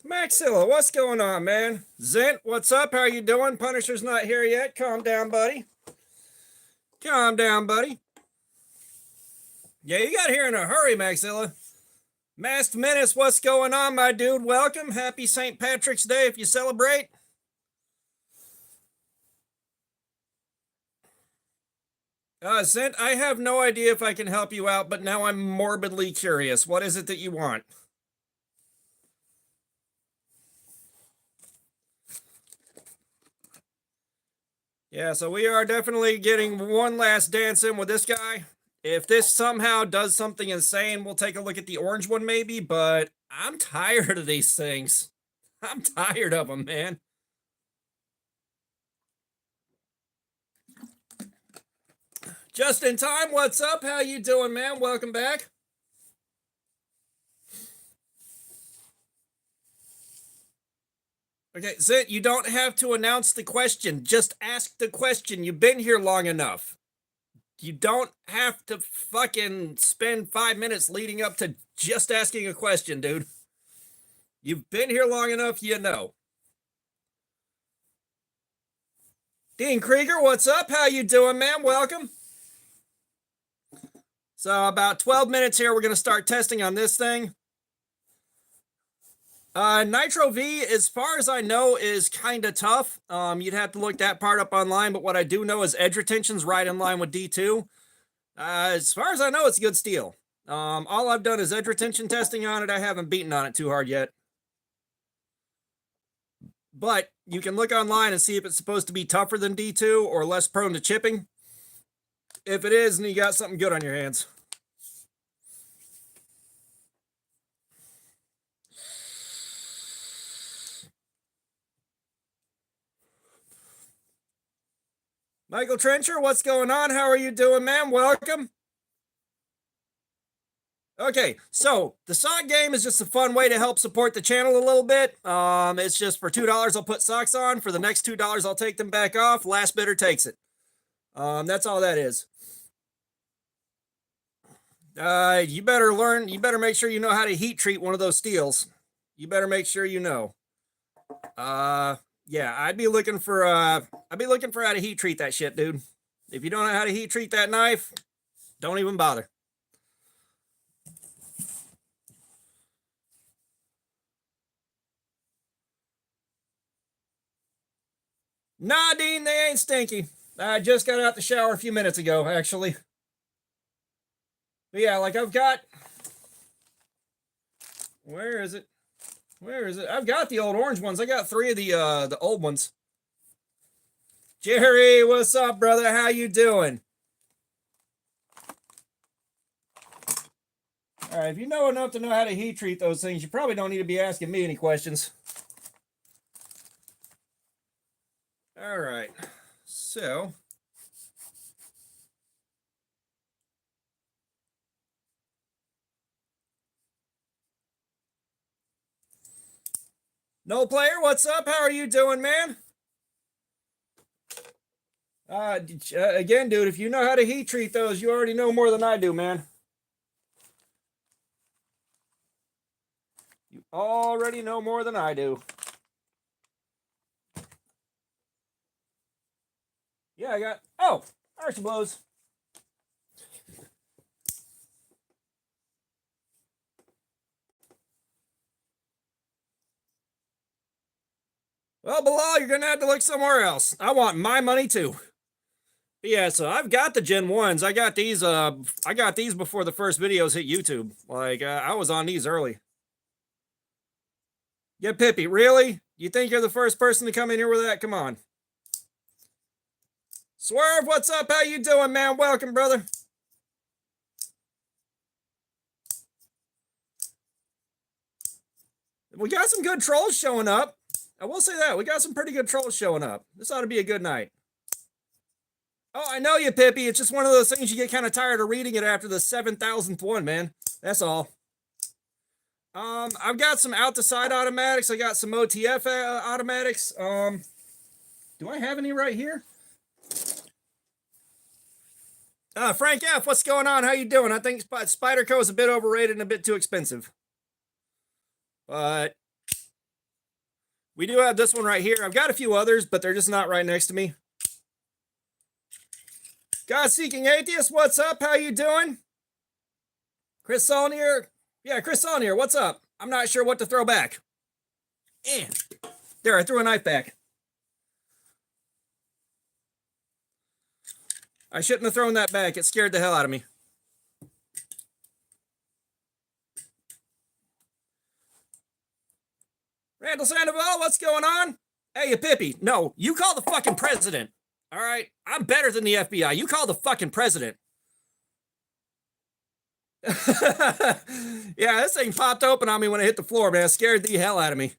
Maxilla, what's going on, man? Zent, what's up? How you doing? Punisher's not here yet. Calm down, buddy. Calm down, buddy. Yeah, you got here in a hurry, Maxilla. Masked Menace, what's going on, my dude? Welcome. Happy St. Patrick's Day if you celebrate. Zent, I have no idea if I can help you out, but now I'm morbidly curious. What is it that you want? Yeah, so we are definitely getting one last dance in with this guy. If this somehow does something insane, we'll take a look at the orange one maybe, but I'm tired of these things. I'm tired of them, man. Just in time, what's up? How you doing, man? Welcome back. Okay, Zit, you don't have to announce the question. Just ask the question. You've been here long enough. You don't have to fucking spend 5 minutes leading up to just asking a question, dude. You've been here long enough, you know. Dean Krieger, what's up? How you doing, man? Welcome. So about 12 minutes here, we're going to start testing on this thing. Nitro V, as far as I know, is kind of tough. You'd have to look that part up online, but what I do know is edge retention's right in line with D2. As far as I know, it's a good steel. All I've done is edge retention testing on it. I haven't beaten on it too hard yet. But you can look online and see if it's supposed to be tougher than D2 or less prone to chipping. If it is, then you got something good on your hands. Michael Trencher, what's going on? How are you doing, man? Welcome. Okay, so the sock game is just a fun way to help support the channel a little bit. It's just for $2 I'll put socks on. For the next $2 I'll take them back off. Last bidder takes it. That's all that is. You better make sure you know how to heat treat one of those steels. You better make sure you know. Yeah, I'd be looking for how to heat treat that shit, dude. If you don't know how to heat treat that knife, don't even bother. Nah, Dean, they ain't stinky. I just got out the shower a few minutes ago, actually. But yeah, like I've got. Where is it? Where is it? I've got the old orange ones. I got 3 of the old ones. Jerry, what's up, brother? How you doing? All right, if you know enough to know how to heat treat those things, you probably don't need to be asking me any questions. All right, so. No player, what's up? How are you doing, man? Again, dude, if you know how to heat treat those, you already know more than I do, man. You already know more than I do. Yeah, I got. Oh, Archie blows. Well, Bilal, you're gonna have to look somewhere else. I want my money too. But yeah, so I've got the Gen 1s. I got these before the first videos hit YouTube. Like, I was on these early. Yeah, Pippi, really? You think you're the first person to come in here with that? Come on. Swerve, what's up? How you doing, man? Welcome, brother. We got some good trolls showing up. I will say that. We got some pretty good trolls showing up. This ought to be a good night. Oh, I know you, Pippi. It's just one of those things you get kind of tired of reading it after the 7,000th one, man. That's all. I've got some out-to-side automatics. I got some OTF automatics. Do I have any right here? Frank F., what's going on? How you doing? I think Spyderco is a bit overrated and a bit too expensive. But We do have this one right here. I've got a few others, but they're just not right next to me. God-seeking atheist, what's up? How you doing? Chris Saulnier. Yeah, Chris Saulnier, what's up? I'm not sure what to throw back. There, I threw a knife back. I shouldn't have thrown that back. It scared the hell out of me. Randall Sandoval, what's going on? Hey, you Pippi. No, you call the fucking president. All right? I'm better than the FBI. You call the fucking president. Yeah, this thing popped open on me when it hit the floor, man. It scared the hell out of me.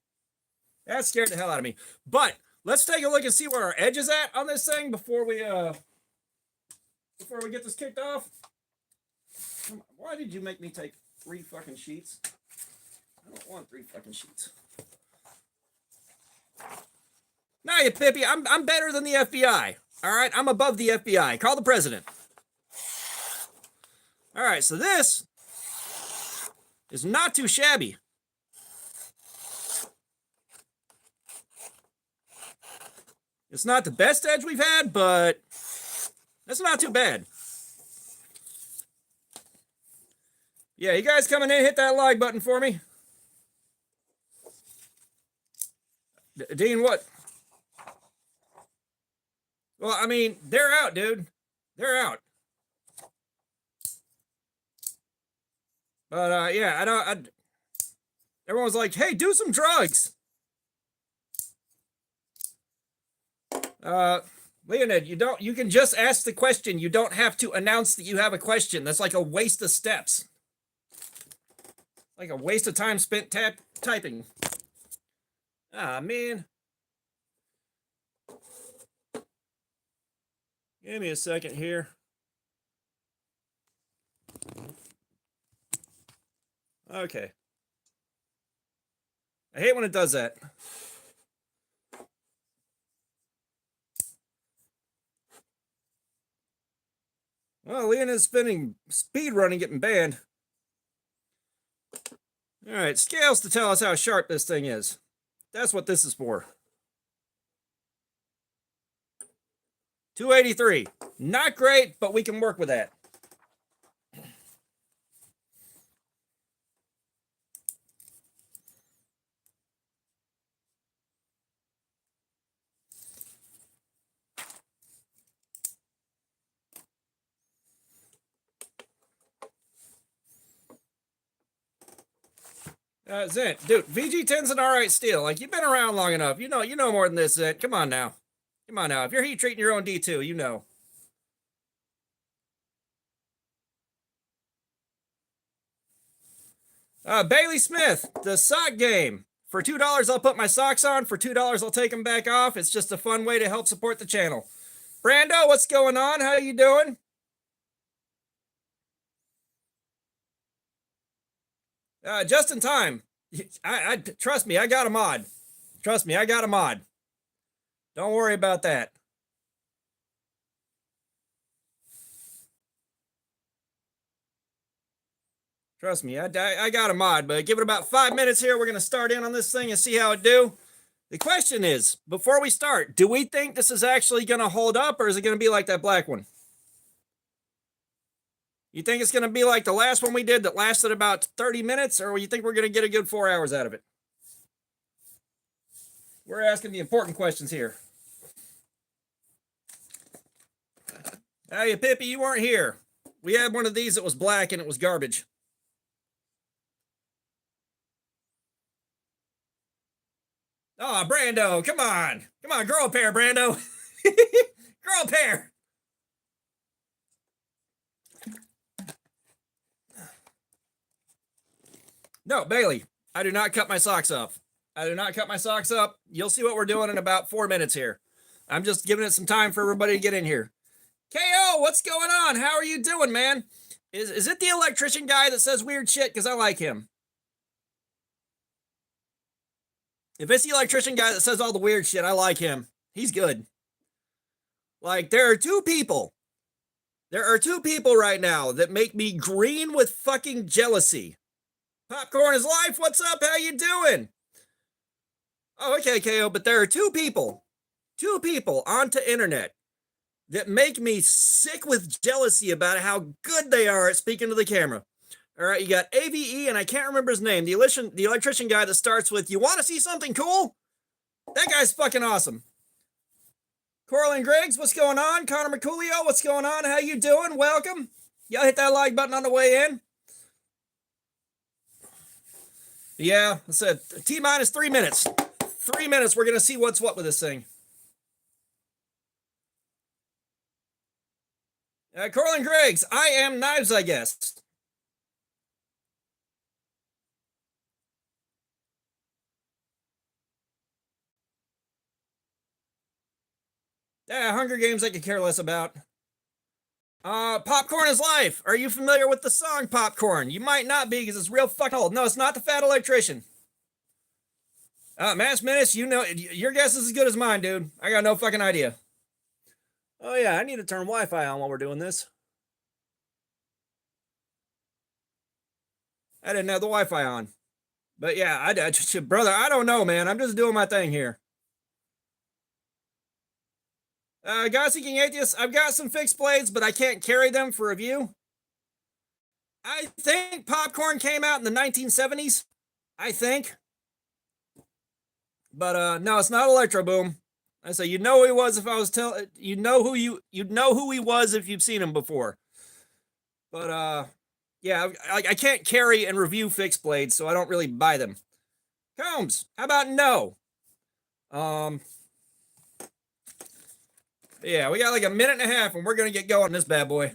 That scared the hell out of me. But let's take a look and see where our edge is at on this thing before we get this kicked off. Why did you make me take 3 fucking sheets? I don't want 3 fucking sheets. Now you Pippi, I'm better than the FBI. All right, I'm above the FBI. Call the president. All right, so this is not too shabby. It's not the best edge we've had, but that's not too bad. Yeah, you guys coming in, hit that like button for me. Dean, what? Well, I mean, they're out, dude. They're out. But, yeah, everyone's like, hey, do some drugs. Leonid, you can just ask the question. You don't have to announce that you have a question. That's like a waste of steps. Like a waste of time spent typing. Ah, man. Give me a second here. Okay. I hate when it does that. Well, Leon is spinning speed running, getting banned. All right, scales to tell us how sharp this thing is. That's what this is for. 283. Not great, but we can work with that. Zent, dude, VG10's an alright steel. Like, you've been around long enough. You know more than this, Zent. Come on now. Come on now. If you're heat treating your own D2, you know. Bailey Smith, the sock game. For $2, I'll put my socks on. For $2, I'll take them back off. It's just a fun way to help support the channel. Brando, what's going on? How you doing? Just in time. I trust me, I got a mod. Trust me, I got a mod. Don't worry about that. Trust me, I got a mod, but give it about 5 minutes here. We're going to start in on this thing and see how it do. The question is, before we start, do we think this is actually going to hold up, or is it going to be like that black one? You think it's going to be like the last one we did that lasted about 30 minutes, or you think we're going to get a good 4 hours out of it? We're asking the important questions here. Hey, Pippi, you weren't here. We had one of these that was black and it was garbage. Oh, Brando, come on. Come on, grow a pair, Brando. Grow a pair. No, Bailey, I do not cut my socks up. I do not cut my socks up. You'll see what we're doing in about 4 minutes here. I'm just giving it some time for everybody to get in here. KO, what's going on? How are you doing, man? Is it the electrician guy that says weird shit? Because I like him. If it's the electrician guy that says all the weird shit, I like him. He's good. Like, there are two people. There are two people right now that make me green with fucking jealousy. Popcorn is life. What's up? How you doing? Oh, okay, KO, but there are two people onto internet that make me sick with jealousy about how good they are at speaking to the camera. All right, you got AVE, and I can't remember his name, the electrician guy that starts with, "You want to see something cool?" That guy's fucking awesome. Corlin Griggs, what's going on? Connor Merculio, what's going on? How you doing? Welcome. Y'all hit that like button on the way in. Yeah, I said T-minus 3 minutes. 3 minutes, we're going to see what's what with this thing. Corlin Griggs, I am Knives, I guess. Hunger Games I could care less about. Popcorn is Life. Are you familiar with the song Popcorn? You might not be because it's real fucking old. No, it's not the Fat Electrician. Mass Menace, you know, your guess is as good as mine, dude. I got no fucking idea. Oh yeah, I need to turn Wi-Fi on while we're doing this. I didn't have the Wi-Fi on. But yeah, brother, I don't know, man. I'm just doing my thing here. God Seeking Atheist, I've got some fixed blades, but I can't carry them for review. I think Popcorn came out in the 1970s. I think. But no, it's not Electro Boom. I say you'd know who he was if I was telling you'd know who he was if you've seen him before. But yeah, I can't carry and review fixed blades, so I don't really buy them. Combs, how about no? Yeah, we got like a minute and a half, and we're gonna get going this bad boy.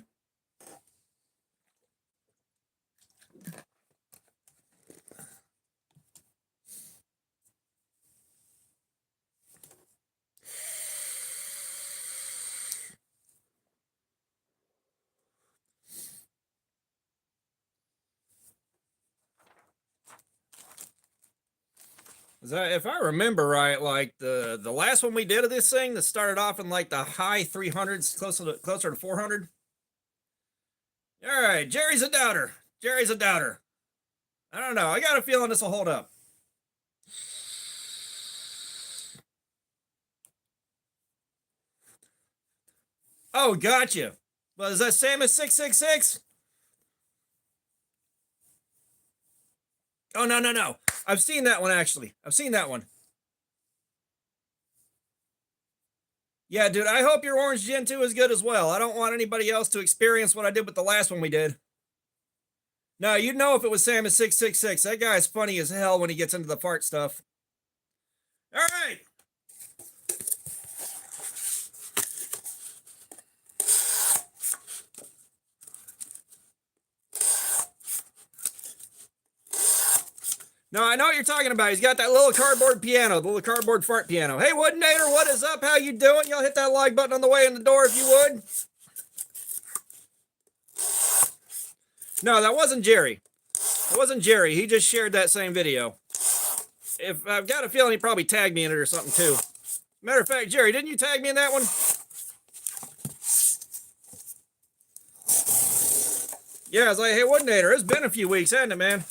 If I remember right, like the last one we did of this thing that started off in like the high 300s, closer to 400. All right, Jerry's a doubter. Jerry's a doubter. I don't know. I got a feeling this will hold up. Oh, gotcha. Well, is that Samus 666? Oh, no. I've seen that one, actually. I've seen that one. Yeah, dude, I hope your Orange Gen 2 is good as well. I don't want anybody else to experience what I did with the last one we did. No, you'd know if it was Samus 666. That guy's funny as hell when he gets into the fart stuff. All right. No, I know what you're talking about. He's got that little cardboard piano, the little cardboard fart piano. Hey, Woodinator, what is up? How you doing? Y'all hit that like button on the way in the door if you would. No, that wasn't Jerry. It wasn't Jerry. He just shared that same video. If I've got a feeling he probably tagged me in it or something too. Matter of fact, Jerry, didn't you tag me in that one? Yeah, I was like, hey, Woodinator, it's been a few weeks, hasn't it, man?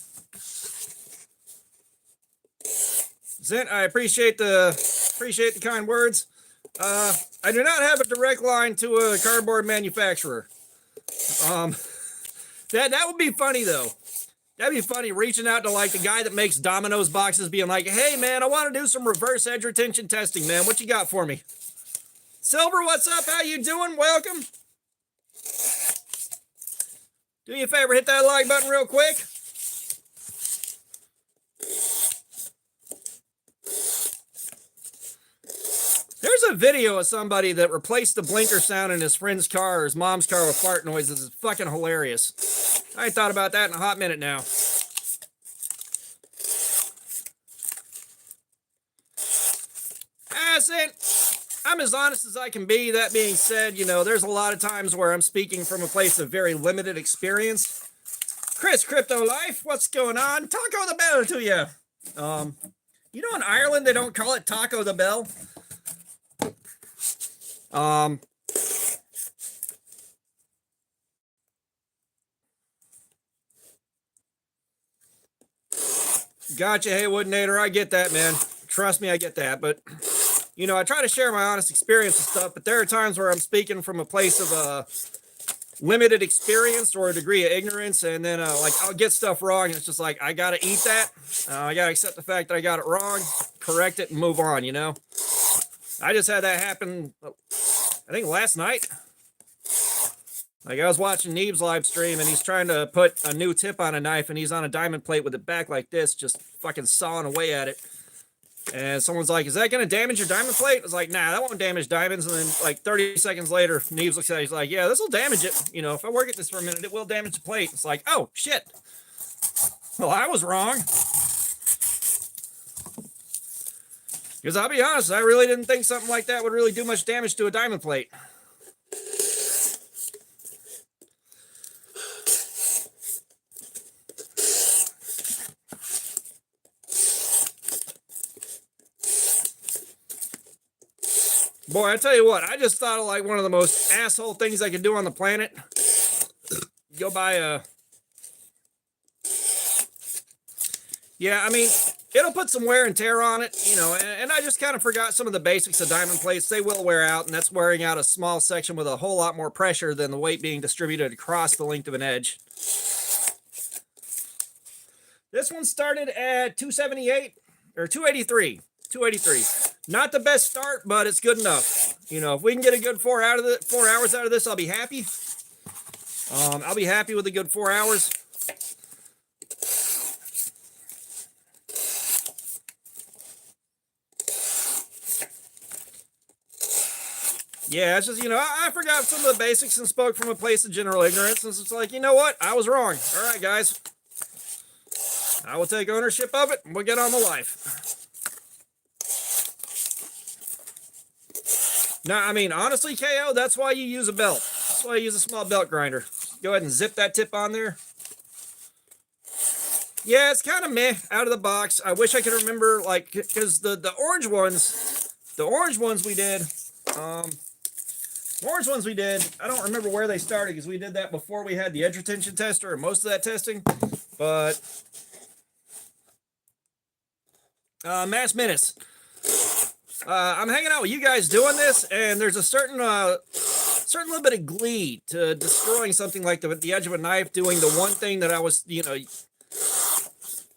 Zint, I appreciate the kind words. I do not have a direct line to a cardboard manufacturer. That would be funny though. That'd be funny reaching out to like the guy that makes Domino's boxes, being like, "Hey man, I want to do some reverse edge retention testing, man. What you got for me?" Silver, what's up? How you doing? Welcome. Do me a favor, hit that like button real quick. There's a video of somebody that replaced the blinker sound in his friend's car or his mom's car with fart noises. It's fucking hilarious. I ain't thought about that in a hot minute now. I'm as honest as I can be. That being said, you know, there's a lot of times where I'm speaking from a place of very limited experience. Chris Crypto Life, what's going on? Taco the Bell to you. You know, in Ireland they don't call it Taco the Bell. Gotcha. Hey, Woodinator, I get that, man. trust me, I get that. But, you know, I try to share my honest experience and stuff, but there are times where I'm speaking from a place of limited experience or a degree of ignorance, and then like I'll get stuff wrong, and it's just like I gotta eat that. I gotta accept the fact that I got it wrong, correct it, and move on. You know, I just had that happen. I think last night. Like I was watching Neeb's live stream, and he's trying to put a new tip on a knife, and he's on a diamond plate with it back like this, just fucking sawing away at it. And someone's like, is that going to damage your diamond plate? I was like, nah, that won't damage diamonds. And then like 30 seconds later, Neebs looks at it. He's like, yeah, this will damage it. You know, if I work at this for a minute, it will damage the plate. It's like, oh, shit. Well, I was wrong. Because I'll be honest, I really didn't think something like that would really do much damage to a diamond plate. Boy, I tell you what, I just thought of like one of the most asshole things I could do on the planet. Go buy a... Yeah, I mean, it'll put some wear and tear on it, you know, and I just kind of forgot some of the basics of diamond plates. They will wear out, and that's wearing out a small section with a whole lot more pressure than the weight being distributed across the length of an edge. This one started at 278 or 283. 283. Not the best start, but it's good enough. You know, if we can get a good 4 hours out of this, I'll be happy. I'll be happy with a good 4 hours. Yeah, it's just, you know, I forgot some of the basics and spoke from a place of general ignorance. And it's like, you know what? I was wrong. All right, guys. I will take ownership of it, and we'll get on with life. Now, I mean, honestly, KO, that's why you use a belt. That's why you use a small belt grinder. Go ahead and zip that tip on there. Yeah, it's kind of meh out of the box. I wish I could remember, like, because the orange ones we did, I don't remember where they started because we did that before we had the edge retention tester or most of that testing. But Mass Menace. I'm hanging out with you guys doing this, and there's a certain little bit of glee to destroying something like the edge of a knife, doing the one thing that I was, you know,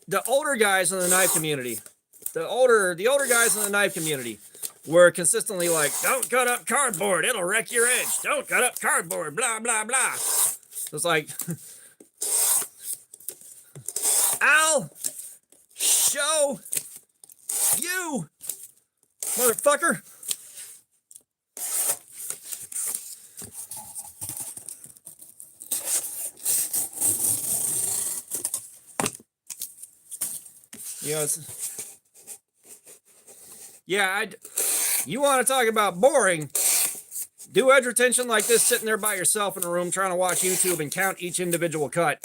the older guys in the knife community, the older guys in the knife community were consistently like, don't cut up cardboard, it'll wreck your edge. Don't cut up cardboard, blah, blah, blah. It's like, I'll show you, motherfucker. You know, you want to talk about boring? Do edge retention like this, sitting there by yourself in a room trying to watch YouTube and count each individual cut.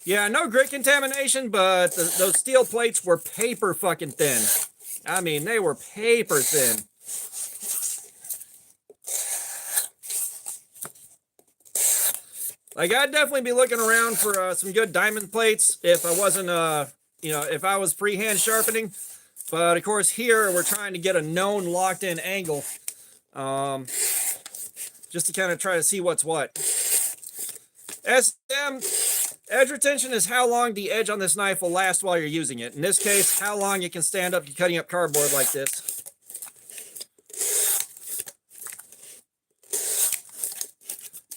Yeah, no grit contamination, but those steel plates were paper fucking thin. I mean, they were paper thin. Like, I'd definitely be looking around for some good diamond plates if I wasn't, you know, if I was freehand sharpening. But, of course, here we're trying to get a known locked-in angle. Just to kind of try to see what's what. SM, edge retention is how long the edge on this knife will last while you're using it. In this case, how long it can stand up cutting up cardboard like this.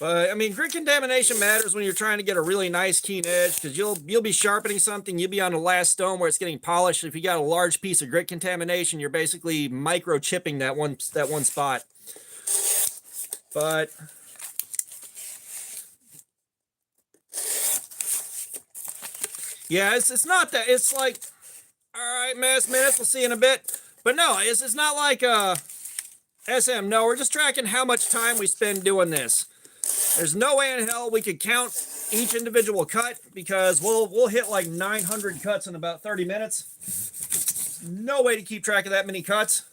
But, I mean, grit contamination matters when you're trying to get a really nice, keen edge, because you'll be sharpening something, you'll be on the last stone where it's getting polished. If you got a large piece of grit contamination, you're basically micro-chipping that one spot. But yeah, it's not that. It's like, all right, Mass Minutes, we'll see you in a bit. But no, it's not like SM. No, we're just tracking how much time we spend doing this. There's no way in hell we could count each individual cut, because we'll hit like 900 cuts in about 30 minutes. No way to keep track of that many cuts.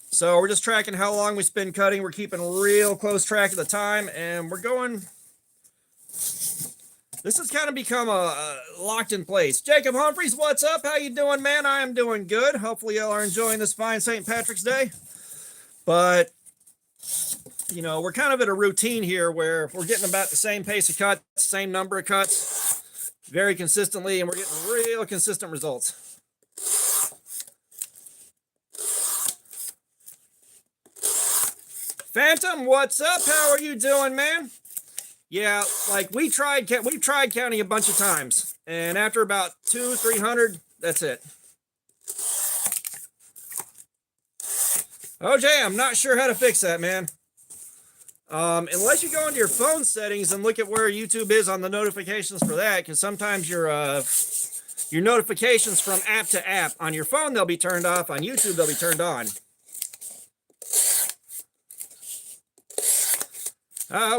So we're just tracking how long we spend cutting. We're keeping real close track of the time, and we're going This has kind of become a locked in place. Jacob Humphreys, what's up? How you doing, man? I am doing good. Hopefully y'all are enjoying this fine St. Patrick's Day. But, you know, we're kind of at a routine here where we're getting about the same pace of cuts, same number of cuts, very consistently, and we're getting real consistent results. Phantom, what's up? How are you doing, man? Yeah, like we've tried counting a bunch of times, and after about 200-300, that's it. OJ, I'm not sure how to fix that, man. Unless you go into your phone settings and look at where YouTube is on the notifications for that, because sometimes your notifications from app to app on your phone, they'll be turned off. On YouTube, they'll be turned on.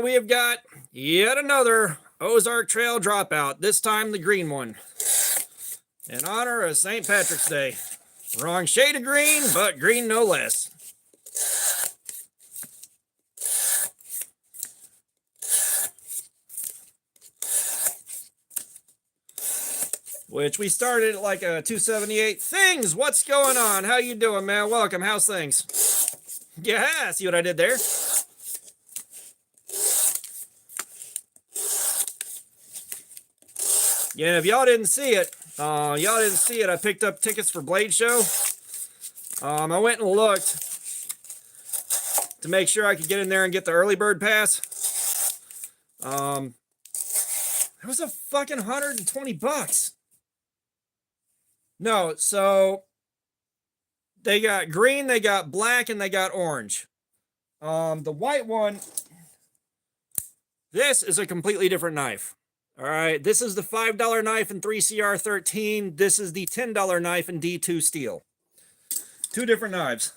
We have got yet another Ozark Trail dropout, this time the green one, in honor of St. Patrick's Day. Wrong shade of green, but green no less. Which we started at like a 278. Things, what's going on? How you doing, man? Welcome. How's things? Yeah, see what I did there? Yeah, if y'all didn't see it, I picked up tickets for Blade Show. I went and looked to make sure I could get in there and get the early bird pass. It was a fucking $120. No, so they got green, they got black, and they got orange. The white one, this is a completely different knife. All right, this is the $5 knife in 3CR13. This is the $10 knife in D2 steel. Two different knives.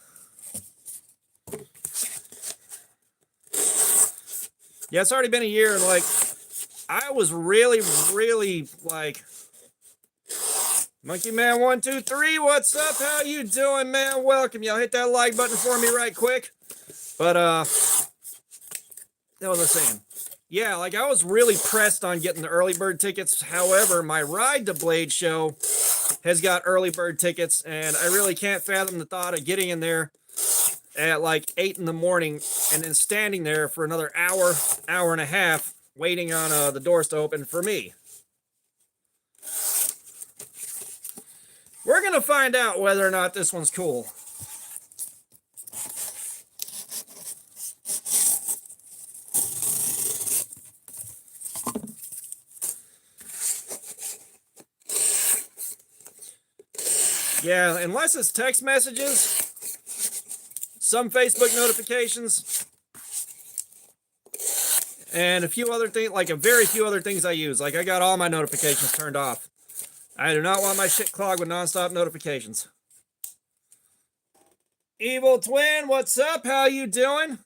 Yeah, it's already been a year, and like, I was really like, Monkey Man 123, what's up? How you doing, man? Welcome. Y'all hit that like button for me right quick. But that was I saying. Yeah, like I was really pressed on getting the early bird tickets. However, my ride to Blade Show has got early bird tickets, and I really can't fathom the thought of getting in there at like 8 in the morning and then standing there for another hour and a half waiting on the doors to open for me. We're going to find out whether or not this one's cool. Yeah, unless it's text messages, some Facebook notifications, and a few other things, like a very few other things I use. Like I got all my notifications turned off. I do not want my shit clogged with nonstop notifications. Evil Twin, what's up? How you doing?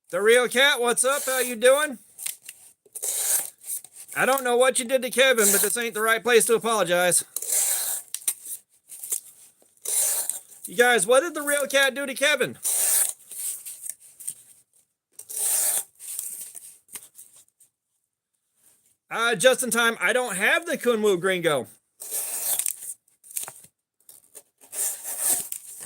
The Real Cat, what's up? How you doing? I don't know what you did to Kevin, but this ain't the right place to apologize. You guys, what did the Real Cat do to Kevin? Just in time, I don't have the Kunwu Gringo.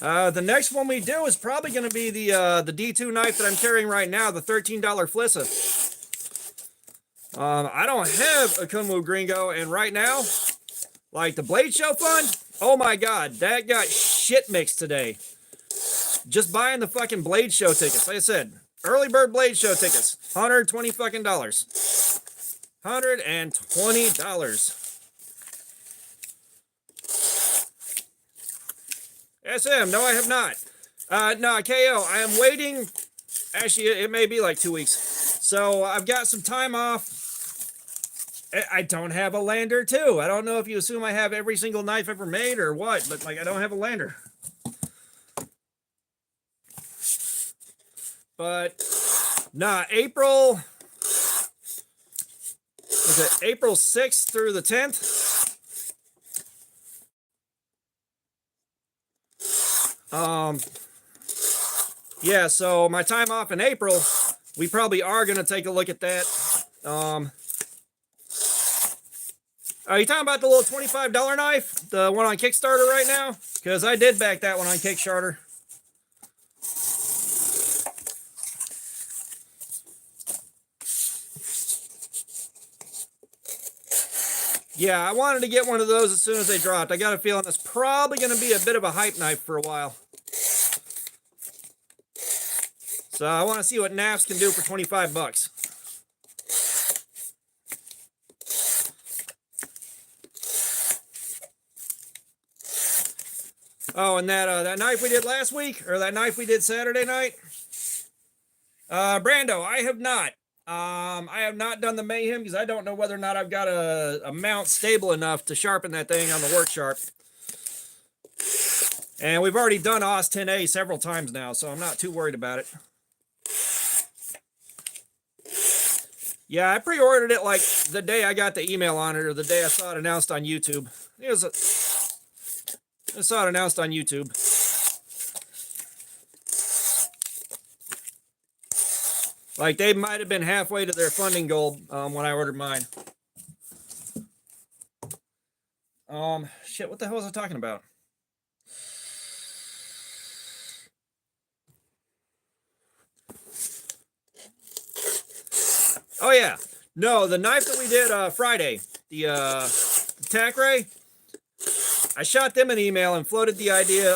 The next one we do is probably going to be the D2 knife that I'm carrying right now, the $13 Flissa. I don't have a Kunwu Gringo, and right now, like the Blade Show fund, oh my god, that got shit mixed today. Just buying the fucking Blade Show tickets. Like I said, early bird Blade Show tickets, $120 fucking dollars. $120. SM, no, I have not. No, KO, I am waiting. Actually, it may be like 2 weeks. So I've got some time off. I don't have a lander too. I don't know if you assume I have every single knife ever made or what, but like I don't have a lander. But nah, April 6th through the 10th. Yeah, so my time off in April we probably are going to take a look at that. Are you talking about the little $25 knife? The one on Kickstarter right now? Because I did back that one on Kickstarter. Yeah, I wanted to get one of those as soon as they dropped. I got a feeling it's probably going to be a bit of a hype knife for a while. So I want to see what knives can do for 25 bucks. Oh, and that knife we did last week, or that knife we did Saturday night. Brando, I have not. I have not done the Mayhem because I don't know whether or not I've got a mount stable enough to sharpen that thing on the work sharp. And we've already done Oz 10A several times now, so I'm not too worried about it. Yeah, I pre-ordered it like the day I got the email on it, or the day I saw it announced on YouTube. I saw it announced on YouTube. Like, they might have been halfway to their funding goal when I ordered mine. Shit, what the hell was I talking about? Oh, yeah. No, the knife that we did Friday, the tack ray, I shot them an email and floated the idea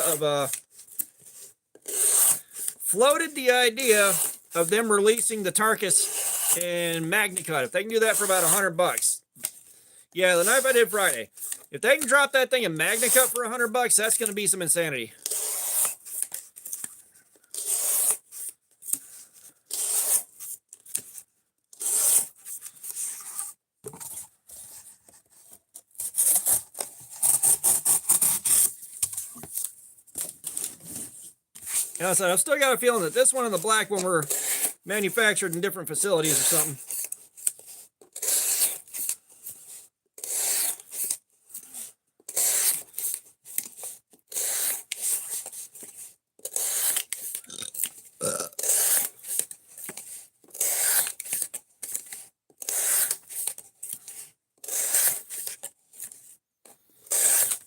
of them releasing the Tarkus in MagnaCut. If they can do that for about $100. Yeah, the knife I did Friday. If they can drop that thing in MagnaCut for $100, that's going to be some insanity. Yeah, so I've still got a feeling that this one and the black one were manufactured in different facilities or something.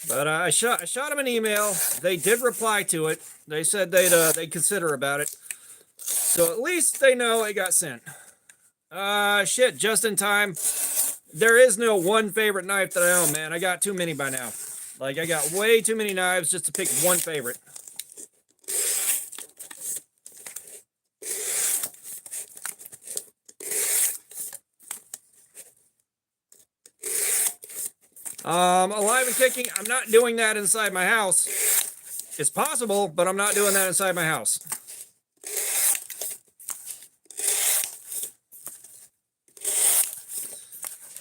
But I shot them an email. They did reply to it. They said they'd consider about it. So at least they know it got sent. Shit, just in time. There is no one favorite knife that I own, man. I got too many by now. Like, I got way too many knives just to pick one favorite. Alive and kicking, I'm not doing that inside my house. It's possible, but I'm not doing that inside my house.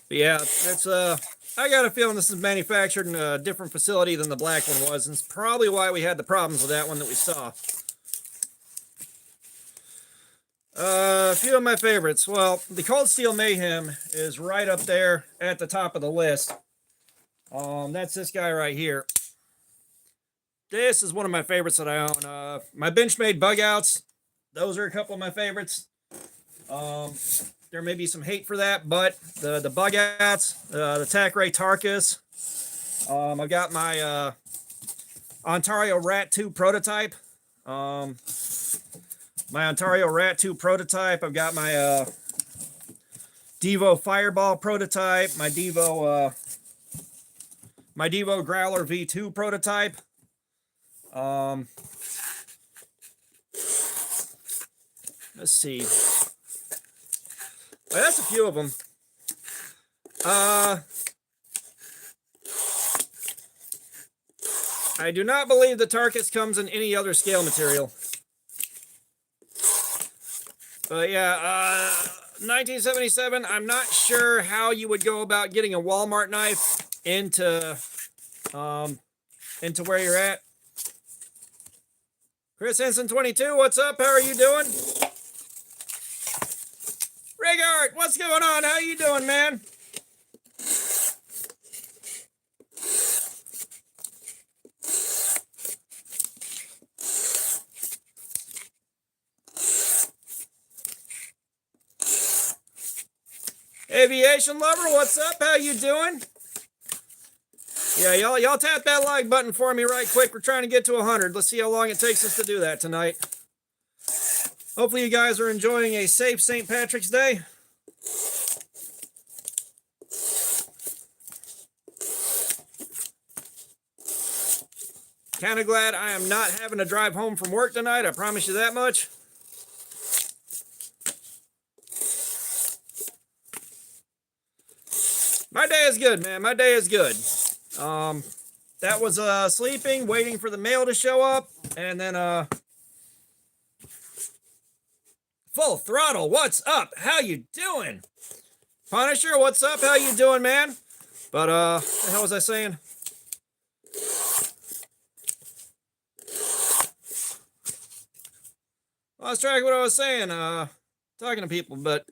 But yeah, it's I got a feeling this is manufactured in a different facility than the black one was, and it's probably why we had the problems with that one that we saw. A few of my favorites. Well, the Cold Steel Mayhem is right up there at the top of the list. That's this guy right here. This is one of my favorites that I own. My Benchmade bug outs. Those are a couple of my favorites. There may be some hate for that, but the bug outs, the Tack Ray Tarkus. I've got my Ontario Rat 2 prototype. My Ontario Rat 2 prototype. I've got my Devo Fireball prototype. My Devo Growler V2 prototype. Let's see. Well, that's a few of them. I do not believe the Tarkus comes in any other scale material. But yeah, 1977, I'm not sure how you would go about getting a Walmart knife into where you're at. Chris Henson 22, what's up? How are you doing? Rigart, what's going on? How you doing, man? Aviation lover, what's up? How you doing? Yeah, y'all tap that like button for me right quick. We're trying to get to 100. Let's see how long it takes us to do that tonight. Hopefully you guys are enjoying a safe St. Patrick's Day. Kind of glad I am not having to drive home from work tonight. I promise you that much. My day is good, man. My day is good. That was sleeping, waiting for the mail to show up, and then full throttle. What's up? How you doing? Punisher, what's up? How you doing, man? But what the hell was I saying? I lost track of what I was saying, talking to people, but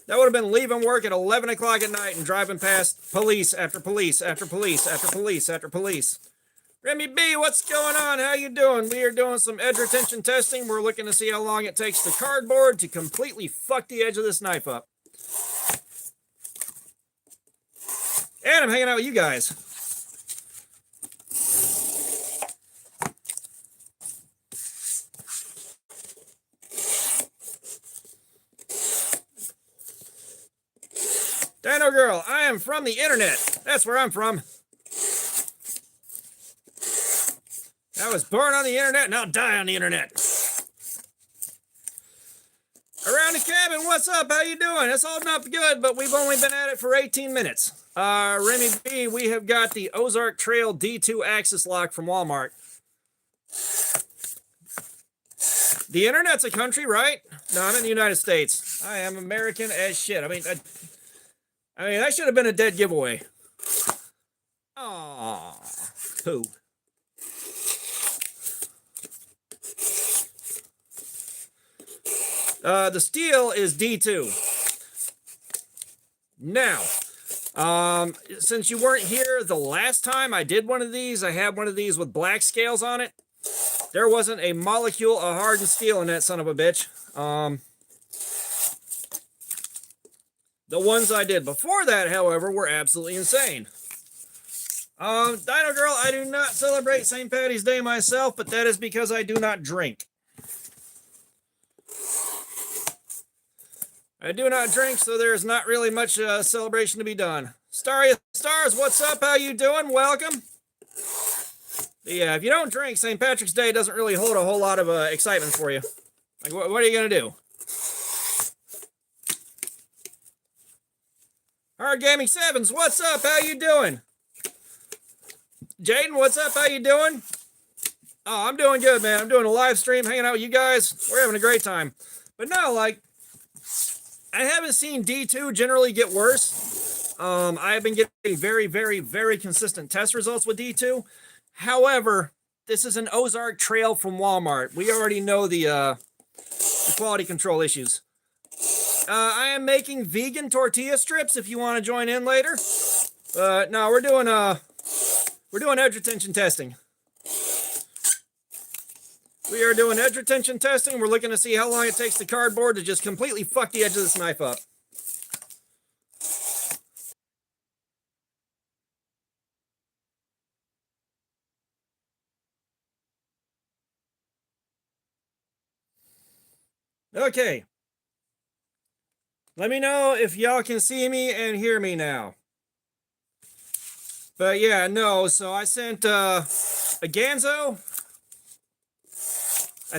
that would have been leaving work at 11 o'clock at night and driving past police after police after police after police after police. Remy B, what's going on? How you doing? We are doing some edge retention testing. We're looking to see how long it takes the cardboard to completely fuck the edge of this knife up. And I'm hanging out with you guys. Dino Girl, I am from the internet. That's where I'm from. I was born on the internet and I'll die on the internet. Around the cabin, what's up? How you doing? It's holding up good, but we've only been at it for 18 minutes. Remy B, we have got the Ozark Trail D2 axis lock from Walmart. The internet's a country, right? No, I'm in the United States. I am American as shit. I mean, that should have been a dead giveaway. Aww. Pooh. The steel is D2. Now, since you weren't here the last time I did one of these, I had one of these with black scales on it. There wasn't a molecule of hardened steel in that son of a bitch. The ones I did before that, however, were absolutely insane. Dino Girl, I do not celebrate St. Patty's Day myself, but that is because I do not drink. I do not drink, so there's not really much celebration to be done. Starry Stars, what's up? How you doing? Welcome. Yeah, if you don't drink, St. Patrick's Day doesn't really hold a whole lot of excitement for you. Like, what are you going to do? Hard Gaming Sevens, what's up? How you doing? Jaden, what's up? How you doing? Oh, I'm doing good, man. I'm doing a live stream, hanging out with you guys. We're having a great time. But no, like, I haven't seen D2 generally get worse. I've been getting very, very, very consistent test results with D2. However, this is an Ozark Trail from Walmart. We already know the quality control issues. I am making vegan tortilla strips if you want to join in later. But no, we're doing edge retention testing. We are doing edge retention testing. We're looking to see how long it takes the cardboard to just completely fuck the edge of this knife up. Okay. Let me know if y'all can see me and hear me now. But yeah, no, so I sent a Ganzo. I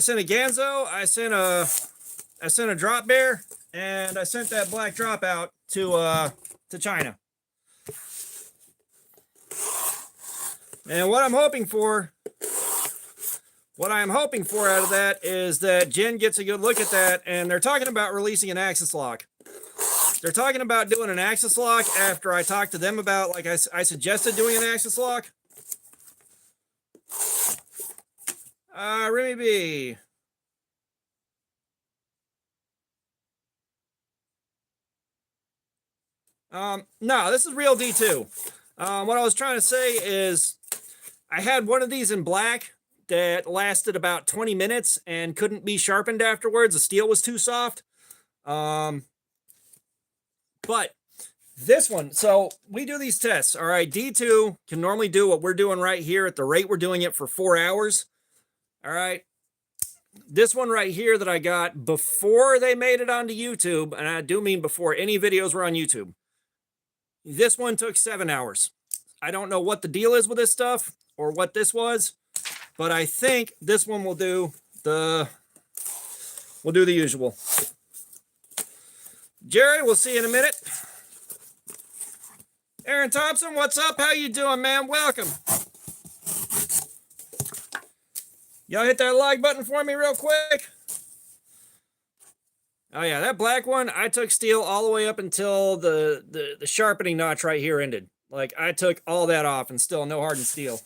sent a drop bear, and I sent that black drop out to China. And what I'm hoping for out of that is that Jen gets a good look at that, and they're talking about releasing an axis lock. They're talking about doing an axis lock after I talked to them about, like, I suggested doing an axis lock. Remy B. No, this is real D2. What I was trying to say is I had one of these in black that lasted about 20 minutes and couldn't be sharpened afterwards. The steel was too soft. But This one, so we do these tests. All right, D2 can normally do what we're doing right here at the rate we're doing it for 4 hours. All right. This one right here that I got before they made it onto YouTube, and I do mean before any videos were on YouTube. This one took 7 hours. I don't know what the deal is with this stuff or what this was, but I think this one will do the usual. Jerry, we'll see you in a minute. Aaron Thompson, what's up? How you doing, man? Welcome. Y'all hit that like button for me real quick. Oh yeah, that black one, I took steel all the way up until the sharpening notch right here ended. Like, I took all that off and still no hardened steel.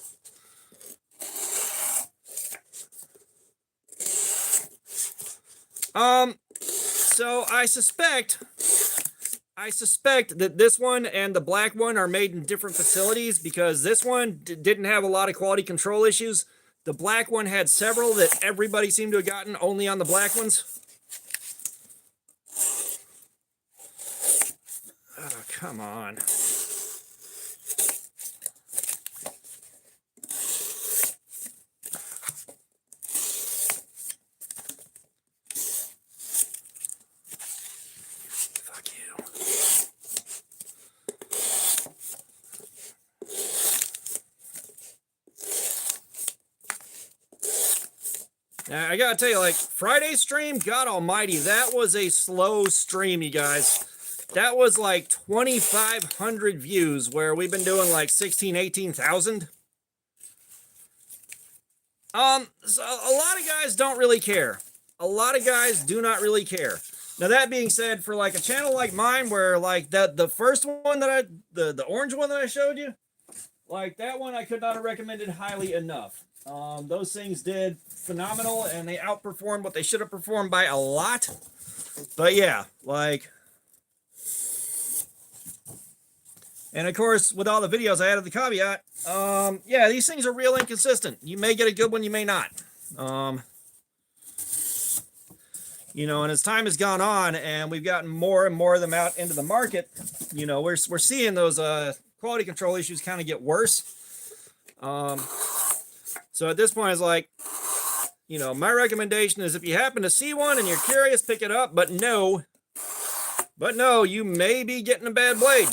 So I suspect that this one and the black one are made in different facilities, because this one didn't have a lot of quality control issues. The black one had several that everybody seemed to have gotten only on the black ones. Oh, come on. Now, I gotta tell you, like, Friday's stream, God almighty, that was a slow stream, you guys. That was like 2,500 views, where we've been doing like 16, 18,000. So a lot of guys don't really care. A lot of guys do not really care. Now, that being said, for like a channel like mine, where like the first one that the orange one that I showed you, like that one I could not have recommended highly enough. Those things did phenomenal, and they outperformed what they should have performed by a lot. But yeah, like, and of course, with all the videos, I added the caveat. Yeah, these things are real inconsistent. You may get a good one, you may not. You know, and as time has gone on and we've gotten more and more of them out into the market, you know, we're seeing those quality control issues kind of get worse. So at this point, it's like, you know, my recommendation is, if you happen to see one and you're curious, pick it up. But no, you may be getting a bad blade.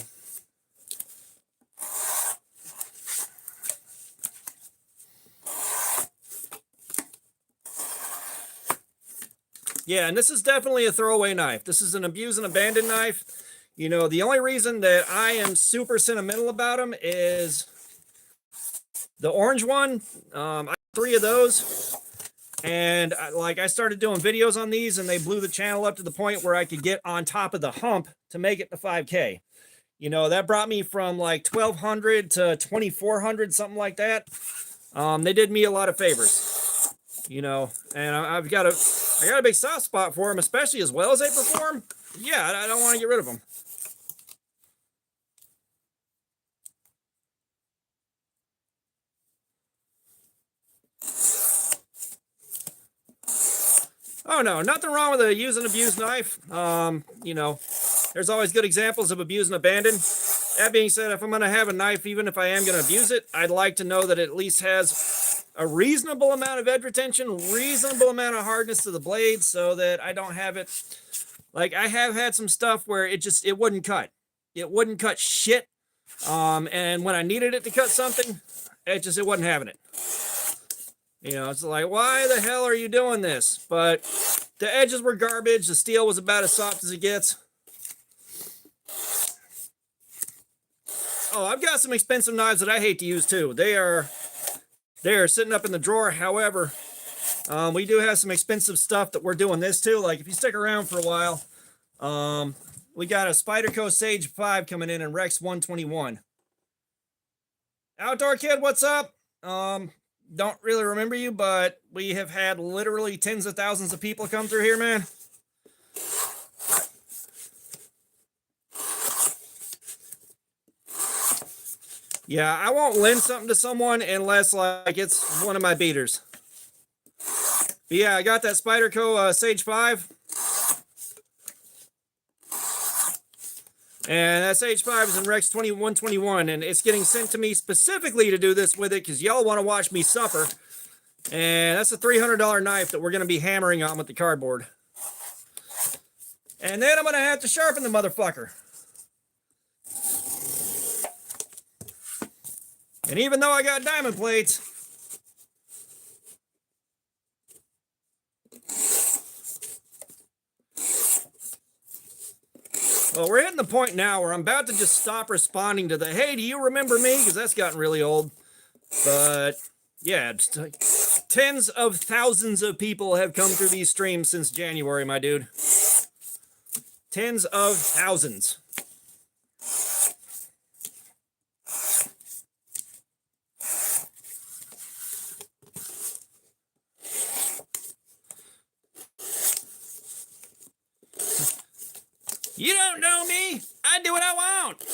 Yeah, and this is definitely a throwaway knife. This is an abuse and abandon knife. You know, the only reason that I am super sentimental about them is the orange one. I have 3 of those. And I started doing videos on these, and they blew the channel up to the point where I could get on top of the hump to make it to 5K. You know, that brought me from like 1,200 to 2,400, something like that. They did me a lot of favors, you know, and I got a big soft spot for them, especially as well as they perform. Yeah, I don't want to get rid of them. Oh no, nothing wrong with a use and abuse knife. You know, there's always good examples of abuse and abandon. That being said, if I'm going to have a knife, even if I am going to abuse it, I'd like to know that it at least has a reasonable amount of edge retention, reasonable amount of hardness to the blade, so that I don't have it. Like, I have had some stuff where it wouldn't cut. It wouldn't cut shit. And when I needed it to cut something, it wasn't having it. You know, it's like, why the hell are you doing this? But the edges were garbage. The steel was about as soft as it gets. Oh, I've got some expensive knives that I hate to use too. They are sitting up in the drawer. However, we do have some expensive stuff that we're doing this too. Like, if you stick around for a while, we got a Spyderco Sage 5 coming in Rex 121. Outdoor Kid, what's up? Don't really remember you, but we have had literally tens of thousands of people come through here, man. Yeah, I won't lend something to someone unless, like, it's one of my beaters. But yeah, I got that Spyderco Sage 5. And SH5 is in Rex 2121, and it's getting sent to me specifically to do this with it because y'all want to watch me suffer. And that's a $300 knife that we're going to be hammering on with the cardboard. And then I'm going to have to sharpen the motherfucker. And even though I got diamond plates, well, we're hitting the point now where I'm about to just stop responding to the, hey, do you remember me? Because that's gotten really old. But yeah, tens of thousands of people have come through these streams since January, my dude. Tens of thousands. You don't know me. I do what I want.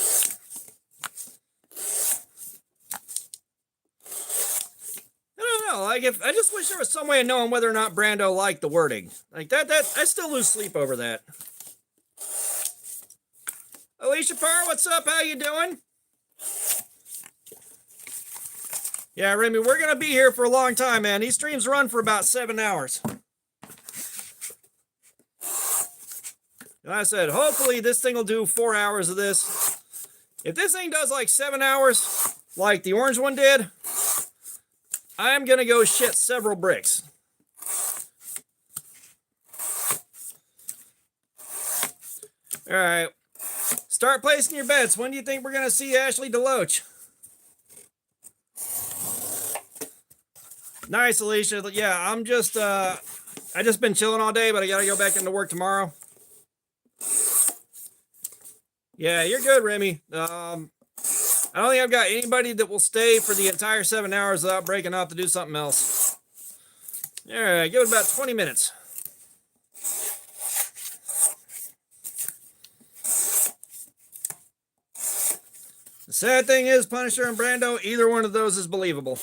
I don't know. Like, if I just wish there was some way of knowing whether or not Brando liked the wording. Like that I still lose sleep over that. Alicia Parr, what's up? How you doing? Yeah, Remy, we're gonna be here for a long time, man. These streams run for about 7 hours. And I said, hopefully this thing will do 4 hours of this. If this thing does like 7 hours, like the orange one did, I'm going to go shit several bricks. All right. Start placing your bets. When do you think we're going to see Ashley Deloach? Nice, Alicia. Yeah, I just been chilling all day, but I got to go back into work tomorrow. Yeah, you're good, Remy. I don't think I've got anybody that will stay for the entire 7 hours without breaking off to do something else. All right, give it about 20 minutes. The sad thing is, Punisher and Brando, either one of those is believable.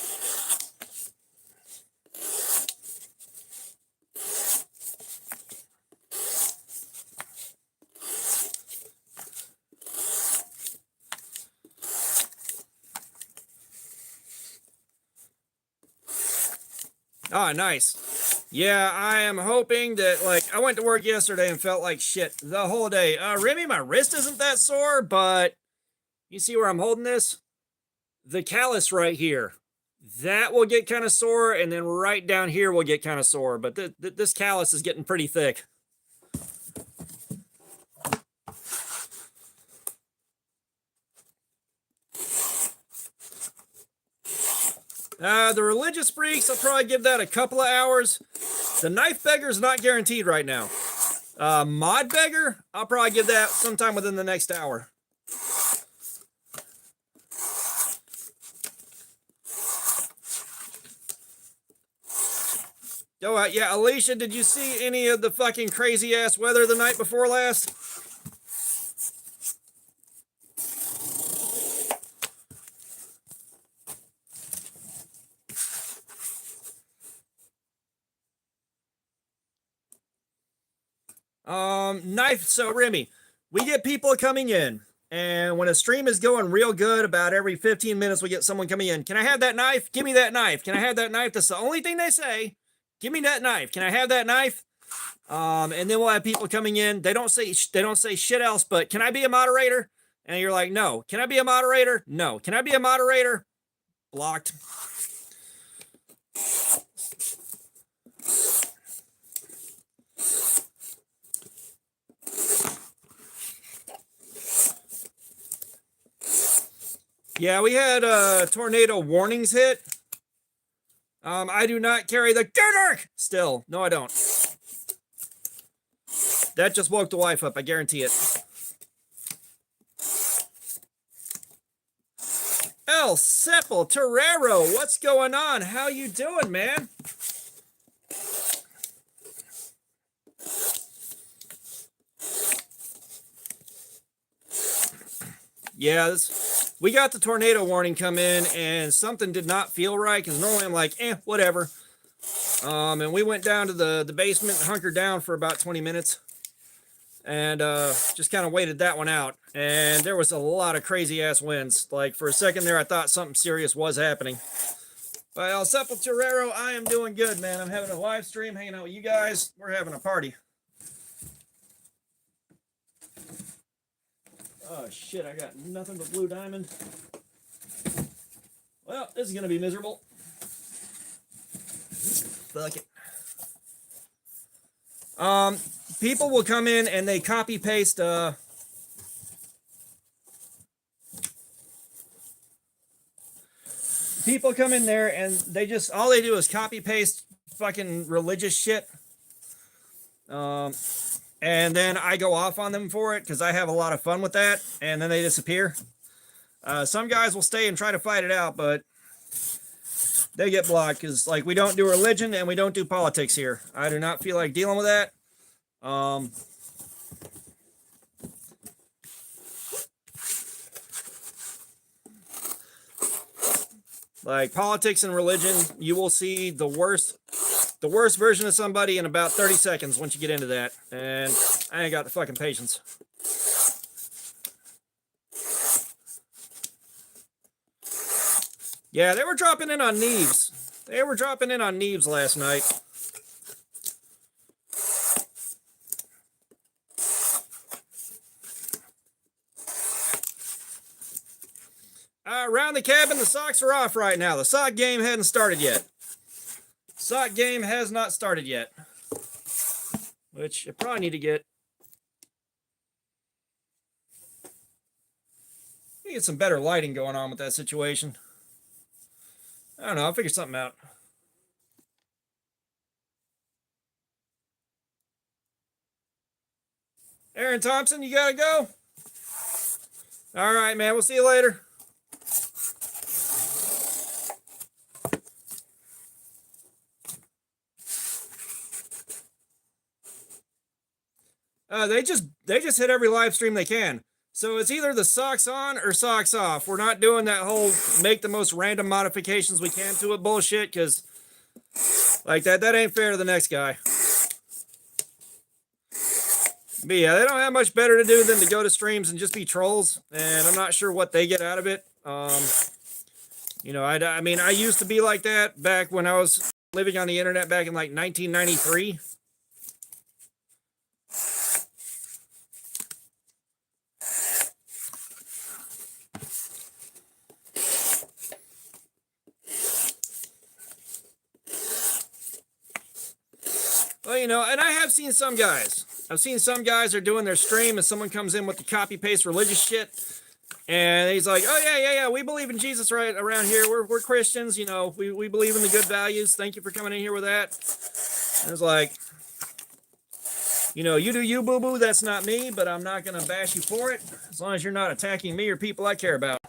Oh, nice. Yeah, I am hoping that, like, I went to work yesterday and felt like shit the whole day. Remy, my wrist isn't that sore, but you see where I'm holding this? The callus right here. That will get kind of sore, and then right down here will get kind of sore, but this callus is getting pretty thick. The religious freaks, I'll probably give that a couple of hours. The knife beggar's not guaranteed right now. Mod beggar, I'll probably give that sometime within the next hour. Oh, yeah, Alicia, did you see any of the fucking crazy ass weather the night before last? Knife. So Remy, we get people coming in, and when a stream is going real good, about every 15 minutes we get someone coming in. Can I have that knife? Give me that knife. Can I have that knife? That's the only thing they say. Give me that knife. Can I have that knife? And then we'll have people coming in. They don't say shit else, but can I be a moderator? And you're like, no. Can I be a moderator? No. Can I be a moderator? Blocked. Yeah, we had tornado warnings hit. I do not carry the Gerdark still. No, I don't. That just woke the wife up, I guarantee it. El Sepul Torero, what's going on? How you doing, man? Yeah, we got the tornado warning come in, and something did not feel right, because normally I'm like, whatever. And we went down to the basement and hunkered down for about 20 minutes. and just kind of waited that one out. And there was a lot of crazy ass winds. Like for a second there, I thought something serious was happening. But El Sepulturero, I am doing good, man. I'm having a live stream, hanging out with you guys. We're having a party. Oh shit, I got nothing but blue diamond. Well, this is gonna be miserable. Fuck it. People will come in and they copy paste people come in there and they just all they do is copy paste fucking religious shit. And then I go off on them for it because I have a lot of fun with that, and then they disappear. Some guys will stay and try to fight it out, but they get blocked because, like, we don't do religion and we don't do politics here. I do not feel like dealing with that. Like politics and religion, you will see the worst version of somebody in about 30 seconds once you get into that. And I ain't got the fucking patience. Yeah, they were dropping in on Neves. They were dropping in on Neves last night. Around the cabin, the socks are off right now. The sock game hadn't started yet. Sock game has not started yet. Which I probably need to get. Get some better lighting going on with that situation. I don't know. I'll figure something out. Aaron Thompson, you gotta go? All right, man. We'll see you later. They just hit every live stream they can. So it's either the socks on or socks off. We're not doing that whole make the most random modifications we can to it bullshit, because like that ain't fair to the next guy. But yeah, they don't have much better to do than to go to streams and just be trolls, and I'm not sure what they get out of it. You know, I mean, I used to be like that back when I was living on the internet back in like 1993. Well, you know, and I have seen some guys. I've seen some guys are doing their stream and someone comes in with the copy paste religious shit. And he's like, oh, yeah, we believe in Jesus right around here. We're Christians, you know, we believe in the good values. Thank you for coming in here with that. And it's like, you know, you do you, boo-boo. That's not me, but I'm not going to bash you for it. As long as you're not attacking me or people I care about.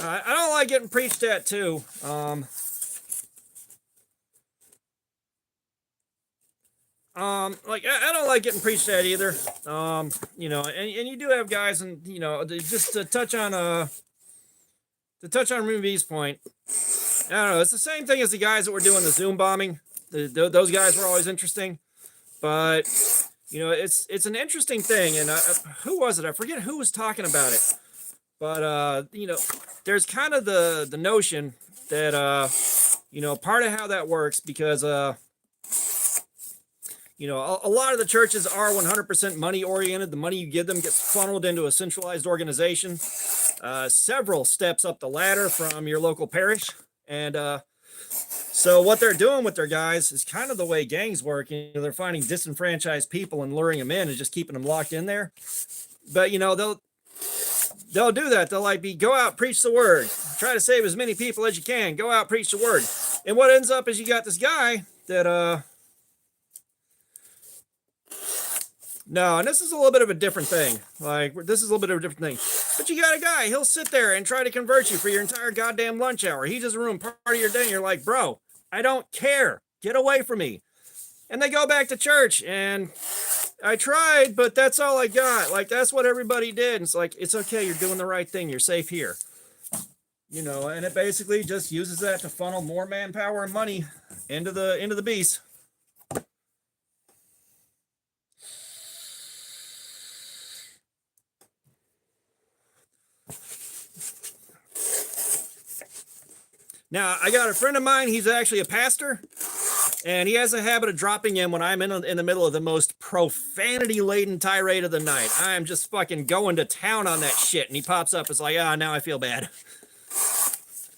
I don't like getting preached at too. Like I don't like getting preached at either. You know, and you do have guys, and you know, just to touch on Ruby's point. I don't know. It's the same thing as the guys that were doing the Zoom bombing. Those guys were always interesting, but you know, it's an interesting thing. And who was it? I forget who was talking about it. But, you know, there's kind of the notion that, you know, part of how that works, because, you know, a lot of the churches are 100% money oriented. The money you give them gets funneled into a centralized organization, several steps up the ladder from your local parish. And so what they're doing with their guys is kind of the way gangs work. You know, they're finding disenfranchised people and luring them in and just keeping them locked in there. But, you know, they'll do that. They'll like go out, preach the word, try to save as many people as you can, go out, preach the word. And what ends up is you got this guy that No, and this is a little bit of a different thing. Like, this is a little bit of a different thing. But you got a guy, he'll sit there and try to convert you for your entire goddamn lunch hour. He just ruined part of your day. And you're like, bro, I don't care. Get away from me. And they go back to church, and I tried, but that's all I got. Like, that's what everybody did. And it's like, it's okay. You're doing the right thing. You're safe here. You know, and it basically just uses that to funnel more manpower and money into the beast. Now, I got a friend of mine, he's actually a pastor, and he has a habit of dropping in when I'm in the middle of the most profanity-laden tirade of the night. I'm just fucking going to town on that shit, and he pops up, it's like, now I feel bad. It's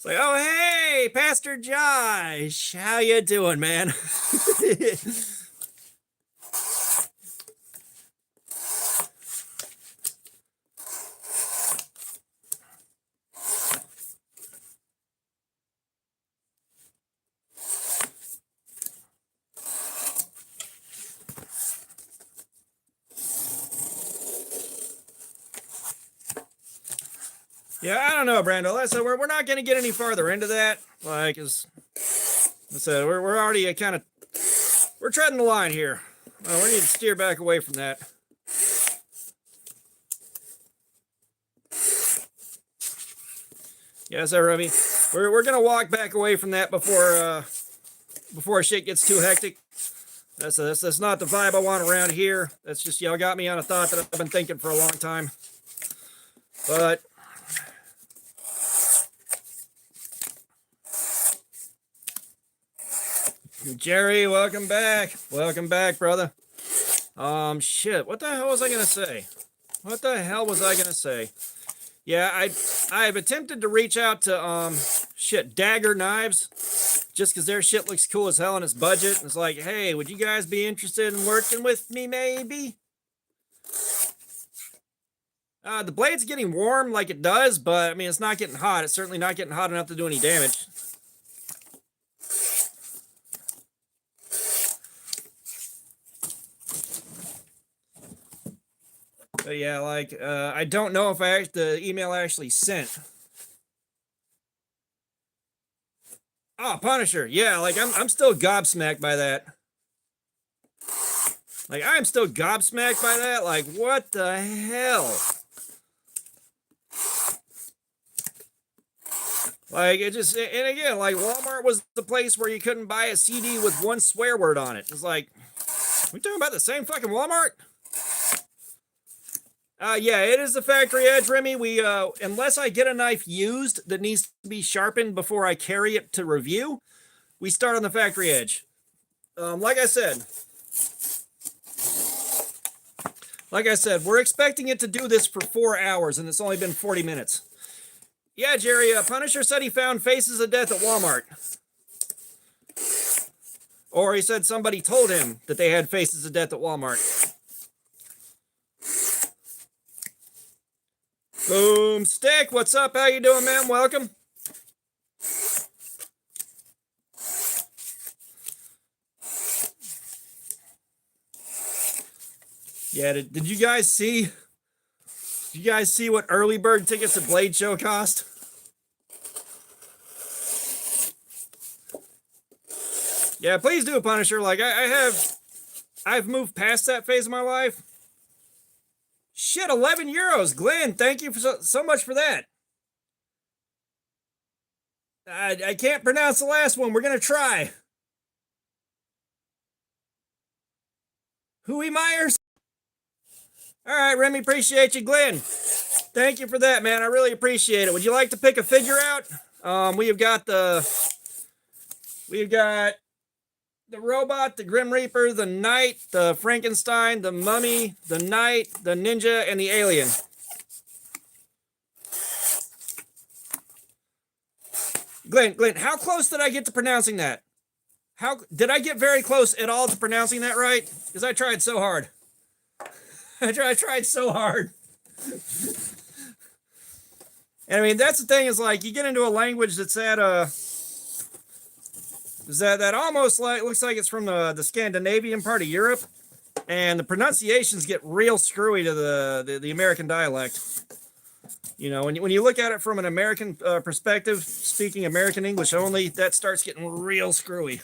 like, oh, hey, Pastor Josh, how you doing, man? Yeah, I don't know, Brando. So we're not going to get any farther into that. Like, as I said, we're already we're treading the line here. We need to steer back away from that. Yes, I mean, we're going to walk back away from that before shit gets too hectic. That's not the vibe I want around here. That's just, y'all got me on a thought that I've been thinking for a long time. But Jerry, welcome back. Welcome back, brother. Shit, what the hell was I gonna say? What the hell was I gonna say? Yeah, I've attempted to reach out to Dagger Knives, just because their shit looks cool as hell in its budget. And it's like, hey, would you guys be interested in working with me, maybe? The blade's getting warm like it does, but I mean, it's not getting hot. It's certainly not getting hot enough to do any damage. But yeah, like, I don't know if the email actually sent. Oh, Punisher. Yeah, like, I'm still gobsmacked by that. Like, I'm still gobsmacked by that. Like, what the hell? Like, it just, and again, like, Walmart was the place where you couldn't buy a CD with one swear word on it. It's like, we talking about the same fucking Walmart? Yeah, it is the factory edge, Remy. We, unless I get a knife used that needs to be sharpened before I carry it to review, we start on the factory edge. Like I said, we're expecting it to do this for 4 hours, and it's only been 40 minutes. Yeah, Jerry, Punisher said he found faces of death at Walmart. Or he said somebody told him that they had faces of death at Walmart. Boom Stick, what's up? How you doing, man? Welcome. Yeah, did you guys see? Did you guys see what early bird tickets at Blade Show cost? Yeah, please do, Punisher. Like, I've moved past that phase of my life. Shit, 11 euros. Glenn, thank you so much for that. I can't pronounce the last one. We're going to try. Hui Myers. All right, Remy, appreciate you. Glenn, thank you for that, man. I really appreciate it. Would you like to pick a figure out? We've got the robot, the Grim Reaper, the Knight, the Frankenstein, the Mummy, the Knight, the Ninja, and the Alien. Glenn, how close did I get to pronouncing that? How did I get very close at all to pronouncing that right? Because I tried so hard. I tried so hard. And I mean, that's the thing, is like, you get into a language that's that almost like looks like it's from the Scandinavian part of Europe. and the pronunciations get real screwy to the American dialect. You know, when you look at it from an American perspective, speaking American English only, that starts getting real screwy.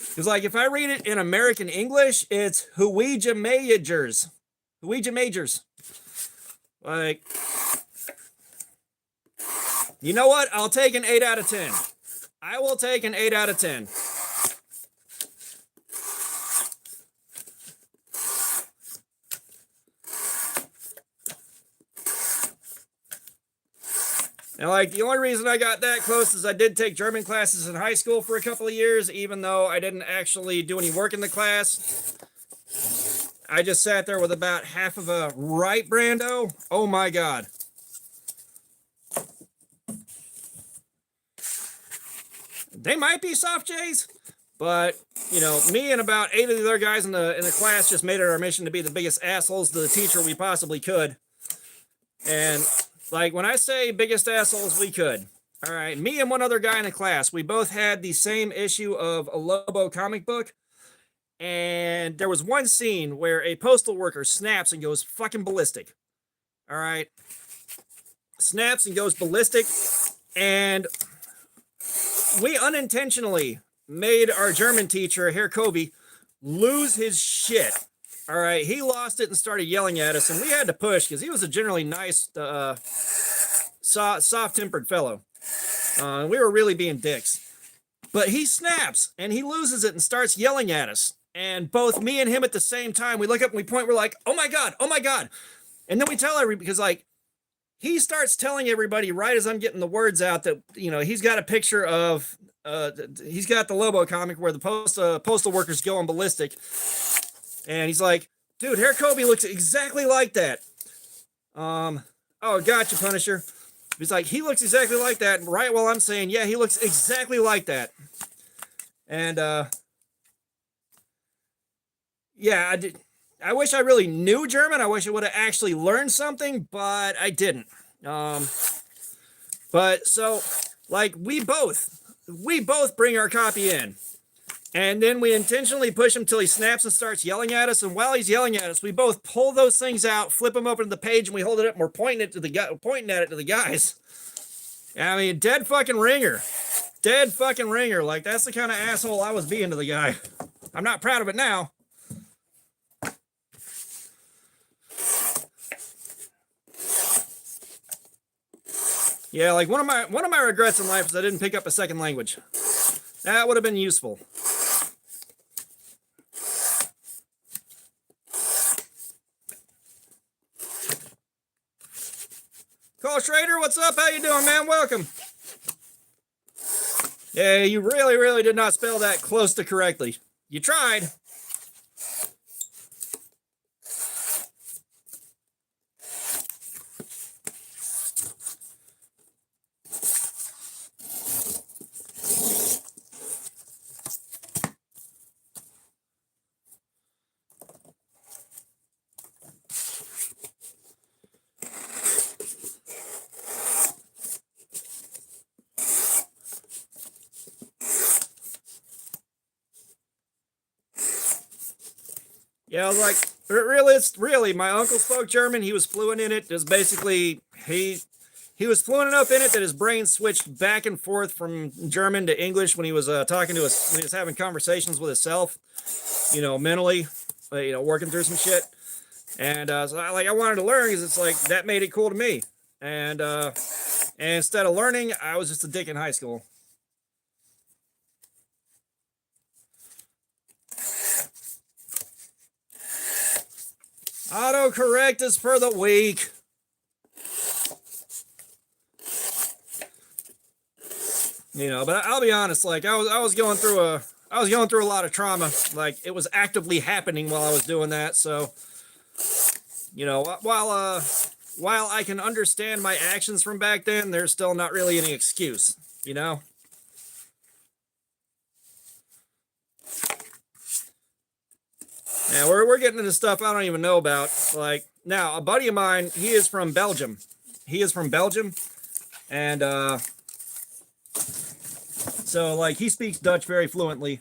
Because, like, if I read it in American English, it's Huija Majors. Huija Majors. Like, you know what? I'll take an 8 out of 10. I will take an 8 out of 10. And, like, the only reason I got that close is I did take German classes in high school for a couple of years, even though I didn't actually do any work in the class. I just sat there with about half of a right Brando. Oh my God. They might be soft J's, but, you know, me and about 8 of the other guys in the class just made it our mission to be the biggest assholes to the teacher we possibly could. And, like, when I say biggest assholes we could, all right, me and one other guy in the class, we both had the same issue of a Lobo comic book. And there was one scene where a postal worker snaps and goes fucking ballistic. All right. Snaps and goes ballistic. And we unintentionally made our German teacher, Herr Kobe, lose his shit. All right. He lost it and started yelling at us. And we had to push because he was a generally nice, soft-tempered fellow. We were really being dicks. But he snaps and he loses it and starts yelling at us. And both me and him at the same time, we look up and we point, we're like, oh my God, oh my God. And then we tell everybody, because, like, he starts telling everybody right as I'm getting the words out that, you know, he's got a picture of, he's got the Lobo comic where the postal workers going ballistic. And he's like, dude, Herr Kobe looks exactly like that. Oh, gotcha, Punisher. He's like, he looks exactly like that. And right while I'm saying, yeah, he looks exactly like that. And, yeah, I did. I wish I really knew German. I wish I would have actually learned something, but I didn't. But so, like, we both bring our copy in, and then we intentionally push him till he snaps and starts yelling at us. And while he's yelling at us, we both pull those things out, flip them open to the page, and we hold it up and we're pointing at it to the guys. I mean, dead fucking ringer. Like, that's the kind of asshole I was being to the guy. I'm not proud of it now. Yeah, like, one of my regrets in life is I didn't pick up a second language. That would have been useful. Cole Schrader, what's up? How you doing, man? Welcome. Yeah, you really, really did not spell that close to correctly. You tried. Yeah, I was like, really, my uncle spoke German. He was fluent in it. Just basically, he was fluent enough in it that his brain switched back and forth from German to English when he was talking to us, when he was having conversations with himself, you know, mentally, you know, working through some shit. And so I wanted to learn because it's like, that made it cool to me. And instead of learning, I was just a dick in high school. Autocorrect is for the weak. You know, but I'll be honest, like, I was going through a lot of trauma. Like, it was actively happening while I was doing that. So, you know, while I can understand my actions from back then, there's still not really any excuse, you know? Yeah, we're getting into stuff I don't even know about. Like, now, a buddy of mine, he is from Belgium. And so, like, he speaks Dutch very fluently.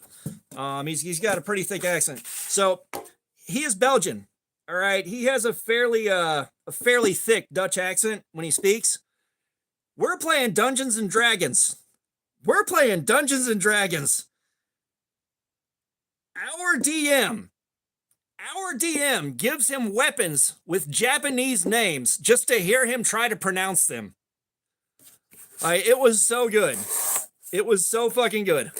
He's got a pretty thick accent. So he is Belgian. All right. He has a fairly thick Dutch accent when he speaks. We're playing Dungeons and Dragons. We're playing Dungeons and Dragons. Our DM gives him weapons with Japanese names just to hear him try to pronounce them. It was so good. It was so fucking good.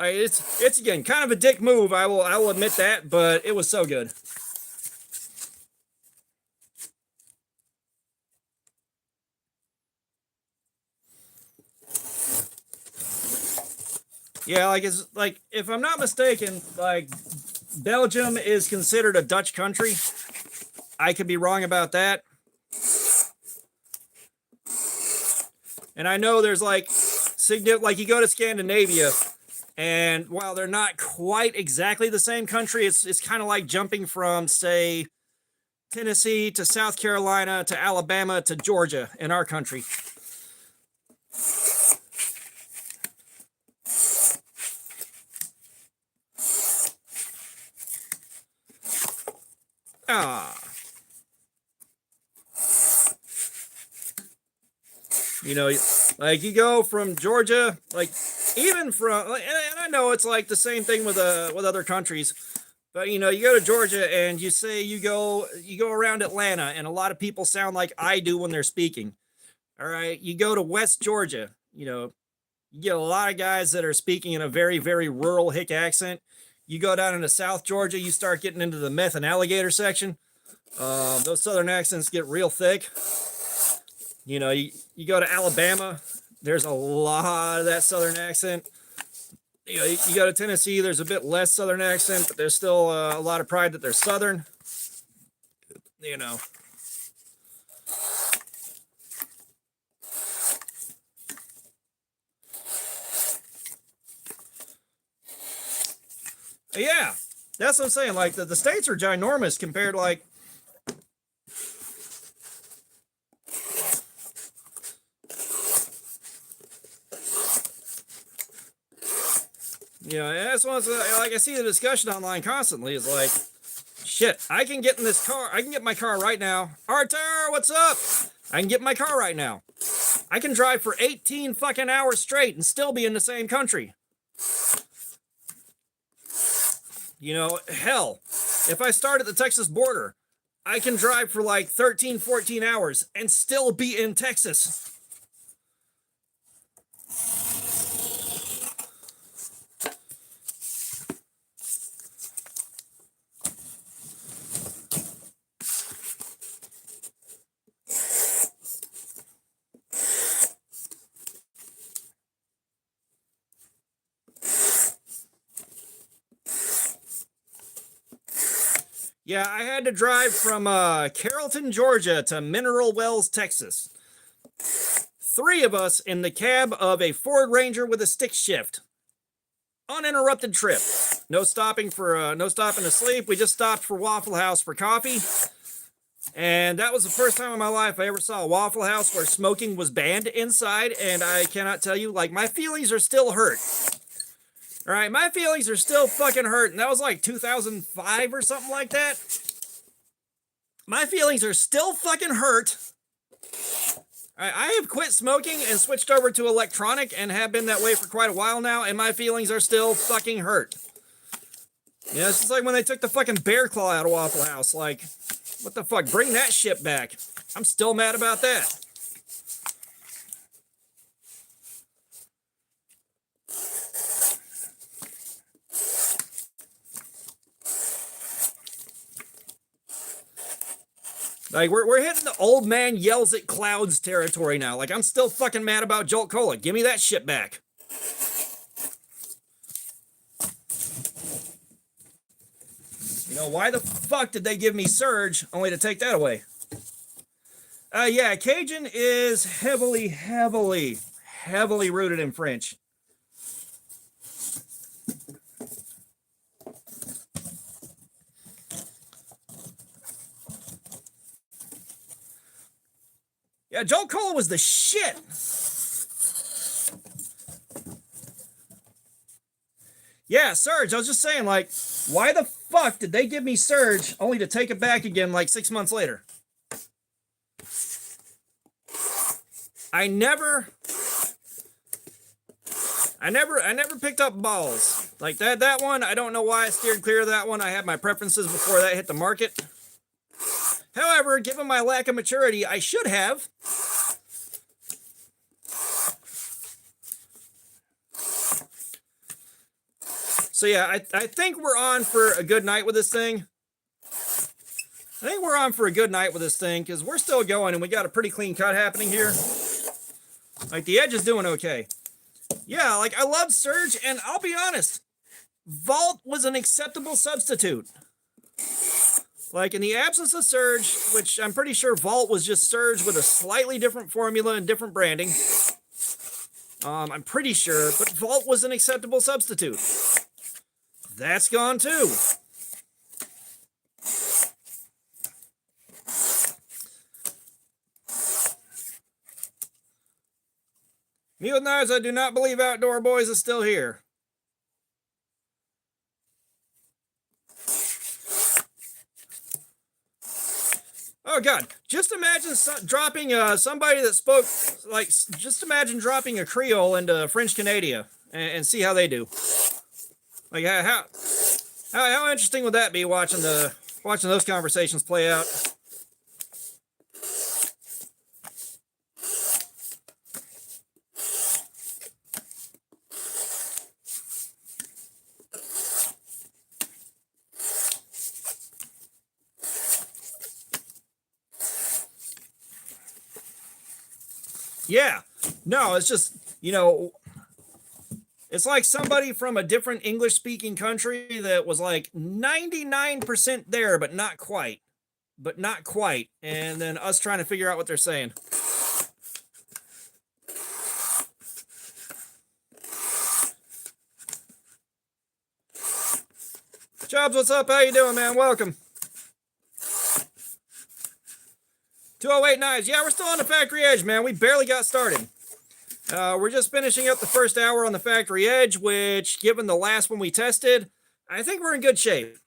It's again kind of a dick move. I will admit that, but it was so good. Yeah, like if I'm not mistaken, like Belgium is considered a Dutch country. I could be wrong about that. And I know there's like you go to Scandinavia, and while they're not quite exactly the same country, it's kind of like jumping from, say, Tennessee to South Carolina to Alabama to Georgia in our country. You know, like you go from Georgia, like even from, and I know it's like the same thing with other countries, but you know, you go to Georgia and you say you go around Atlanta, and a lot of people sound like I do when they're speaking. All right, you go to West Georgia, you know, you get a lot of guys that are speaking in a very, very rural hick accent. You go down into South Georgia, you start getting into the meth and alligator section. Those southern accents get real thick. You know, you go to Alabama, there's a lot of that southern accent. You know, you go to Tennessee, there's a bit less southern accent, but there's still a lot of pride that they're southern. You know. Yeah, that's what I'm saying. Like the states are ginormous compared to like. You know, that's what's like I see the discussion online constantly is like, shit, I can get in this car. I can get my car right now. Arthur, what's up? I can get my car right now. I can drive for 18 fucking hours straight and still be in the same country. You know, hell, if I start at the Texas border, I can drive for like 13, 14 hours and still be in Texas. Yeah, I had to drive from Carrollton, Georgia to Mineral Wells, Texas. 3 of us in the cab of a Ford Ranger with a stick shift. Uninterrupted trip. No stopping to sleep. We just stopped for Waffle House for coffee. And that was the first time in my life I ever saw a Waffle House where smoking was banned inside. And I cannot tell you, like, my feelings are still hurt. All right, my feelings are still fucking hurt, and that was like 2005 or something like that. My feelings are still fucking hurt. I have quit smoking and switched over to electronic and have been that way for quite a while now, and my feelings are still fucking hurt. You know, it's just like when they took the fucking bear claw out of Waffle House. Like, what the fuck? Bring that shit back. I'm still mad about that. Like, we're hitting the old man yells at clouds territory now. Like, I'm still fucking mad about Jolt Cola. Give me that shit back. You know, why the fuck did they give me Surge only to take that away? Yeah, Cajun is heavily rooted in French. Yeah, Joel Cola was the shit. Yeah, Surge. I was just saying, like, why the fuck did they give me Surge only to take it back again like 6 months later? I never picked up balls. Like that one, I don't know why I steered clear of that one. I had my preferences before that hit the market. However, given my lack of maturity, I should have. So yeah, I think we're on for a good night with this thing. I think we're on for a good night with this thing because we're still going and we got a pretty clean cut happening here. Like the edge is doing okay. Yeah, like I love Surge, and I'll be honest, Vault was an acceptable substitute. Like in the absence of Surge, which I'm pretty sure Vault was just Surge with a slightly different formula and different branding. I'm pretty sure, but Vault was an acceptable substitute. That's gone too. Mule Knives, I do not believe Outdoor Boys is still here. Oh God! Just imagine dropping somebody that spoke like. Just imagine dropping a Creole into French Canada and see how they do. Like how interesting would that be watching those conversations play out? Yeah, no, it's just, it's like somebody from a different English-speaking country that was like 99% there, but not quite. And then us trying to figure out what they're saying. Jobs, what's up? How you doing, man? Welcome. 208 Knives. Yeah, we're still on the factory edge, man. We barely got started. We're just finishing up the first hour on the factory edge, which, given the last one we tested, I think we're in good shape.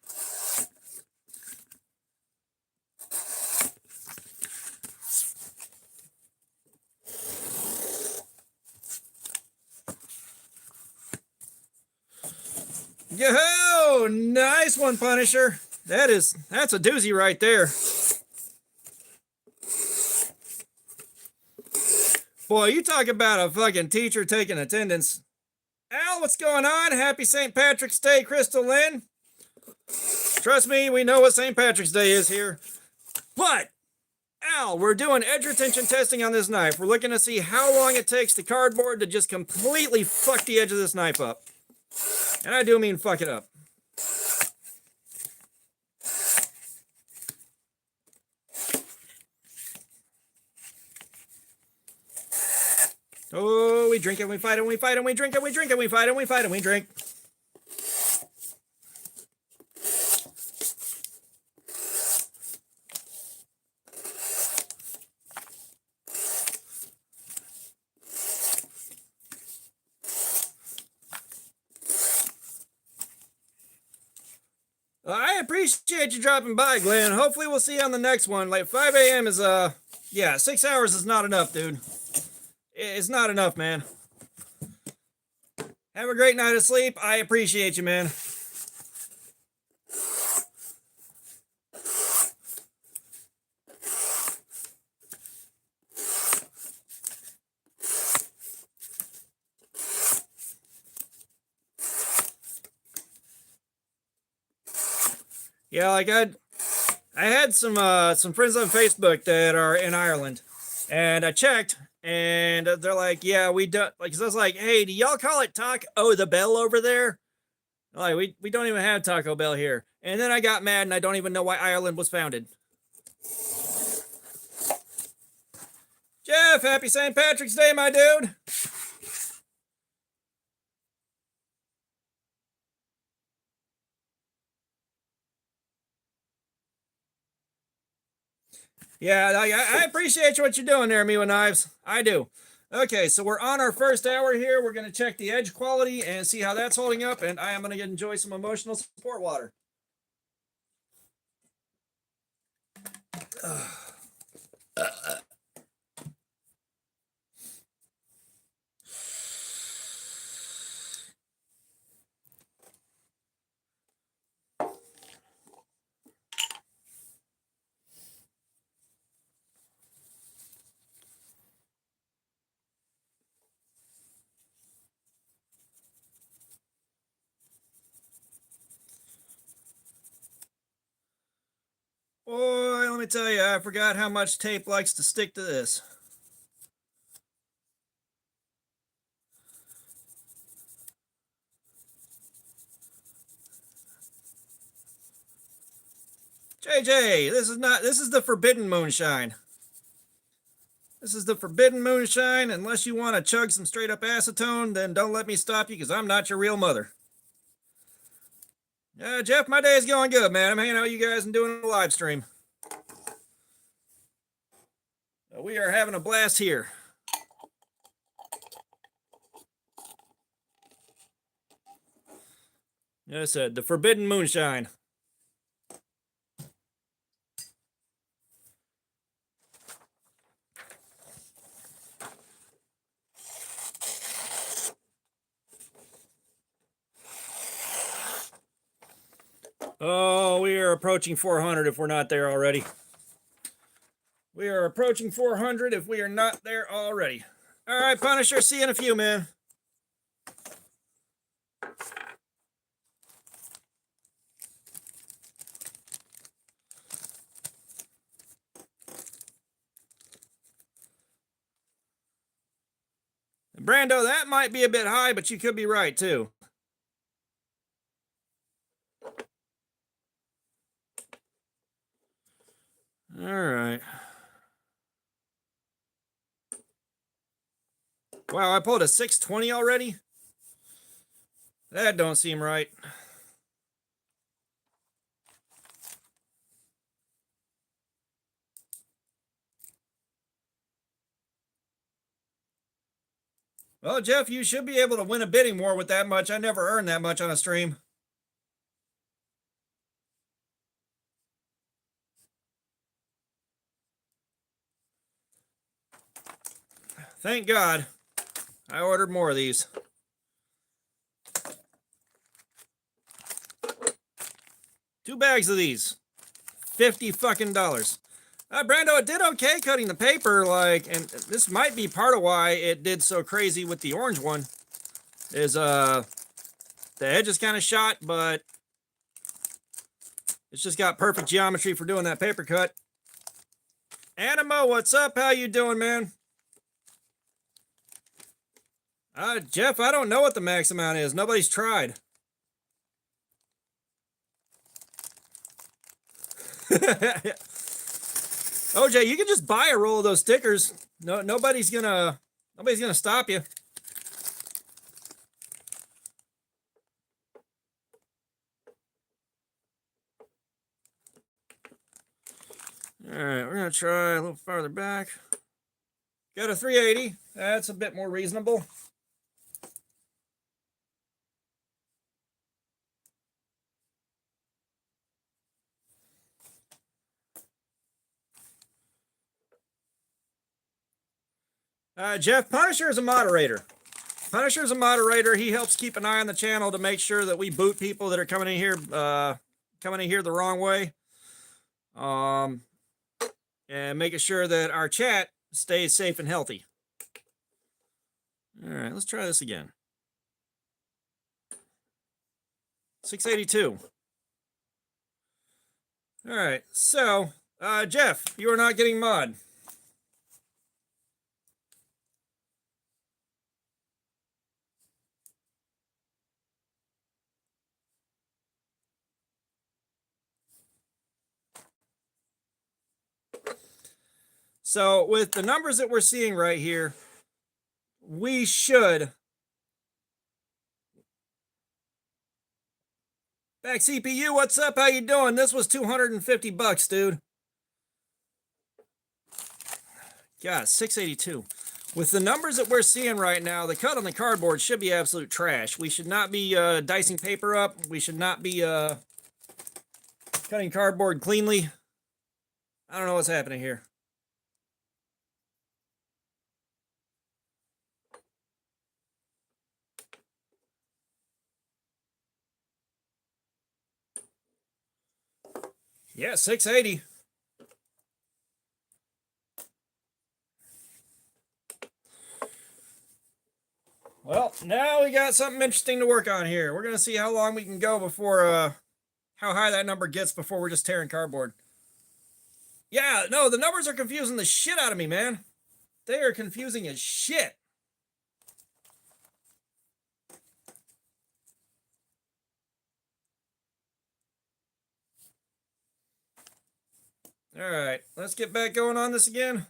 Yo, nice one, Punisher. That's a doozy right there. Boy, you talk about a fucking teacher taking attendance. Al, what's going on? Happy St. Patrick's Day, Crystal Lynn. Trust me, we know what St. Patrick's Day is here. But, Al, we're doing edge retention testing on this knife. We're looking to see how long it takes the cardboard to just completely fuck the edge of this knife up. And I do mean fuck it up. Oh, we drink and we fight and we fight and we drink and we drink and we fight and we fight and we drink. I appreciate you dropping by, Glenn. Hopefully we'll see you on the next one. Like 5 a.m. is, yeah, 6 hours is not enough, dude. It's not enough, man. Have a great night of sleep. I appreciate you, man. Yeah, like I had some friends on Facebook that are in Ireland, and I checked, and they're like, yeah, we don't, like, so I was like, hey, do y'all call it Taco the Bell over there? Like, we don't even have Taco Bell here. And then I got mad, and I don't even know why Ireland was founded. Jeff, happy St. Patrick's Day, my dude. Yeah, I appreciate what you're doing there, Miwa Knives. I do. Okay, so we're on our first hour here. We're going to check the edge quality and see how that's holding up, and I am going to enjoy some emotional support water. Boy, let me tell you, I forgot how much tape likes to stick to this. JJ, this is the forbidden moonshine. This is the forbidden moonshine. Unless you want to chug some straight up acetone, then don't let me stop you because I'm not your real mother. Jeff, my day is going good, man. I'm hanging out with you guys and doing a live stream. We are having a blast here. Like I said, the forbidden moonshine. Oh, we are approaching 400 if we're not there already. We are approaching 400 if we are not there already. All right, Punisher, see you in a few, man. Brando, that might be a bit high, but you could be right, too. All right. Wow, I pulled a 620 already? That don't seem right. Well, Jeff, you should be able to win a bidding war with that much. I never earned that much on a stream. Thank God. I ordered more of these. 2 bags of these. $50 fucking dollars. Brando, it did okay cutting the paper, and this might be part of why it did so crazy with the orange one. Is the edge is kind of shot, but it's just got perfect geometry for doing that paper cut. Animo, what's up? How you doing, man? Jeff, I don't know what the max amount is. Nobody's tried. OJ, you can just buy a roll of those stickers. Nobody's gonna stop you. All right, we're gonna try a little farther back. Got a 380. That's a bit more reasonable. Jeff, Punisher is a moderator. Punisher is a moderator. He helps keep an eye on the channel to make sure that we boot people that are coming in here the wrong way. And making sure that our chat stays safe and healthy. All right, let's try this again. 682. All right, so Jeff, you are not getting mod. So with the numbers that we're seeing right here, we should. Back CPU, what's up? How you doing? This was $250, dude. God, 682. With the numbers that we're seeing right now, the cut on the cardboard should be absolute trash. We should not be dicing paper up. We should not be cutting cardboard cleanly. I don't know what's happening here. Yeah, 680. Well, now we got something interesting to work on here. We're going to see how long we can go before, how high that number gets before we're just tearing cardboard. Yeah, no, the numbers are confusing the shit out of me, man. They are confusing as shit. All right, let's get back going on this again.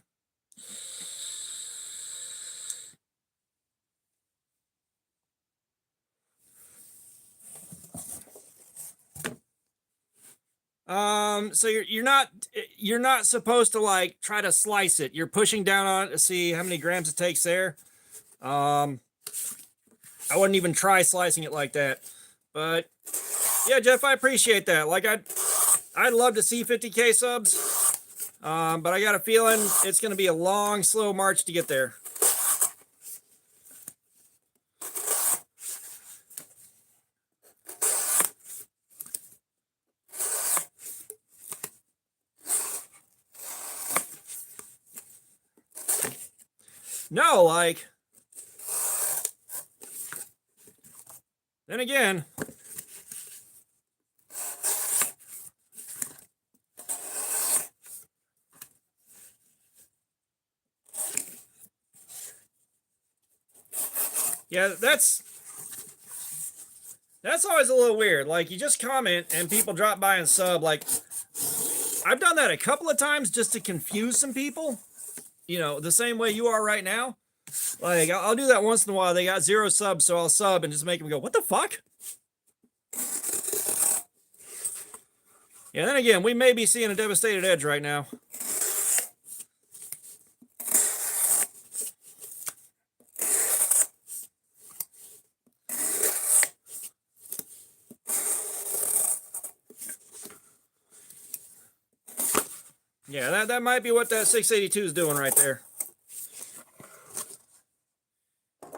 So you're not supposed to like try to slice it. You're pushing down on it to see how many grams it takes there. I wouldn't even try slicing it like that. But yeah, Jeff, I appreciate that. Like I'd love to see 50K subs. But I got a feeling it's going to be a long, slow march to get there. No, like, then again, yeah, that's always a little weird. Like, you just comment and people drop by and sub. Like, I've done that a couple of times just to confuse some people, you know, the same way you are right now. Like, I'll do that once in a while. They got 0 subs, so I'll sub and just make them go, what the fuck? Yeah, then again, we may be seeing a devastated edge right now. Yeah, that might be what that 682 is doing right there.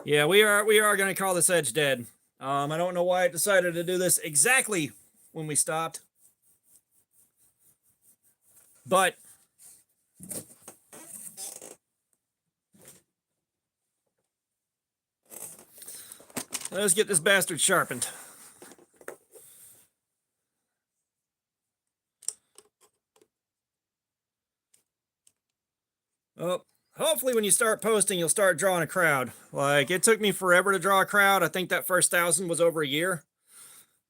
Yeah, we are going to call this edge dead. I don't know why it decided to do this exactly when we stopped. But let's get this bastard sharpened. Oh, hopefully when you start posting, you'll start drawing a crowd. Like, it took me forever to draw a crowd. I think that first 1,000 was over a year.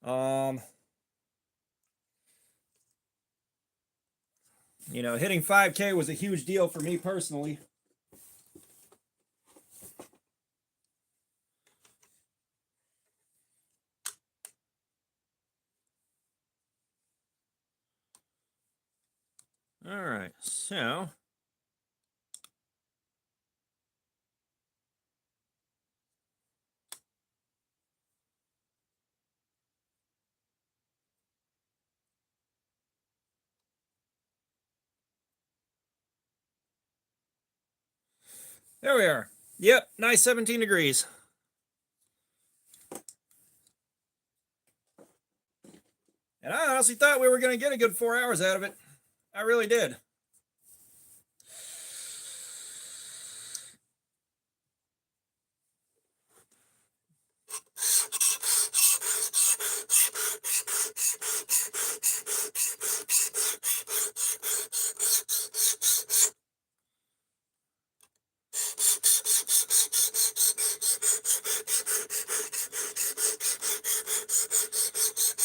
You know, hitting 5K was a huge deal for me personally. All right, so there we are. Yep, nice 17 degrees. And I honestly thought we were going to get a good 4 hours out of it. I really did.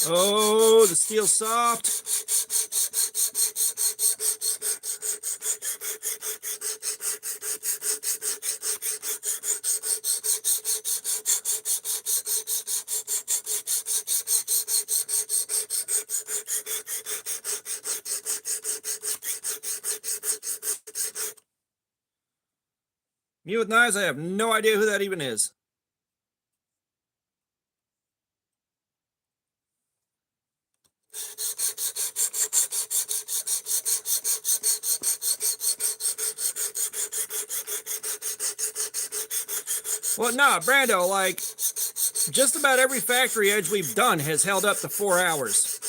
Oh, the steel's soft. Me with knives, I have no idea who that even is. Well, nah, Brando, like, just about every factory edge we've done has held up to 4 hours.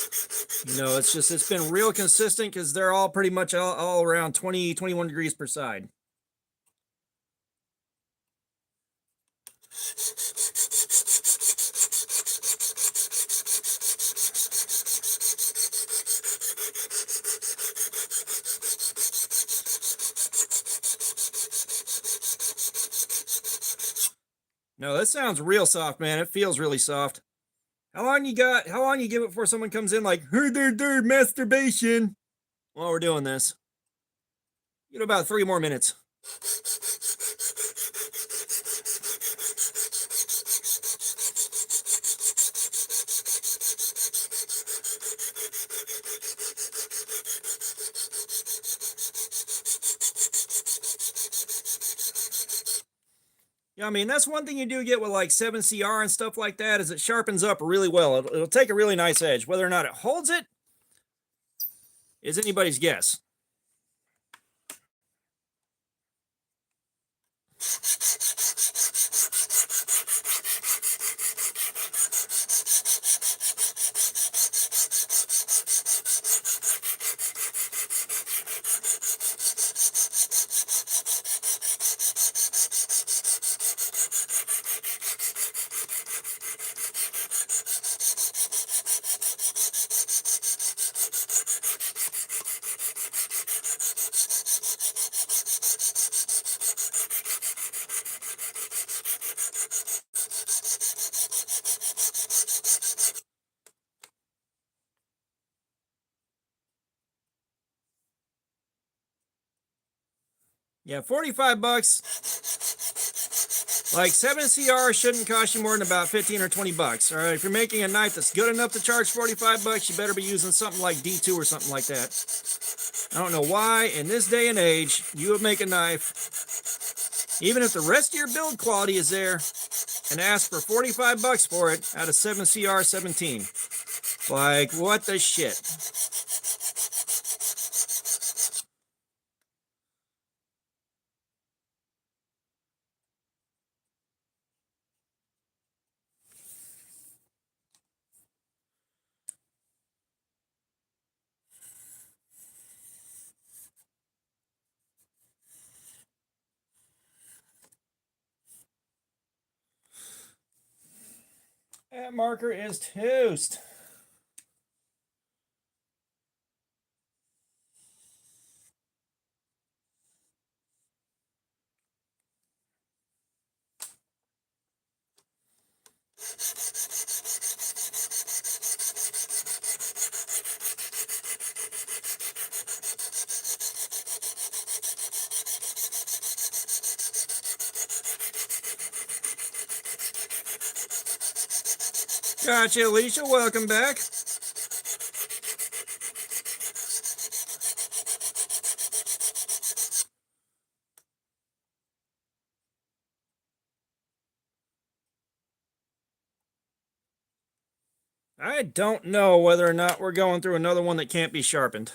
You know, it's been real consistent because they're all pretty much all around 20, 21 degrees per side. No, that sounds real soft, man. It feels really soft. How long you got? How long you give it before someone comes in like, her, masturbation? While we're doing this, you know, about 3 more minutes. Yeah, I mean, that's one thing you do get with like 7CR and stuff like that is it sharpens up really well. It'll take a really nice edge. Whether or not it holds it is anybody's guess. Yeah, 45 bucks. Like 7CR shouldn't cost you more than about 15 or 20 bucks. All right, if you're making a knife that's good enough to charge 45 bucks, you better be using something like D2 or something like that. I don't know why in this day and age you would make a knife, even if the rest of your build quality is there, and ask for 45 bucks for it out of 7CR 17. Like, what the shit? That marker is toast. Gotcha, Alicia. Welcome back. I don't know whether or not we're going through another one that can't be sharpened.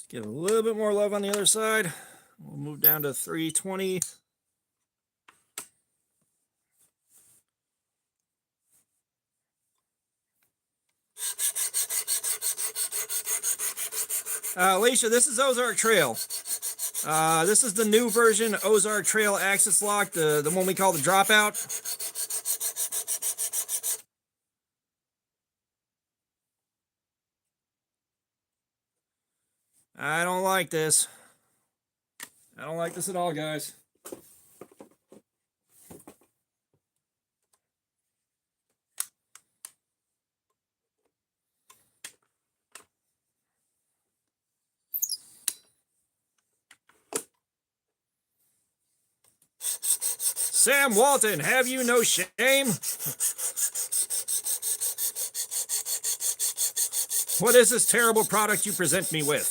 Give a little bit more love on the other side. We'll move down to 320. Alicia, this is Ozark Trail. This is the new version, Ozark Trail Axis Lock, the one we call the Dropout. I don't like this. I don't like this at all, guys. Sam Walton, have you no shame? What is this terrible product you present me with?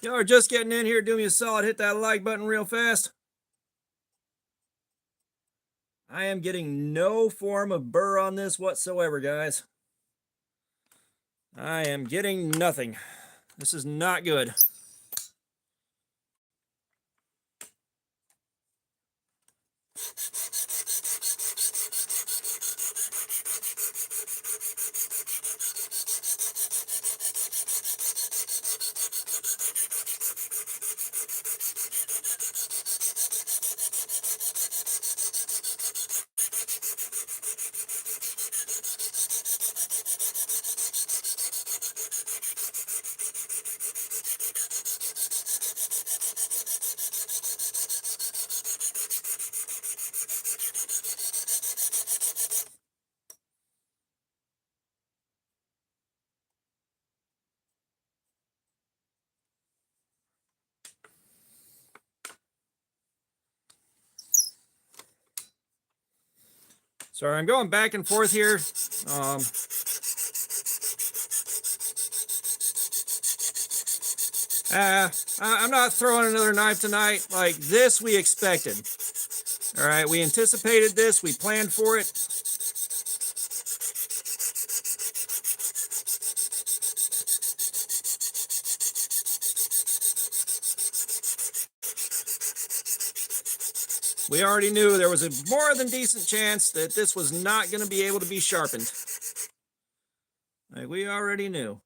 Y'all are just getting in here, do me a solid, hit that like button real fast. I am getting no form of burr on this whatsoever, guys. I am getting nothing. This is not good. Sorry, I'm going back and forth here. I'm not throwing another knife tonight. Like this, we expected. All right, we anticipated this. We planned for it. We already knew there was a more than decent chance that this was not going to be able to be sharpened. Like we already knew.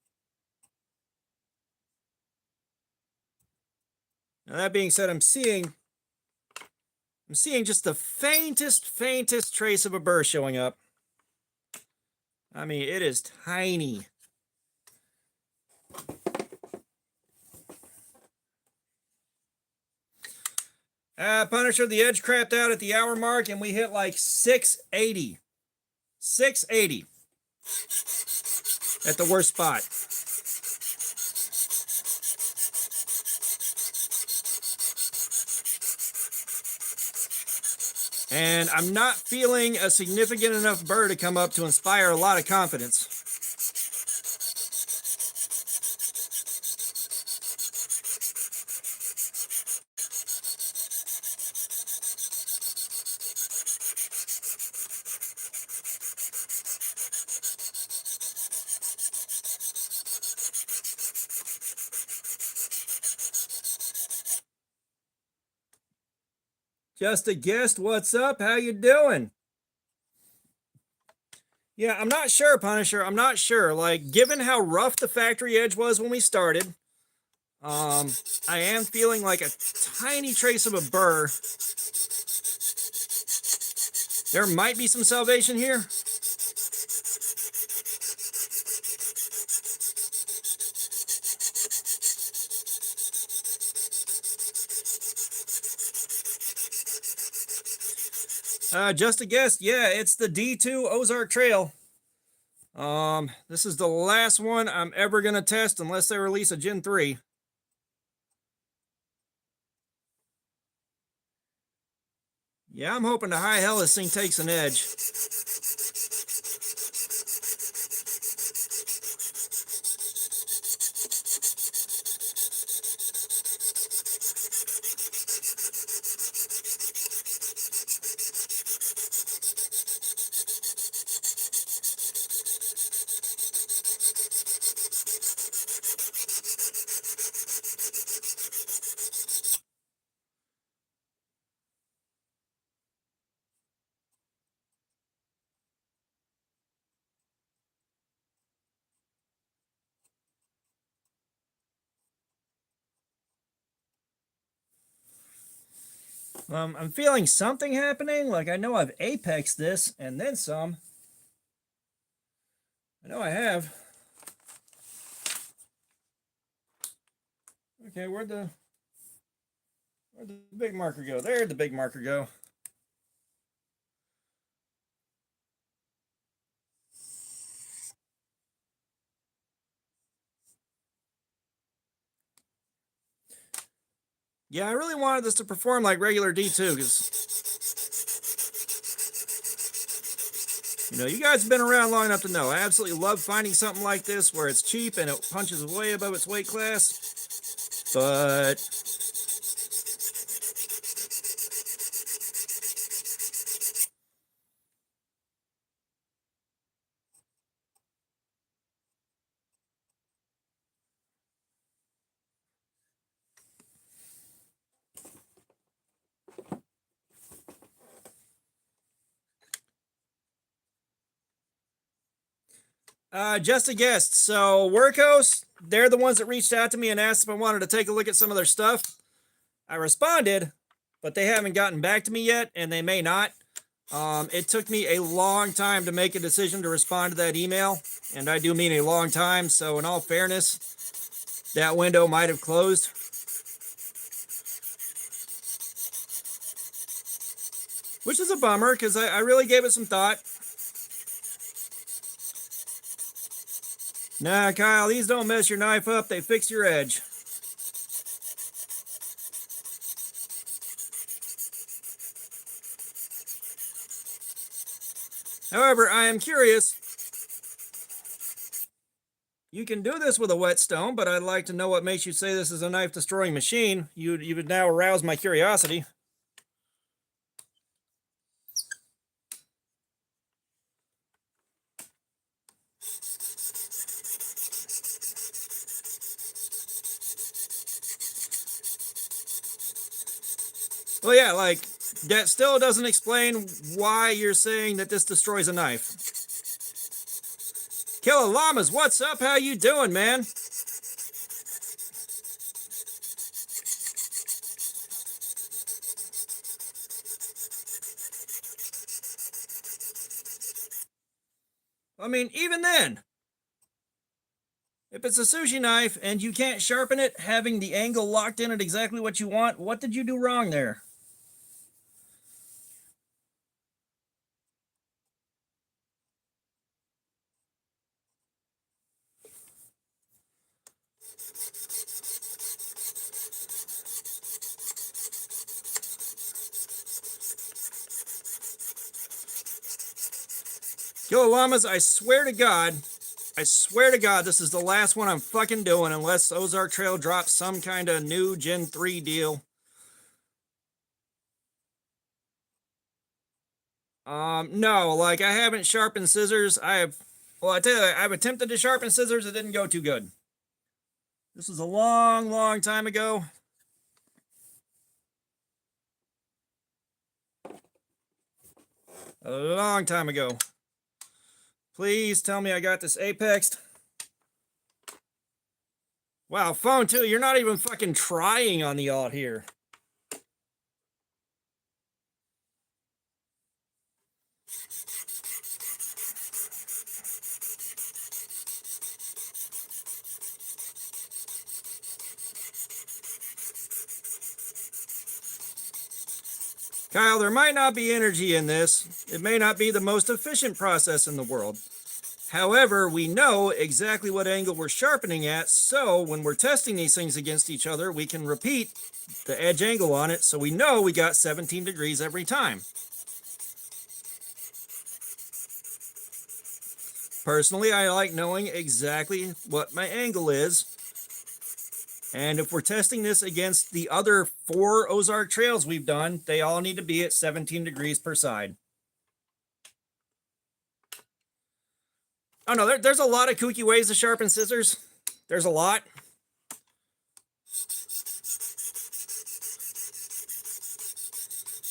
Now that being said, I'm seeing just the faintest trace of a burr showing up. I mean, it is tiny. Punisher, the edge crapped out at the hour mark and we hit like 680. 680 at the worst spot. And I'm not feeling a significant enough burr to come up to inspire a lot of confidence. Just a guest, what's up? How you doing? Yeah, I'm not sure, Punisher. I'm not sure. Like, given how rough the factory edge was when we started, I am feeling like a tiny trace of a burr. There might be some salvation here. Just a guess. Yeah, it's the D2 Ozark Trail. This is the last one I'm ever going to test unless they release a Gen 3. Yeah, I'm hoping to high hell this thing takes an edge. I'm feeling something happening. Like I know I've apexed this and then some. I know I have. Okay, where'd Where'd the big marker go? There'd the big marker go. Yeah, I really wanted this to perform like regular D2 because, you know, you guys have been around long enough to know I absolutely love finding something like this where it's cheap and it punches way above its weight class. But just a guest. So Workhouse, they're the ones that reached out to me and asked if I wanted to take a look at some of their stuff. I responded, but they haven't gotten back to me yet, and they may not. It took me a long time to make a decision to respond to that email, and I do mean a long time. So in all fairness, that window might have closed. Which is a bummer because I really gave it some thought. Nah, Kyle, these don't mess your knife up. They fix your edge. However, I am curious. You can do this with a whetstone, but I'd like to know what makes you say this is a knife-destroying machine. You've now aroused my curiosity. Well, yeah, like, that still doesn't explain why you're saying that this destroys a knife. Killer Llamas, what's up? How you doing, man? I mean, even then, if it's a sushi knife and you can't sharpen it, having the angle locked in at exactly what you want, what did you do wrong there? Killer Llamas, I swear to God, this is the last one I'm fucking doing unless Ozark Trail drops some kind of new Gen 3 deal. No, like I haven't sharpened scissors. I tell you, I've attempted to sharpen scissors. It didn't go too good. This was a long, long time ago. A long time ago. Please tell me I got this apexed. Wow, phone too. You're not even fucking trying on the alt here. Kyle, there might not be energy in this. It may not be the most efficient process in the world. However, we know exactly what angle we're sharpening at, so when we're testing these things against each other, we can repeat the edge angle on it, so we know we got 17 degrees every time. Personally, I like knowing exactly what my angle is. And if we're testing this against the other 4 Ozark Trails we've done, they all need to be at 17 degrees per side. Oh no, there's a lot of kooky ways to sharpen scissors. There's a lot.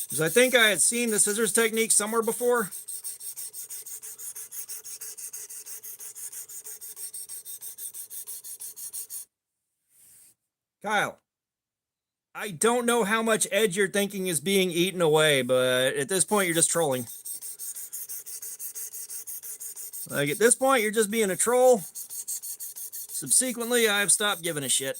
Because I think I had seen the scissors technique somewhere before. Kyle, I don't know how much edge you're thinking is being eaten away, but at this point, you're just trolling. Like, at this point, you're just being a troll. Subsequently, I've stopped giving a shit.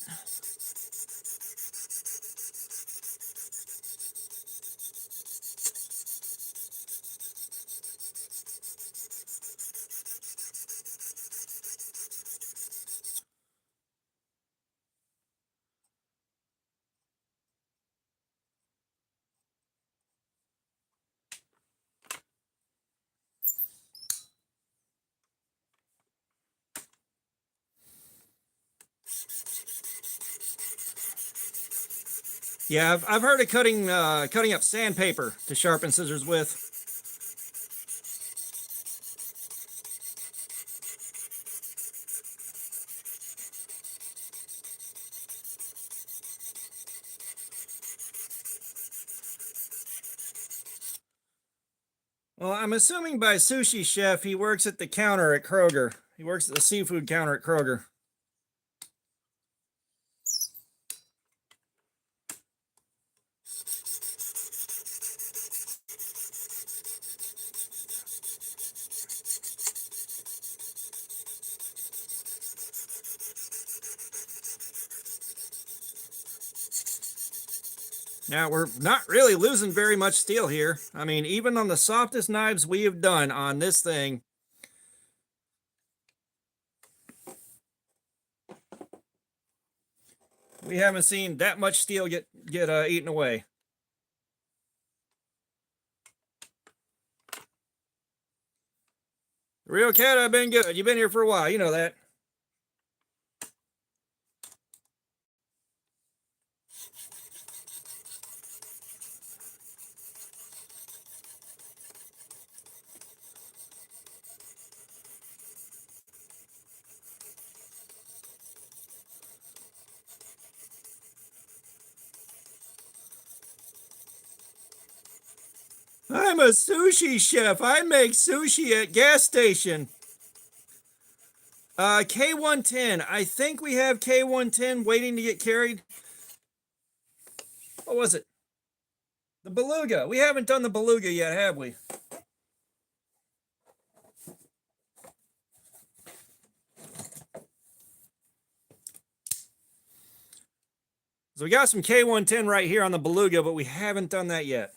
Yeah, I've heard of cutting up sandpaper to sharpen scissors with. Well, I'm assuming by sushi chef he works at the counter at Kroger. He works at the seafood counter at Kroger. Now, we're not really losing very much steel here. I mean, even on the softest knives we have done on this thing, we haven't seen that much steel get eaten away. Real cat, I've been good. You've been here for a while. You know that. I'm a sushi chef. I make sushi at gas station. K110. I think we have K110 waiting to get carried. What was it? The beluga. We haven't done the beluga yet, have we? So we got some K110 right here on the beluga, but we haven't done that yet.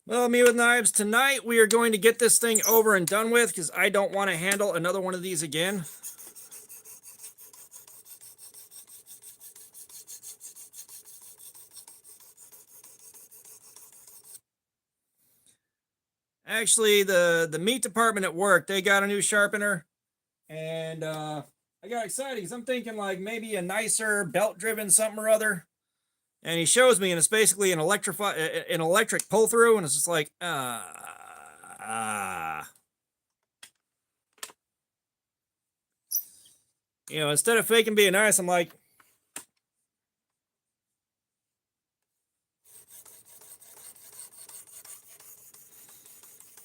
Well, me with knives, tonight we are going to get this thing over and done with because I don't want to handle another one of these again. Actually, the meat department at work, they got a new sharpener, and I got excited because I'm thinking like maybe a nicer belt-driven something or other. And he shows me, and it's basically an electric pull through, and it's just like you know, instead of faking being nice, I'm like,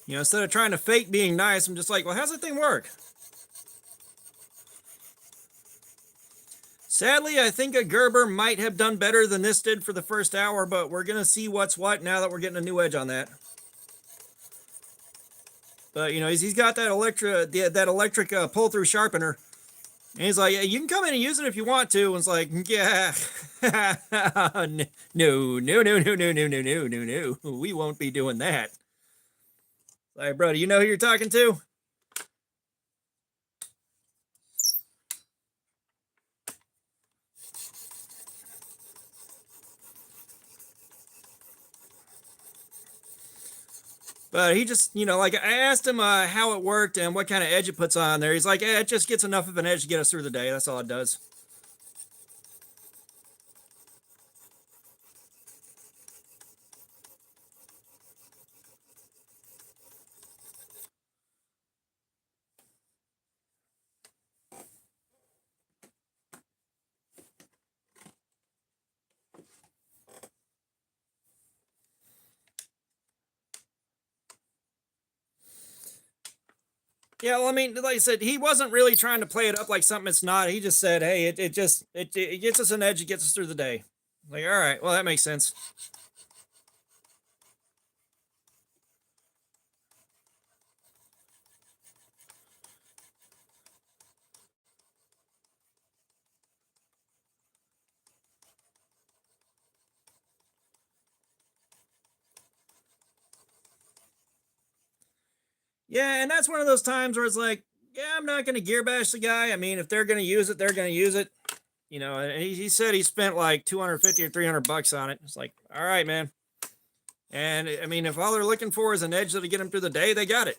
you know, instead of trying to fake being nice, I'm just like, well, how's that thing work? Sadly, I think a Gerber might have done better than this did for the first hour, but we're going to see what's what now that we're getting a new edge on that. But, you know, he's got that electric pull-through sharpener. And he's like, yeah, you can come in and use it if you want to. And it's like, yeah. No, no, no, no, no, no, no, no, no, no. We won't be doing that. Like, bro, do you know who you're talking to? But he just, you know, like I asked him how it worked and what kind of edge it puts on there. He's like, it just gets enough of an edge to get us through the day. That's all it does. Yeah, well, I mean, like I said, he wasn't really trying to play it up like something it's not. He just said, hey, it gets us an edge, it gets us through the day. Like, all right, well, that makes sense. Yeah, and that's one of those times where it's like, yeah, I'm not going to gear bash the guy. I mean, if they're going to use it, they're going to use it. You know, and he said he spent like 250 or $300 on it. It's like, all right, man. And I mean, if all they're looking for is an edge that'll get them through the day, they got it.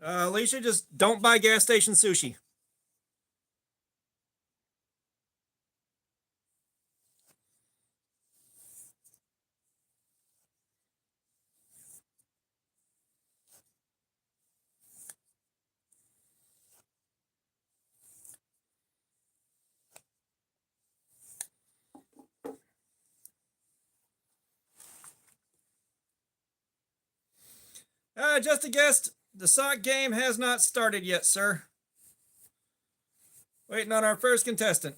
Alicia, just don't buy gas station sushi. Just a guest. The sock game has not started yet, sir. Waiting on our first contestant.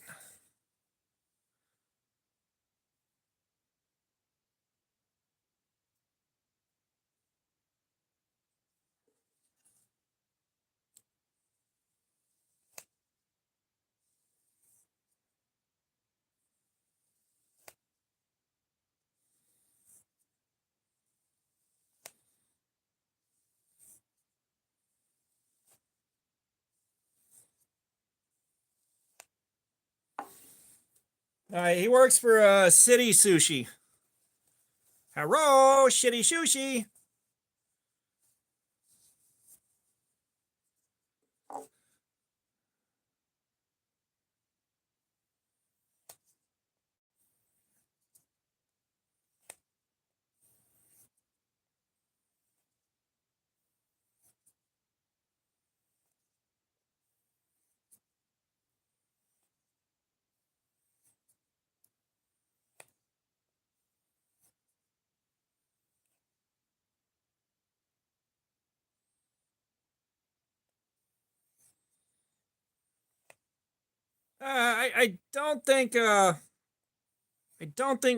He works for City Sushi. Hello, shitty sushi. I don't think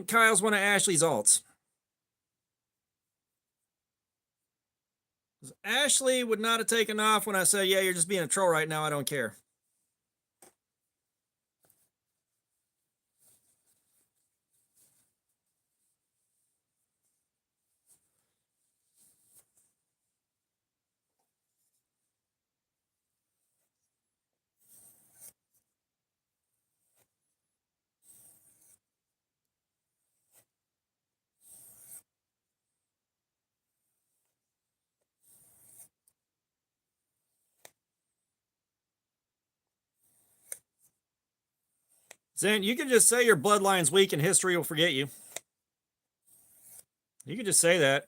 Kyle's one of Ashley's alts. Ashley would not have taken off when I said, yeah, you're just being a troll right now. I don't care. Zan, you can just say your bloodline's weak and history will forget you. You can just say that.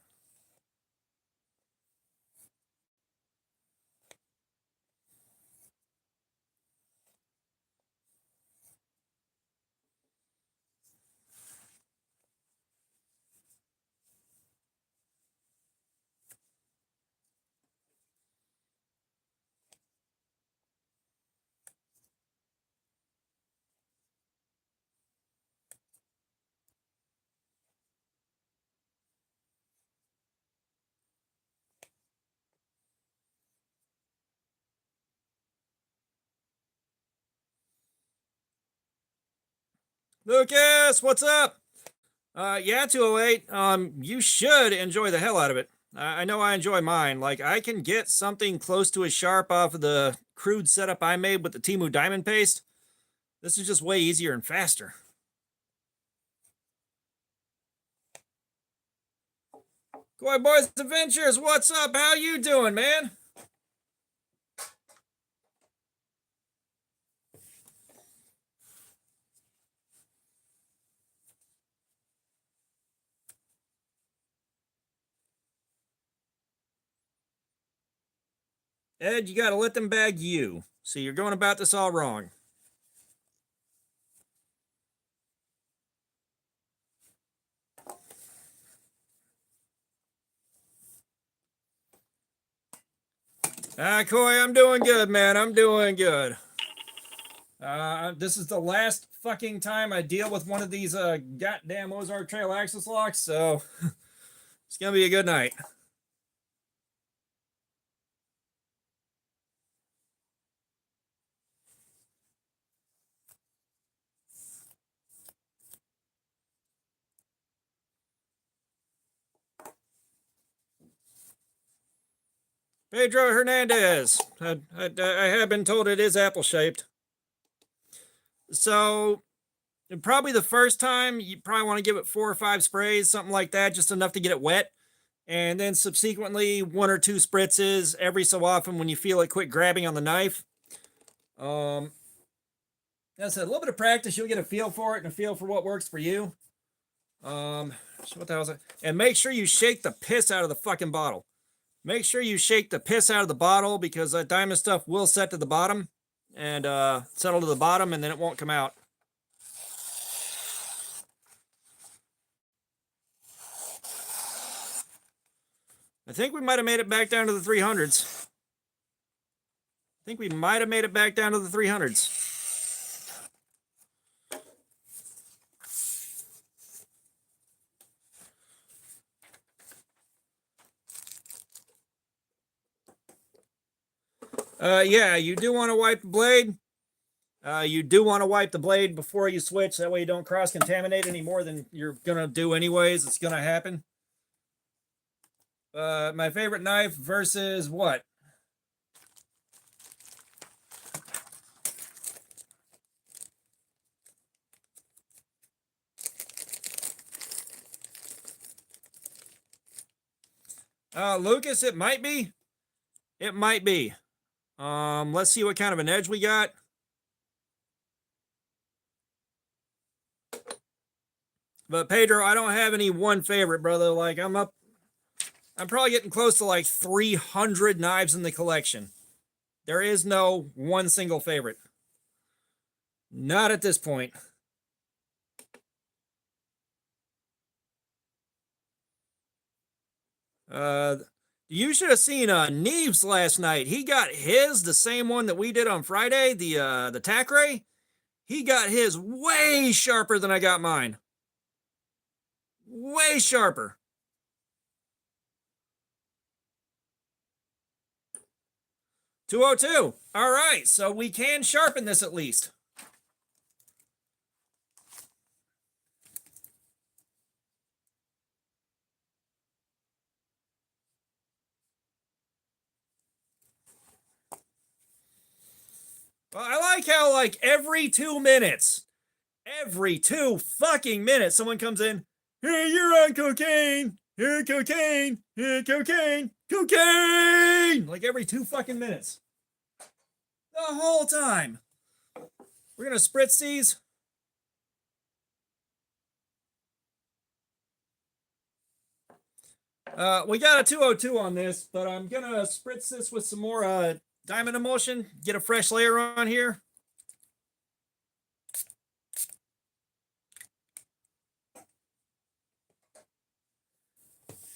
Lucas, what's up? Yeah, 208. You should enjoy the hell out of it. I know I enjoy mine. Like, I can get something close to a sharp off of the crude setup I made with the Timu diamond paste. This is just way easier and faster. Koi Boys Adventures, what's up? How you doing, man? Ed, you got to let them bag you. See, you're going about this all wrong. Coy, I'm doing good, man. I'm doing good. This is the last fucking time I deal with one of these goddamn Ozark Trail axis locks, so it's gonna be a good night. Pedro Hernandez. I have been told it is apple shaped. So probably the first time you probably want to give it 4 or 5 sprays, something like that, just enough to get it wet. And then subsequently 1 or 2 spritzes every so often when you feel it quit grabbing on the knife. That's a little bit of practice. You'll get a feel for it and a feel for what works for you. So what the hell is it? And make sure you shake the piss out of the fucking bottle. Make sure you shake the piss out of the bottle because that diamond stuff will set to the bottom and settle to the bottom, and then it won't come out. I think we might have made it back down to the 300s. I think we might have made it back down to the 300s. Yeah, you do want to wipe the blade. You do want to wipe the blade before you switch. That way you don't cross-contaminate any more than you're going to do anyways. It's going to happen. My favorite knife versus what? Lucas, it might be. It might be. Let's see what kind of an edge we got. But Pedro, I don't have any one favorite, brother. Like I'm probably getting close to like 300 knives in the collection. There is no one single favorite. Not at this point. You should have seen Neves last night. He got his, the same one that we did on Friday, the tack ray. He got his way sharper than I got mine. Way sharper. $202. All right, so we can sharpen this at least. Well, I like how like every 2 minutes, every 2 fucking minutes, someone comes in. Hey, you're on cocaine. Hey, cocaine. Hey, cocaine. Cocaine. Like every 2 fucking minutes. The whole time. We're gonna spritz these. We got a 202 on this, but I'm gonna spritz this with some more diamond emulsion. Get a fresh layer on here.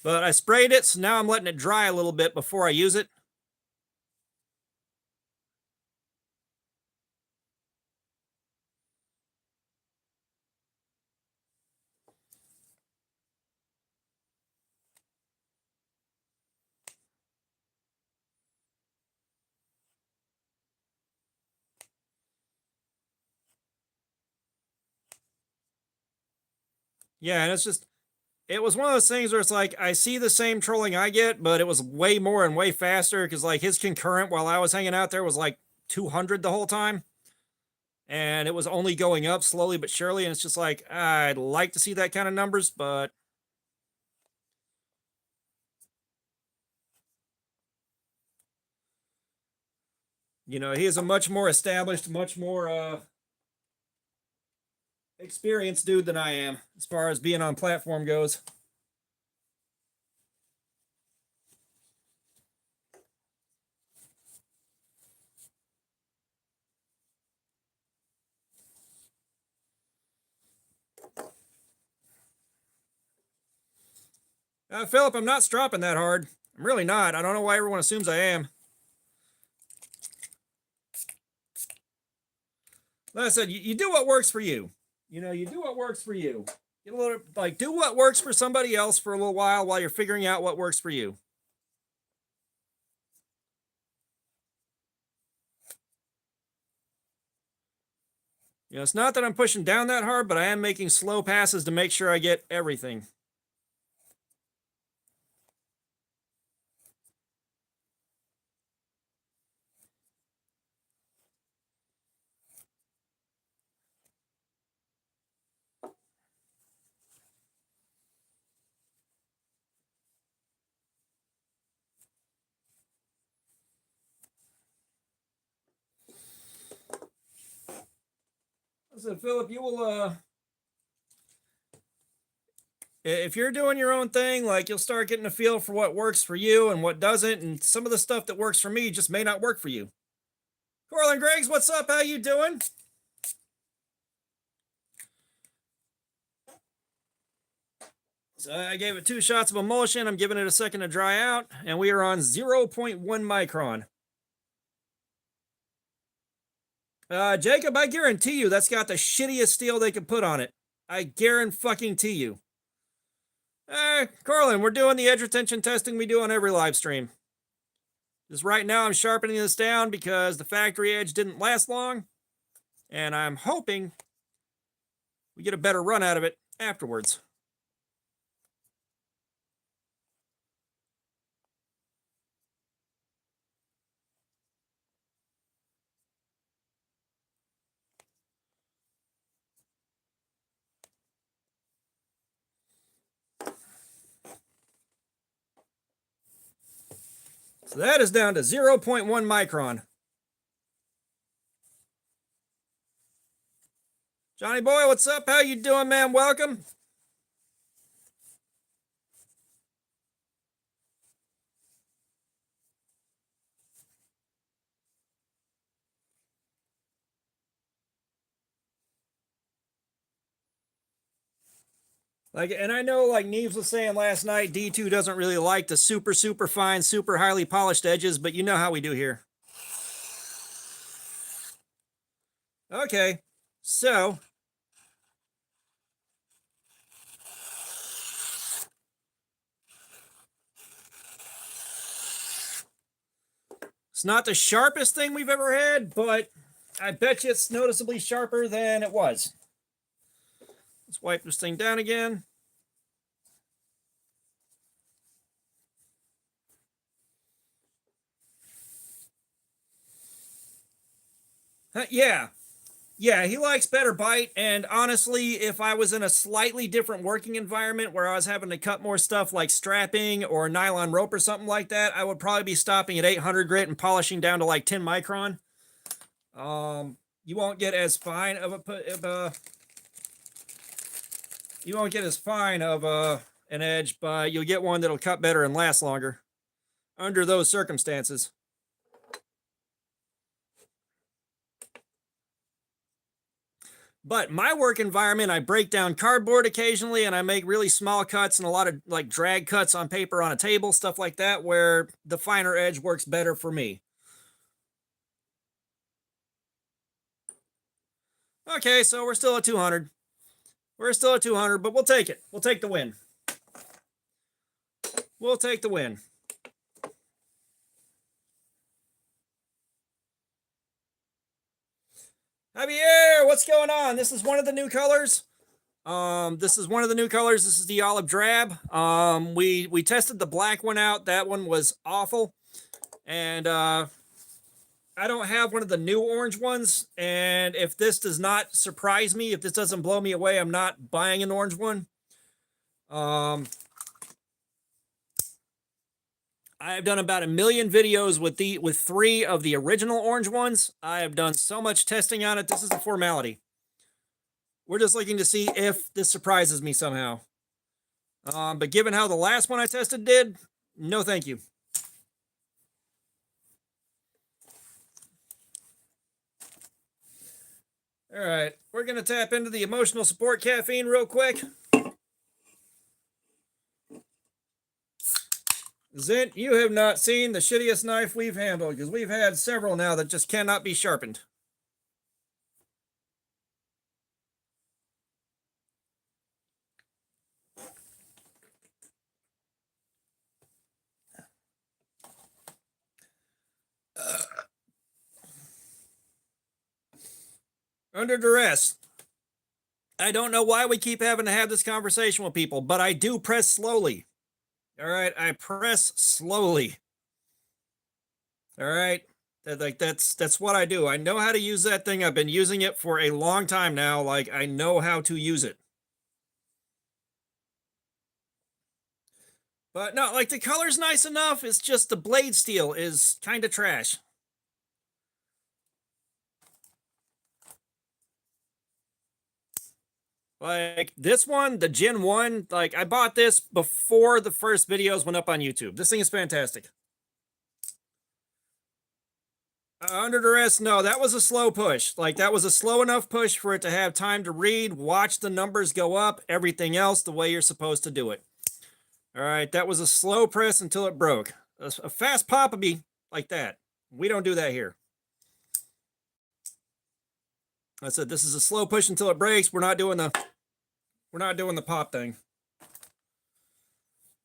But I sprayed it, so now I'm letting it dry a little bit before I use it. Yeah, and it's just, it was one of those things where it's like, I see the same trolling I get, but it was way more and way faster because like his concurrent while I was hanging out there was like 200 the whole time. And it was only going up slowly but surely. And it's just like, I'd like to see that kind of numbers, but you know, he is a much more established, much more experienced dude than I am as far as being on platform goes. Philip, I'm not stropping that hard. I'm really not. I don't know why everyone assumes I am. Like I said, you do what works for you. You know, you do what works for you. Get a little, like, do what works for somebody else for a little while you're figuring out what works for you. You know, it's not that I'm pushing down that hard, but I am making slow passes to make sure I get everything. I said, Philip, you will, if you're doing your own thing, like, you'll start getting a feel for what works for you and what doesn't, and some of the stuff that works for me just may not work for you. Corlin Griggs, what's up? How you doing? So I gave it 2 shots of emulsion. I'm giving it a second to dry out, and we are on 0.1 micron. Jacob, I guarantee you that's got the shittiest steel they could put on it. I guarantee you. Corlin, we're doing the edge retention testing we do on every live stream. Just right now I'm sharpening this down because the factory edge didn't last long, and I'm hoping we get a better run out of it afterwards. So that is down to 0.1 micron. Johnny boy, what's up? How you doing, man? Welcome. Like, and I know, like Neves was saying last night, D2 doesn't really like the super fine, super highly polished edges, but you know how we do here. Okay, so it's not the sharpest thing we've ever had, but I bet you it's noticeably sharper than it was. Let's wipe this thing down again. Yeah, he likes better bite. And honestly, if I was in a slightly different working environment where I was having to cut more stuff like strapping or nylon rope or something like that, I would probably be stopping at 800 grit and polishing down to like 10 micron. You won't get as fine of an edge, but you'll get one that'll cut better and last longer under those circumstances. But my work environment, I break down cardboard occasionally, and I make really small cuts and a lot of like drag cuts on paper on a table, stuff like that, where the finer edge works better for me. Okay, so we're still at 200. We're still at 200, but we'll take it. We'll take the win. We'll take the win. Javier, what's going on? This is one of the new colors. This is one of the new colors. This is the olive drab. We tested the black one out. That one was awful. And I don't have one of the new orange ones. And if this does not surprise me, if this doesn't blow me away, I'm not buying an orange one. I've done about 1 million videos with 3 of the original orange ones. I have done so much testing on it. This is a formality. We're just looking to see if this surprises me somehow. But given how the last one I tested did, no thank you. All right, we're going to tap into the emotional support caffeine real quick. Zint, you have not seen the shittiest knife we've handled, because we've had several now that just cannot be sharpened. Under duress. I don't know why we keep having to have this conversation with people, but I do press slowly. All right, I press slowly. All right, that's what I do. I know how to use that thing. I've been using it for a long time now. Like, I know how to use it. But no, like, the color's nice enough. It's just the blade steel is kind of trash. Like, this one, the Gen 1, like, I bought this before the first videos went up on YouTube. This thing is fantastic. Under duress, no, that was a slow push. Like, that was a slow enough push for it to have time to read, watch the numbers go up, everything else the way you're supposed to do it. All right, that was a slow press until it broke. A fast pop would be like that. We don't do that here. I said this is a slow push until it breaks. We're not doing the pop thing.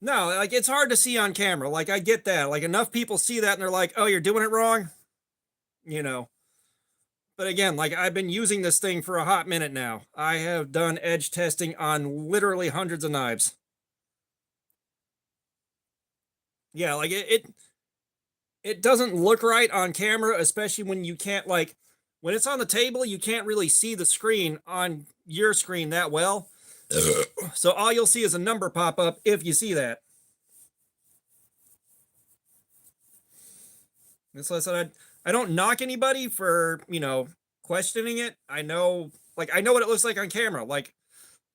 No, like, it's hard to see on camera. Like, I get that. Like, enough people see that and they're like, "Oh, you're doing it wrong." You know. But again, like, I've been using this thing for a hot minute now. I have done edge testing on literally hundreds of knives. Yeah, like, it doesn't look right on camera, especially when you can't, like, when it's on the table, you can't really see the screen on your screen that well. So all you'll see is a number pop up if you see that. And so I said, I don't knock anybody for, questioning it. I know what it looks like on camera. Like,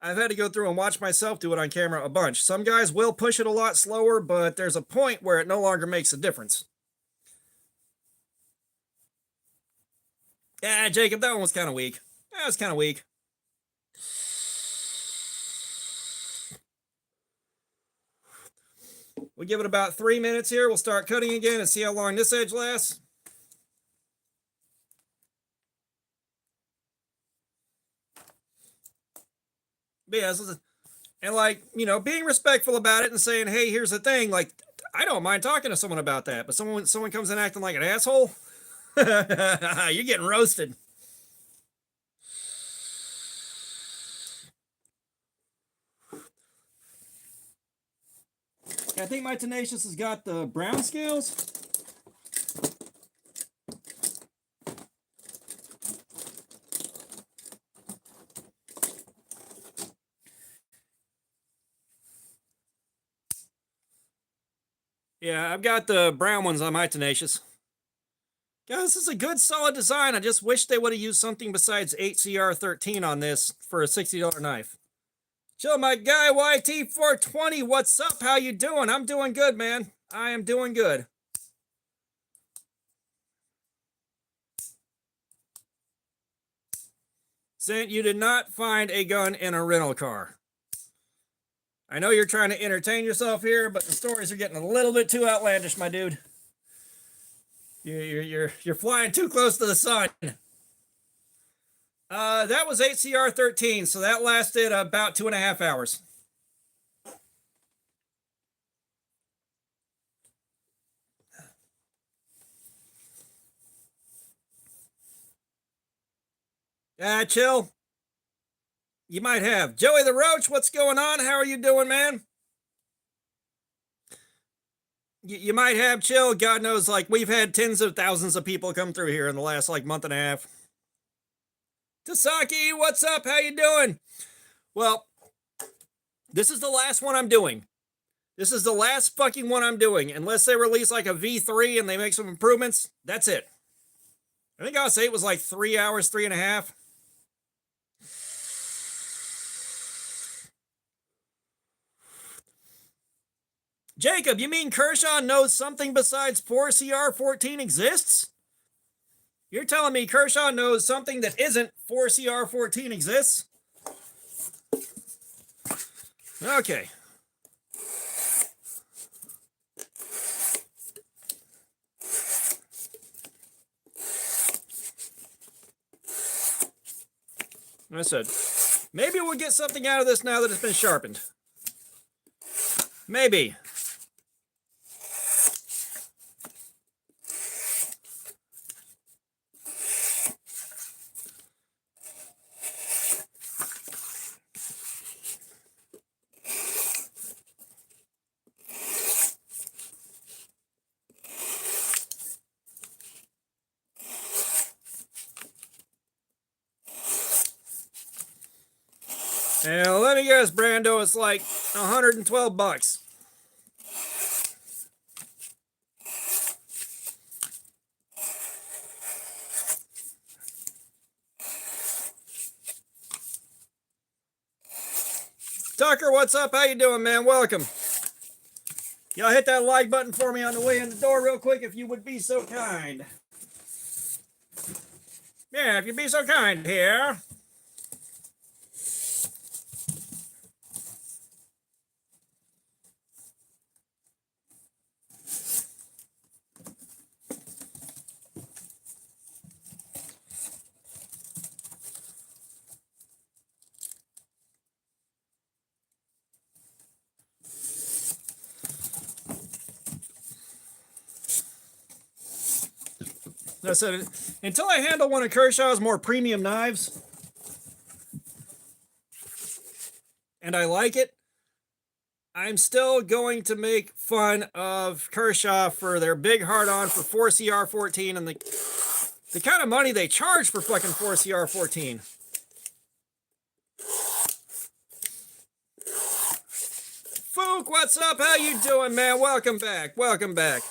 I've had to go through and watch myself do it on camera a bunch. Some guys will push it a lot slower, but there's a point where it no longer makes a difference. Yeah, Jacob, that one was kind of weak. That was kind of weak. We'll give it about 3 minutes here. We'll start cutting again and see how long this edge lasts. But yeah, and, like, being respectful about it and saying, "Hey, here's the thing." Like, I don't mind talking to someone about that, but someone comes in acting like an asshole, you're getting roasted. I think my Tenacious has got the brown scales. Yeah, I've got the brown ones on my Tenacious. Guys, this is a good, solid design. I just wish they would have used something besides HCR13 on this for a $60 knife. Chill, my guy, YT420. What's up? How you doing? I'm doing good, man. I am doing good. Zint, you did not find a gun in a rental car. I know you're trying to entertain yourself here, but the stories are getting a little bit too outlandish, my dude. You're flying too close to the sun. That was HCR13, so that lasted about 2.5 hours. Chill. You might have. Joey the Roach, what's going on? How are you doing, man? You might have. Chill. God knows, like, we've had tens of thousands of people come through here in the last, like, month and a half. Tasaki, what's up? How you doing? Well, this is the last one I'm doing. This is the last fucking one I'm doing. Unless they release, like, a V3 and they make some improvements, that's it. I think I'll say it was like 3 hours, 3.5. Jacob, you mean Kershaw knows something besides 4CR14 exists? You're telling me Kershaw knows something that isn't 4CR14 exists? Okay. I said, maybe we'll get something out of this now that it's been sharpened. Maybe. And let me guess, Brando, it's like 112 bucks. Tucker, what's up? How you doing, man? Welcome. Y'all hit that like button for me on the way in the door real quick if you would be so kind. Yeah, if you'd be so kind here. I said, until I handle one of Kershaw's more premium knives, and I like it, I'm still going to make fun of Kershaw for their big hard-on for 4CR14 and the kind of money they charge for fucking 4CR14. Fook, what's up? How you doing, man? Welcome back. Welcome back.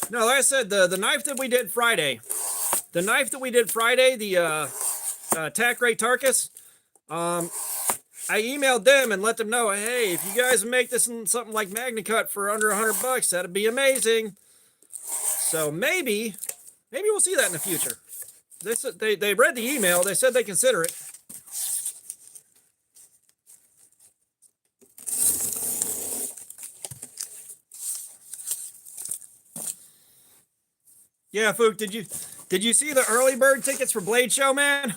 No, like I said, the knife that we did Friday, the Tack Ray Tarkus, I emailed them and let them know, hey, if you guys make this in something like MagnaCut for under 100 bucks, that'd be amazing. So maybe we'll see that in the future. They read the email. They said they consider it. Yeah, Fook, did you see the early bird tickets for Blade Show, man?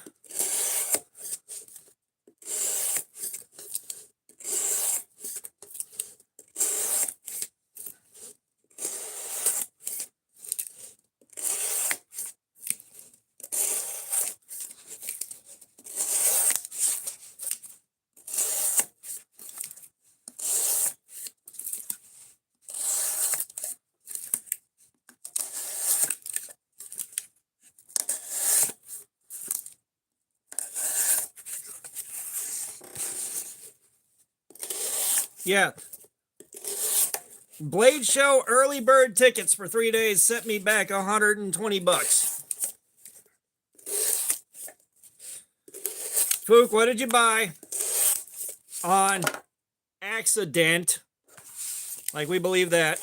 Yeah. Blade Show early bird tickets for 3 days sent me back 120 bucks. Fook, what did you buy on accident? Like we believe that.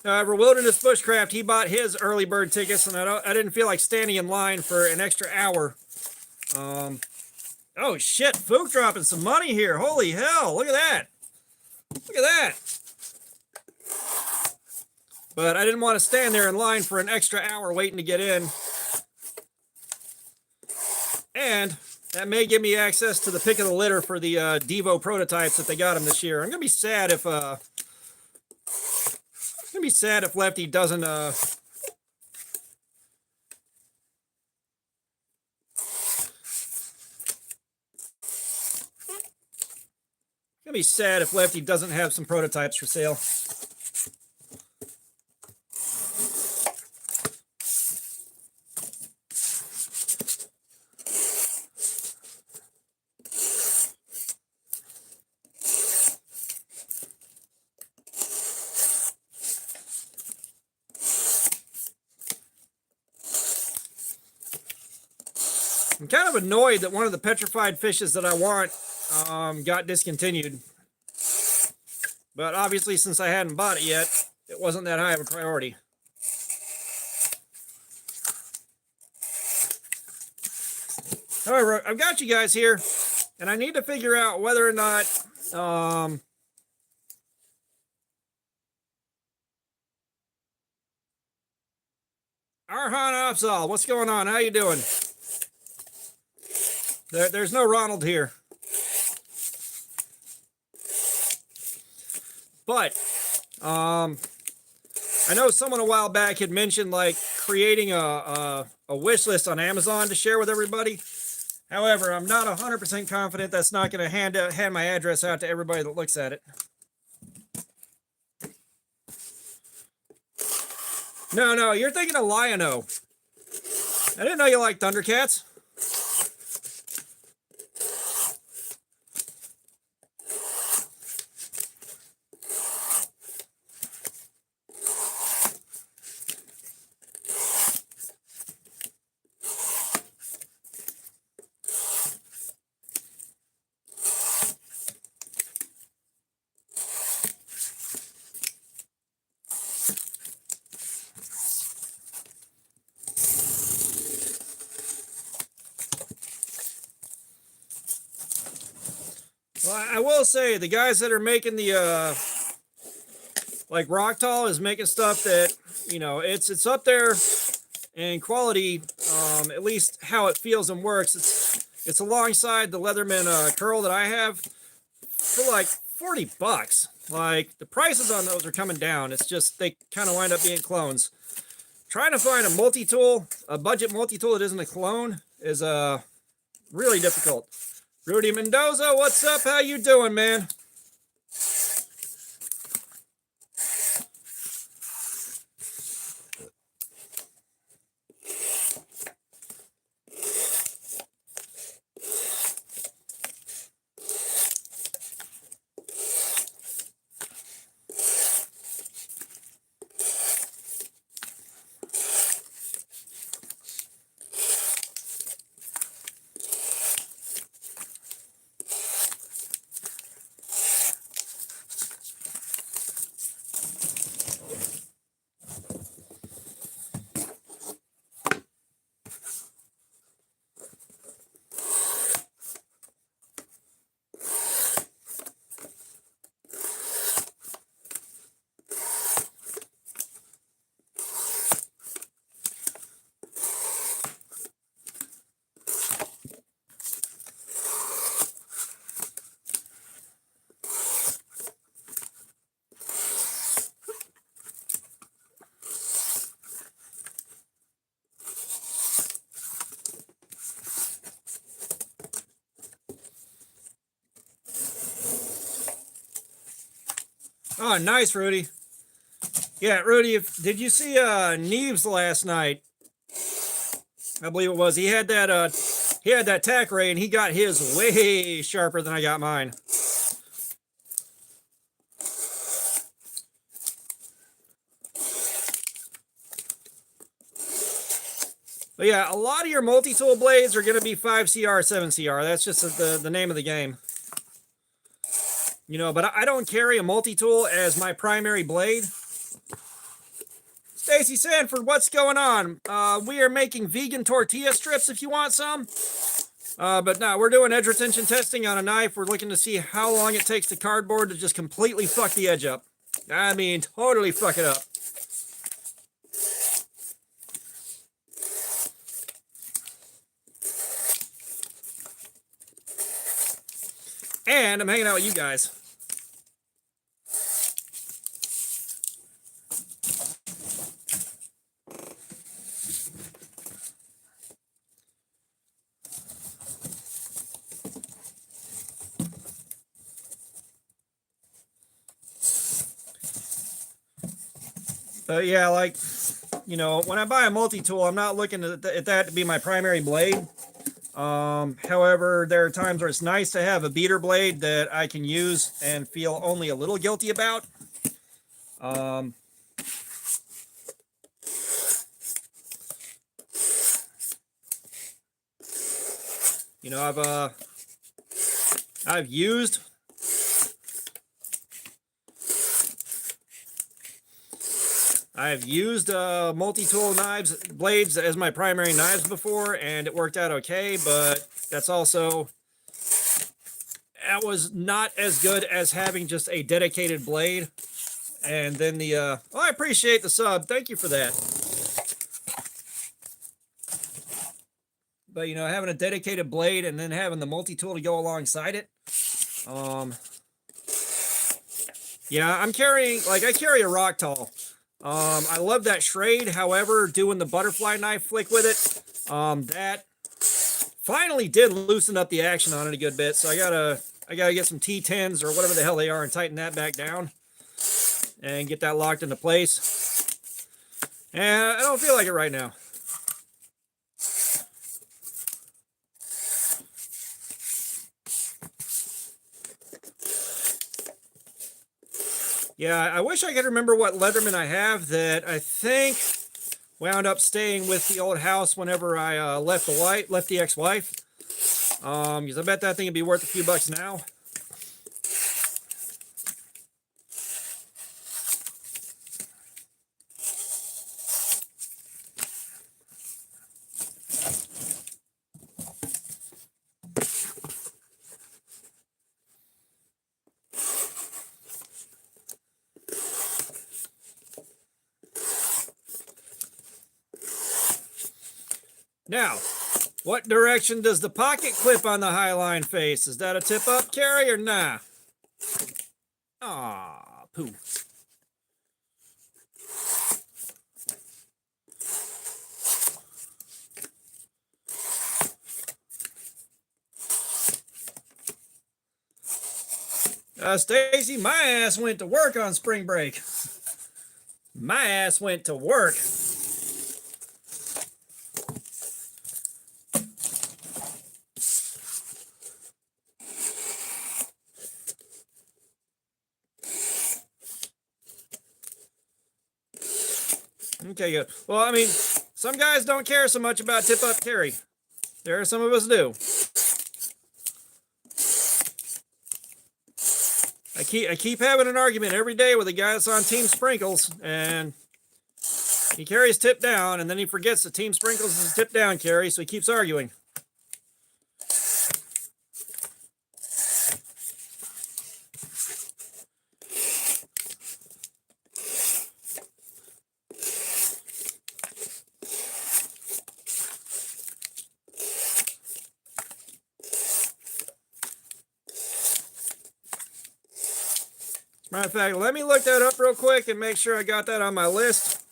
For Wilderness Bushcraft, he bought his early bird tickets, and I didn't feel like standing in line for an extra hour. Oh shit, Fook dropping some money here. Holy hell, look at that. Look at that. But I didn't want to stand there in line for an extra hour waiting to get in. And that may give me access to the pick of the litter for the Devo prototypes that they got him this year. I'm gonna be sad if Lefty doesn't have some prototypes for sale. I'm kind of annoyed that one of the petrified fishes that I want got discontinued. But obviously, since I hadn't bought it yet, it wasn't that high of a priority. However, I've got you guys here, and I need to figure out whether or not Arhan Afzal, what's going on? How you doing? There's no Ronald here. But I know someone a while back had mentioned like creating a wish list on Amazon to share with everybody. However, I'm not 100% confident that's not going to hand my address out to everybody that looks at it. No, you're thinking of Lion-O. I didn't know you liked Thundercats. Well, I will say the guys that are making the like Rocktall is making stuff that, you know, it's up there in quality, at least how it feels and works. It's alongside the Leatherman curl that I have for like $40. Like the prices on those are coming down. It's just they kind of wind up being clones. Trying to find a multi-tool, a budget multi-tool that isn't a clone is really difficult. Rudy Mendoza, what's up? How you doing, man? Oh, nice, Rudy. Yeah, Rudy, did you see Neves last night? I believe it was. He had that tack ray, and he got his way sharper than I got mine. But yeah, a lot of your multi-tool blades are going to be 5CR, 7CR. That's just the name of the game. You know, but I don't carry a multi-tool as my primary blade. Stacy Sanford, what's going on? We are making vegan tortilla strips if you want some. But no, we're doing edge retention testing on a knife. We're looking to see how long it takes the cardboard to just completely fuck the edge up. I mean, totally fuck it up. And I'm hanging out with you guys. But yeah, like, you know, when I buy a multi-tool, I'm not looking at that to be my primary blade. However, there are times where it's nice to have a beater blade that I can use and feel only a little guilty about. You know, I've used multi-tool blades as my primary knives before, and it worked out okay, but that was not as good as having just a dedicated blade. And then I appreciate the sub. Thank you for that. but you know, having a dedicated blade and then having the multi-tool to go alongside it. Yeah, I'm carrying, like, I carry a rock tall. I love that Schrade. However, doing the butterfly knife flick with it, that finally did loosen up the action on it a good bit. So I gotta get some T10s or whatever the hell they are and tighten that back down and get that locked into place. And I don't feel like it right now. Yeah, I wish I could remember what Leatherman I have that I think wound up staying with the old house whenever I left the ex-wife. Because I bet that thing would be worth a few bucks now. Now, what direction does the pocket clip on the Highline face? Is that a tip up carry or nah? Aw, poo. Stacy, my ass went to work on spring break. My ass went to work. Okay, good. Well, I mean, some guys don't care so much about tip up carry. There are some of us do. I keep having an argument every day with a guy that's on Team Sprinkles, and he carries tip down, and then he forgets that Team Sprinkles is a tip down carry, so he keeps arguing. Matter of fact, let me look that up real quick and make sure I got that on my list.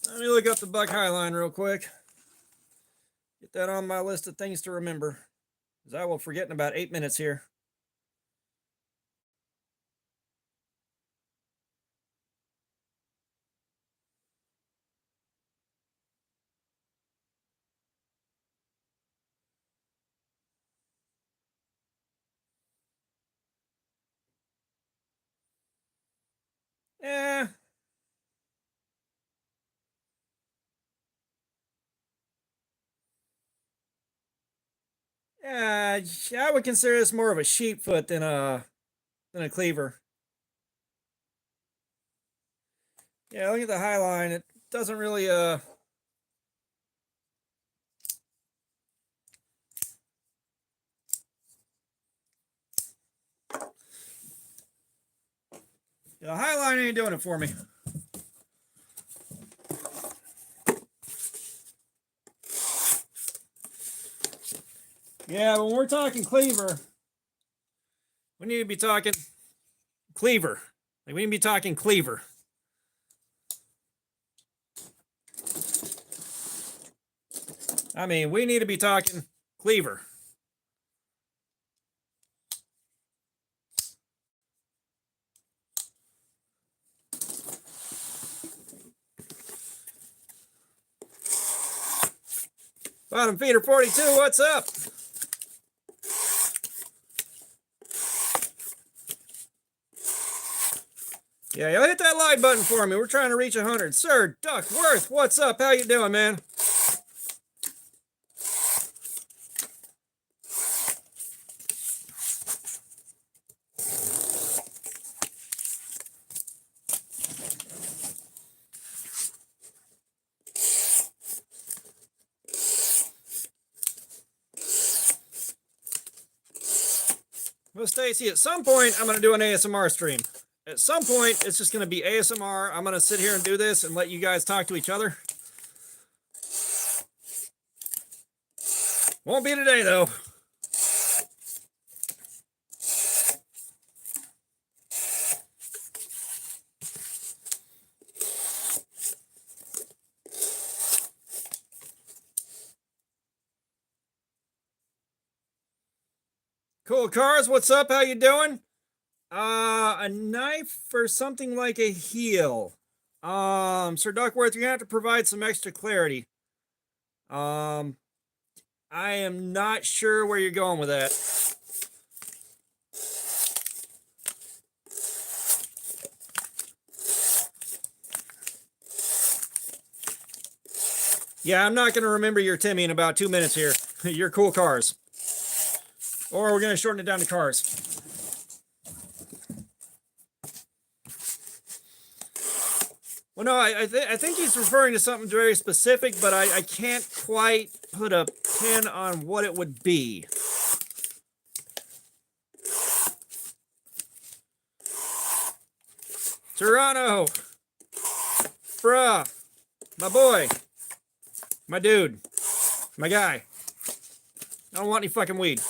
Let me look up the Buck Highline real quick. Get that on my list of things to remember, because I will forget in about 8 minutes here. Yeah. Yeah, I would consider this more of a sheepfoot than a cleaver. Yeah, look at the Highline. It doesn't really the Highline ain't doing it for me. Yeah, when we're talking cleaver, we need to be talking cleaver. Like, we need to be talking cleaver. I mean, we need to be talking cleaver. Bottom feeder 42, what's up? Yeah, you'll hit that like button for me. We're trying to reach 100. Sir Duckworth, what's up? How you doing, man? Well, Stacy, at some point, I'm going to do an ASMR stream. at some point, it's just going to be ASMR. I'm going to sit here and do this and let you guys talk to each other. Won't be today, though. Cool Cars, what's up? How you doing? A knife for something like a heel. Sir Duckworth, you're gonna have to provide some extra clarity. I am not sure where you're going with that. Yeah, I'm not gonna remember your Timmy in about 2 minutes here. You're Cool Cars. Or we're gonna shorten it down to Cars. Well, no, I think he's referring to something very specific, but I can't quite put a pin on what it would be. Toronto, bruh, my boy, my dude, my guy. I don't want any fucking weed.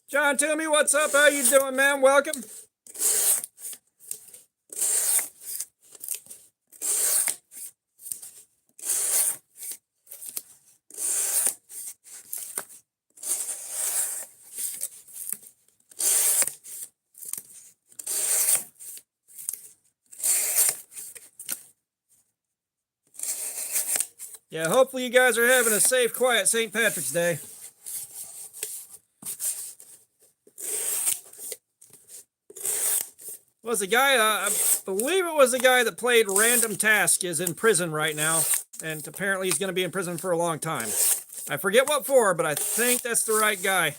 John Toomey, what's up? How you doing, man? Welcome. Yeah, hopefully you guys are having a safe, quiet St. Patrick's Day. Was the guy, I believe it was the guy that played Random Task is in prison right now, and apparently he's going to be in prison for a long time. I forget what for, but I think that's the right guy.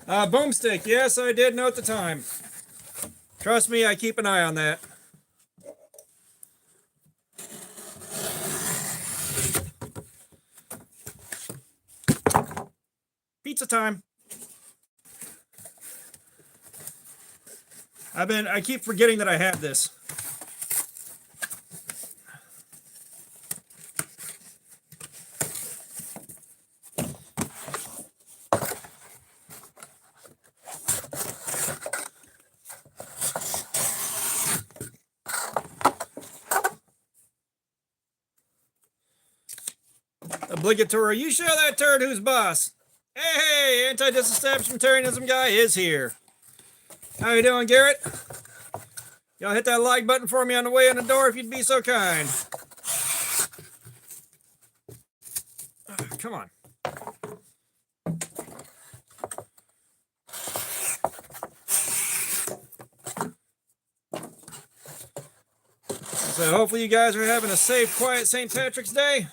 Boomstick, yes, I did note the time. Trust me, I keep an eye on that. Pizza time. I keep forgetting that I have this. Obligatory. You show that turd who's boss. Hey, anti-disestablishmentarianism guy is here. How you doing, Garrett? Y'all hit that like button for me on the way in the door if you'd be so kind. Oh, come on. So hopefully you guys are having a safe, quiet St. Patrick's Day.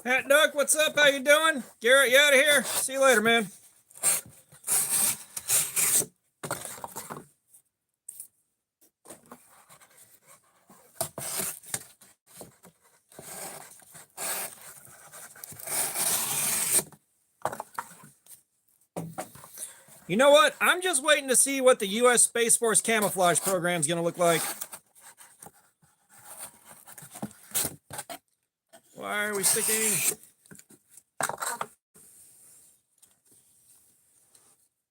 Hat Duck, what's up? How you doing? Garrett, you out of here? See you later, man. You know what? I'm just waiting to see what the U.S. Space Force camouflage program is going to look like. Why are we sticking?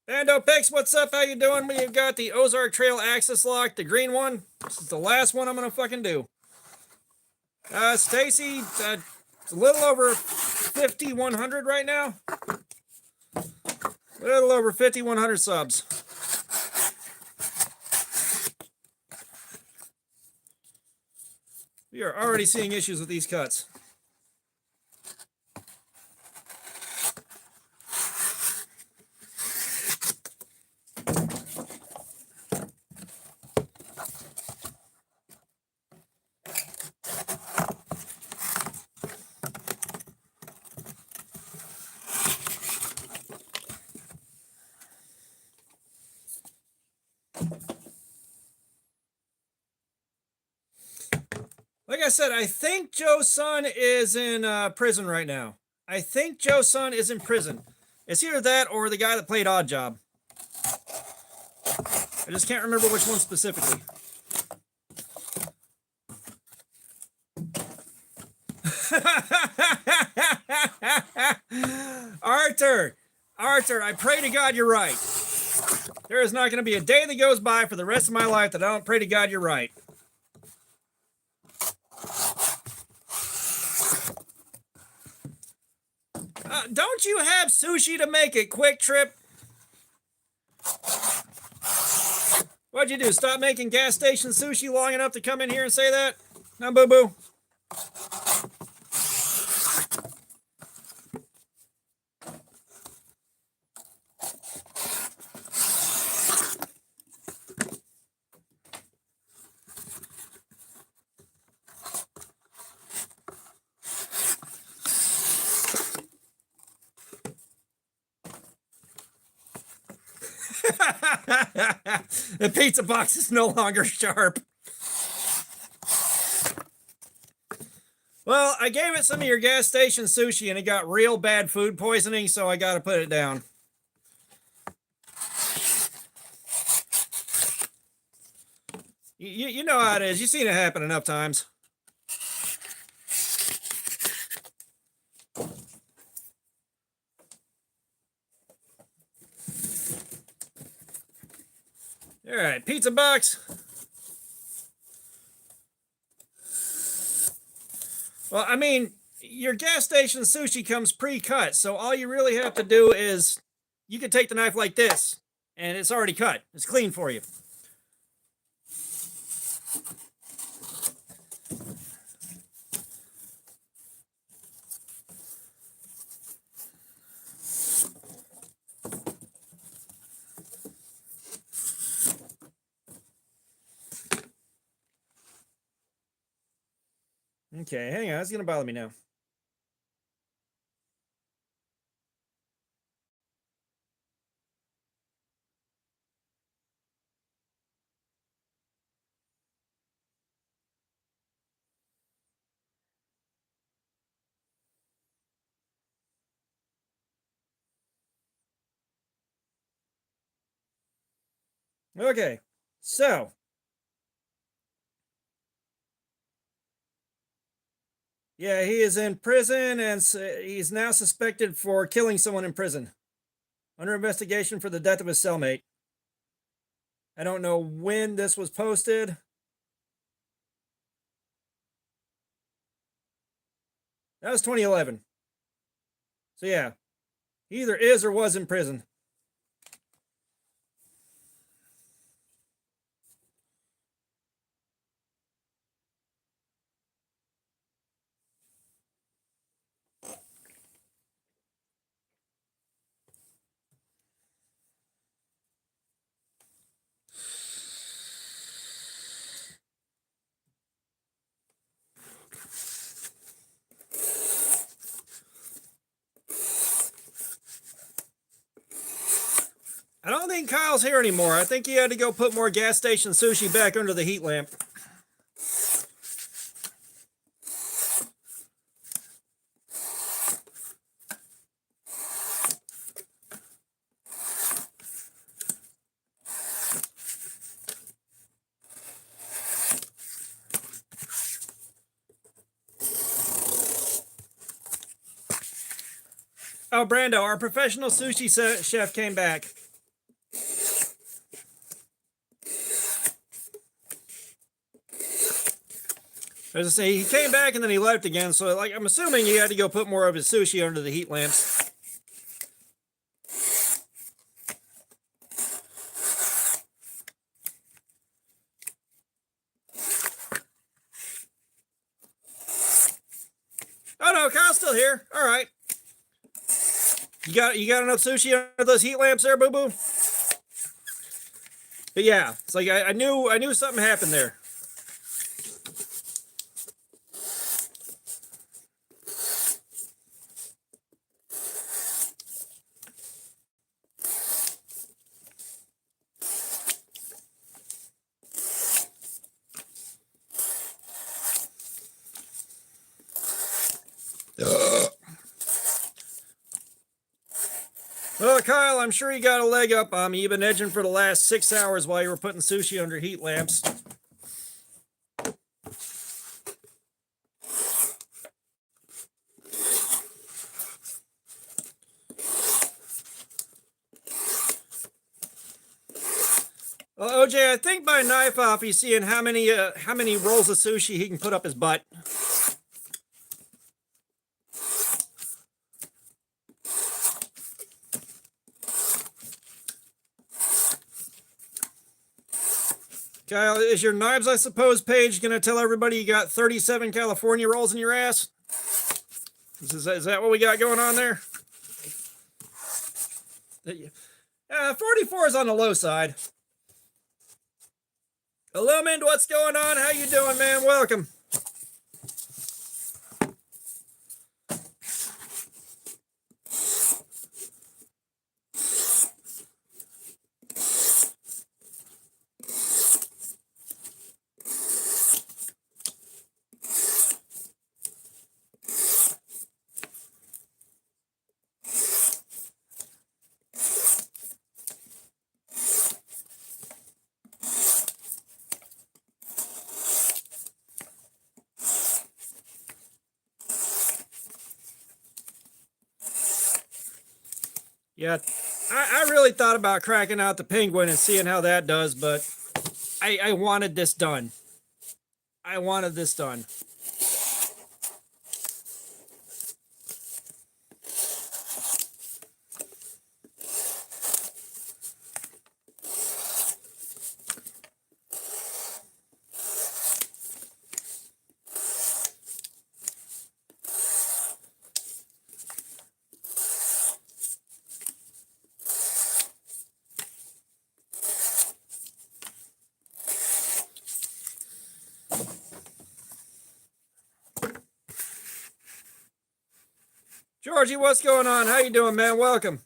Bando Pix, what's up? How you doing? We've got the Ozark Trail axis lock, the green one. This is the last one I'm going to fucking do. Stacy, it's a little over 5,100 right now. A little over 5,100 subs. We are already seeing issues with these cuts. Like I said, I think Joe's son is in prison right now. I think Joe's son is in prison. It's either that or the guy that played Odd Job. I just can't remember which one specifically. Arthur, I pray to God you're right. There is not going to be a day that goes by for the rest of my life that I don't pray to God you're right. Don't you have sushi to make it, Quick Trip? What'd you do? Stop making gas station sushi long enough to come in here and say that? No, boo-boo. The pizza box is no longer sharp. Well, I gave it some of your gas station sushi and it got real bad food poisoning, so I got to put it down. You know how it is. You've seen it happen enough times. All right, pizza box. Well, I mean, your gas station sushi comes pre-cut, so all you really have to do is you can take the knife like this, and it's already cut. It's clean for you. Okay, hang on. It's going to bother me now. Okay, so yeah, he is in prison and he's now suspected for killing someone in prison. Under investigation for the death of his cellmate. I don't know when this was posted. That was 2011. So yeah, he either is or was in prison. I don't think Kyle's here anymore. I think he had to go put more gas station sushi back under the heat lamp. Oh, Brando, our professional sushi chef came back. As I say, he came back and then he left again, so like I'm assuming he had to go put more of his sushi under the heat lamps. Oh no, Kyle's still here. All right. You got enough sushi under those heat lamps there, boo boo? But yeah, it's like I knew something happened there. Well, Kyle, I'm sure you got a leg up on me. You've been edging for the last 6 hours while you were putting sushi under heat lamps. Well, OJ, I think by knife off he's seeing how many rolls of sushi he can put up his butt. Kyle, is your Knives, I suppose, page going to tell everybody you got 37 California rolls in your ass? Is that what we got going on there? 44 is on the low side. Illumined, what's going on? How you doing, man? Welcome. Yeah, I really thought about cracking out the penguin and seeing how that does, but I wanted this done. I wanted this done. Georgie, what's going on? How you doing, man? Welcome.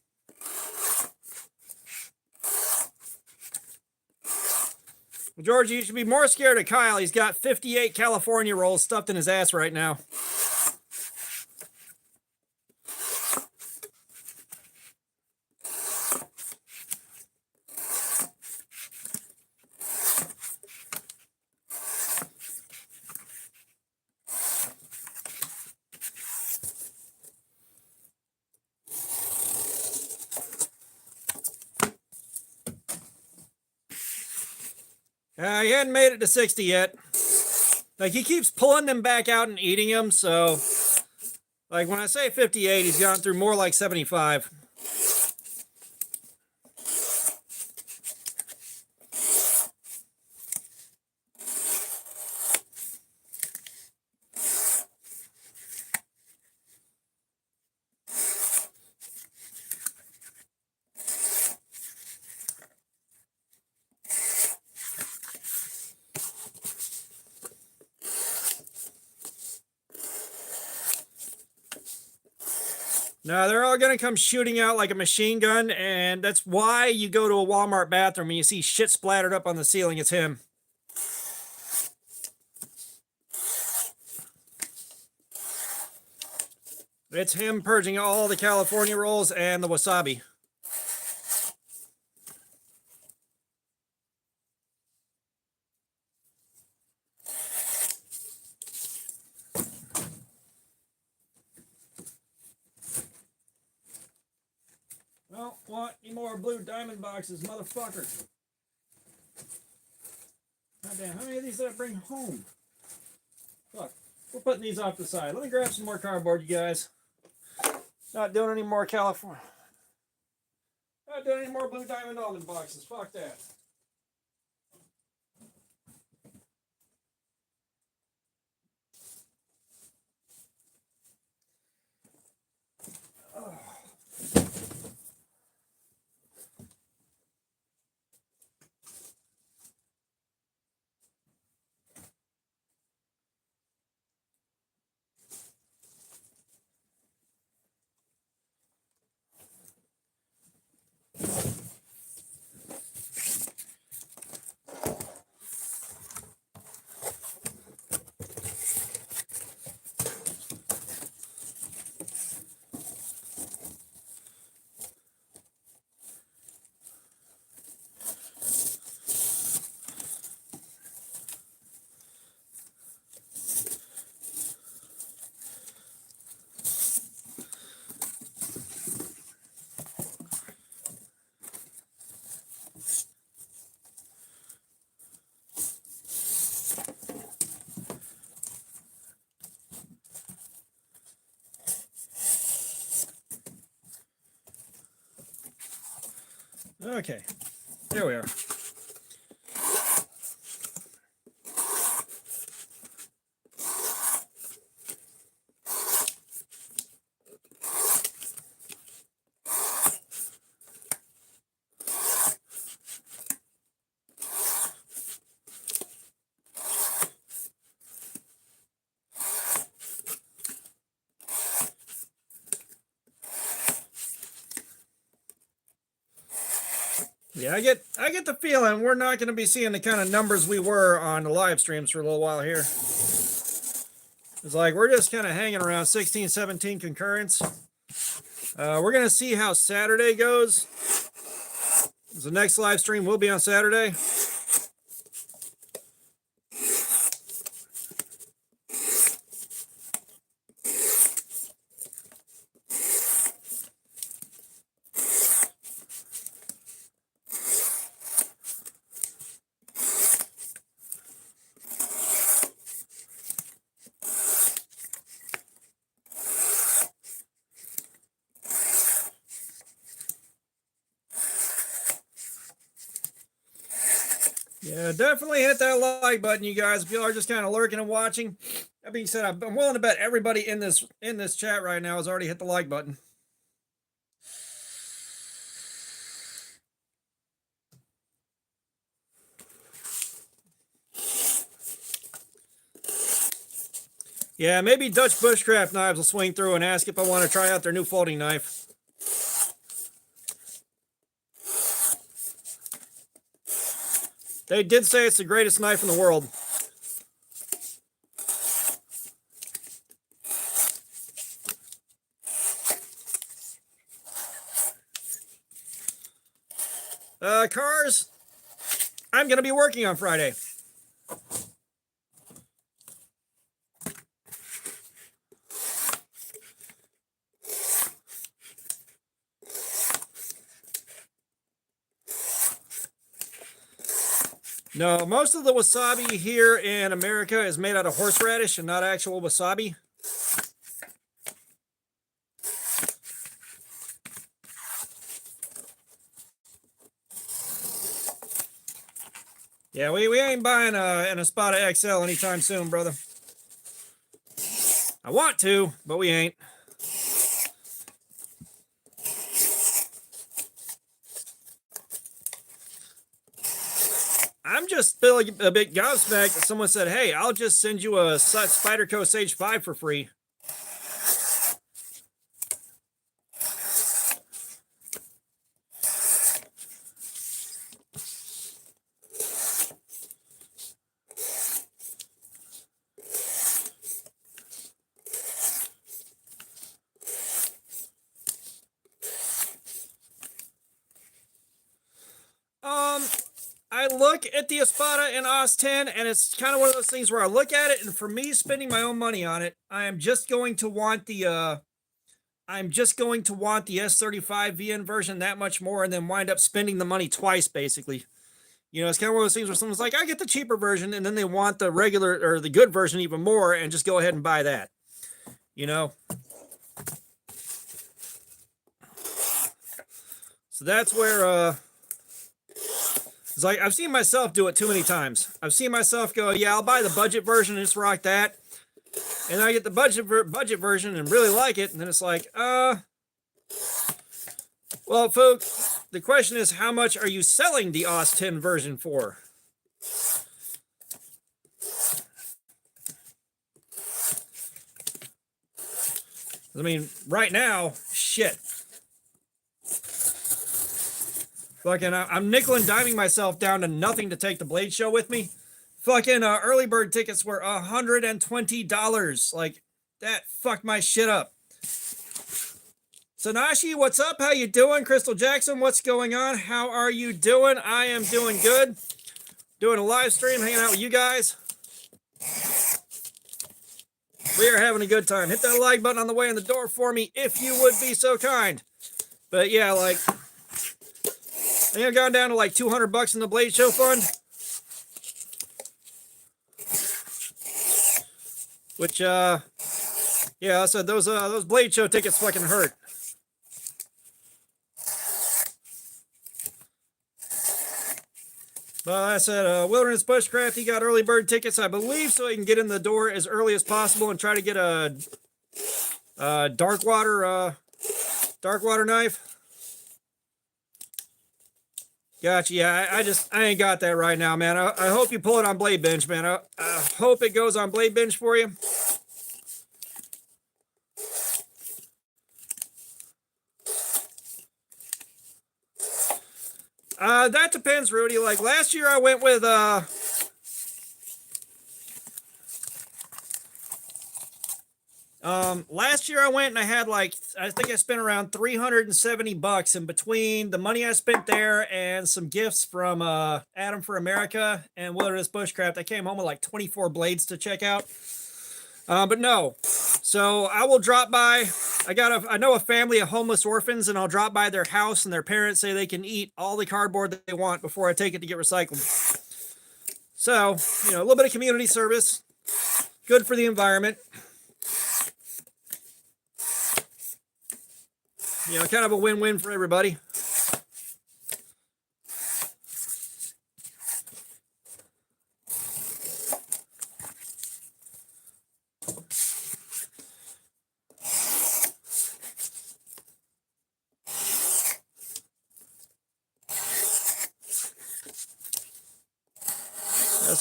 Well, Georgie, you should be more scared of Kyle. He's got 58 California rolls stuffed in his ass right now. He hadn't made it to 60 yet. Like, he keeps pulling them back out and eating them, so... Like, when I say 58, he's gone through more like 75. No, they're all going to come shooting out like a machine gun, and that's why you go to a Walmart bathroom and you see shit splattered up on the ceiling. It's him. It's him purging all the California rolls and the wasabi. Well, want any more blue diamond boxes, motherfucker? God damn, how many of these did I bring home? Fuck. We're putting these off the side. Let me grab some more cardboard, you guys. Not doing any more California. Not doing any more blue diamond almond boxes. Fuck that. Oh. Okay, there we are. Yeah, I get the feeling we're not going to be seeing the kind of numbers we were on the live streams for a little while here. It's like we're just kind of hanging around 16, 17 concurrents. We're going to see how Saturday goes. The next live stream will be on Saturday. Yeah, definitely hit that like button, you guys. If you are just kind of lurking and watching. That being said, I'm willing to bet everybody in this chat right now has already hit the like button. Yeah, maybe Dutch Bushcraft Knives will swing through and ask if I want to try out their new folding knife. They did say it's the greatest knife in the world. Cars, I'm going to be working on Friday. No, most of the wasabi here in America is made out of horseradish and not actual wasabi. Yeah, we ain't buying an Espada XL anytime soon, brother. I want to, but we ain't. I'm just feeling a bit gobsmacked that someone said, hey, I'll just send you a Spyderco Sage 5 for free. I look at the Espada in OS 10, and it's kind of one of those things where I look at it, and for me, spending my own money on it, I am just going to want the I'm just going to want the S35 VN version that much more and then wind up spending the money twice, basically. You know, it's kind of one of those things where someone's like, I get the cheaper version, and then they want the regular or the good version even more and just go ahead and buy that. You know? So that's where, it's like, I've seen myself do it too many times. I've seen myself go, yeah, I'll buy the budget version and just rock that. And I get the budget version and really like it. And then it's like, well, folks, the question is, how much are you selling the OS 10 version for? I mean, right now, shit. Fucking, I'm nickel and diming myself down to nothing to take the Blade Show with me. Fucking early bird tickets were $120. Like, that fucked my shit up. Sanashi, what's up? How you doing? Crystal Jackson, what's going on? How are you doing? I am doing good. Doing a live stream, hanging out with you guys. We are having a good time. Hit that like button on the way in the door for me if you would be so kind. But yeah, like, I think I've gone down to like $200 in the Blade Show fund. Which, yeah, so those Blade Show tickets fucking hurt. But I said, Wilderness Bushcraft, he got early bird tickets, I believe, so he can get in the door as early as possible and try to get a dark water knife. Gotcha. Yeah, I ain't got that right now, man. I hope you pull it on Blade Bench, man. I hope it goes on Blade Bench for you. That depends, Rudy. Like last year I went with last year I went and I had like, I think I spent around $370 in between the money I spent there and some gifts from Adam for America and Wilderness Bushcraft. I came home with like 24 blades to check out. But no, so I will drop by. I know a family of homeless orphans, and I'll drop by their house, and their parents say they can eat all the cardboard that they want before I take it to get recycled. So, you know, a little bit of community service, good for the environment. You know, kind of a win-win for everybody.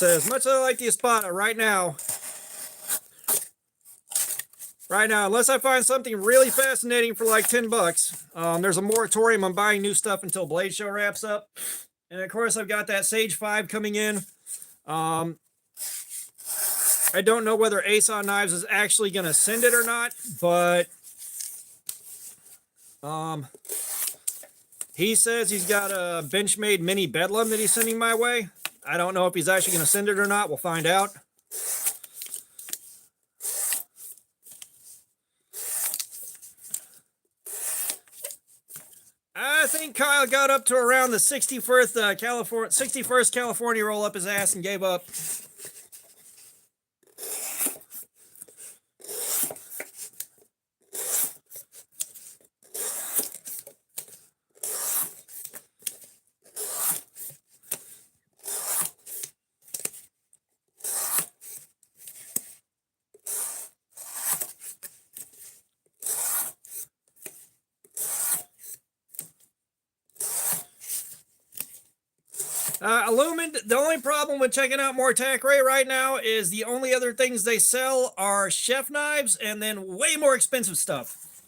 As much as I like the Espada right now, unless I find something really fascinating for like $10, there's a moratorium on buying new stuff until Blade Show wraps up. And of course, I've got that Sage 5 coming in. I don't know whether Ace-On Knives is actually going to send it or not, but he says he's got a Benchmade mini Bedlam that he's sending my way. I don't know if he's actually going to send it or not. We'll find out. I think Kyle got up to around the 61st California roll up his ass and gave up. Illumined, the only problem with checking out more Tackray right now is the only other things they sell are chef knives and then way more expensive stuff.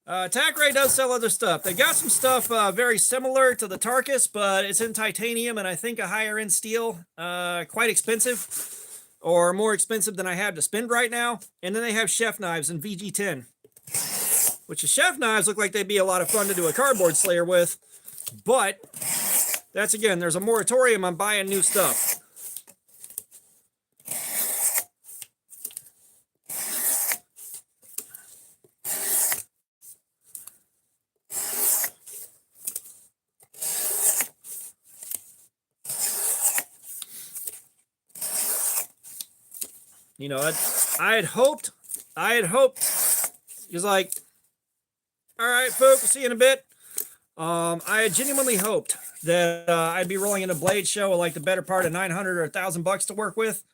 Tackray does sell other stuff. They got some stuff very similar to the Tarkus, but it's in titanium and I think a higher end steel, quite expensive, or more expensive than I have to spend right now. And then they have chef knives in VG10, which the chef knives look like they'd be a lot of fun to do a cardboard slayer with, but that's, again, there's a moratorium on buying new stuff. You know, I had hoped, he's like, all right, folks, see you in a bit. I had genuinely hoped that I'd be rolling in a blade show with like the better part of 900 or $1,000 to work with.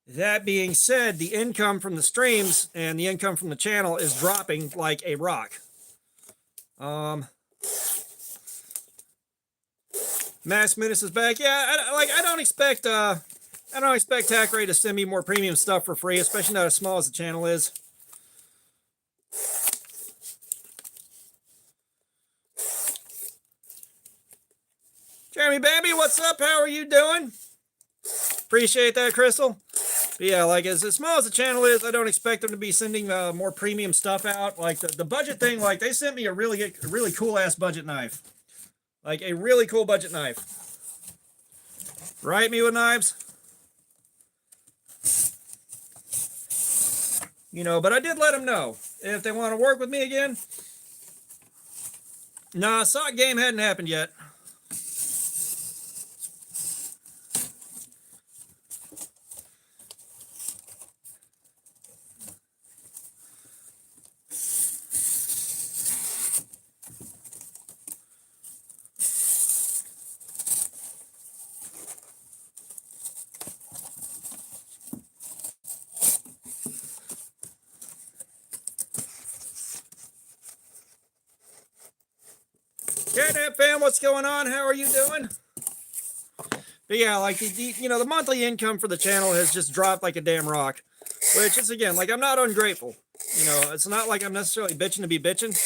That being said, the income from the streams and the income from the channel is dropping like a rock. Mass Menace is back. Yeah, I don't expect Tack Ray to send me more premium stuff for free, especially not as small as the channel is. Jeremy Babby, what's up? How are you doing? Appreciate that, Crystal. But yeah, like as small as the channel is, I don't expect them to be sending more premium stuff out. Like the budget thing, like they sent me a really cool ass budget knife. Like a really cool budget knife. Right, me with knives? You know, but I did let them know if they want to work with me again. Nah, sock game hadn't happened yet. Catnap fam, what's going on? How are you doing? But yeah, like the monthly income for the channel has just dropped like a damn rock. Which is, again, like I'm not ungrateful. You know, it's not like I'm necessarily bitching to be bitching.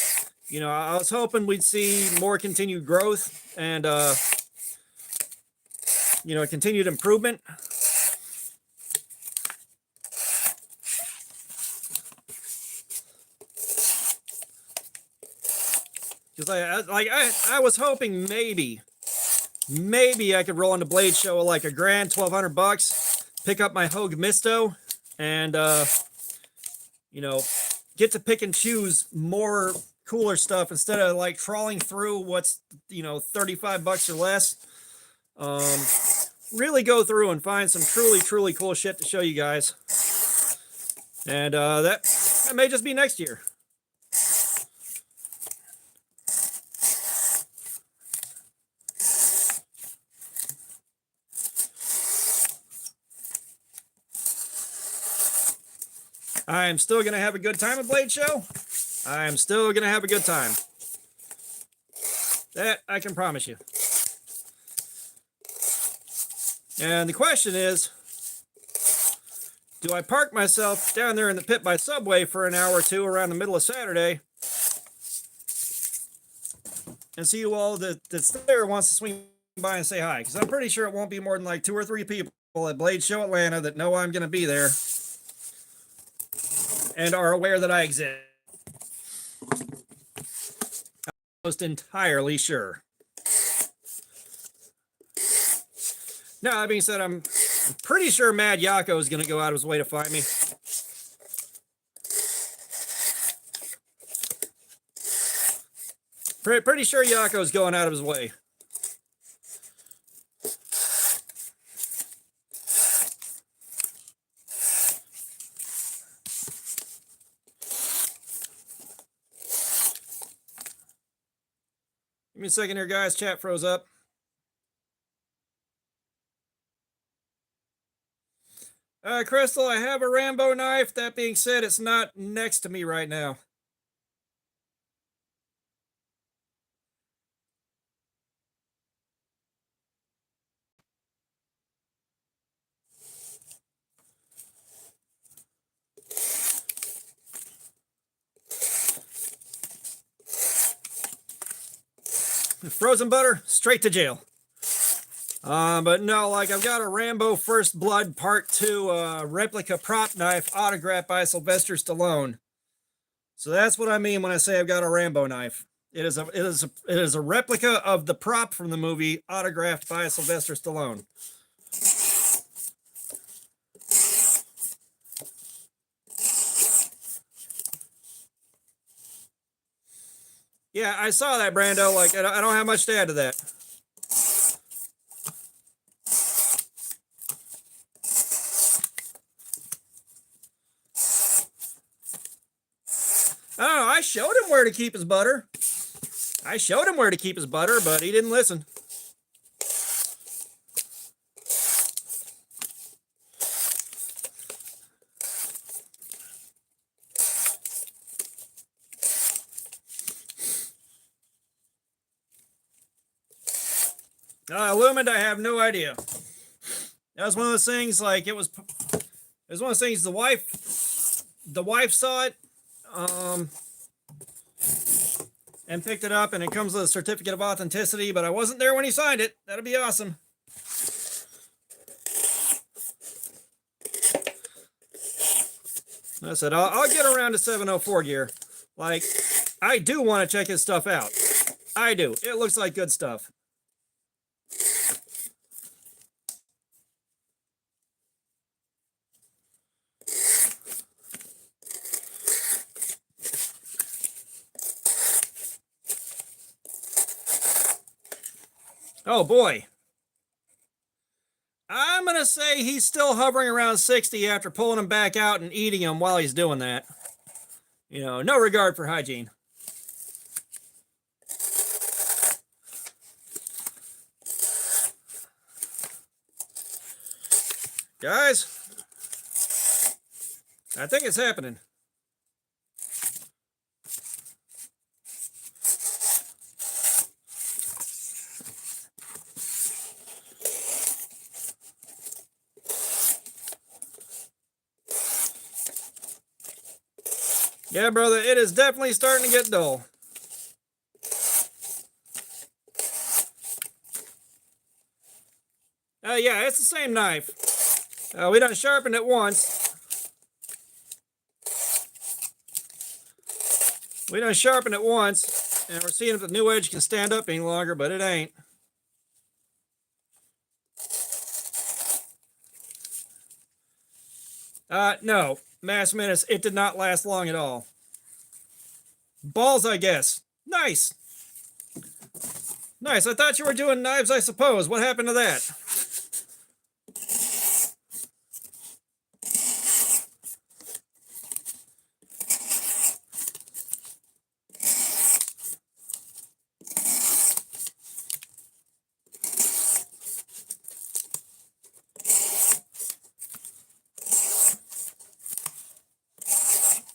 You know, I was hoping we'd see more continued growth and continued improvement. Because I was hoping maybe I could roll into Blade Show with like a grand $1,200, pick up my Hogue Misto, and get to pick and choose more cooler stuff instead of like trawling through what's $35 or less. Really go through and find some truly cool shit to show you guys, and that may just be next year. I am still going to have a good time at Blade Show. I am still going to have a good time. That I can promise you. And the question is, do I park myself down there in the pit by Subway for an hour or two around the middle of Saturday and see you all that's there wants to swing by and say hi? Because I'm pretty sure it won't be more than like 2 or 3 people at Blade Show Atlanta that know I'm going to be there and are aware that I exist. I'm almost entirely sure. Now, that being said, I'm pretty sure Mad Yako is going to go out of his way to find me. Pretty sure Yako's going out of his way. Give me a second here, guys. Chat froze up. Crystal, I have a Rambo knife. That being said, it's not next to me right now. Frozen butter, straight to jail. But no, like I've got a Rambo First Blood Part 2 replica prop knife autographed by Sylvester Stallone. So that's what I mean when I say I've got a Rambo knife. It is a replica of the prop from the movie, autographed by Sylvester Stallone. Yeah, I saw that, Brando. Like, I don't have much to add to that. Oh, I showed him where to keep his butter. I showed him where to keep his butter, but he didn't listen. Illumined, I have no idea. That was one of those things, like it was one of those things the wife saw it and picked it up, and it comes with a certificate of authenticity, but I wasn't there when he signed it. That'd be awesome. I said, I'll get around to 704 gear. Like, I do want to check his stuff out. I do. It looks like good stuff. Oh boy. I'm going to say he's still hovering around 60 after pulling him back out and eating him while he's doing that. You know, no regard for hygiene. Guys, I think it's happening. Yeah, brother, it is definitely starting to get dull. Yeah, it's the same knife. We done sharpened it once. We done sharpened it once, and we're seeing if the new edge can stand up any longer, but it ain't. No, Mass Menace, it did not last long at all. Balls, I guess. Nice. Nice, I thought you were doing knives, I suppose. What happened to that?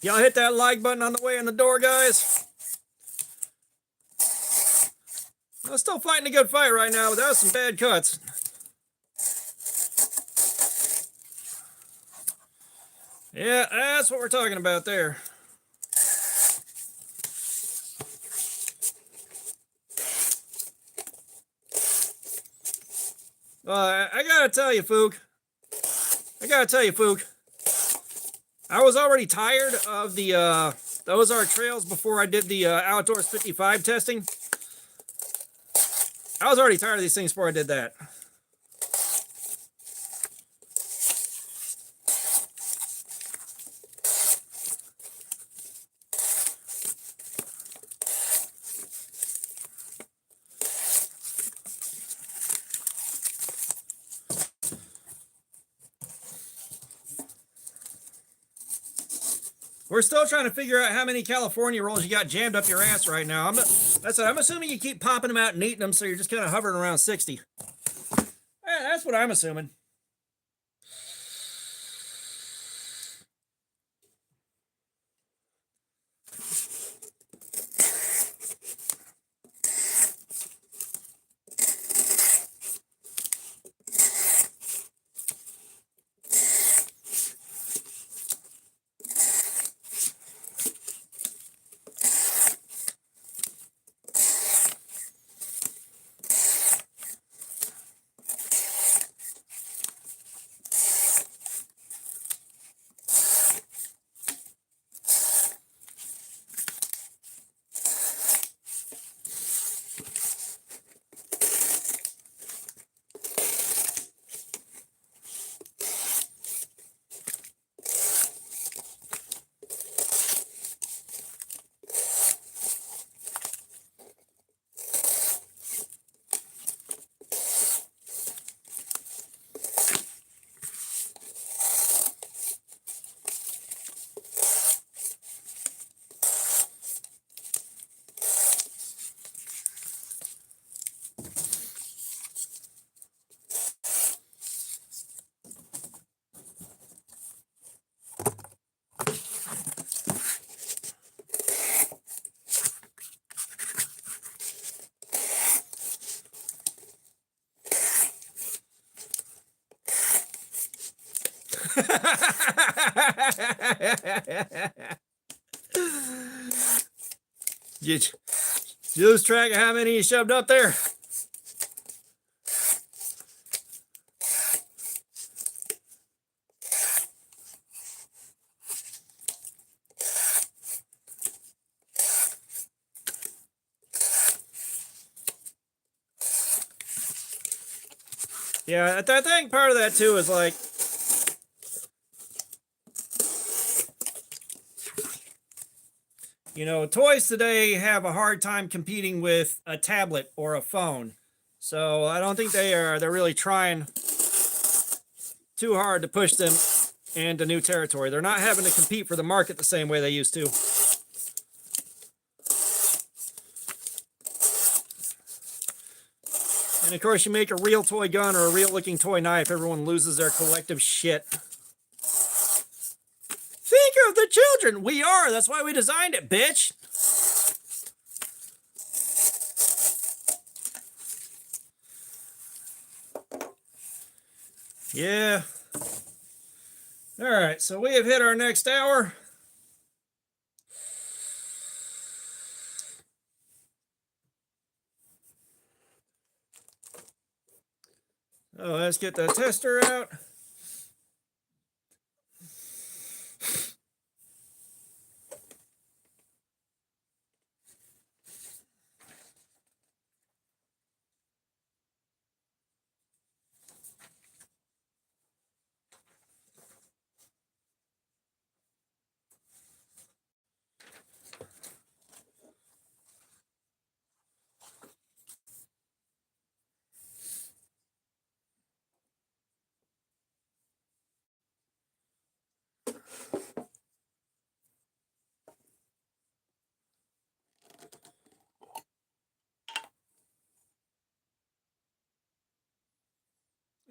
Y'all hit that like button on the way in the door, guys. I'm still fighting a good fight right now without some bad cuts. Yeah, that's what we're talking about there. I gotta tell you, Fook. I was already tired of the Ozark Trails before I did the Outdoors 55 testing. I was already tired of these things before I did that. We're still trying to figure out how many California rolls you got jammed up your ass right now. I'm assuming you keep popping them out and eating them, so you're just kind of hovering around 60. That's what I'm assuming. You lose track of how many you shoved up there? Yeah, I think part of that too is like, you know, toys today have a hard time competing with a tablet or a phone. So I don't think they're really trying too hard to push them into new territory. They're not having to compete for the market the same way they used to. And of course, you make a real toy gun or a real looking toy knife, everyone loses their collective shit. Think of the children. We are. That's why we designed it, bitch. Yeah. All right, so we have hit our next hour. Oh, let's get the tester out.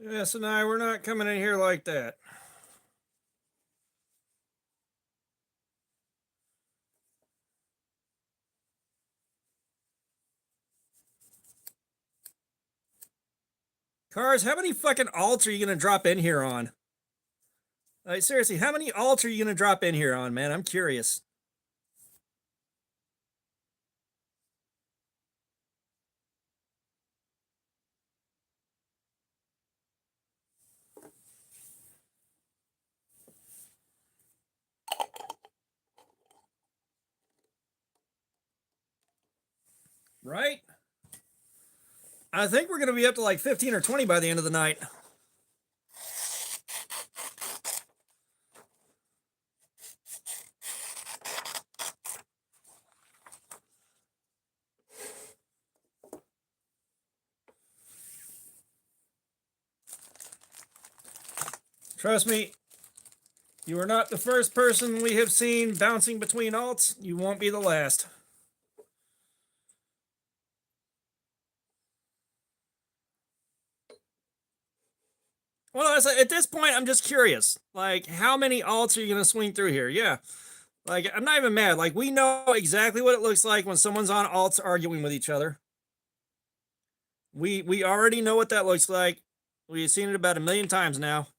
Yes, and we're not coming in here like that. Cars, how many fucking alts are you going to drop in here on? Like, seriously, how many alts are you going to drop in here on, man? I'm curious. Right? I think we're going to be up to like 15 or 20 by the end of the night. Trust me, you are not the first person we have seen bouncing between alts. You won't be the last. Well, at this point, I'm just curious. Like, how many alts are you going to swing through here? Yeah. Like, I'm not even mad. Like, we know exactly what it looks like when someone's on alts arguing with each other. We already know what that looks like. We've seen it about 1,000,000 times now.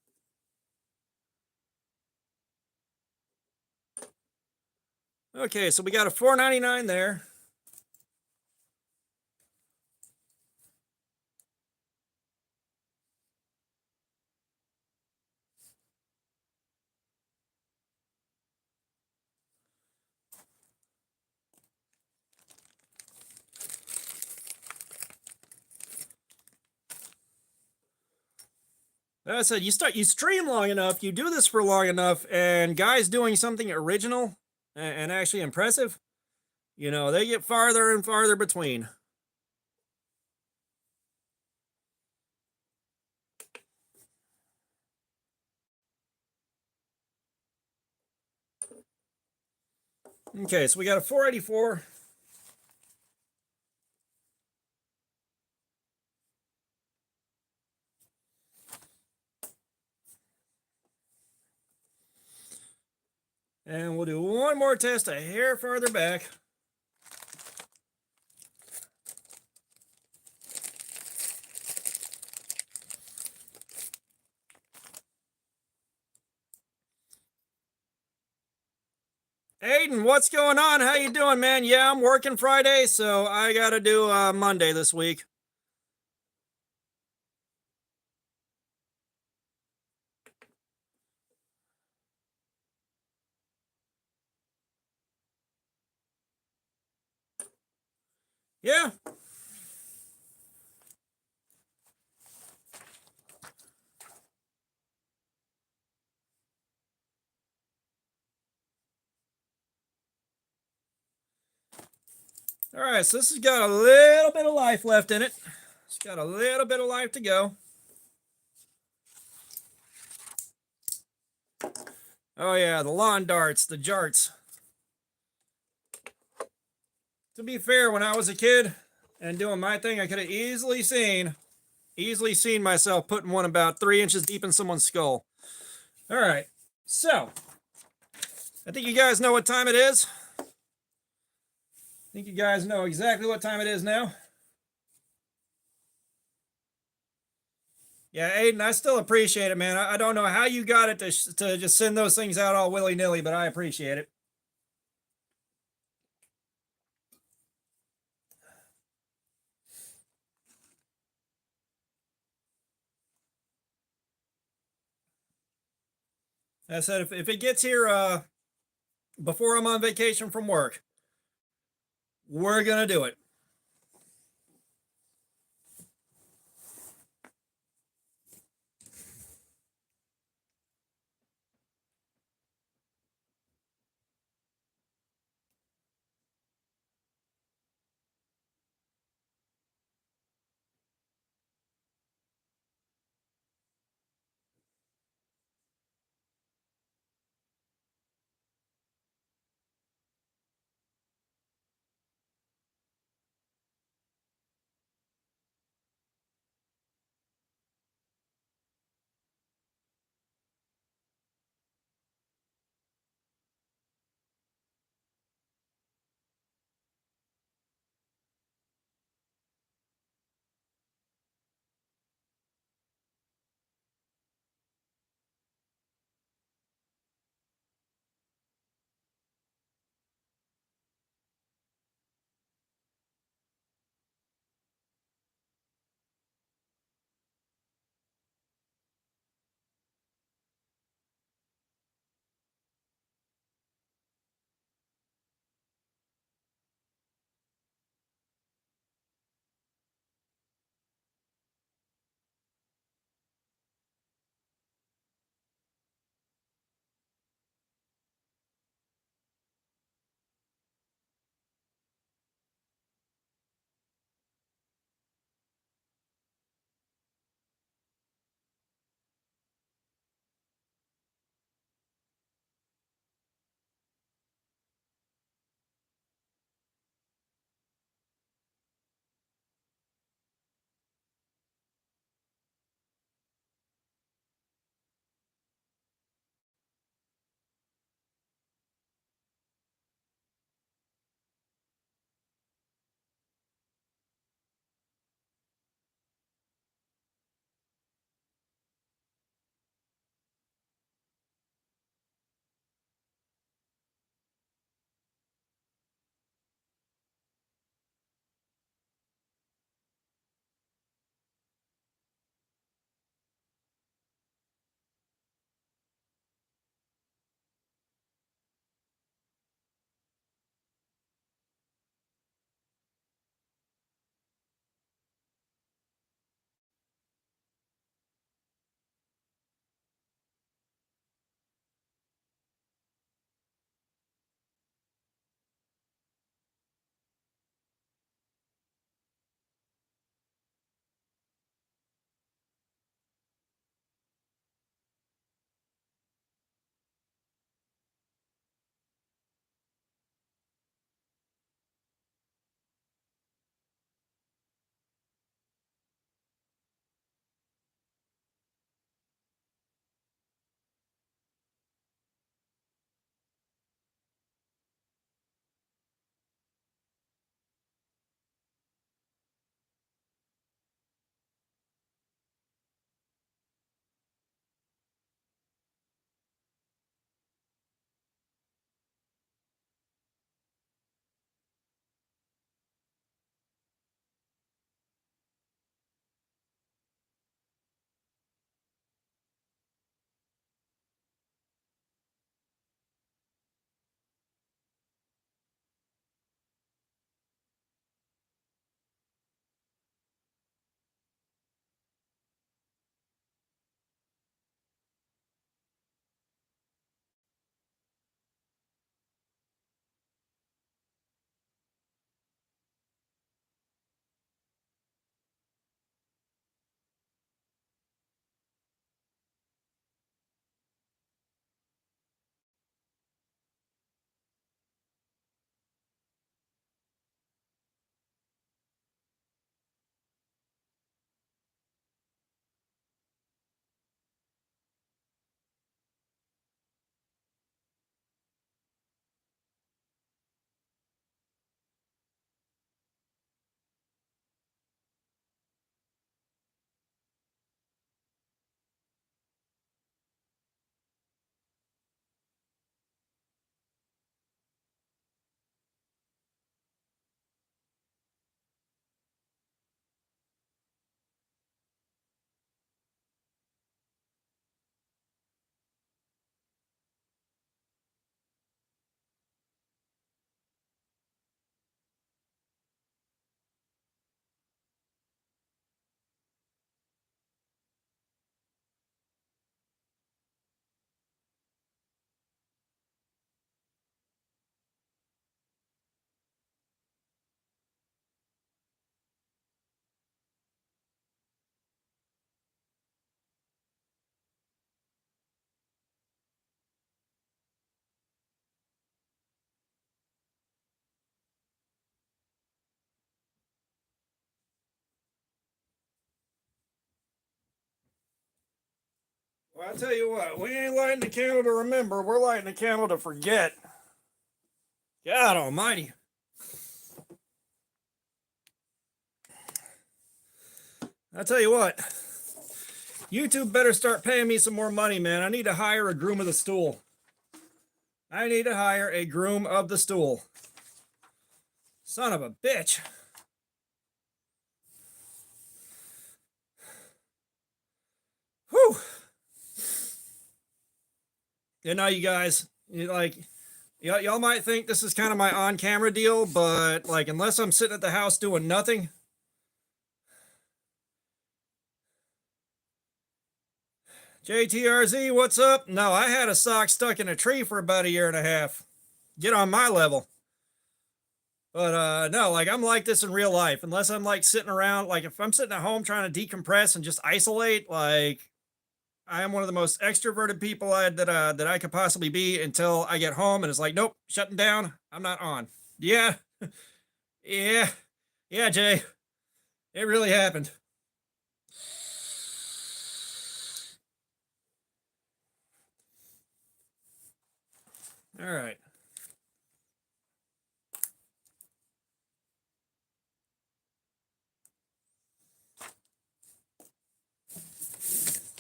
Okay, so we got a $4.99 there. Like I said, you stream long enough, you do this for long enough, and guys doing something original and actually impressive, you know, they get farther and farther between. Okay, so we got a 484. And we'll do one more test a hair farther back. Aiden, what's going on? How you doing, man? Yeah, I'm working Friday, so I gotta do Monday this week. Yeah. All right, so this has got a little bit of life left in it. It's got a little bit of life to go. Oh yeah, the lawn darts, the jarts. To be fair, when I was a kid and doing my thing, I could have easily seen myself putting one about 3 inches deep in someone's skull. All right, so I think you guys know what time it is. I think you guys know exactly what time it is now. Yeah, Aiden, I still appreciate it, man. I don't know how you got it to just send those things out all willy nilly, but I appreciate it. I said if it gets here before I'm on vacation from work, we're gonna do it. Well, I tell you what, we ain't lighting the candle to remember. We're lighting the candle to forget. God almighty. I tell you what, YouTube better start paying me some more money, man. I need to hire a groom of the stool. I need to hire a groom of the stool. Son of a bitch. Whew. You know, you guys, y'all might think this is kind of my on-camera deal, but like, unless I'm sitting at the house doing nothing, JTRZ, what's up? No, I had a sock stuck in a tree for about 1.5 years. Get on my level. But no, like, I'm like this in real life. Unless I'm like sitting around, like if I'm sitting at home trying to decompress and just isolate, like I am one of the most extroverted people that I could possibly be until I get home and it's like, nope, shutting down. I'm not on. Yeah, yeah, yeah, Jay. It really happened. All right.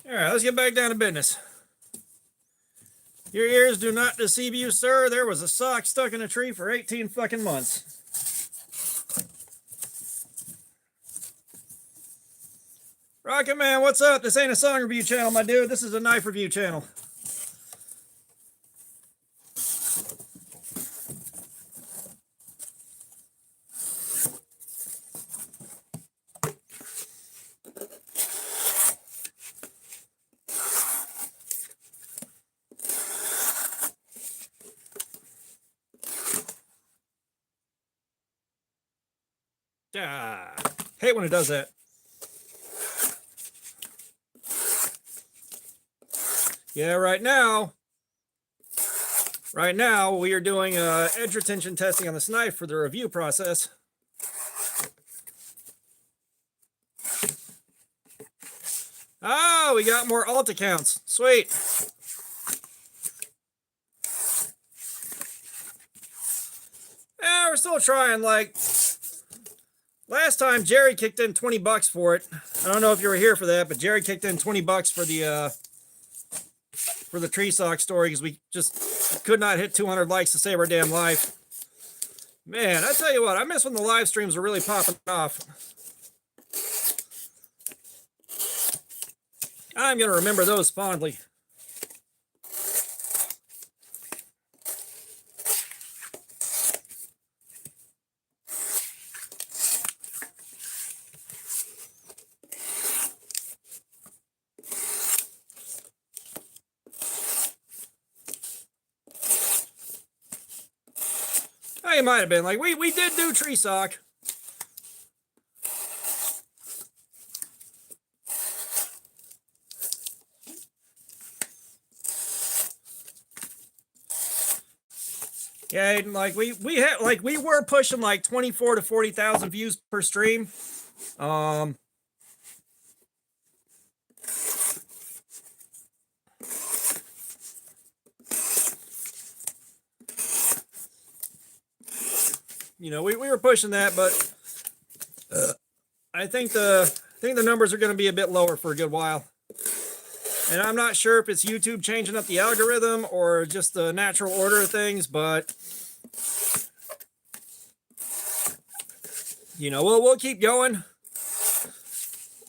All right, let's get back down to business. Your ears do not deceive you, sir. There was a sock stuck in a tree for 18 fucking months. Rocket Man, what's up? This ain't a song review channel, my dude. This is a knife review channel. Hate when it does that. Yeah, right now we are doing edge retention testing on this knife for the review process. Oh, we got more alt accounts. Sweet. Yeah, we're still trying. Like, last time Jerry kicked in 20 bucks for it. I don't know if you were here for that, but Jerry kicked in 20 bucks for the tree sock story because we just could not hit 200 likes to save our damn life. Man, I tell you what, I miss when the live streams were really popping off. I'm going to remember those fondly. It might have been like we did do tree sock. Yeah, like we had like we were pushing like 24 to 40,000 views per stream. You know, we were pushing that, but I think the numbers are going to be a bit lower for a good while. And I'm not sure if it's YouTube changing up the algorithm or just the natural order of things, but you know, we'll keep going.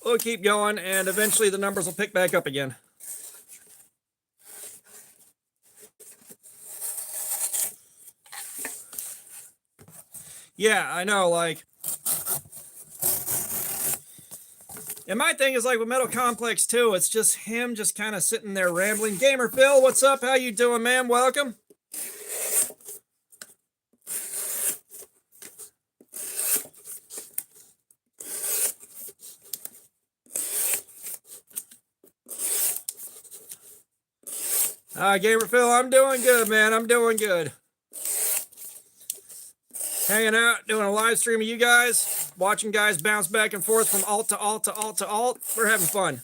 We'll keep going, and eventually the numbers will pick back up again. Yeah, I know, like, and my thing is like with Metal Complex 2, it's just him just kind of sitting there rambling. Gamer Phil, what's up? How you doing, man? Welcome. Gamer Phil, I'm doing good, man. I'm doing good. Hanging out, doing a live stream of you guys, watching guys bounce back and forth from alt to alt to alt to alt. We're having fun.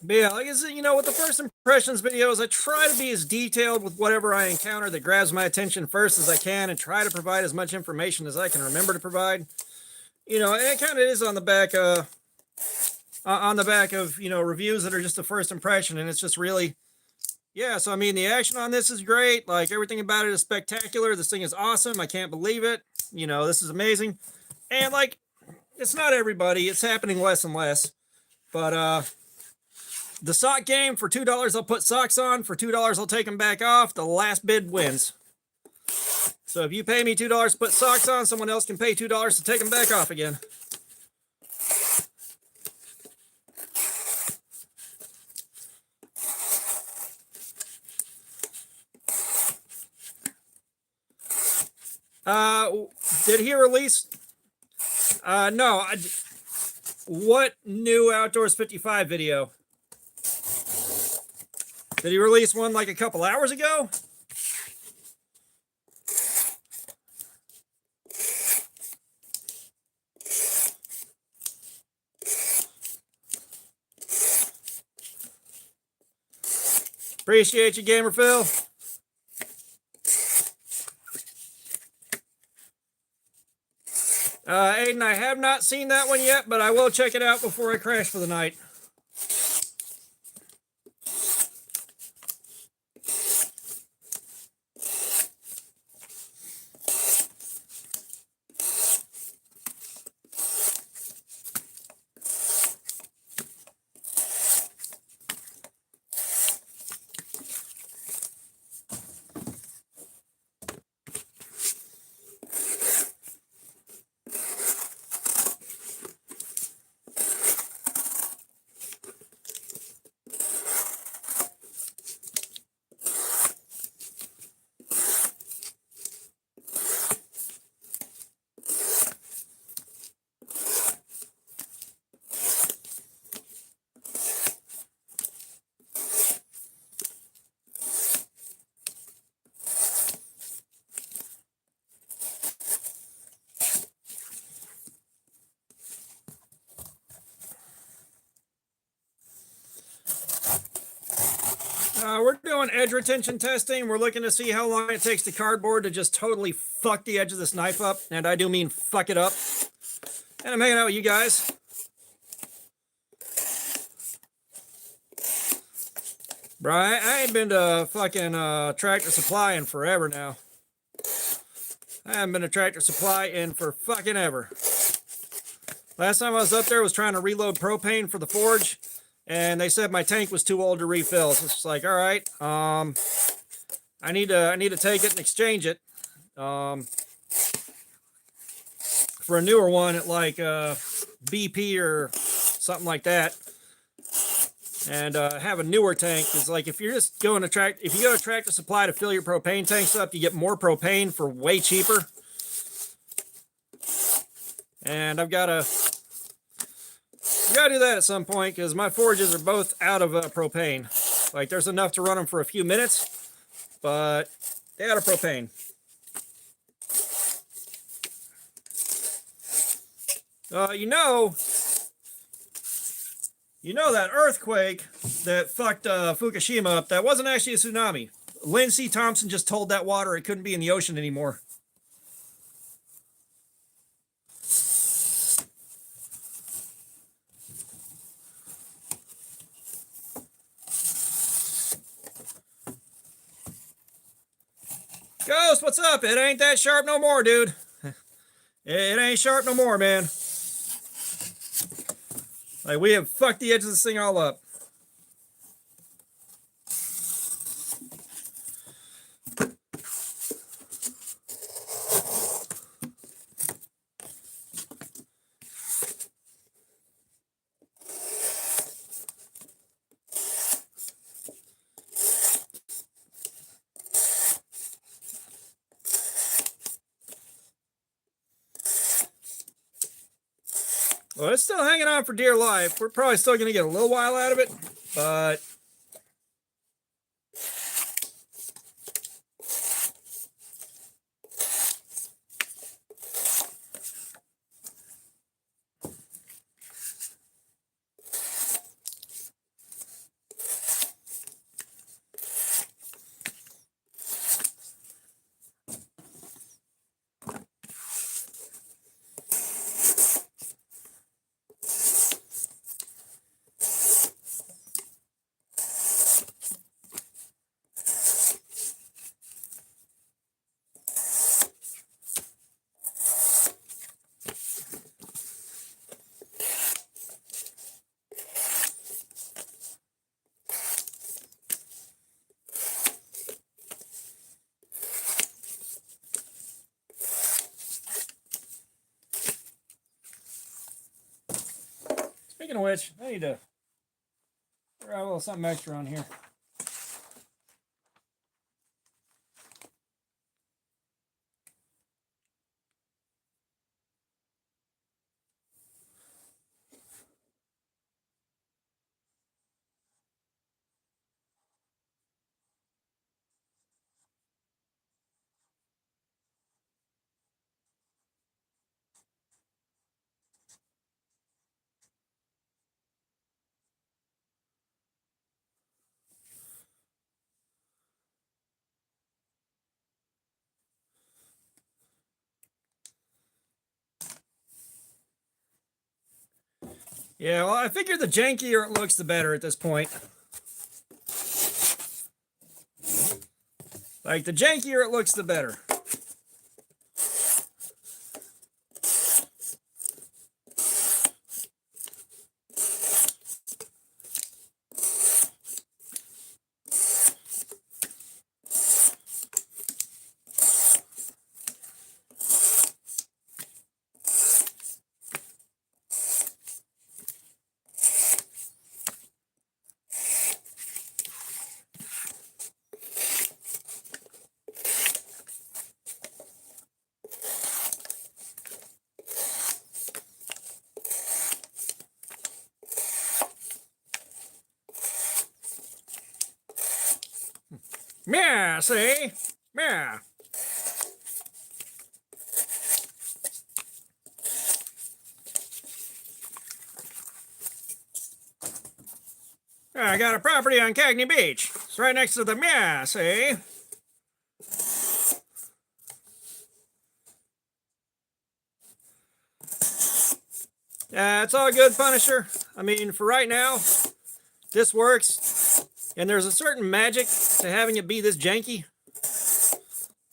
But yeah, like I said, you know, with the first impressions videos, I try to be as detailed with whatever I encounter that grabs my attention first as I can, and try to provide as much information as I can remember to provide. You know, and it kind of is on the back of, you know, reviews that are just the first impression, and it's just really, yeah. So I mean, the action on this is great. Like, everything about it is spectacular. This thing is awesome. I can't believe it. You know, this is amazing. And like, it's not everybody. It's happening less and less. But the sock game, for $2, I'll put socks on. For $2, I'll take them back off. The last bid wins. So if you pay me $2 to put socks on, someone else can pay $2 to take them back off again. Did he release? No. What new Outdoors 55 video? Did he release one like a couple hours ago? Appreciate you, Gamer Phil. Aiden, I have not seen that one yet, but I will check it out before I crash for the night. We're doing edge retention testing. We're looking to see how long it takes the cardboard to just totally fuck the edge of this knife up. And I do mean fuck it up. And I'm hanging out with you guys. Bro, I ain't been to fucking Tractor Supply in forever now. I haven't been to Tractor Supply in for fucking ever. Last time I was up there, I was trying to reload propane for the forge, and they said my tank was too old to refill. So it's like, all right, I need to take it and exchange it for a newer one at like BP or something like that, and have a newer tank. Because like, if you're just going to if you go to Tractor Supply to fill your propane tanks up, you get more propane for way cheaper. And I've got to do that at some point, because my forges are both out of propane. Like, there's enough to run them for a few minutes, but they're out of propane. You know that earthquake that fucked Fukushima up, that wasn't actually a tsunami. Lindsey Thompson just told that water it couldn't be in the ocean anymore. Ghost, what's up? It ain't that sharp no more, dude. It ain't sharp no more, man. Like, we have fucked the edge of this thing all up. Well, it's still hanging on for dear life. We're probably still going to get a little while out of it, but Speaking of which, I need to grab a little something extra on here. Yeah, well, I figure the jankier it looks, the better at this point. Like, the jankier it looks, the better. Yeah, see? Yeah. I got a property on Cagney Beach. It's right next to the yeah, see? Yeah, it's all good, Punisher. I mean, for right now, this works. And there's a certain magic to having it be this janky.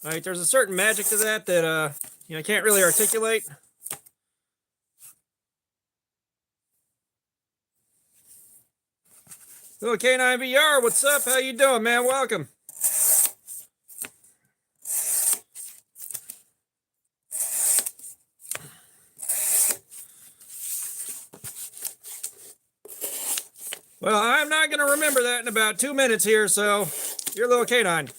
Like, there's a certain magic to that that, you know, I can't really articulate. Little K9 VR, what's up? How you doing, man? Welcome. Well, I'm not going to remember that in about 2 minutes here, so you're Little K9.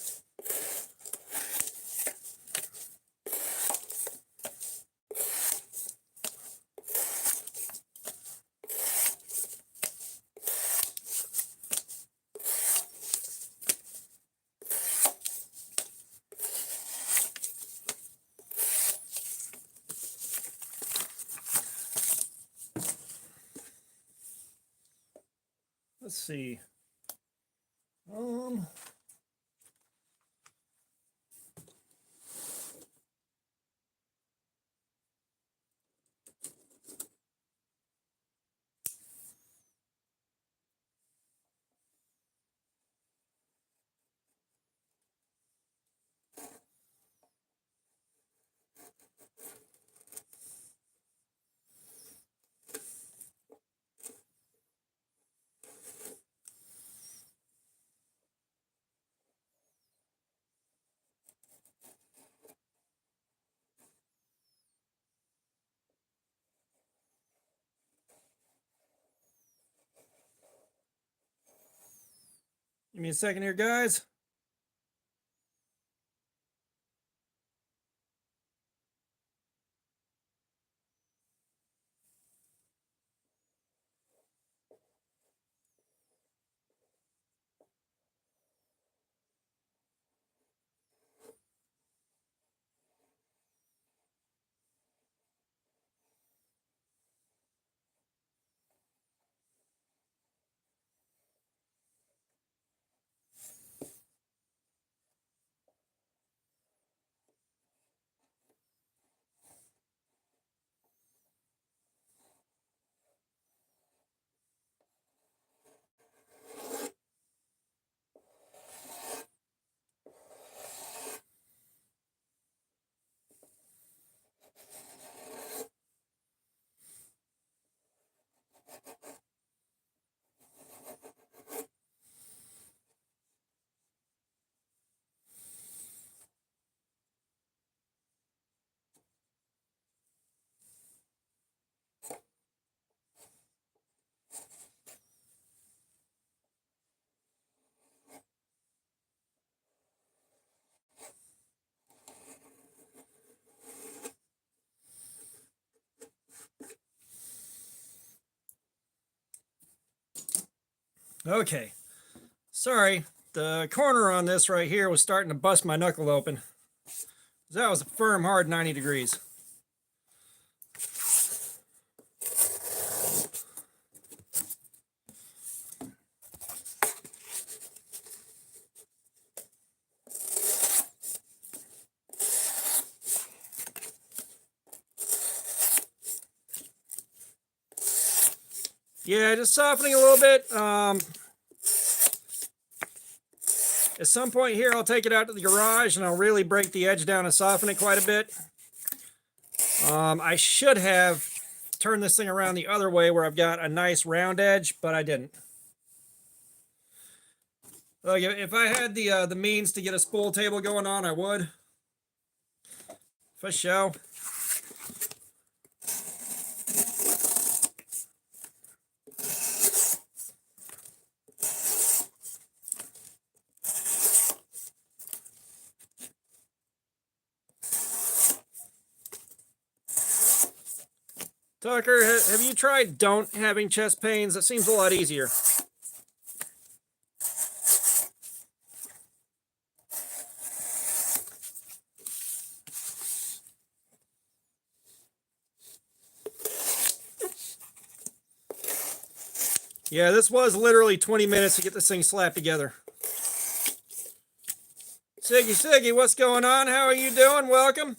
Let's see. Give me a second here, guys. Okay. Sorry, the corner on this right here was starting to bust my knuckle open. That was a firm, hard 90 degrees. Yeah, just softening a little bit. At some point here, I'll take it out to the garage and I'll really break the edge down and soften it quite a bit. I should have turned this thing around the other way where I've got a nice round edge, but I didn't. Look, if I had the means to get a spool table going on, I would. For sure. Tucker, have you tried don't having chest pains? That seems a lot easier. Yeah, this was literally 20 minutes to get this thing slapped together. Siggy, what's going on? How are you doing? Welcome.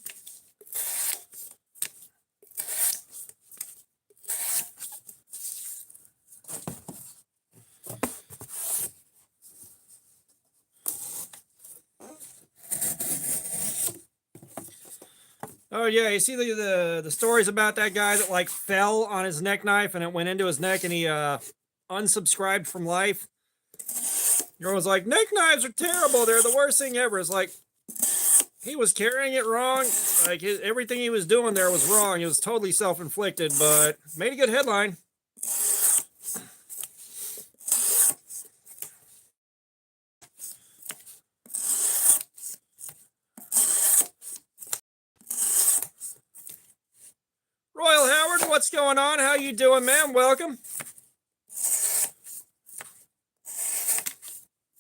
Oh yeah, you see the stories about that guy that like fell on his neck knife and it went into his neck and he unsubscribed from life. Everyone's like, neck knives are terrible. They're the worst thing ever. It's like he was carrying it wrong. Like everything he was doing there was wrong. It was totally self-inflicted, but made a good headline. Royal Howard, what's going on? How you doing, man? Welcome.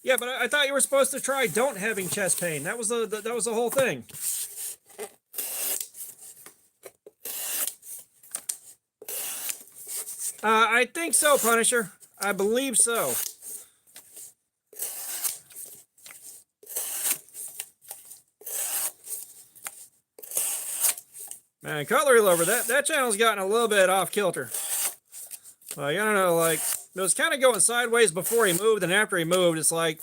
Yeah, but I thought you were supposed to try don't having chest pain. That was the whole thing. I think so, Punisher. I believe so. Man, Cutlery Lover, that channel's gotten a little bit off kilter. Like, I don't know, like, it was kind of going sideways before he moved, and after he moved, it's like,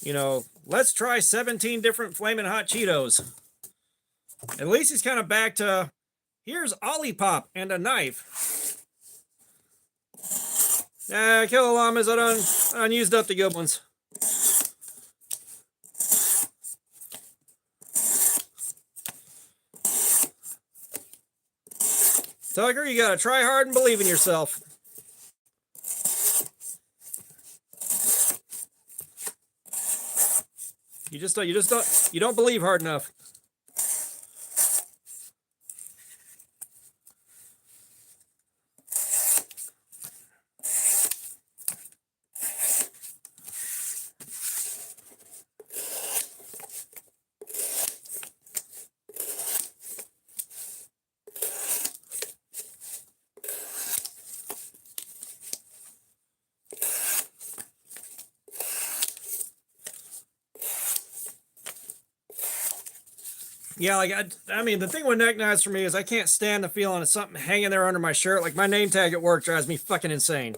you know, let's try 17 different Flamin' Hot Cheetos. At least he's kind of back to, here's Olipop and a knife. Killer Llamas, I done used up the good ones. Tucker, you gotta try hard and believe in yourself. You don't believe hard enough. Yeah, like I mean, the thing with neck knives for me is I can't stand the feeling of something hanging there under my shirt. Like my name tag at work drives me fucking insane.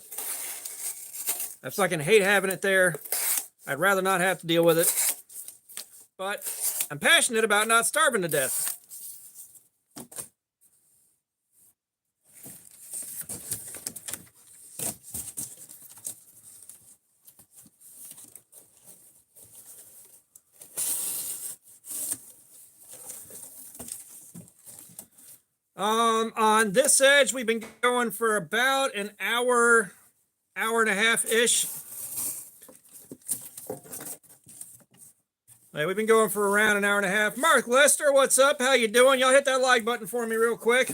I fucking hate having it there. I'd rather not have to deal with it. But I'm passionate about not starving to death. On this edge, we've been going for about an hour and a half-ish. We've been going for around an hour and a half. Mark Lester, what's up? How you doing? Y'all hit that like button for me real quick.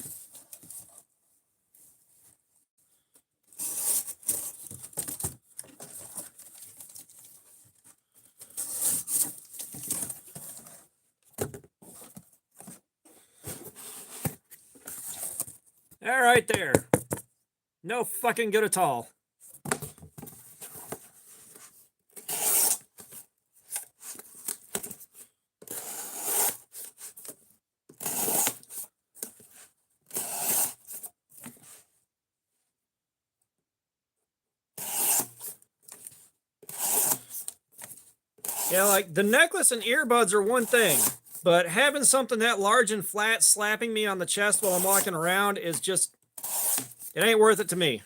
All right there. No fucking good at all. Yeah, like the necklace and earbuds are one thing, but having something that large and flat slapping me on the chest while I'm walking around is just, it ain't worth it to me.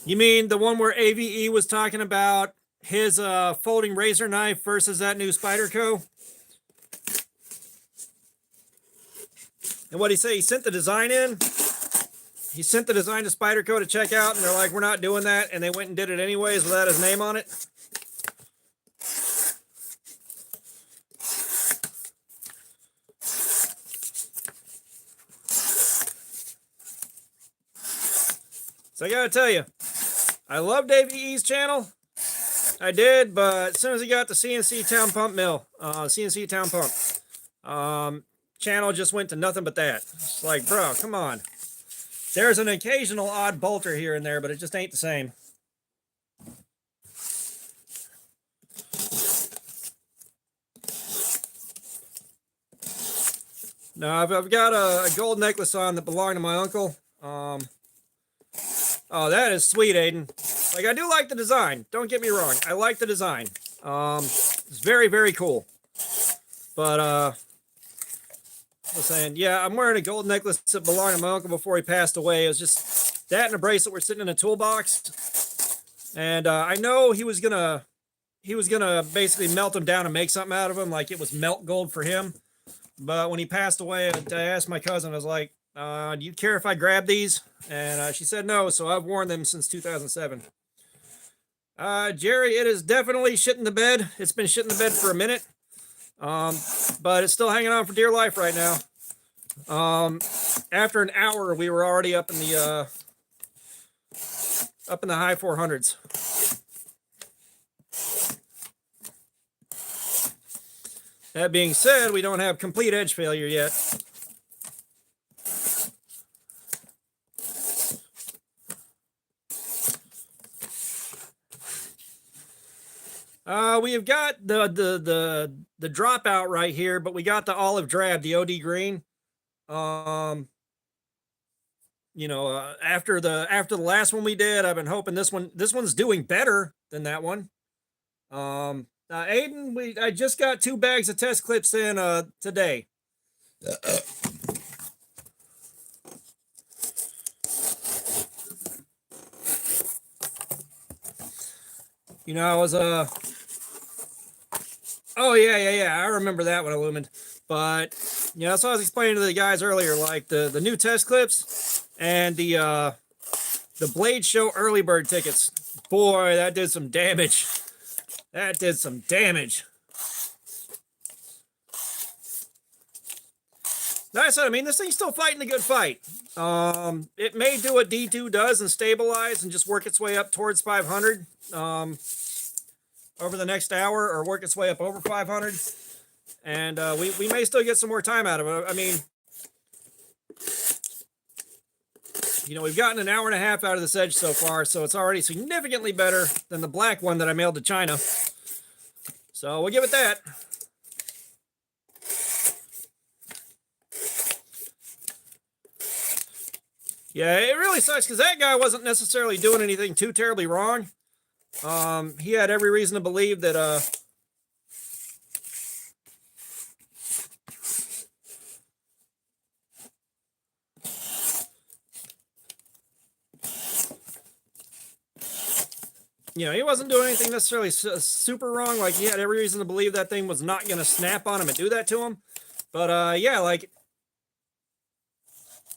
You mean the one where AVE was talking about his folding razor knife versus that new Spyderco? And what did he say? He sent the design in. He sent the design to Spyderco to check out, and they're like, "We're not doing that," and they went and did it anyways without his name on it. So I gotta tell you, I loved AVE's channel. I did, but as soon as he got the CNC Town Pump Mill, CNC Town Pump, channel just went to nothing but that. It's like, bro, come on. There's an occasional odd bolter here and there, but it just ain't the same. Now, I've got a gold necklace on that belonged to my uncle. Oh, that is sweet, Aiden. Like, I do like the design. Don't get me wrong. I like the design. It's very, very cool. But, I was saying, yeah, I'm wearing a gold necklace that belonged to my uncle before he passed away. It was just that and a bracelet were sitting in a toolbox. And I know he was gonna basically melt them down and make something out of them, like it was melt gold for him. But when he passed away, I asked my cousin, I was like, do you care if I grab these? And she said no, so I've worn them since 2007. Jerry, it is definitely shit in the bed. It's been shit in the bed for a minute. But it's still hanging on for dear life right now. After an hour, we were already up in the high 400s. That being said, we don't have complete edge failure yet. We have got the dropout right here, but we got the olive drab, the OD green. You know, after the last one we did, I've been hoping this one's doing better than that one. Aiden, I just got 2 bags of test clips in today. You know, I was oh yeah, I remember that one illumined. But you know, so I was explaining to the guys earlier, like the new test clips and the Blade Show early bird tickets. Boy, that did some damage. That did some damage. Like I said, I mean, this thing's still fighting a good fight. It may do what D2 does and stabilize and just work its way up towards 500 over the next hour, or work its way up over 500. And we may still get some more time out of it. I mean, you know, we've gotten an hour and a half out of this edge so far, so it's already significantly better than the black one that I mailed to China. So we'll give it that. Yeah, it really sucks because that guy wasn't necessarily doing anything too terribly wrong. He had every reason to believe that you know, he wasn't doing anything necessarily super wrong. Like, he had every reason to believe that thing was not going to snap on him and do that to him. But, yeah, like,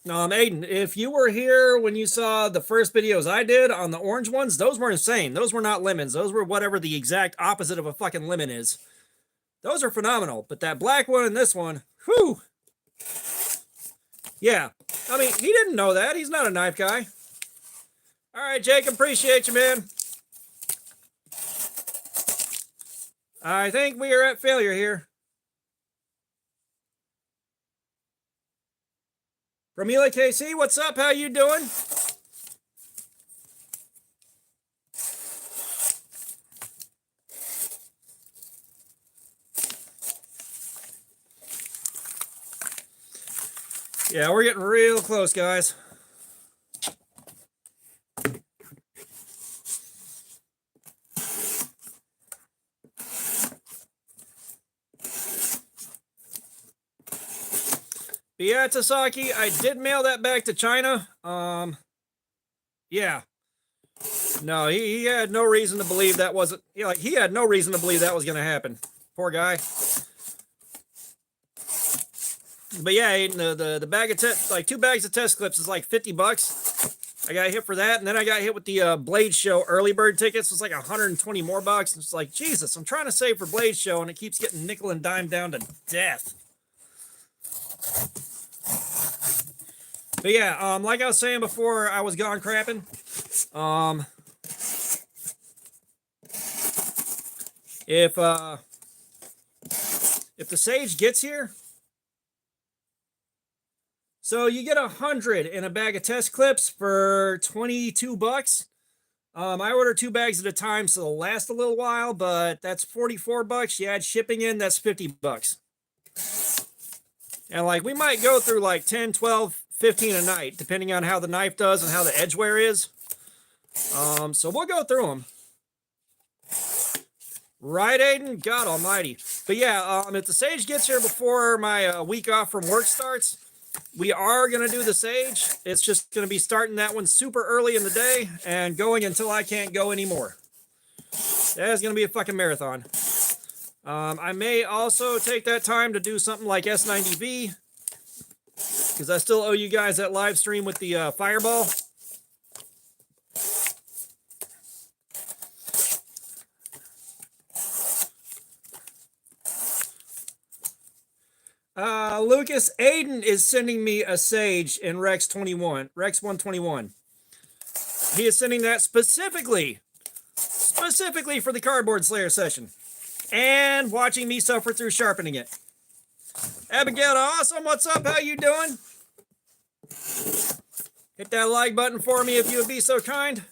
Aiden, if you were here when you saw the first videos I did on the orange ones, those were insane. Those were not lemons. Those were whatever the exact opposite of a fucking lemon is. Those are phenomenal. But that black one and this one, whew. Yeah. I mean, he didn't know that. He's not a knife guy. All right, Jake, appreciate you, man. I think we are at failure here. Ramila KC, what's up? How you doing? Yeah, we're getting real close, guys. But yeah, Tasaki, I did mail that back to China. Yeah. No, he had no reason to believe that wasn't, like, he had no reason to believe that was going to happen. Poor guy. But yeah, the bag of like 2 bags of test clips is like $50. I got hit for that, and then I got hit with the Blade Show early bird tickets. It's like 120 more bucks. It's like, Jesus, I'm trying to save for Blade Show, and it keeps getting nickel and dime down to death. But yeah, like I was saying before I was gone crapping, if the sage gets here, so you get 100 in a bag of test clips for 22 bucks. I order 2 bags at a time, so they'll last a little while, but that's 44 bucks. You add shipping in, that's 50 bucks. And like, we might go through like 10, 12, 15 a night, depending on how the knife does and how the edge wear is. So we'll go through them. Right, Aiden? God almighty. But yeah, if the sage gets here before my week off from work starts, we are going to do the sage. It's just going to be starting that one super early in the day and going until I can't go anymore. That's going to be a fucking marathon. I may also take that time to do something like S90V, because I still owe you guys that live stream with the fireball. Lucas, Aiden is sending me a sage in Rex 121. He is sending that specifically for the Cardboard Slayer session, and watching me suffer through sharpening it. Abigail, awesome. What's up? How you doing? Hit that like button for me if you would be so kind.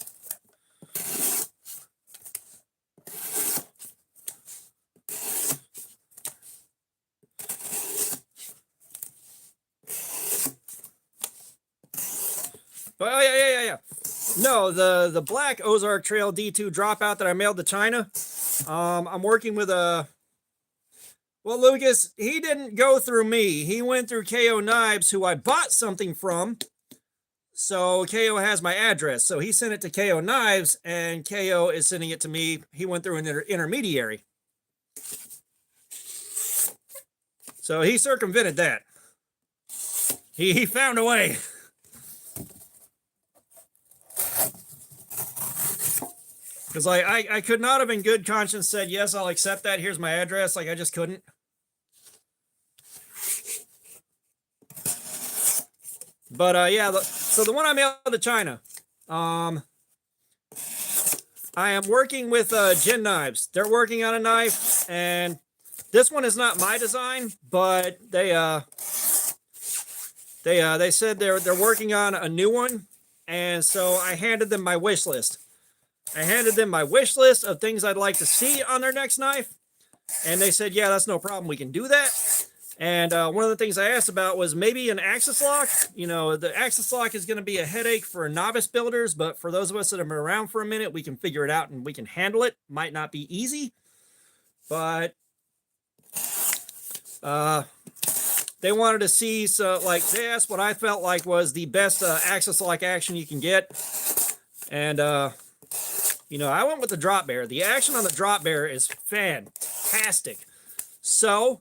But oh yeah. No, the black Ozark Trail D2 dropout that I mailed to China. I'm working with well, Lucas, he didn't go through me. He went through KO Knives, who I bought something from. So KO has my address. So he sent it to KO Knives, and KO is sending it to me. He went through an intermediary. So he circumvented that. He found a way. Because like, I could not have in good conscience said, yes, I'll accept that. Here's my address. Like, I just couldn't. But yeah, so the one I mailed to China, I am working with Gin Knives. They're working on a knife, and this one is not my design, but they said they're working on a new one, and so I handed them my wish list. I handed them my wish list of things I'd like to see on their next knife, and they said, yeah, that's no problem. We can do that. And one of the things I asked about was maybe an axis lock. You know, the axis lock is going to be a headache for novice builders, but for those of us that have been around for a minute, we can figure it out and we can handle it. Might not be easy, but they wanted to see, so like they asked what I felt like was the best axis lock action you can get. And You know, I went with the drop bear. The action on the drop bear is fantastic. So,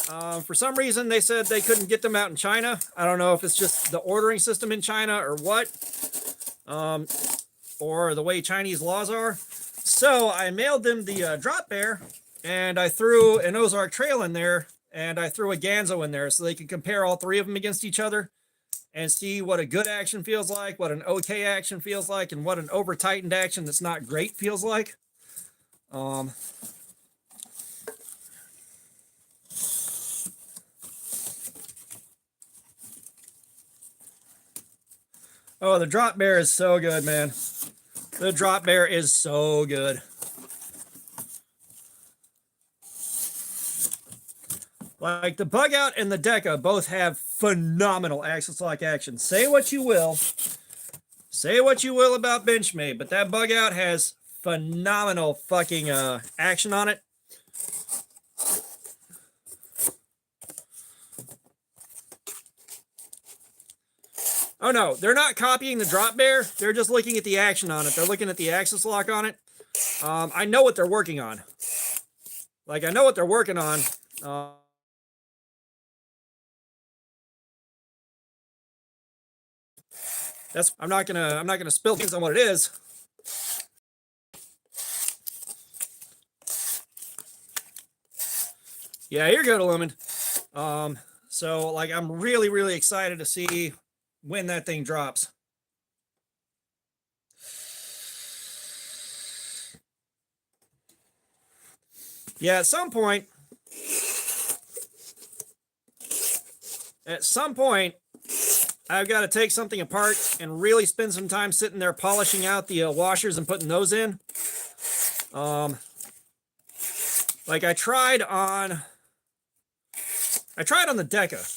for some reason, they said they couldn't get them out in China. I don't know if it's just the ordering system in China or what, or the way Chinese laws are. So I mailed them the drop bear, and I threw an Ozark Trail in there, and I threw a Ganzo in there so they could compare all three of them against each other and see what a good action feels like, what an okay action feels like, and what an over-tightened action that's not great feels like. Oh, the drop bear is so good, man. The drop bear is so good. Like the bug out and the Deca both have phenomenal axis lock action. Say what you will about Benchmade, but that bug out has phenomenal fucking action on it. Oh no, they're not copying the drop bear. They're just looking at the action on it. They're looking at the axis lock on it. I know what they're working on. Like I know what they're working on. I'm not gonna spill things on what it is. Yeah, you're good, Lemon. So like I'm really excited to see when that thing drops. Yeah, at some point, I've got to take something apart and really spend some time sitting there polishing out the washers and putting those in. Like I tried on the Deca.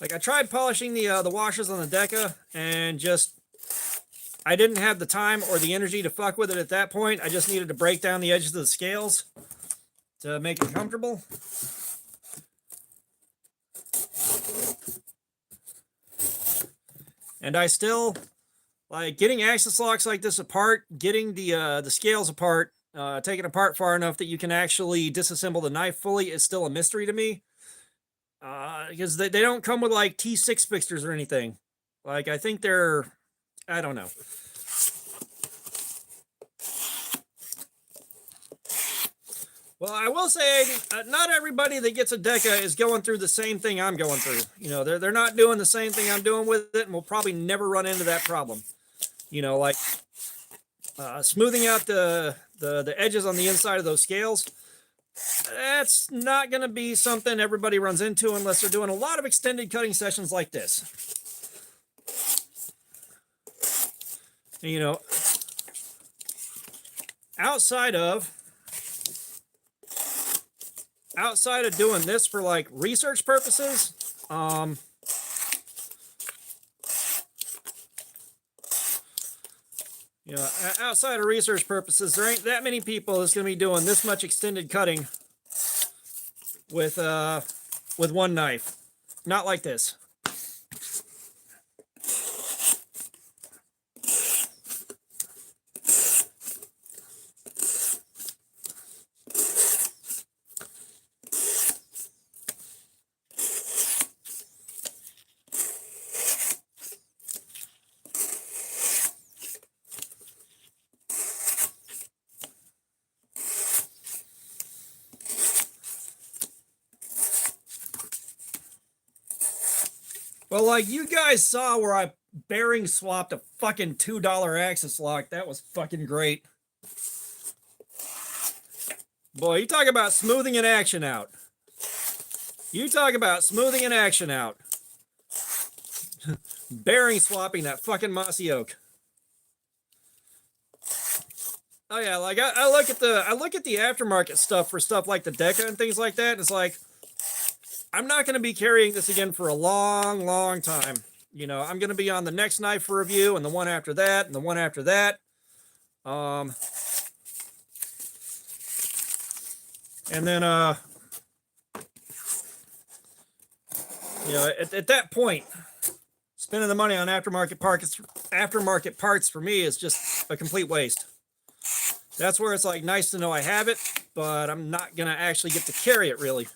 Like I tried polishing the washers on the Deca, and just I didn't have the time or the energy to fuck with it at that point. I just needed to break down the edges of the scales to make it comfortable. And I still like getting axis locks like this apart, getting the scales apart, taking apart far enough that you can actually disassemble the knife fully is still a mystery to me. Because they don't come with like T6 fixtures or anything. Like I think they're, I don't know. Well, I will say, not everybody that gets a Deca is going through the same thing I'm going through. You know, they're not doing the same thing I'm doing with it, and we'll probably never run into that problem. You know, like smoothing out the edges on the inside of those scales. That's not going to be something everybody runs into unless they're doing a lot of extended cutting sessions like this. And, you know, outside of doing this for like research purposes, you know, outside of research purposes, there ain't that many people that's going to be doing this much extended cutting with one knife. Not like this. Well, like you guys saw where I bearing swapped a fucking $2 axis lock. That was fucking great. Boy, you talk about smoothing an action out. You talk about smoothing an action out. Bearing swapping that fucking mossy oak. Oh yeah, like I look at the aftermarket stuff for stuff like the Deca and things like that. And it's like, I'm not going to be carrying this again for a long time. You know, I'm going to be on the next knife for review and the one after that and the one after that. And then You know, at that point, spending the money on aftermarket parts for me is just a complete waste. That's where it's like nice to know I have it, but I'm not gonna actually get to carry it really.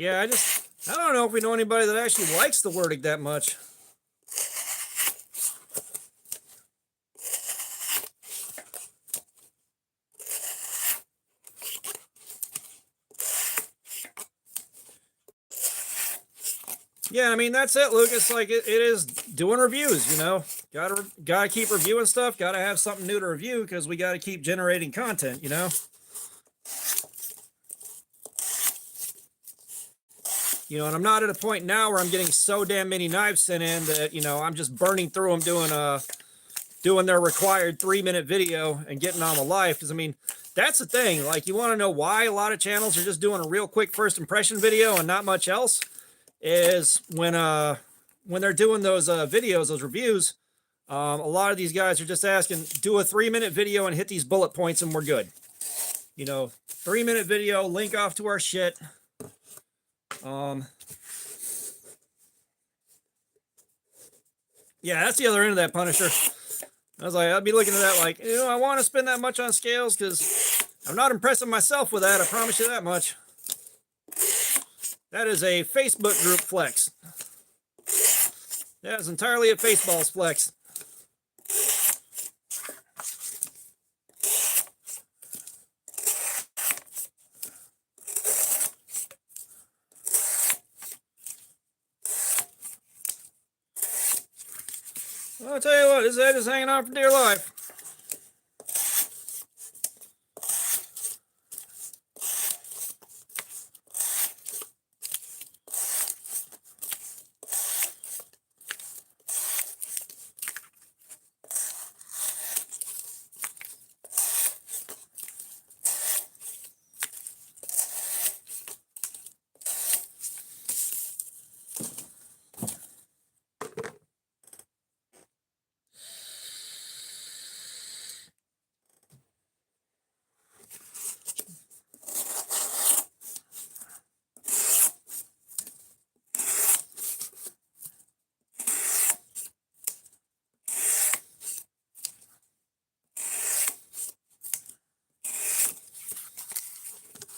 Yeah, I don't know if we know anybody that actually likes the wording that much. Yeah, I mean, that's it, Lucas. Like, it is doing reviews, you know. Gotta keep reviewing stuff. Gotta have something new to review because we gotta keep generating content, you know. You know, and I'm not at a point now where I'm getting so damn many knives sent in that, you know, I'm just burning through them doing their required 3-minute video and getting on with life. Because, I mean, that's the thing. Like, you want to know why a lot of channels are just doing a real quick first impression video and not much else? Is when they're doing those videos, those reviews, a lot of these guys are just asking, do a 3-minute video and hit these bullet points and we're good. You know, 3-minute video, link off to our shit. Yeah, that's the other end of that, Punisher. I was like, I'd be looking at that like, you know, I want to spend that much on scales because I'm not impressing myself with that. I promise you that much. That is a Facebook group flex. That is entirely a Faceboll's flex. Well, I'll tell you what, his head is hanging on for dear life.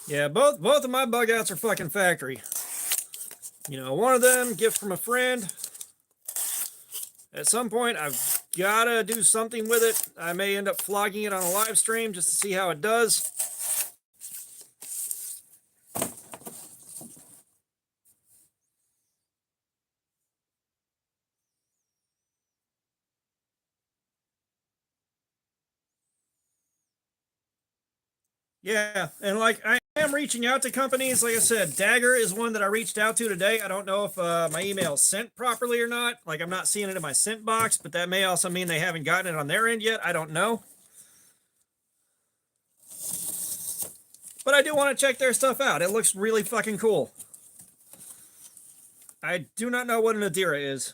Yeah, both of my bug outs are fucking factory. You know, one of them, gift from a friend. At some point, I've got to do something with it. I may end up flogging it on a live stream just to see how it does. Yeah, and like I am reaching out to companies. Like I said, Dagger is one that I reached out to today. I don't know if my email is sent properly or not. Like I'm not seeing it in my sent box, but that may also mean they haven't gotten it on their end yet. I don't know. But I do want to check their stuff out. It looks really fucking cool. I do not know what an Adira is.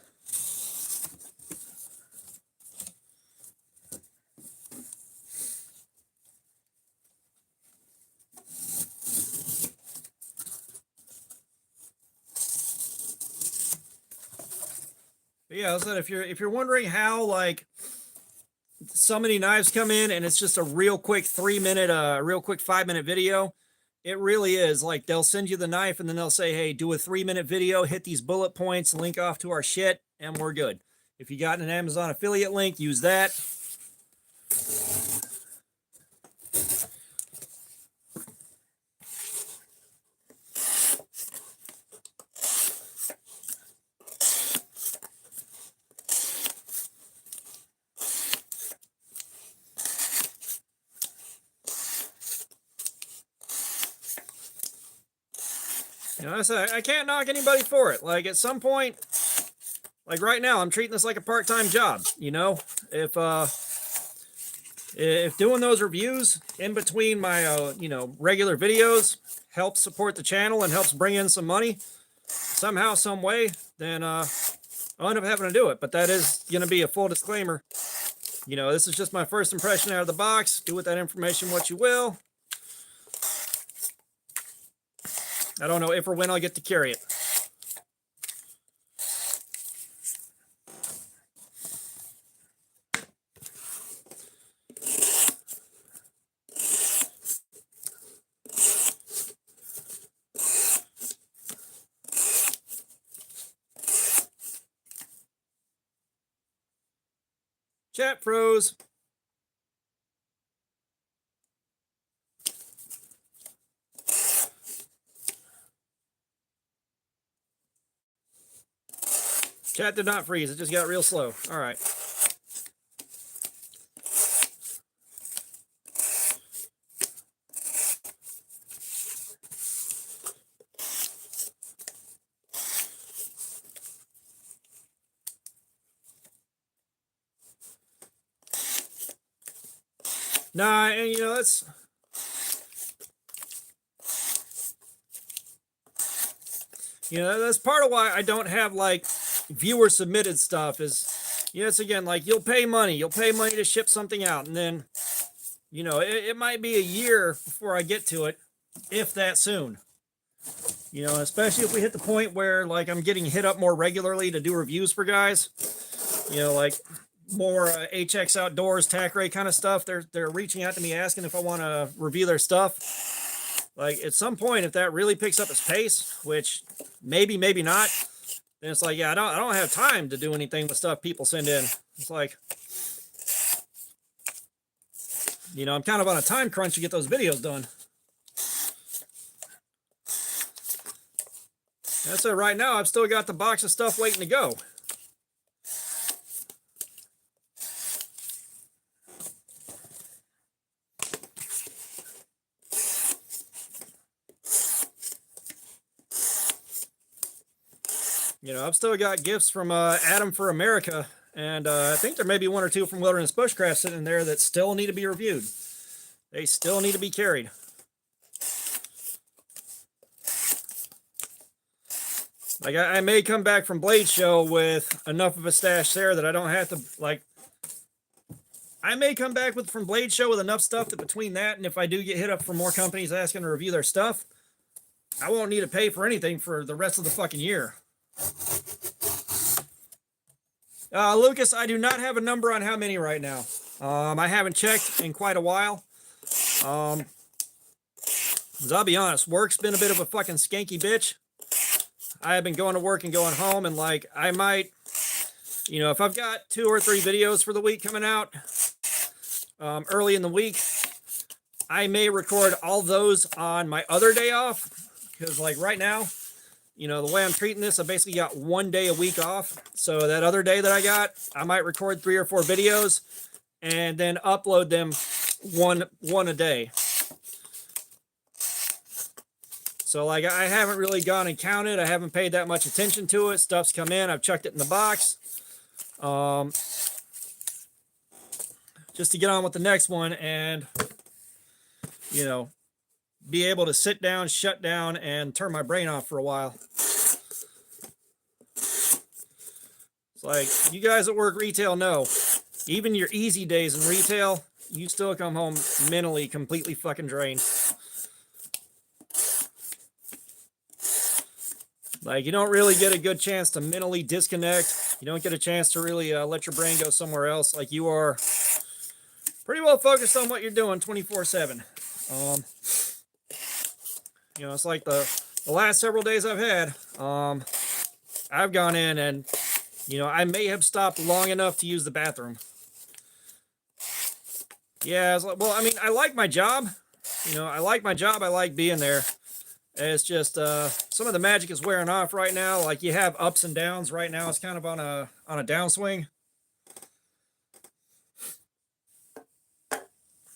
But yeah, I said if you're wondering how like so many knives come in and it's just a real quick 3-minute, real quick 5-minute video, it really is. Like they'll send you the knife and then they'll say, hey, do a 3-minute video, hit these bullet points, link off to our shit, and we're good. If you got an Amazon affiliate link, use that. You know, I can't knock anybody for it. Like at some point, like right now, I'm treating this like a part-time job. You know, if doing those reviews in between my you know, regular videos helps support the channel and helps bring in some money somehow, some way, then I'll end up having to do it. But that is going to be a full disclaimer. You know, this is just my first impression out of the box. Do with that information what you will. I don't know if or when I'll get to carry it. Chat froze. Chat did not freeze. It just got real slow. All right. Nah, and you know, that's part of why I don't have like viewer submitted stuff is, you know, it's again, like you'll pay money to ship something out. And then, you know, it might be a year before I get to it, if that soon, you know, especially if we hit the point where like I'm getting hit up more regularly to do reviews for guys, you know, like more HX Outdoors, tack ray kind of stuff. They're reaching out to me asking if I want to review their stuff. Like at some point, if that really picks up its pace, which maybe not, then it's like, yeah, I don't have time to do anything with stuff people send in. It's like, you know, I'm kind of on a time crunch to get those videos done. That's it. Right now, I've still got the box of stuff waiting to go. You know, I've still got gifts from Adam for America, and I think there may be one or two from Wilderness Bushcraft sitting in there that still need to be reviewed. They still need to be carried. Like, I may come back from Blade Show with enough of a stash there that I don't have to, like, I may come back from Blade Show with enough stuff that between that and if I do get hit up from more companies asking to review their stuff, I won't need to pay for anything for the rest of the fucking year. Lucas, I do not have a number on how many right now. I haven't checked in quite a while. 'Cause I'll be honest, work's been a bit of a fucking skanky bitch. I have been going to work and going home, and like I might, you know, if I've got 2 or 3 videos for the week coming out early in the week, I may record all those on my other day off, because like right now, you know, the way I'm treating this, I basically got 1 day a week off. So that other day that I got, I might record 3 or 4 videos and then upload them one a day. So like I haven't really gone and counted. I haven't paid that much attention to it. Stuff's come in. I've chucked it in the box. Just to get on with the next one and, you know, be able to sit down, shut down, and turn my brain off for a while. It's like, you guys that work retail know, even your easy days in retail, you still come home mentally completely fucking drained. Like, you don't really get a good chance to mentally disconnect. You don't get a chance to really let your brain go somewhere else. Like, you are pretty well focused on what you're doing 24/7. You know, it's like the last several days I've had, I've gone in and, you know, I may have stopped long enough to use the bathroom. Yeah, it's like, well, I mean, I like my job. You know, I like my job. I like being there. It's just some of the magic is wearing off right now. Like, you have ups and downs. Right now it's kind of on a downswing.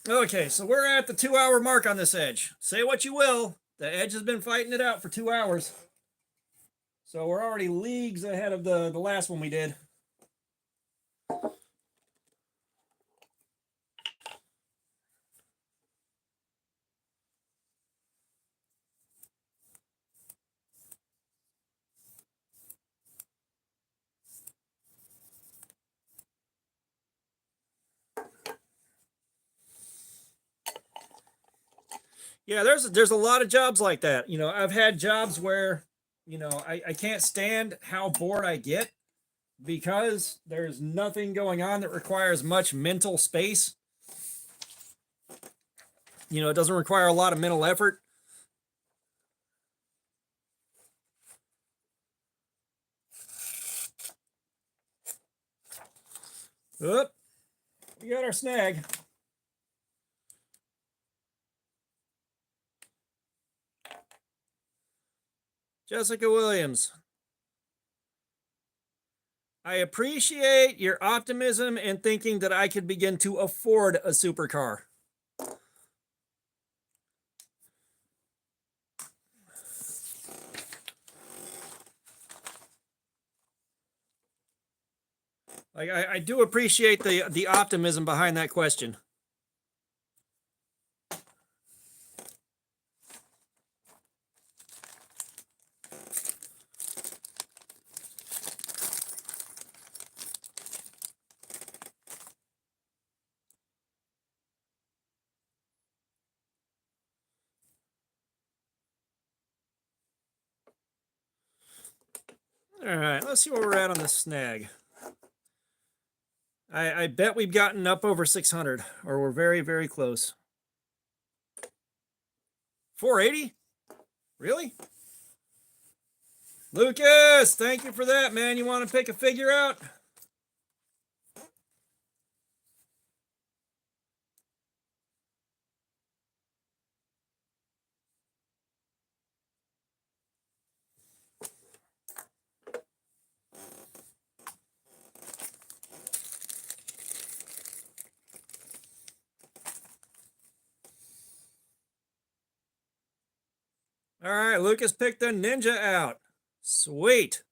Okay, so we're at the 2-hour mark on this edge. Say what you will, The edge has been fighting it out for 2 hours. So we're already leagues ahead of the last one we did. Yeah, there's a lot of jobs like that. You know, I've had jobs where, you know, I can't stand how bored I get because there's nothing going on that requires much mental space. You know, it doesn't require a lot of mental effort. Oop, we got our snag. Jessica Williams. I appreciate your optimism and thinking that I could begin to afford a supercar. Like I do appreciate the optimism behind that question. All right, let's see where we're at on this snag. I bet we've gotten up over 600, or we're very, very close. 480? Really? Lucas, thank you for that, man. You want to pick a figure out? All right, Lucas picked the Ninja out. Sweet.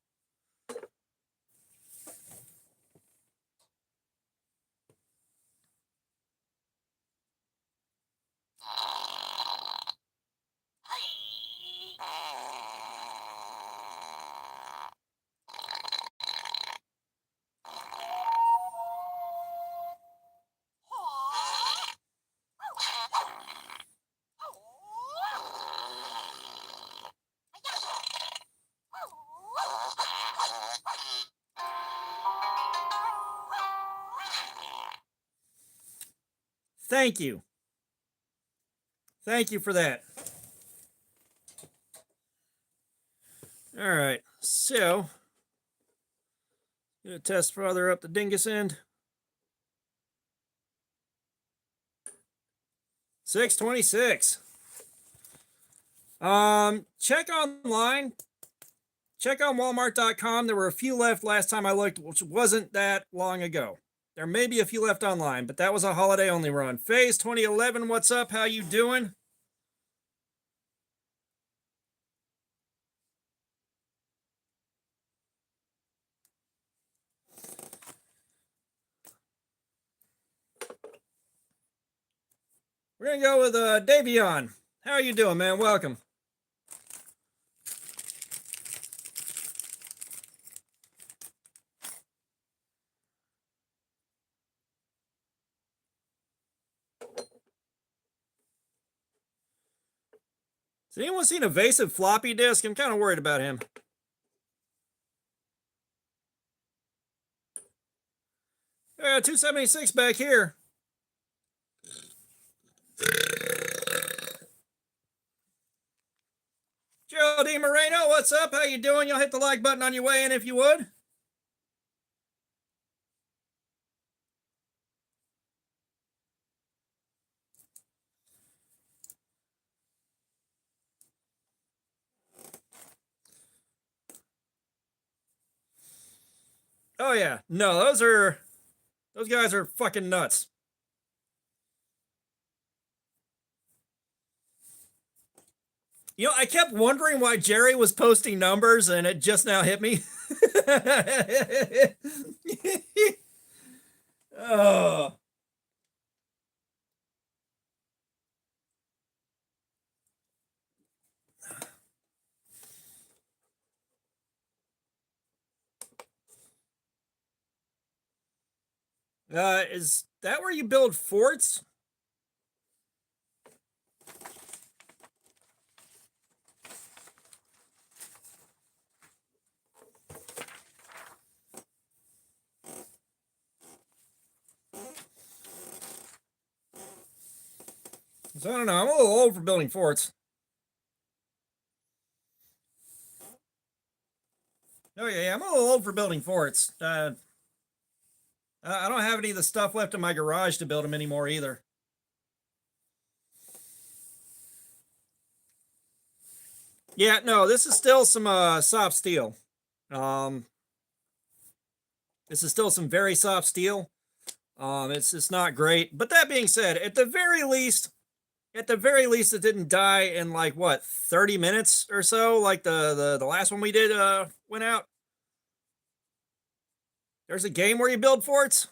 Thank you. Thank you for that. All right, so gonna test farther up the dingus end. 626. Check online. Check on Walmart.com. There were a few left last time I looked, which wasn't that long ago. There may be a few left online, but that was a holiday only run. Phase 2011, what's up? How you doing? We're gonna go with Davion. How are you doing, man? Welcome. Has anyone seen Evasive Floppy Disk? I'm kind of worried about him. Yeah, 276 back here. Geraldine Moreno, what's up? How you doing? You'll hit the like button on your way in if you would. Oh yeah, no, those guys are fucking nuts. You know, I kept wondering why Jerry was posting numbers, and it just now hit me. Oh. Is that where you build forts? So I don't know. I'm a little old for building forts. Oh yeah, I'm a little old for building forts. I don't have any of the stuff left in my garage to build them anymore either. Yeah, no, this is still some soft steel. Um, this is still some very soft steel. It's not great. But that being said, at the very least, it didn't die in like what 30 minutes or so, like the last one we did went out. There's a game where you build forts.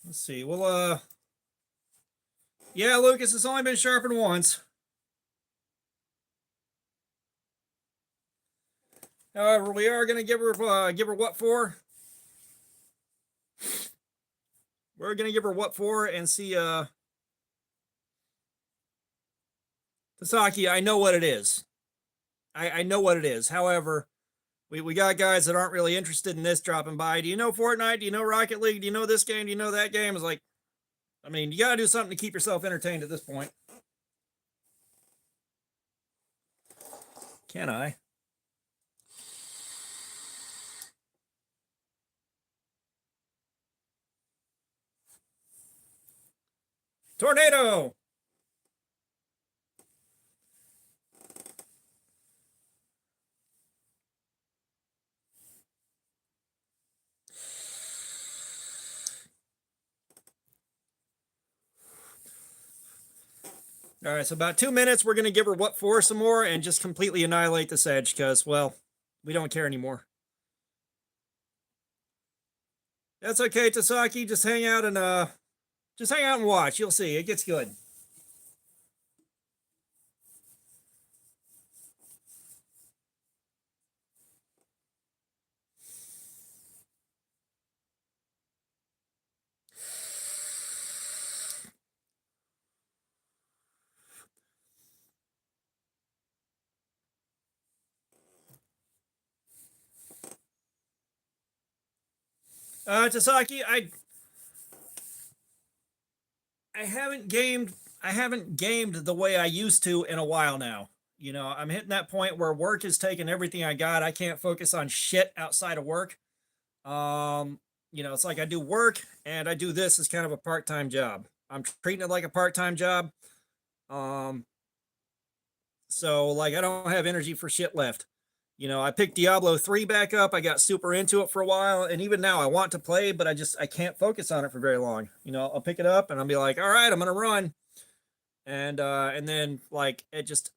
Let's see. Well, yeah, Lucas, it's only been sharpened once. However, we are gonna give her what for. We're gonna give her what for and see. Tasaki, I know what it is. I know what it is. However, we got guys that aren't really interested in this dropping by. Do you know Fortnite? Do you know Rocket League? Do you know this game? Do you know that game? It's like, I mean, you got to do something to keep yourself entertained at this point. Can I? Tornado! All right, so about 2 minutes, we're going to give her what for some more and just completely annihilate this edge because, well, we don't care anymore. That's okay, Tasaki. Just hang out and watch. You'll see. It gets good. Tasaki, I haven't gamed the way I used to in a while now. You know, I'm hitting that point where work is taking everything I got. I can't focus on shit outside of work. Um, you know, it's like I do work and I do this as kind of a part-time job. I'm treating it like a part-time job. Um, so like I don't have energy for shit left. You know, I picked Diablo 3 back up. I got super into it for a while, and even now I want to play, but I can't focus on it for very long. You know, I'll pick it up and I'll be like, all right, I'm gonna run. And then like it just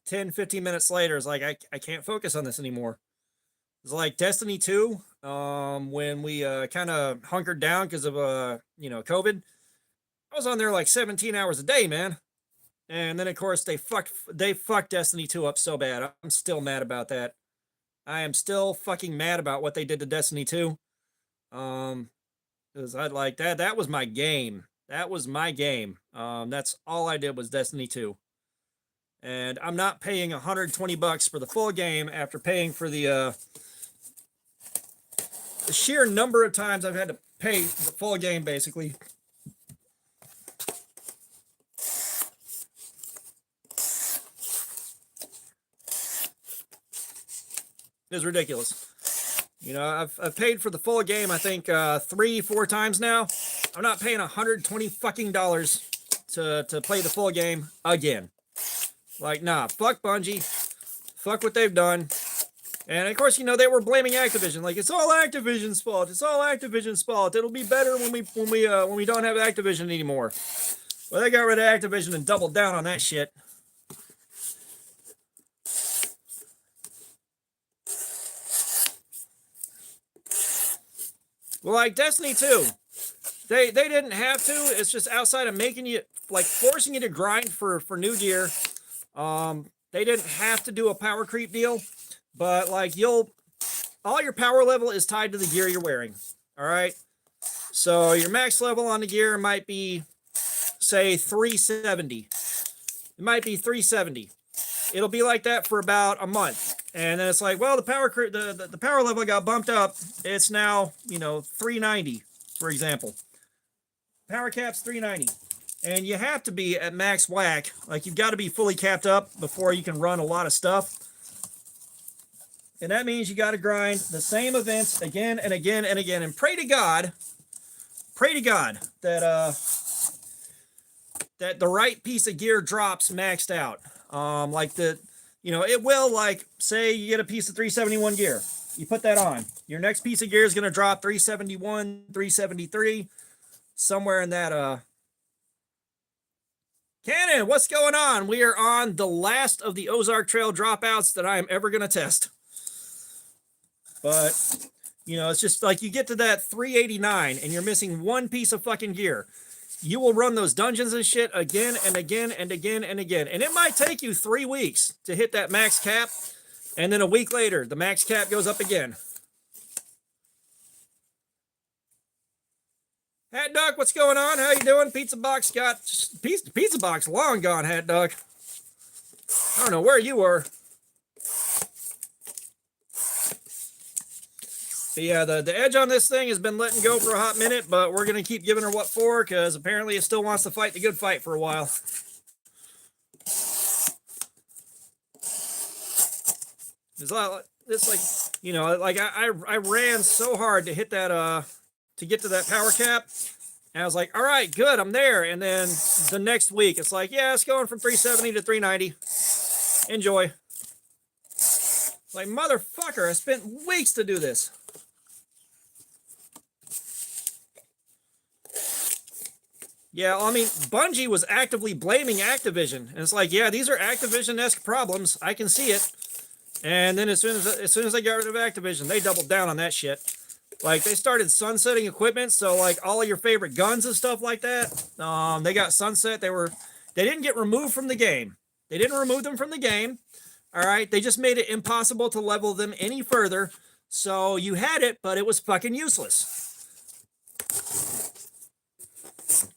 10, 15 minutes later is like I can't focus on this anymore. It's like Destiny 2, when we kind of hunkered down because of COVID. I was on there like 17 hours a day, man. And then of course they fucked Destiny 2 up so bad. I'm still mad about that. I am still fucking mad about what they did to Destiny 2. Um, because I like that. That was my game. That was my game. That's all I did was Destiny 2. And I'm not paying $120 for the full game after paying for the sheer number of times I've had to pay the full game basically. Is ridiculous. You know, I've paid for the full game, I think 3-4 times now. I'm not paying $120 fucking to play the full game again. Like, nah, fuck Bungie. Fuck what they've done. And of course, you know, they were blaming Activision. Like, it's all Activision's fault. It's all Activision's fault. It'll be better when we don't have Activision anymore. Well, they got rid of Activision and doubled down on that shit. Well, like Destiny 2, they didn't have to. It's just outside of making you, like, forcing you to grind for new gear. They didn't have to do a power creep deal, but like all your power level is tied to the gear you're wearing. All right. So your max level on the gear might be, say, 370. It might be 370. It'll be like that for about a month. And then it's like, well, the power level got bumped up. It's now, you know, 390, for example. Power cap's 390. And you have to be at max whack. Like, you've got to be fully capped up before you can run a lot of stuff. And that means you got to grind the same events again and again and again. And pray to God that that the right piece of gear drops maxed out. Like it will, like, say you get a piece of 371 gear. You put that on. Your next piece of gear is going to drop 371, 373, somewhere in that Cannon, what's going on? We are on the last of the Ozark Trail dropouts that I am ever going to test. But, you know, it's just like you get to that 389 and you're missing one piece of fucking gear. You will run those dungeons and shit again and again and again and again. And it might take you 3 weeks to hit that max cap. And then a week later, the max cap goes up again. Hat Dog, what's going on? How you doing? Pizza Box Pizza Box long gone, Hat Dog. I don't know where you were. But yeah, the edge on this thing has been letting go for a hot minute, but we're going to keep giving her what for, because apparently it still wants to fight the good fight for a while. It's like, you know, like I ran so hard to hit that, to get to that power cap. And I was like, all right, good, I'm there. And then the next week, it's like, yeah, it's going from 370 to 390. Enjoy. Like, motherfucker, I spent weeks to do this. Yeah, I mean, Bungie was actively blaming Activision. And it's like, yeah, these are Activision-esque problems. I can see it. And then as soon as they got rid of Activision, they doubled down on that shit. Like, they started sunsetting equipment, so like all of your favorite guns and stuff like that, they got sunset. They didn't get removed from the game. They didn't remove them from the game. All right, they just made it impossible to level them any further. So you had it, but it was fucking useless.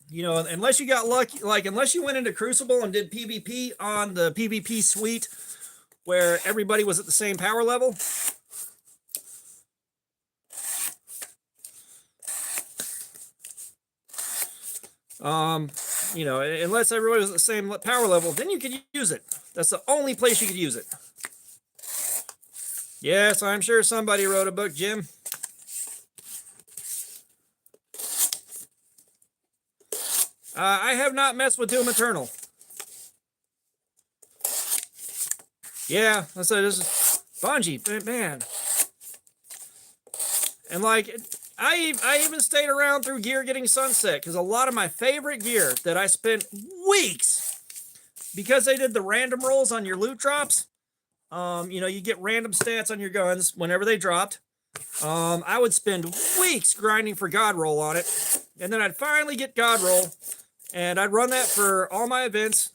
You know, unless you got lucky, like unless you went into Crucible and did PvP on the PvP suite where everybody was at the same power level. You know, unless everybody was at the same power level, then you could use it. That's the only place you could use it. Yes, I'm sure somebody wrote a book, Jim. I have not messed with Doom Eternal. Yeah, this is Bungie, man. And like, I even stayed around through gear getting sunset, because a lot of my favorite gear that I spent weeks, because they did the random rolls on your loot drops. You know, you get random stats on your guns whenever they dropped. I would spend weeks grinding for God Roll on it, and then I'd finally get God Roll, and I'd run that for all my events.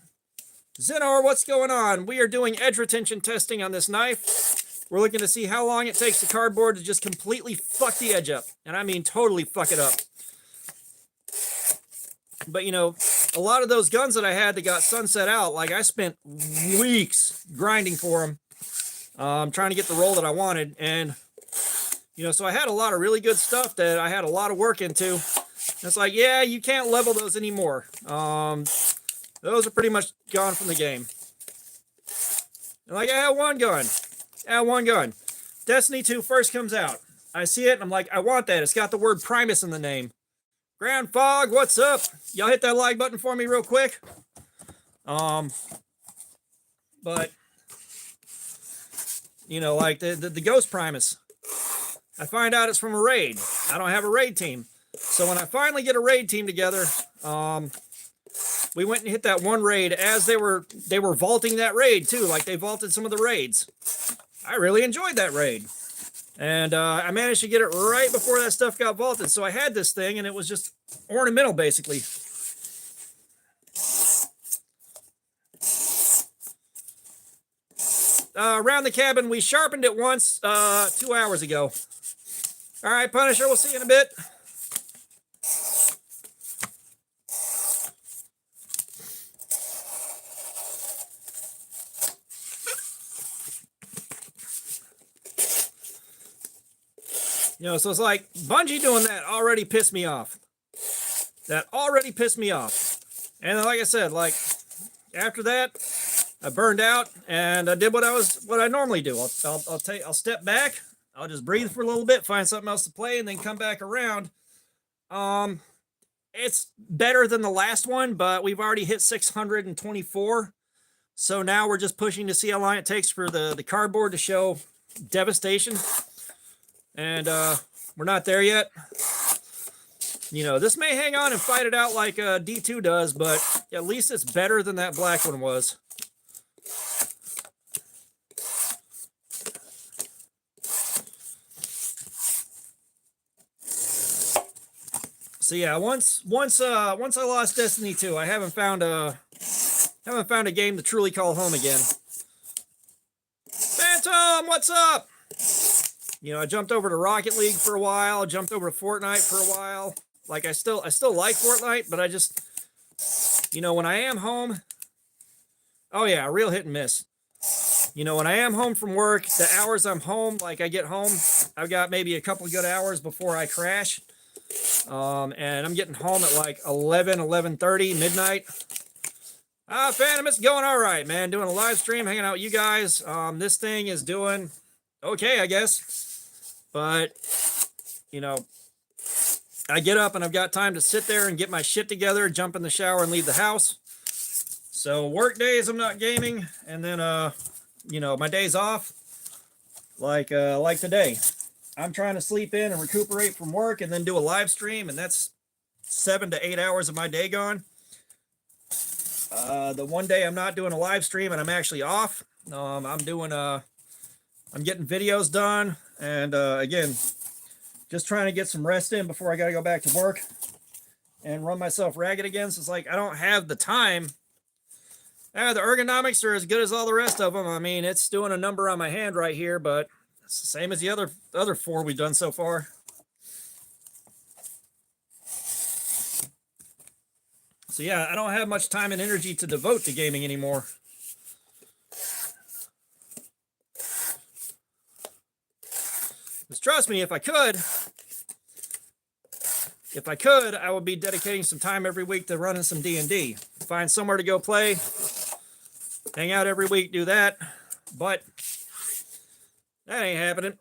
Zenor, what's going on? We are doing edge retention testing on this knife. We're looking to see how long it takes the cardboard to just completely fuck the edge up. And I mean totally fuck it up. But, you know, a lot of those guns that I had that got sunset out, like I spent weeks grinding for them, trying to get the roll that I wanted. And, you know, so I had a lot of really good stuff that I had a lot of work into. And it's like, yeah, you can't level those anymore. Those are pretty much gone from the game. And like, I had one gun. Destiny 2 first comes out. I see it, and I'm like, I want that. It's got the word Primus in the name. Ground Fog, what's up? Y'all hit that like button for me real quick. But you know, like the Ghost Primus, I find out it's from a raid. I don't have a raid team. So when I finally get a raid team together, we went and hit that one raid as they were vaulting that raid too. Like they vaulted some of the raids. I really enjoyed that raid. And I managed to get it right before that stuff got vaulted. So I had this thing and it was just ornamental basically. Around the cabin, we sharpened it once 2 hours ago. All right, Punisher, we'll see you in a bit. You know, so it's like Bungie doing that already pissed me off. That already pissed me off. And like I said, like after that, I burned out and I did what I normally do. I'll step back. I'll just breathe for a little bit, find something else to play, and then come back around. It's better than the last one, but we've already hit 624. So now we're just pushing to see how long it takes for the cardboard to show devastation. And we're not there yet. You know, this may hang on and fight it out like D2 does, but at least it's better than that black one was. So yeah, once I lost Destiny 2, I haven't found a game to truly call home again. Phantom, what's up? You know, I jumped over to Rocket League for a while, jumped over to Fortnite for a while. Like I still like Fortnite, but I just, you know, when I am home, oh yeah, real hit and miss. You know, when I am home from work, the hours I'm home, like I get home, I've got maybe a couple of good hours before I crash. And I'm getting home at like 11:30, midnight. Phantom, it's going all right, man. Doing a live stream, hanging out with you guys. This thing is doing okay, I guess. But, you know, I get up and I've got time to sit there and get my shit together, jump in the shower and leave the house. So work days, I'm not gaming. And then, you know, my days off, like today, I'm trying to sleep in and recuperate from work and then do a live stream. And that's 7 to 8 hours of my day gone. The one day I'm not doing a live stream and I'm actually off. I'm getting videos done. And again, just trying to get some rest in before I got to go back to work and run myself ragged again. So it's like, I don't have the time. The ergonomics are as good as all the rest of them. I mean, it's doing a number on my hand right here, but it's the same as the other 4 we've done so far. So yeah, I don't have much time and energy to devote to gaming anymore. Because trust me, if I could, I would be dedicating some time every week to running some D&D. Find somewhere to go play, hang out every week, do that. But that ain't happening.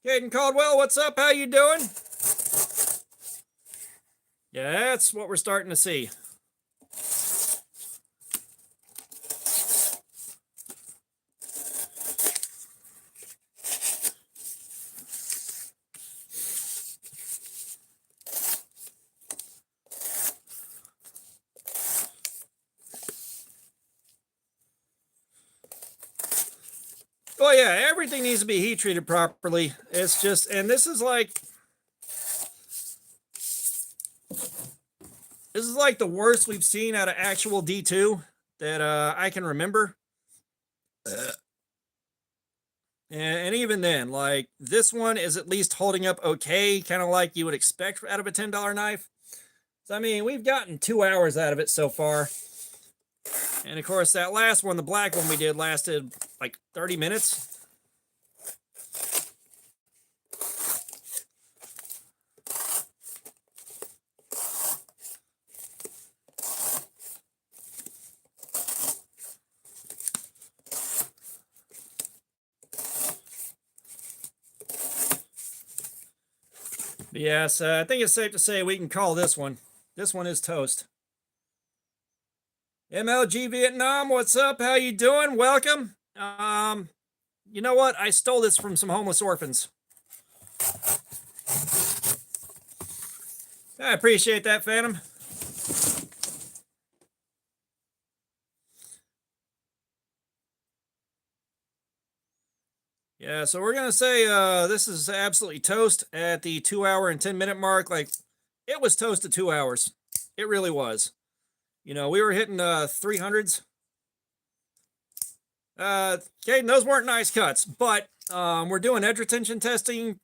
Caden Caldwell, what's up? How you doing? Yeah, that's what we're starting to see. Oh yeah, everything needs to be heat treated properly. It's just, and this is like the worst we've seen out of actual D2 that I can remember. And even then, like this one is at least holding up okay, kind of like you would expect out of a $10 knife. So I mean, we've gotten 2 hours out of it so far. And of course, that last one, the black one we did, lasted like 30 minutes. Yes, I think it's safe to say we can call this one. This one is toast. MLG Vietnam, what's up? How you doing? Welcome. You know what? I stole this from some homeless orphans. I appreciate that, Phantom. Yeah, so we're gonna say this is absolutely toast at the 2 hour and 10 minute mark. Like, it was toast at 2 hours. It really was. You know, we were hitting 300s. Caden, those weren't nice cuts, but we're doing edge retention testing.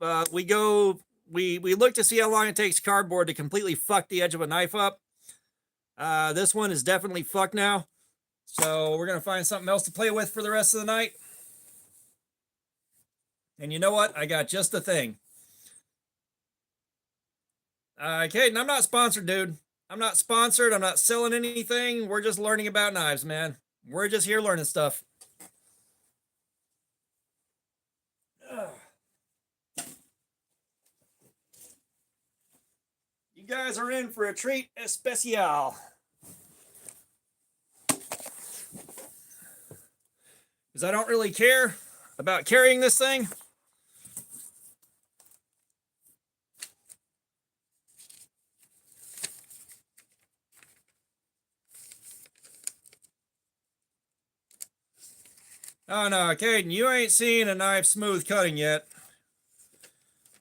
We look to see how long it takes cardboard to completely fuck the edge of a knife up. This one is definitely fucked now. So we're gonna find something else to play with for the rest of the night. And you know what? I got just the thing. Caden, I'm not sponsored, dude. I'm not sponsored. I'm not selling anything. We're just learning about knives, man. We're just here learning stuff. You guys are in for a treat especial. Because I don't really care about carrying this thing. Oh no, Caden, you ain't seen a knife smooth cutting yet.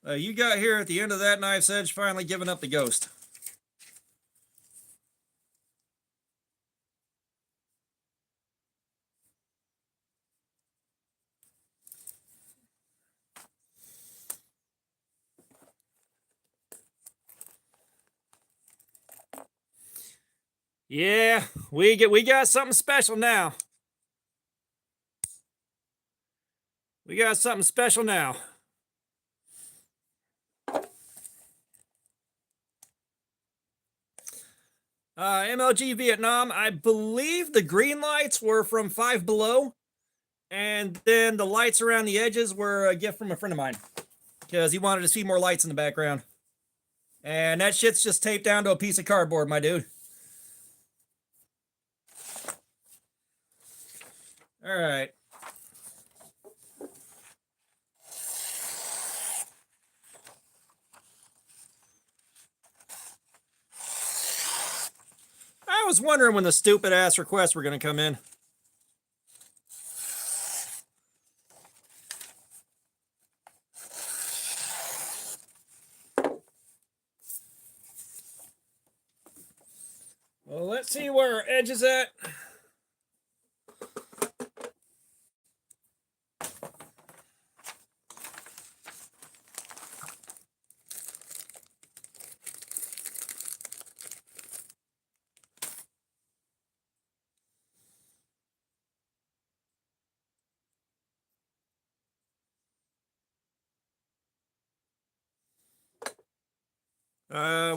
You got here at the end of that knife's edge, finally giving up the ghost. Yeah, we got something special now. We got something special now. MLG Vietnam, I believe the green lights were from Five Below, and then the lights around the edges were a gift from a friend of mine because he wanted to see more lights in the background. And that shit's just taped down to a piece of cardboard, my dude. All right. I was wondering when the stupid ass requests were going to come in. Well, let's see where our edge is at.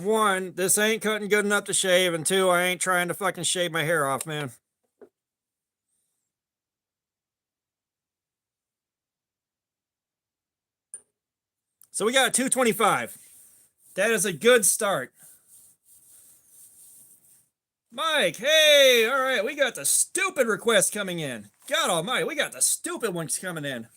One, this ain't cutting good enough to shave, and two, I ain't trying to fucking shave my hair off, man. So we got a 225. That is a good start. Mike, hey, all right, we got the stupid request coming in. God almighty, we got the stupid ones coming in.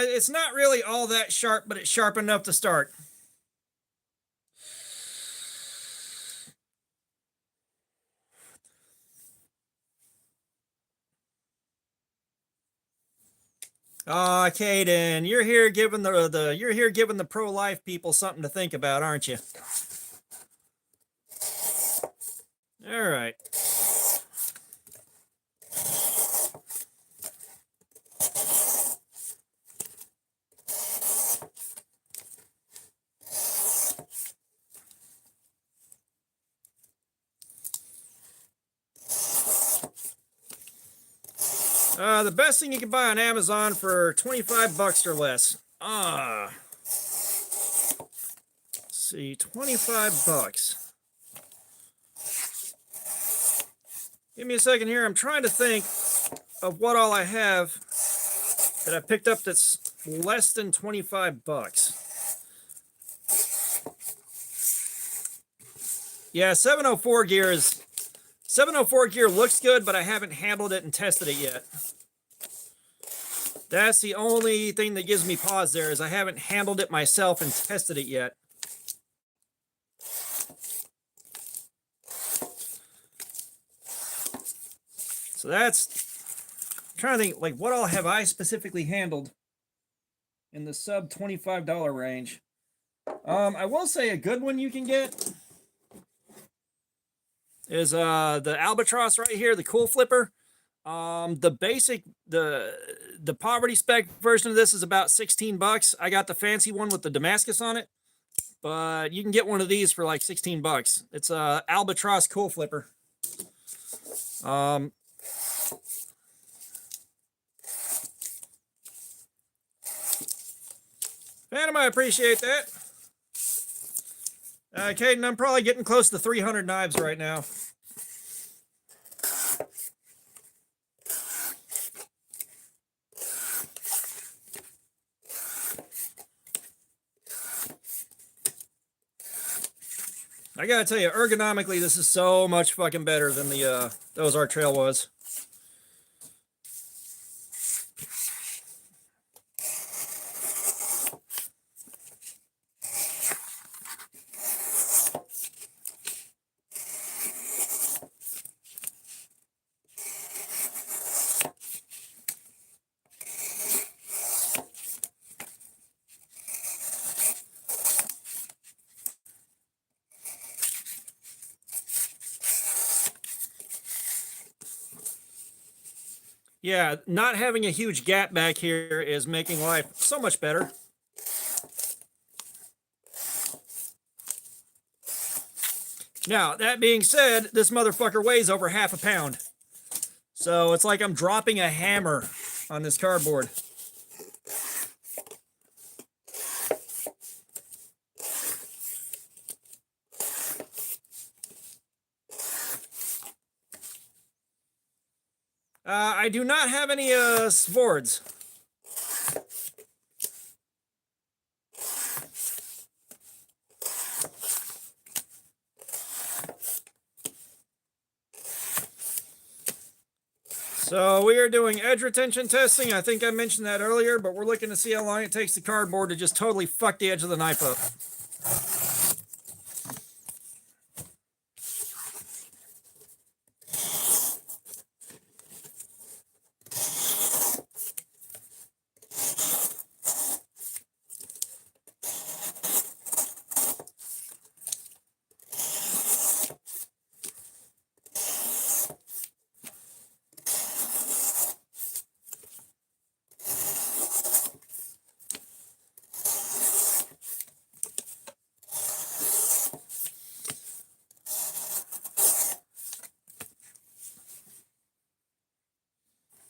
It's not really all that sharp, but it's sharp enough to start. Caden, you're here giving the pro-life people something to think about, aren't you? All right. The best thing you can buy on Amazon for 25 bucks or less. Let's see, 25 bucks. Give me a second here. I'm trying to think of what all I have that I picked up that's less than 25 bucks. Yeah, 704 gear is 704 gear looks good, but I haven't handled it and tested it yet. That's the only thing that gives me pause there, is I haven't handled it myself and tested it yet. So that's, I'm trying to think, like, what all have I specifically handled in the sub $25 range? I will say a good one you can get is the Albatross right here, the Cool Flipper. The basic, the poverty spec version of this is about 16 bucks. I got the fancy one with the Damascus on it, but you can get one of these for like 16 bucks. It's a Albatross Cool Flipper. Phantom, I appreciate that. Caden, I'm probably getting close to 300 knives right now. I gotta tell you, ergonomically, this is so much fucking better than the Ozark Trail was. Yeah, not having a huge gap back here is making life so much better. Now, that being said, this motherfucker weighs over half a pound. So it's like I'm dropping a hammer on this cardboard. I do not have any swords. So we are doing edge retention testing. I think I mentioned that earlier, but we're looking to see how long it takes the cardboard to just totally fuck the edge of the knife up.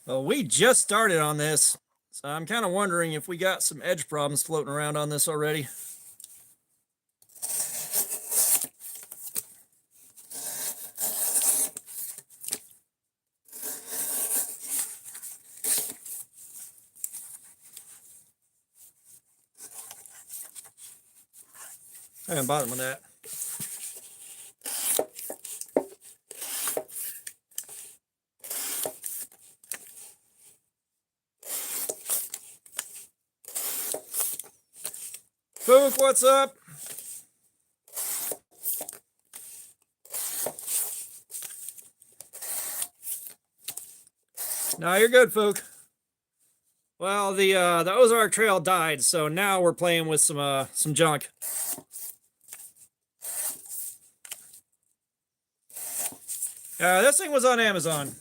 Well, we just started on this, so I'm kind of wondering if we got some edge problems floating around on this already. I haven't bothered with that. Fook, what's up? No, you're good, Fook. Well, the Ozark Trail died, so now we're playing with some junk. This thing was on Amazon.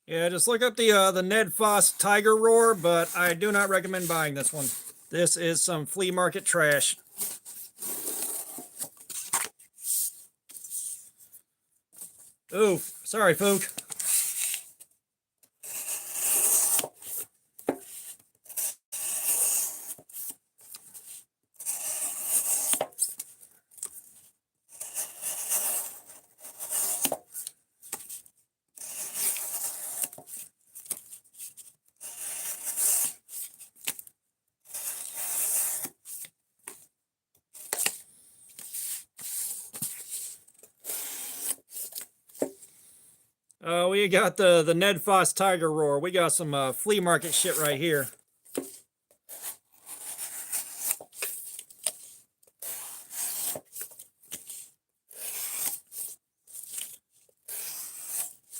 Yeah, just look up the Ned Foss Tiger Roar, but I do not recommend buying this one. This is some flea market trash. Oof, sorry, Fook. We got the Ned Foss Tiger Roar. We got some flea market shit right here.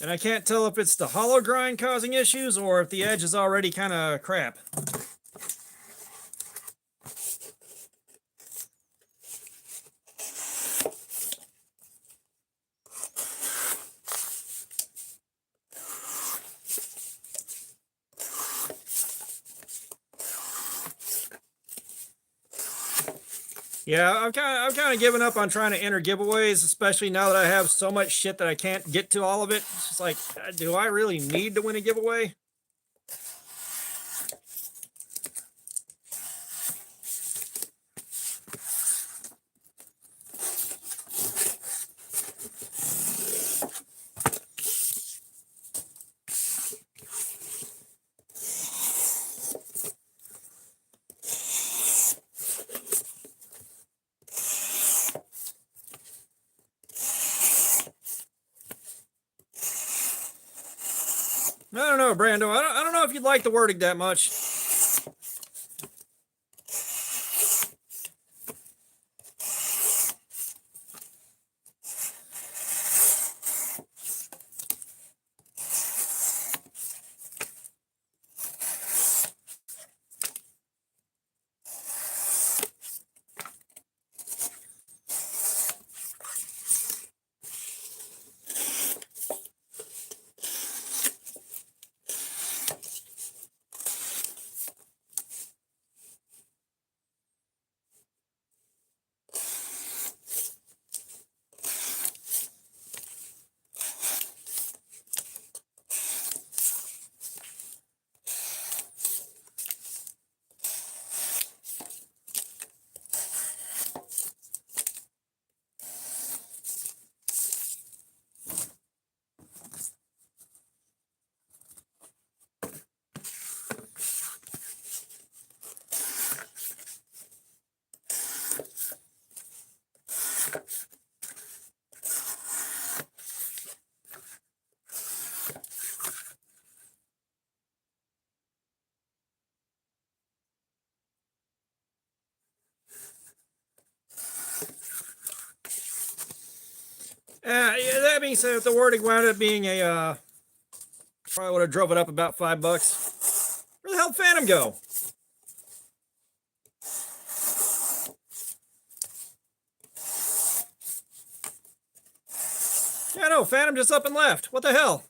And I can't tell if it's the hollow grind causing issues or if the edge is already kind of crap. Yeah, I'm kind of giving up on trying to enter giveaways, especially now that I have so much shit that I can't get to all of it. It's just like, do I really need to win a giveaway? I don't know, Brando. I don't know if you'd like the wording that much. Yeah, that being said, if the wording wound up being probably would have drove it up about $5. Where the hell did Phantom go? Yeah, no, Phantom just up and left. What the hell?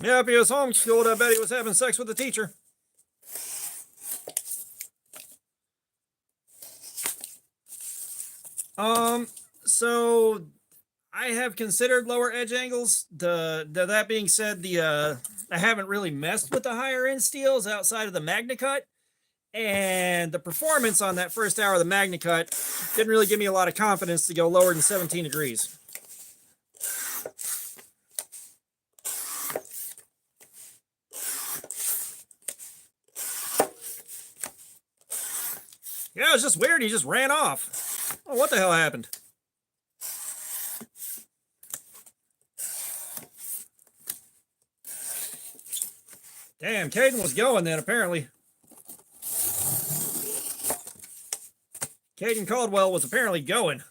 Yeah, if he was homeschooled, I bet he was having sex with the teacher. So I have considered lower edge angles. That being said, I haven't really messed with the higher end steels outside of the MagnaCut, and the performance on that first hour of the MagnaCut didn't really give me a lot of confidence to go lower than 17 degrees. Yeah, it was just weird. He just ran off. Oh, what the hell happened? Damn, Caden was going then, apparently. Caden Caldwell was apparently going.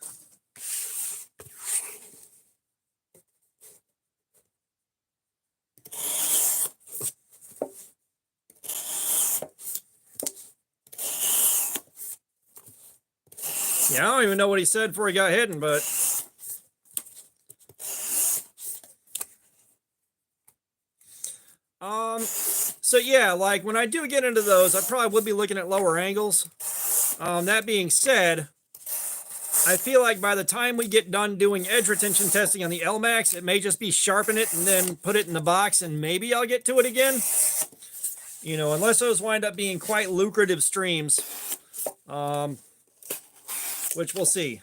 Yeah, I don't even know what he said before he got hidden, but so yeah, like when I do get into those, I probably would be looking at lower angles. That being said, I feel like by the time we get done doing edge retention testing on the LMAX, it may just be sharpen it and then put it in the box, and maybe I'll get to it again. You know, unless those wind up being quite lucrative streams, which we'll see.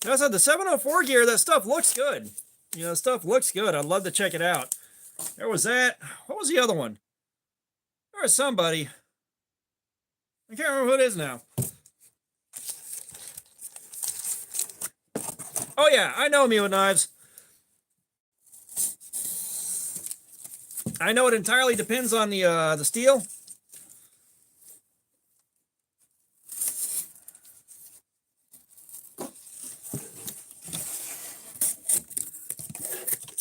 As I said, the 704 gear, that stuff looks good. You know, stuff looks good. I'd love to check it out. There was that. What was the other one? There was somebody. I can't remember who it is now. Oh yeah, I know me with knives. I know it entirely depends on the steel.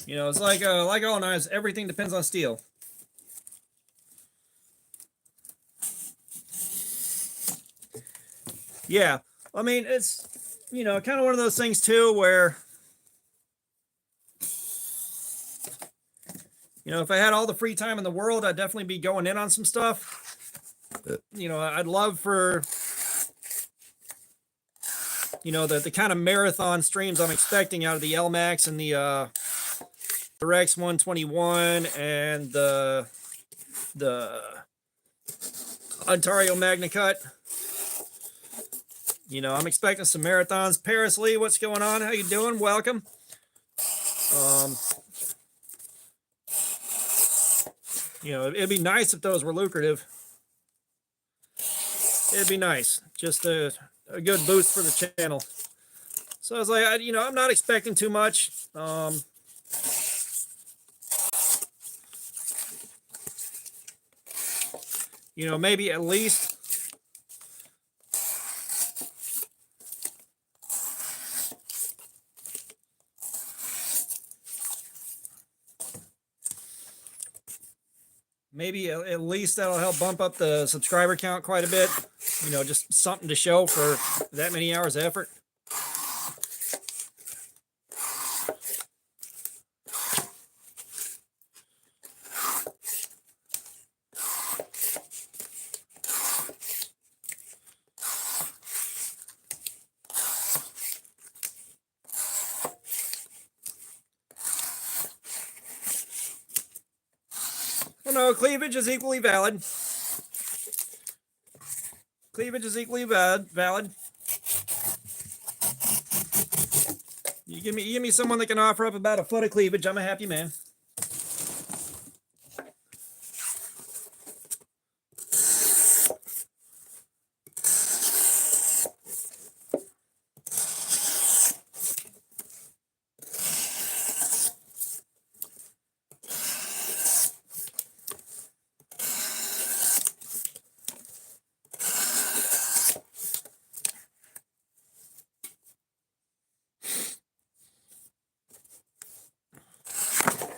You know, it's like all knives, everything depends on steel. Yeah, I mean, it's, you know, kind of one of those things too where, you know, if I had all the free time in the world, I'd definitely be going in on some stuff. You know, I'd love for, you know, the kind of marathon streams I'm expecting out of the LMAX and the Rex 121 and the Ontario Magna Cut. You know, I'm expecting some marathons. Paris Lee, what's going on? How you doing? Welcome. You know, it'd be nice if those were lucrative. It'd be nice. Just a good boost for the channel. So I was like, you know, I'm not expecting too much. You know, maybe at least at least that'll help bump up the subscriber count quite a bit. You know, just something to show for that many hours of effort. Well, no, cleavage is equally valid. Cleavage is equally valid. You give me someone that can offer up about a foot of cleavage, I'm a happy man.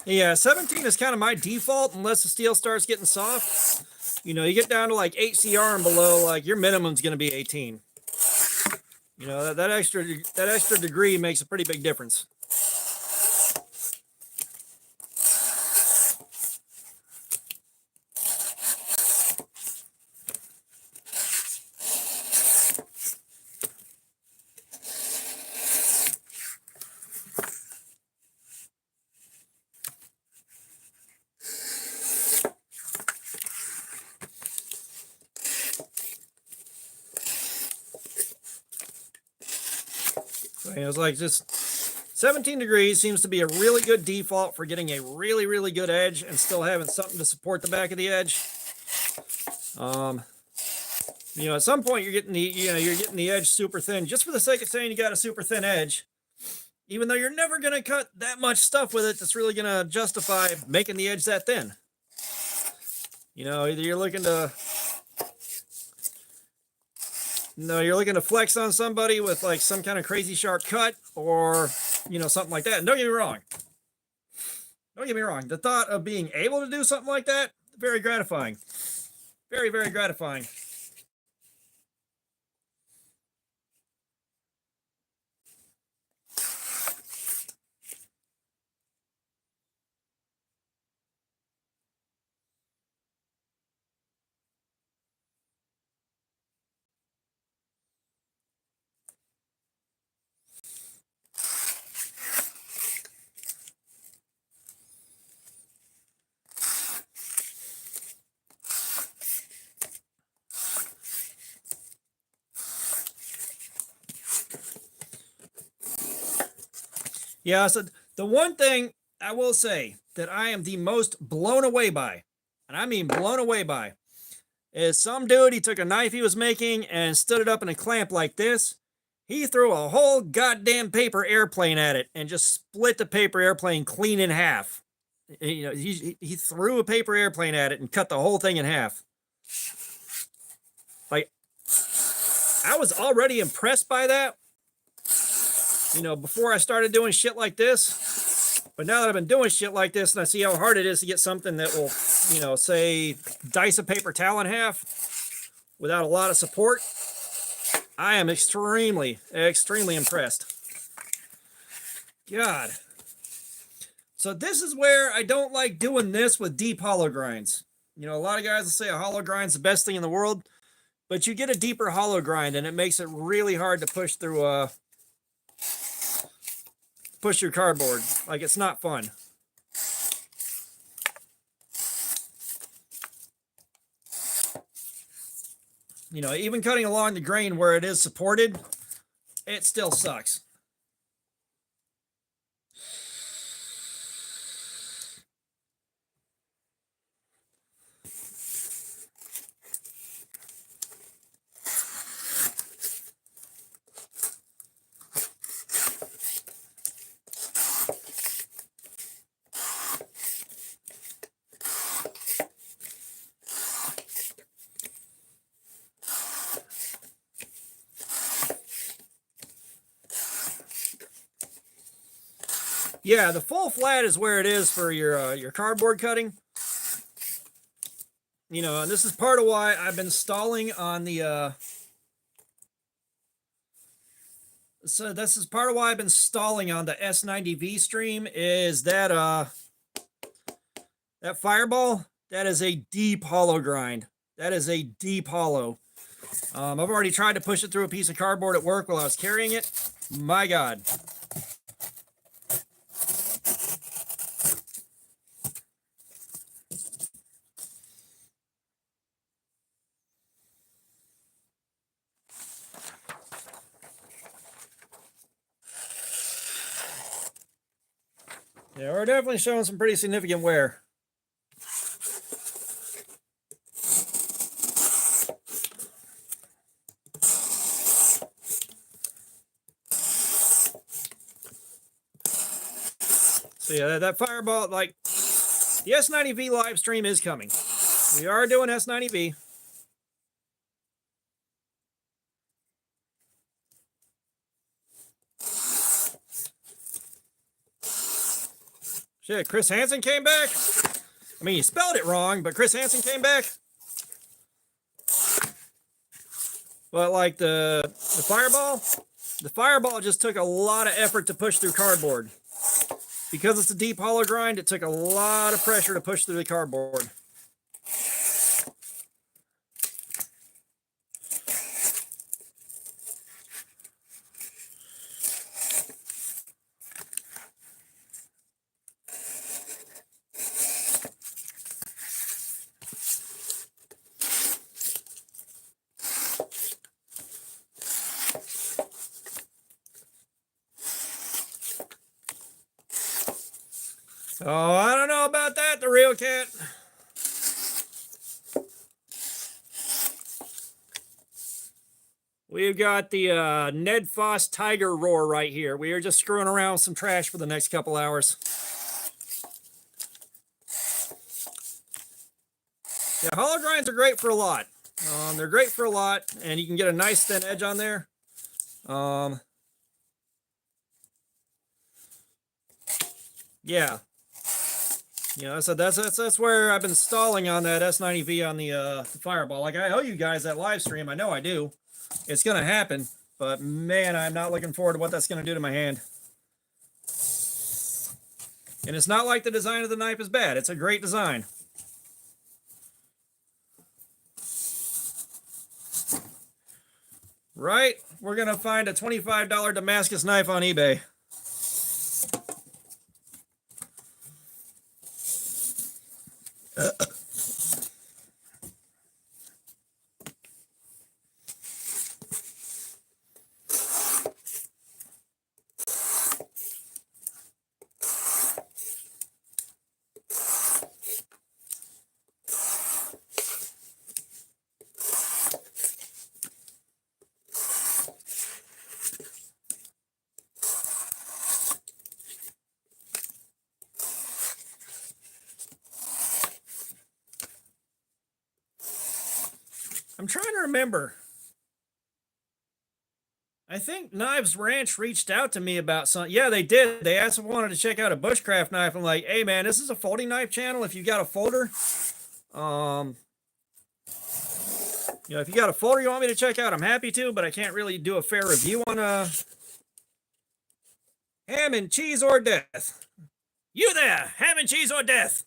Yeah, 17 is kind of my default unless the steel starts getting soft. You know, you get down to like 8CR and below, like your minimum's going to be 18. You know, that extra degree makes a pretty big difference. It was like just 17 degrees seems to be a really good default for getting a really, really good edge and still having something to support the back of the edge. You know, at some point you're getting the edge super thin just for the sake of saying you got a super thin edge. even though you're never going to cut that much stuff with it that's really going to justify making the edge that thin. You know, either you're looking to, you're looking to flex on somebody with like some kind of crazy sharp cut, or, you know, something like that. And don't get me wrong. Don't get me wrong. The thought of being able to do something like that, very gratifying. Very, very gratifying. Yeah, so the one thing I will say that I am the most blown away by, and I mean blown away by, is some dude, he took a knife he was making and stood it up in a clamp like this. He threw a whole goddamn paper airplane at it and just split the paper airplane clean in half. You know, he threw a paper airplane at it and cut the whole thing in half. Like, I was already impressed by that, you know, before I started doing shit like this. But now that I've been doing shit like this and I see how hard it is to get something that will, you know, say dice a paper towel in half without a lot of support, I am extremely, extremely impressed. God. So this is where I don't like doing this with deep hollow grinds. You know, a lot of guys will say a hollow grind's the best thing in the world, but you get a deeper hollow grind and it makes it really hard to push through push your cardboard. Like, it's not fun. You know, even cutting along the grain where it is supported, it still sucks. Yeah, the full flat is where it is for your cardboard cutting. You know, and this is part of why I've been stalling on the so this is part of why I've been stalling on the S90V stream, is that that fireball, that is a deep hollow grind. That is a deep hollow. I've already tried to push it through a piece of cardboard at work while I was carrying it. My God. Yeah, we're definitely showing some pretty significant wear. So yeah, that fireball, like, the S90V live stream is coming. We are doing S90V. Shit, Chris Hansen came back. I mean, you spelled it wrong, but Chris Hansen came back. But like the fireball just took a lot of effort to push through cardboard. Because it's a deep hollow grind, it took a lot of pressure to push through the cardboard. Oh, I don't know about that, the real cat. We've got the Ned Foss Tiger Roar right here. We are just screwing around with some trash for the next couple hours. Yeah, hollow grinds are great for a lot. They're great for a lot, and you can get a nice thin edge on there. Yeah. You know, so that's where I've been stalling on that S90V on the Fireball. Like, I owe you guys that live stream. I know I do. It's going to happen, but man, I'm not looking forward to what that's going to do to my hand. And it's not like the design of the knife is bad. It's a great design. Right? We're going to find a $25 Damascus knife on eBay. I'm trying to remember. I think Knives Ranch reached out to me about something. Yeah, they did. They asked if I wanted to check out a bushcraft knife. I'm like, hey man, this is a folding knife channel. If you got a folder, you know, if you got a folder you want me to check out, I'm happy to, but I can't really do a fair review on ham and cheese or death. You there, ham and cheese or death?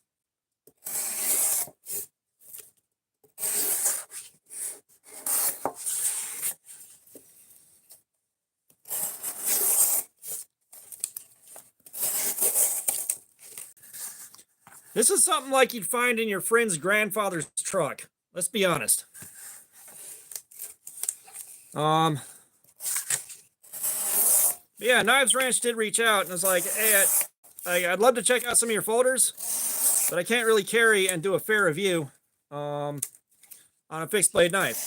This is something like you'd find in your friend's grandfather's truck. Let's be honest. Yeah, Knives Ranch did reach out and was like, hey, I'd love to check out some of your folders, but I can't really carry and do a fair review on a fixed blade knife.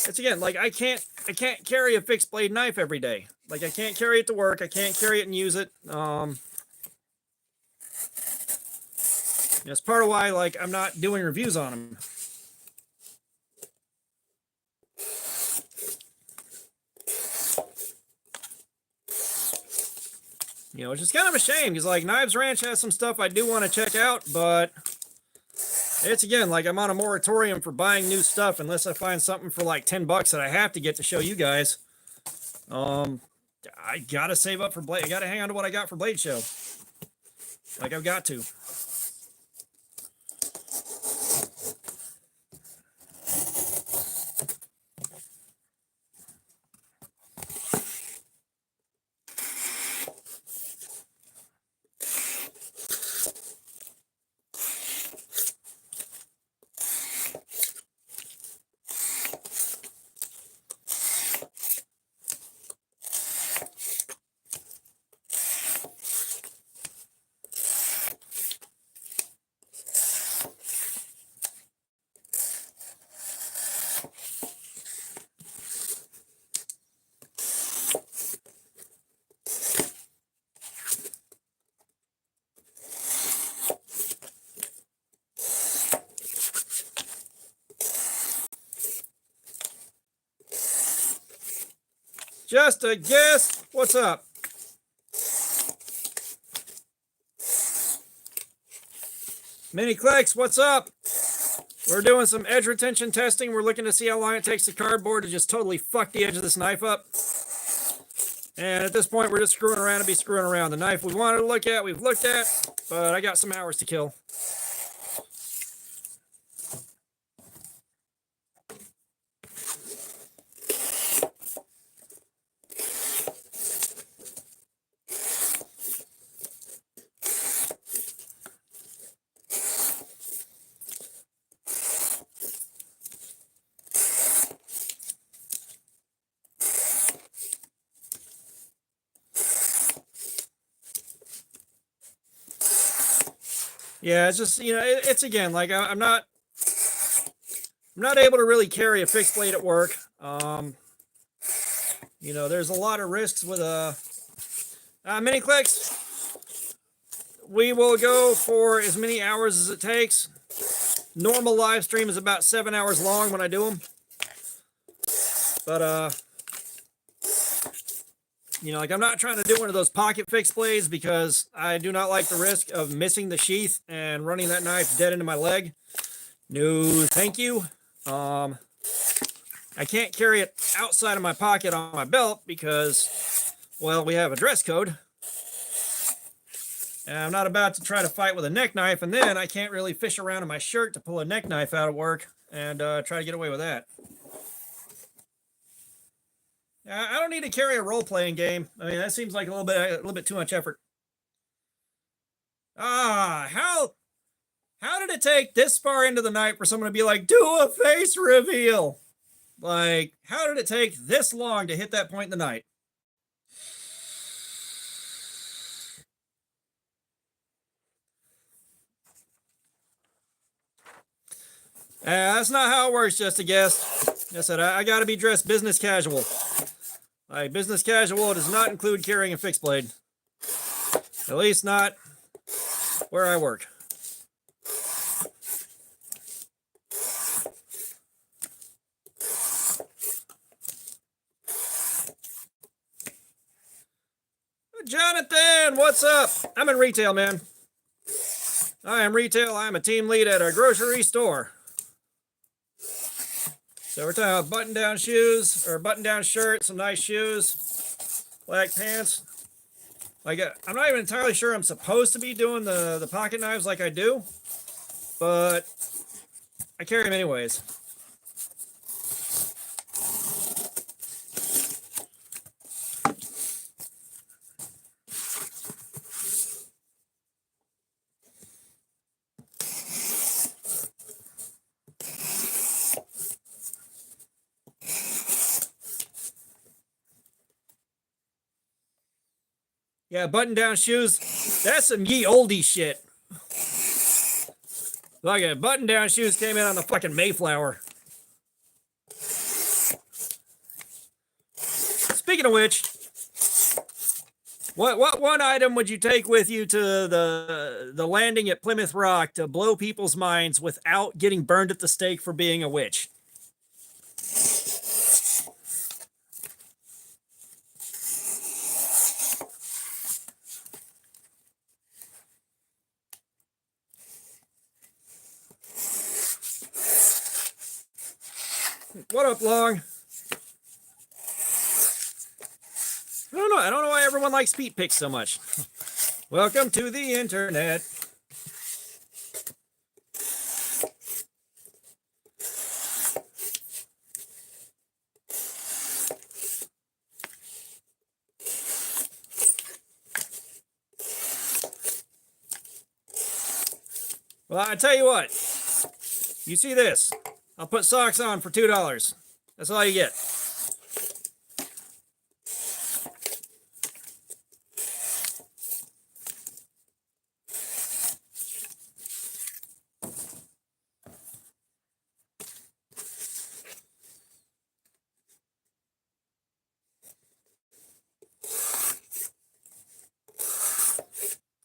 It's again, like I can't carry a fixed blade knife every day. Like I can't carry it to work. I can't carry it and use it. That's part of why, like, I'm not doing reviews on them. You know, it's just kind of a shame because, like, Knives Ranch has some stuff I do want to check out, but it's again like I'm on a moratorium for buying new stuff unless I find something for like $10 that I have to get to show you guys. I gotta save up for Blade. I gotta hang on to what I got for Blade Show. Like I've got to. Just a guess. What's up? Mini Clicks, what's up? We're doing some edge retention testing. We're looking to see how long it takes the cardboard to just totally fuck the edge of this knife up. And at this point, we're just screwing around to be screwing around. The knife we wanted to look at, we've looked at, but I got some hours to kill. Yeah, it's just, you know, it's again, like I'm not able to really carry a fixed blade at work. You know, there's a lot of risks with mini clicks. We will go for as many hours as it takes. Normal live stream is about 7 hours long when I do them. But, you know, like I'm not trying to do one of those pocket fixed blades because I do not like the risk of missing the sheath and running that knife dead into my leg. No, thank you. I can't carry it outside of my pocket on my belt because, well, we have a dress code. And I'm not about to try to fight with a neck knife, and then I can't really fish around in my shirt to pull a neck knife out of work and try to get away with that. I don't need to carry a role-playing game. I mean, that seems like a little bit too much effort. How did it take this far into the night for someone to be like, do a face reveal? Like, how did it take this long to hit that point in the night? That's not how it works, just a guess. I said, I got to be dressed business casual. Like, business casual does not include carrying a fixed blade. At least not where I work. Jonathan, what's up? I'm in retail, man. I am retail. I'm a team lead at a grocery store. So we're talking about button-down shoes or button-down shirt, some nice shoes, black pants. Like, I'm not even entirely sure I'm supposed to be doing the pocket knives like I do, but I carry them anyways. Yeah, button-down shoes. That's some ye oldie shit. Like a button-down shoes came in on the fucking Mayflower. Speaking of which, what one item would you take with you to the landing at Plymouth Rock to blow people's minds without getting burned at the stake for being a witch? What up, Long? I don't know why everyone likes feet pics so much. Welcome to the internet. Well, I tell you what. You see this? I'll put socks on for $2. That's all you get.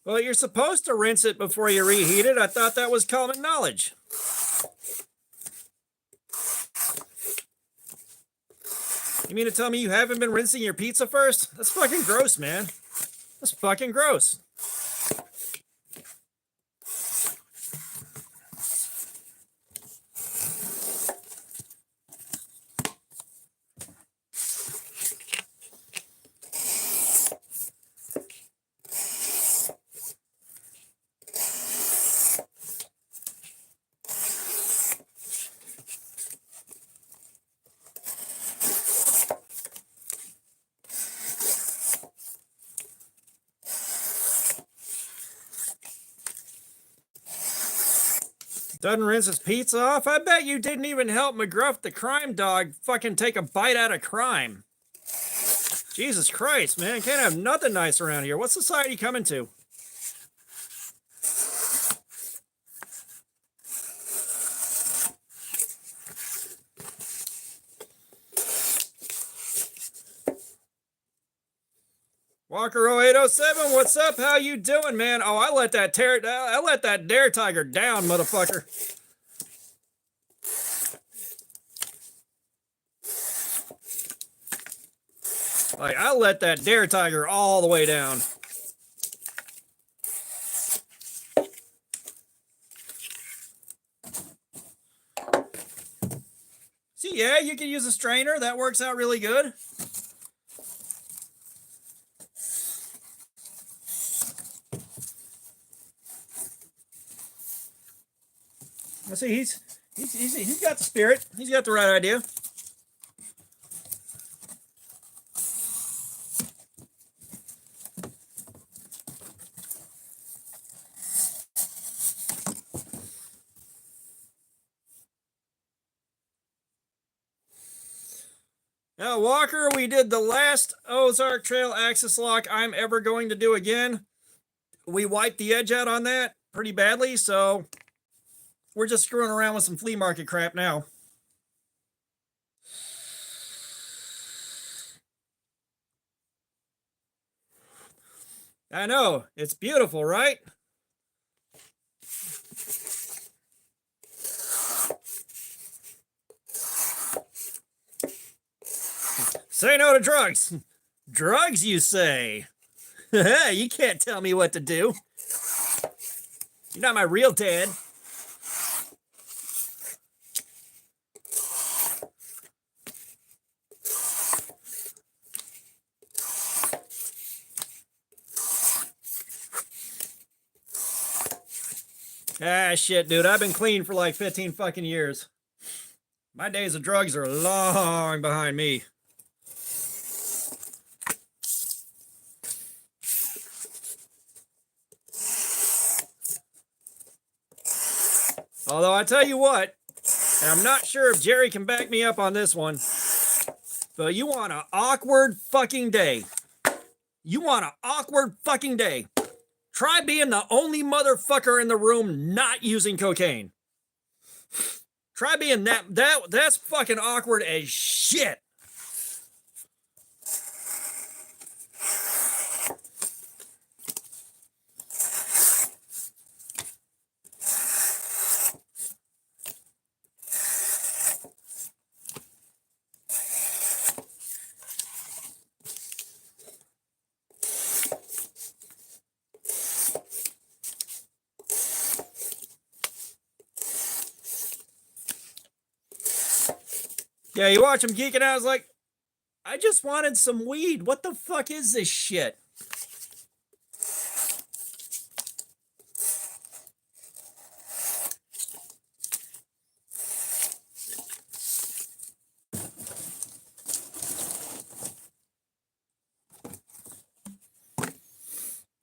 Well, you're supposed to rinse it before you reheat it. I thought that was common knowledge. You mean to tell me you haven't been rinsing your pizza first? That's fucking gross, man. That's fucking gross. Doesn't rinse his pizza off? I bet you didn't even help McGruff the crime dog fucking take a bite out of crime. Jesus Christ, man. Can't have nothing nice around here. What society coming to? Walker 0807, what's up? How you doing, man? Oh, I let that dare tiger down, motherfucker. Like, I let that dare tiger all the way down. See, yeah, you can use a strainer. That works out really good. I see he's got the spirit. He's got the right idea. Now, Walker, we did the last Ozark Trail axis lock I'm ever going to do again. We wiped the edge out on that pretty badly, so we're just screwing around with some flea market crap now. I know, it's beautiful, right? Say no to drugs. Drugs, you say? You can't tell me what to do. You're not my real dad. Ah, shit, dude. I've been clean for like 15 fucking years. My days of drugs are long behind me. Although I tell you what, and I'm not sure if Jerry can back me up on this one, but you want an awkward fucking day. You want an awkward fucking day. Try being the only motherfucker in the room not using cocaine. Try being that's fucking awkward as shit. Yeah, you watch him geeking out. I was like, I just wanted some weed. What the fuck is this shit?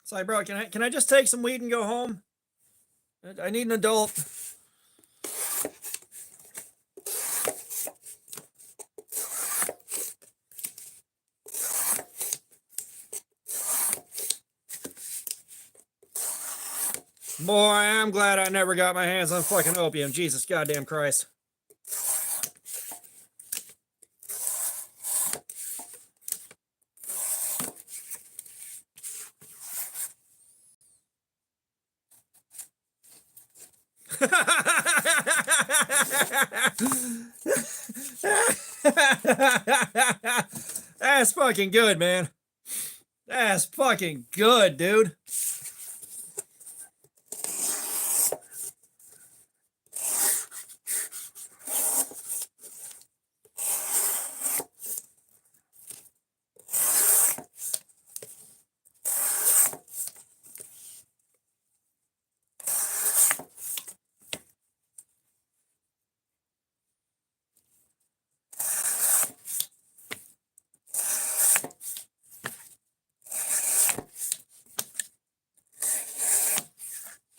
It's like, bro, can I just take some weed and go home? I need an adult. Boy, I'm glad I never got my hands on fucking opium. Jesus goddamn Christ. That's fucking good, man. That's fucking good, dude.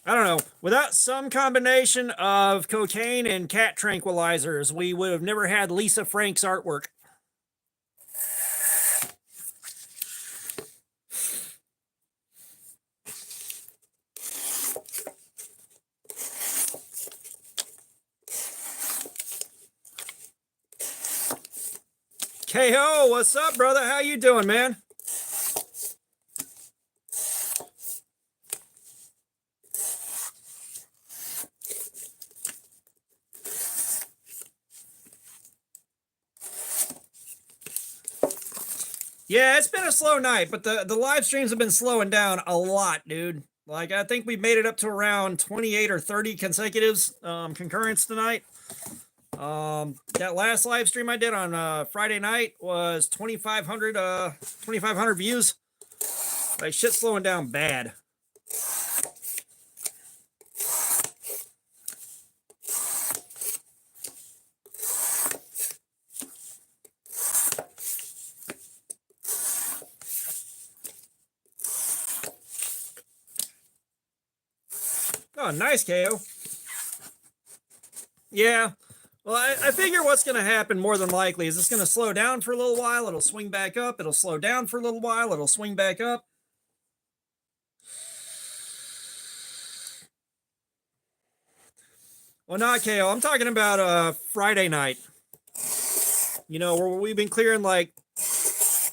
I don't know. Without some combination of cocaine and cat tranquilizers, we would have never had Lisa Frank's artwork. KO, what's up, brother? How you doing, man? Yeah, it's been a slow night, but the live streams have been slowing down a lot, dude. Like I think we made it up to around 28 or 30 consecutives concurrents tonight. That last live stream I did on Friday night was 2,500 views. Like shit's slowing down bad. Oh, nice, KO. Yeah. Well, I figure what's going to happen more than likely is it's going to slow down for a little while. It'll swing back up. It'll slow down for a little while. It'll swing back up. Well, not KO. I'm talking about Friday night. You know, where we've been clearing like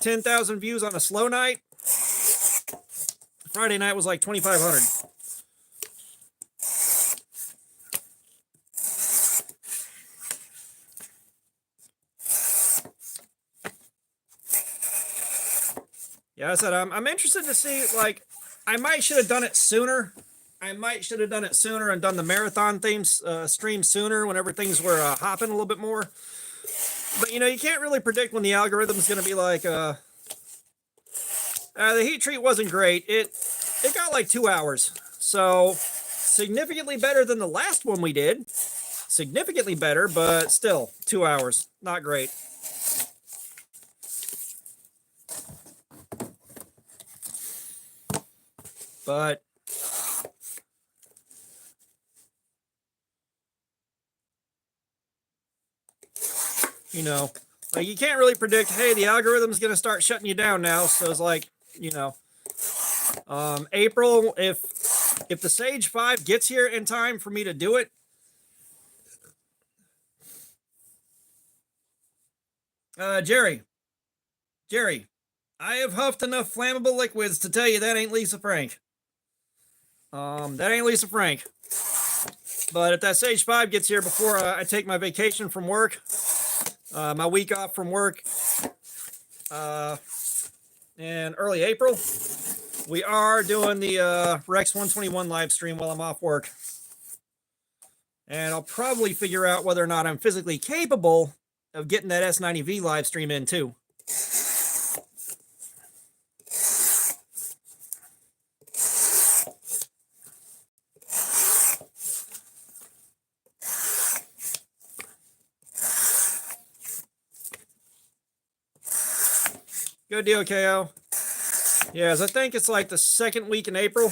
10,000 views on a slow night. Friday night was like 2,500. Yeah, I said I'm interested to see, like, I might should have done it sooner. I might should have done it sooner and done the marathon themes stream sooner whenever things were hopping a little bit more. But, you know, you can't really predict when the algorithm is going to be like, the heat treat wasn't great. It got like 2 hours. So significantly better than the last one we did. Significantly better, but still 2 hours. Not great. But you know, like you can't really predict, hey, the algorithm's going to start shutting you down now. So it's like, you know, April, if the Sage 5 gets here in time for me to do it. Jerry, I have huffed enough flammable liquids to tell you that ain't Lisa Frank. That ain't Lisa Frank. But if that Sage 5 gets here before I take my vacation from work, my week off from work in early April, we are doing the Rex 121 live stream while I'm off work. And I'll probably figure out whether or not I'm physically capable of getting that S90V live stream in too. Good deal, KO. Yes, I think it's like the second week in April,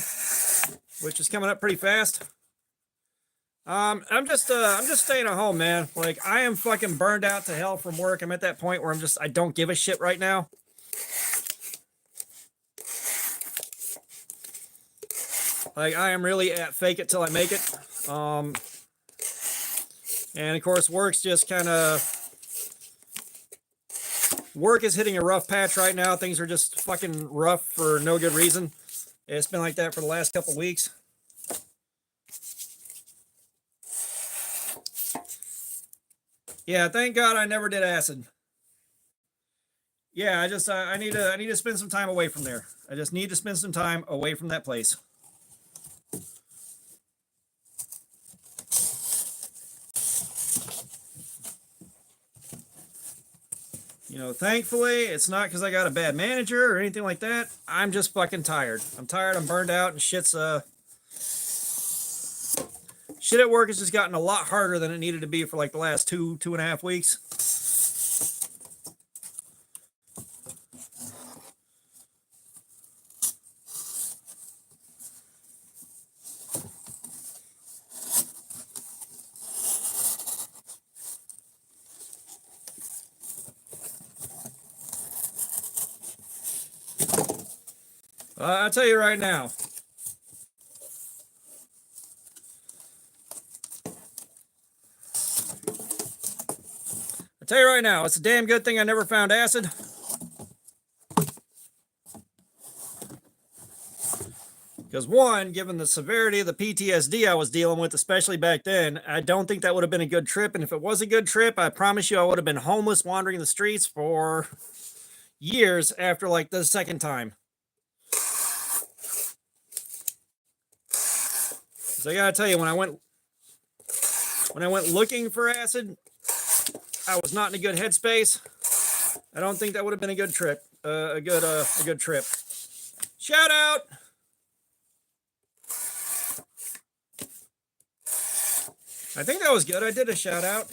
which is coming up pretty fast. I'm just staying at home, man. Like I am fucking burned out to hell from work. I'm at that point where I don't give a shit right now. Like I am really at fake it till I make it. And of course, work's just kind of. Work is hitting a rough patch right now. Things are just fucking rough for no good reason. It's been like that for the last couple weeks. Yeah, thank God I never did acid. Yeah, I need to spend some time away from there. I just need to spend some time away from that place. You know, thankfully, it's not because I got a bad manager or anything like that. I'm just fucking tired. I'm tired. I'm burned out, and shit at work has just gotten a lot harder than it needed to be for like the last two and a half weeks. I'll tell you right now. It's a damn good thing I never found acid. Because one, given the severity of the PTSD I was dealing with, especially back then, I don't think that would have been a good trip. And if it was a good trip, I promise you I would have been homeless wandering the streets for, years after like the second time. So I gotta tell you, when I went looking for acid, I was not in a good headspace. I don't think that would have been a good trip. A good trip. Shout out. I think that was good. I did a shout out.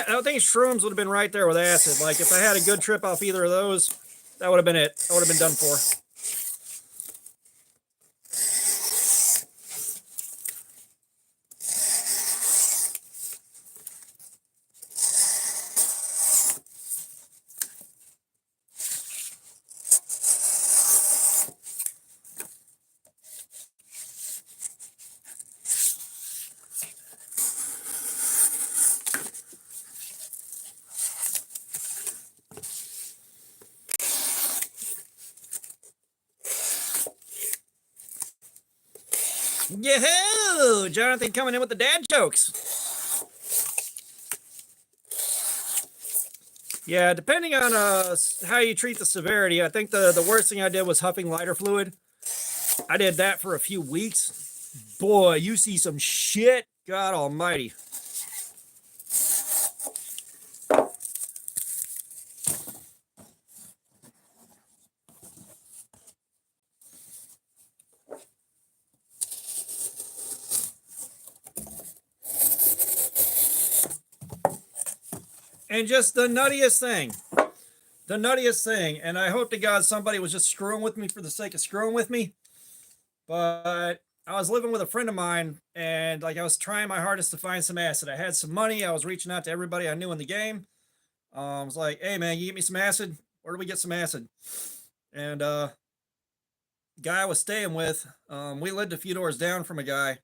I think shrooms would have been right there with acid. Like if I had a good trip off either of those, that would have been it. I would have been done for. Yahoo! Jonathan coming in with the dad jokes. Yeah, depending on how you treat the severity, I think the worst thing I did was huffing lighter fluid. I did that for a few weeks. Boy, you see some shit. God almighty. And just the nuttiest thing, and I hope to God somebody was just screwing with me for the sake of screwing with me, but I was living with a friend of mine, and like I was trying my hardest to find some acid. I had some money. I was reaching out to everybody I knew in the game. I was like, hey man, you get me some acid? Where do we get some acid? And guy I was staying with, we lived a few doors down from a guy.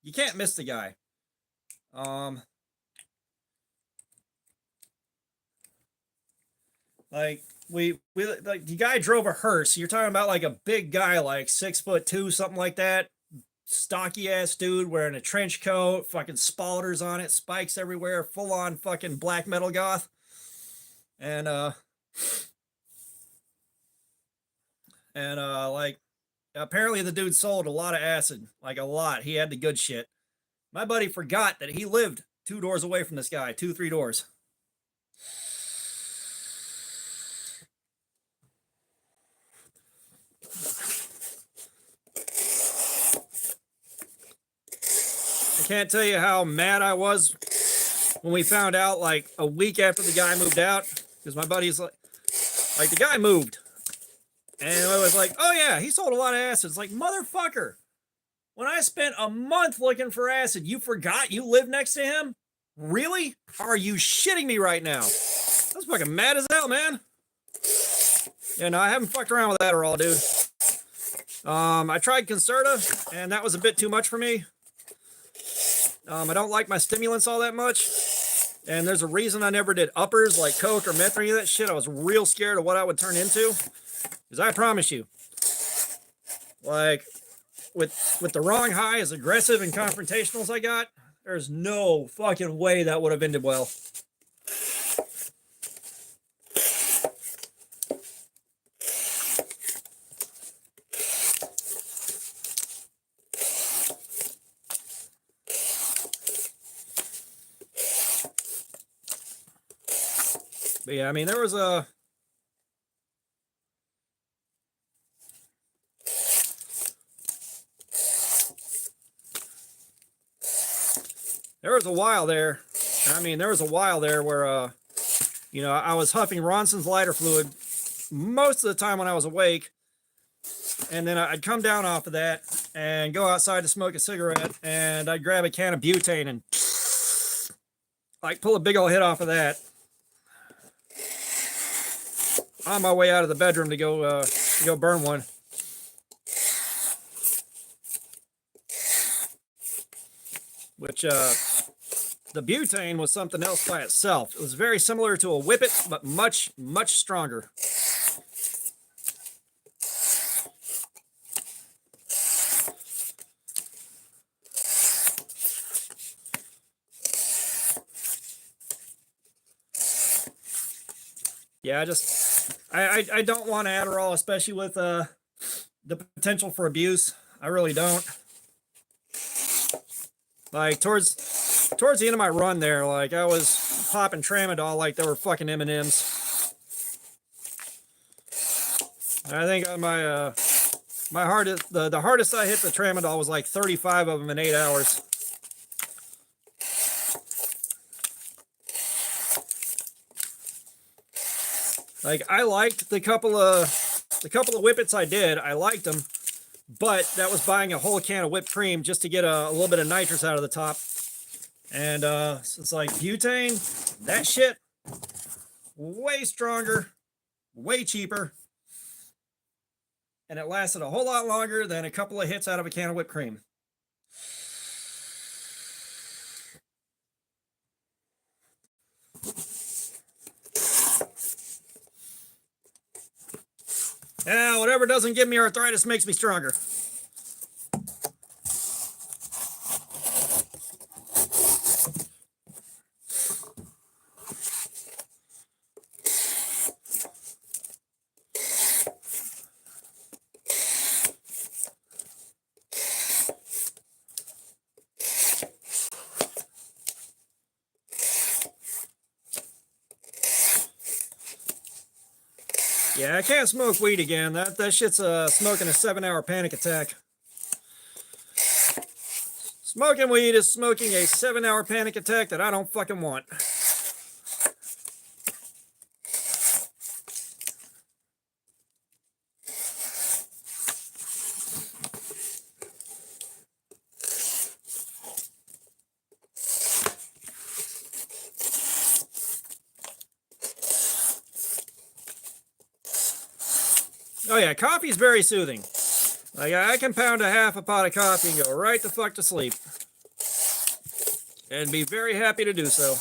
You can't miss the guy. Like we like the guy drove a hearse. You're talking about like a big guy, like 6'2", something like that. Stocky ass dude wearing a trench coat, fucking spalders on it, spikes everywhere, full on fucking black metal goth. And like apparently the dude sold a lot of acid, like a lot. He had the good shit. My buddy forgot that he lived 2 doors away from this guy, 2-3 doors. I can't tell you how mad I was when we found out like a week after the guy moved out, because my buddy's like the guy moved, and I was like, oh yeah, he sold a lot of acid. It's like, motherfucker, when I spent a month looking for acid, you forgot you lived next to him? Really? Are you shitting me right now? I was fucking mad as hell, man. Yeah, no, I haven't fucked around with that at all, dude. I tried Concerta, and that was a bit too much for me. I don't like my stimulants all that much. And there's a reason I never did uppers like Coke or meth or any of that shit. I was real scared of what I would turn into. Because I promise you, like, with the wrong high, as aggressive and confrontational as I got, there's no fucking way that would have ended well. But yeah, I mean, there was a while there. I mean, there was a while there where, you know, I was huffing Ronson's lighter fluid most of the time when I was awake. And then I'd come down off of that and go outside to smoke a cigarette, and I'd grab a can of butane and like pull a big old hit off of that on my way out of the bedroom to go burn one. Which the butane was something else by itself. It was very similar to a whippet, but much, much stronger. Yeah, I don't want Adderall, especially with the potential for abuse. I really don't. Like towards the end of my run there, like I was popping tramadol like they were fucking M&Ms. I think on my my hardest the hardest I hit the tramadol was like 35 of them in 8 hours. Like I liked the couple of whippets I did. I liked them, but that was buying a whole can of whipped cream just to get a little bit of nitrous out of the top. And so it's like butane, that shit, way stronger, way cheaper, and it lasted a whole lot longer than a couple of hits out of a can of whipped cream. Yeah, whatever doesn't give me arthritis makes me stronger. Yeah, I can't smoke weed again. That shit's smoking a 7-hour panic attack. Smoking weed is smoking a 7-hour panic attack that I don't fucking want. Oh yeah, coffee's very soothing. Like I can pound a half a pot of coffee and go right the fuck to sleep. And be very happy to do so.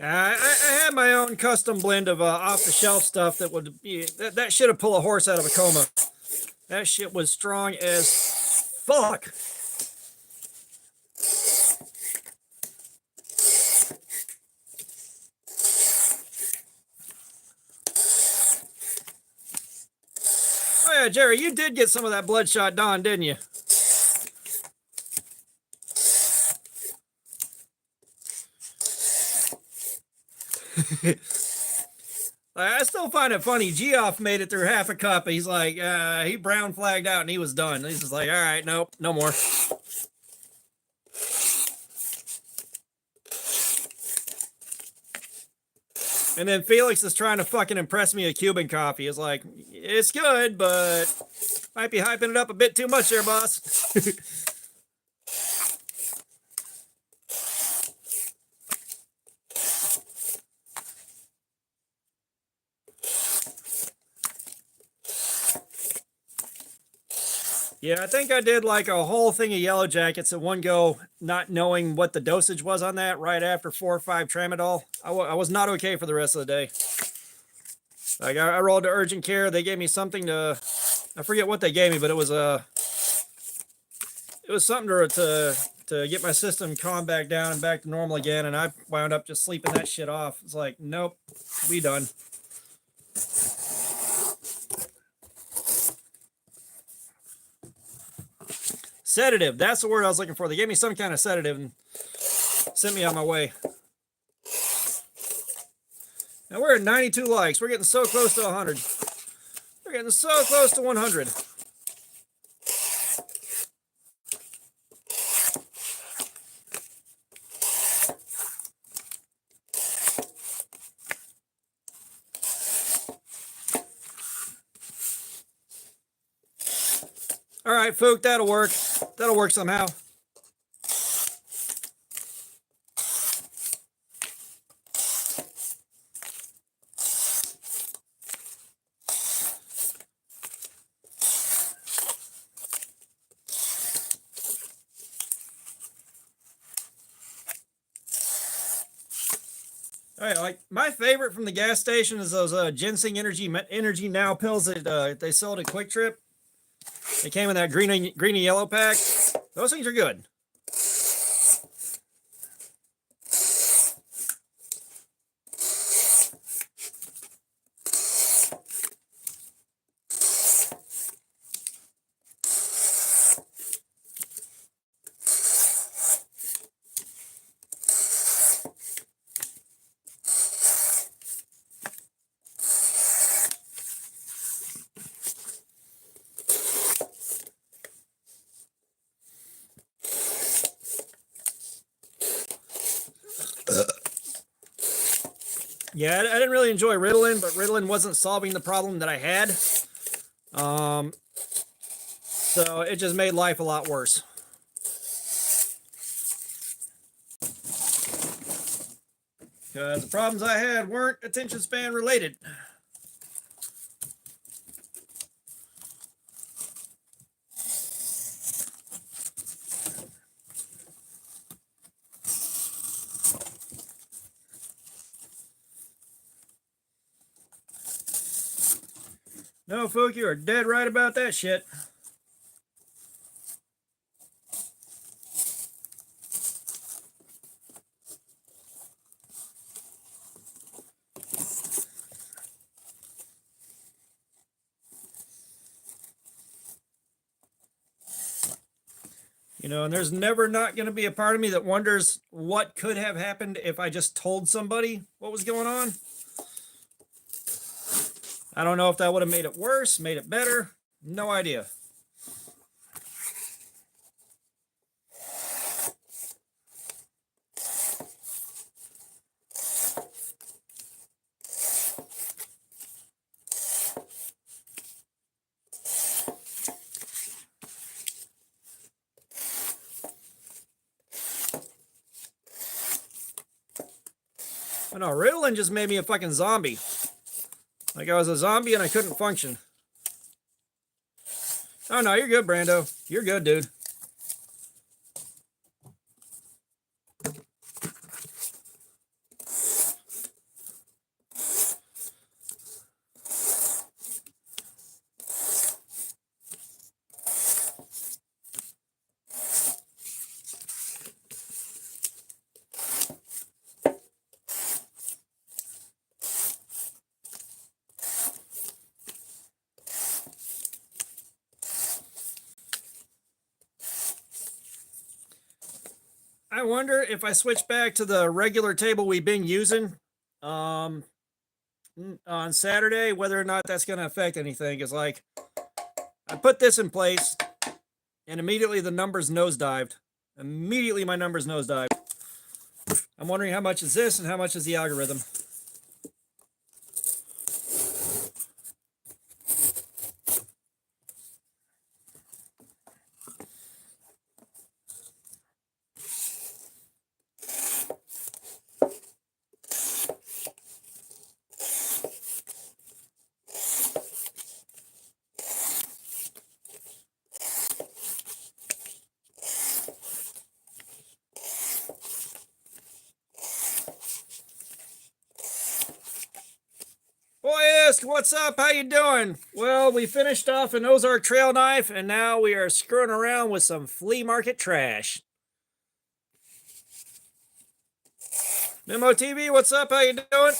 I had my own custom blend of off-the-shelf stuff that would be that should have pulled a horse out of a coma. That shit was strong as fuck. Oh yeah, Jerry, you did get some of that Bloodshot Dawn, didn't you? I still find it funny. Geoff made it through half a cup. He's like, he brown flagged out and he was done. He's just like, all right, nope, no more. And then Felix is trying to fucking impress me with Cuban coffee. It's like, it's good, but might be hyping it up a bit too much there, boss. Yeah, I think I did like a whole thing of Yellow Jackets at one go, not knowing what the dosage was on that right after 4 or 5 tramadol. I was not okay for the rest of the day. Like I rolled to urgent care. They gave me something to, I forget what they gave me, but it was something to get my system calmed back down and back to normal again. And I wound up just sleeping that shit off. It's like, nope, we done. Sedative. That's the word I was looking for. They gave me some kind of sedative and sent me on my way. Now we're at 92 likes. We're getting so close to 100. We're getting so close to 100. All right, Fook, that'll work. That'll work somehow. All right, like my favorite from the gas station is those ginseng energy now pills that they sold at Quick Trip. They came in that green and yellow pack. Those things are good. Yeah, I didn't really enjoy Ritalin, but Ritalin wasn't solving the problem that I had. So it just made life a lot worse. Because the problems I had weren't attention span related. No, Fook, you are dead right about that shit. You know, and there's never not going to be a part of me that wonders what could have happened if I just told somebody what was going on. I don't know if that would have made it worse, made it better. No idea. But no, Ritalin just made me a fucking zombie. Like I was a zombie and I couldn't function. Oh no, you're good, Brando. You're good, dude. I wonder if I switch back to the regular table we've been using on Saturday, whether or not that's going to affect anything. It's like I put this in place and immediately the numbers nosedived. Immediately my numbers nosedived. I'm wondering how much is this and how much is the algorithm. Boyisk, what's up? How you doing? Well, we finished off an Ozark Trail knife, and now we are screwing around with some flea market trash. Memo TV, what's up? How you doing?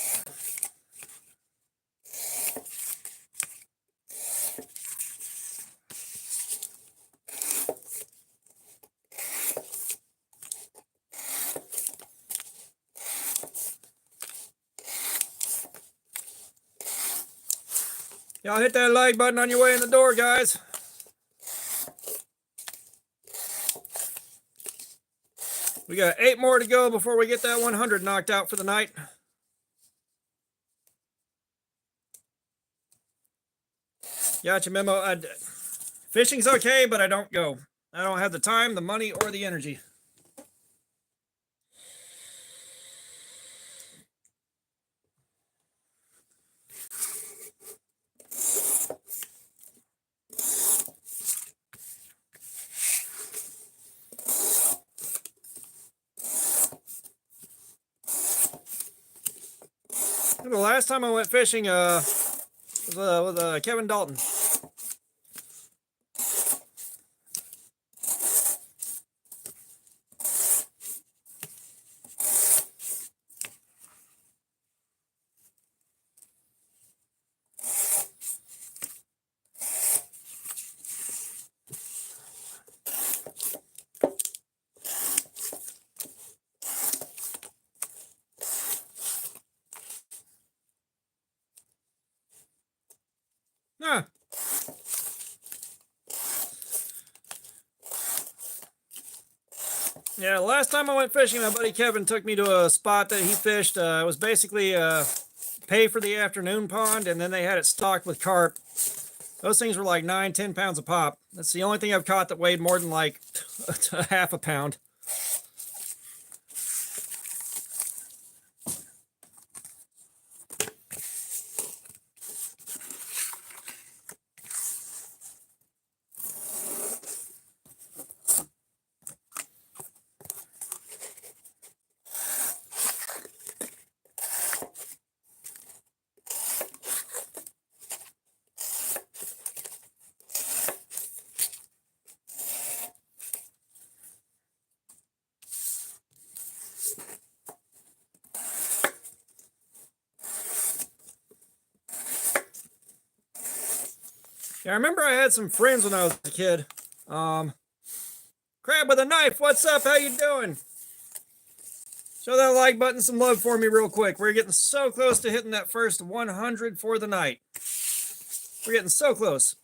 Y'all hit that like button on your way in the door, guys. We got 8 more to go before we get that 100 knocked out for the night. Gotcha, Memo. Fishing's okay, but I don't go. I don't have the time, the money, or the energy. The last time I went fishing was with Kevin Dalton. Huh. Yeah, the last time I went fishing, my buddy Kevin took me to a spot that he fished. It was basically pay for the afternoon pond, and then they had it stocked with carp. Those things were like 9-10 pounds a pop. That's the only thing I've caught that weighed more than like a half a pound. Yeah, I remember I had some friends when I was a kid. Crab with a knife, what's up? How you doing? Show that like button some love for me real quick. We're getting so close to hitting that first 100 for the night. We're getting so close.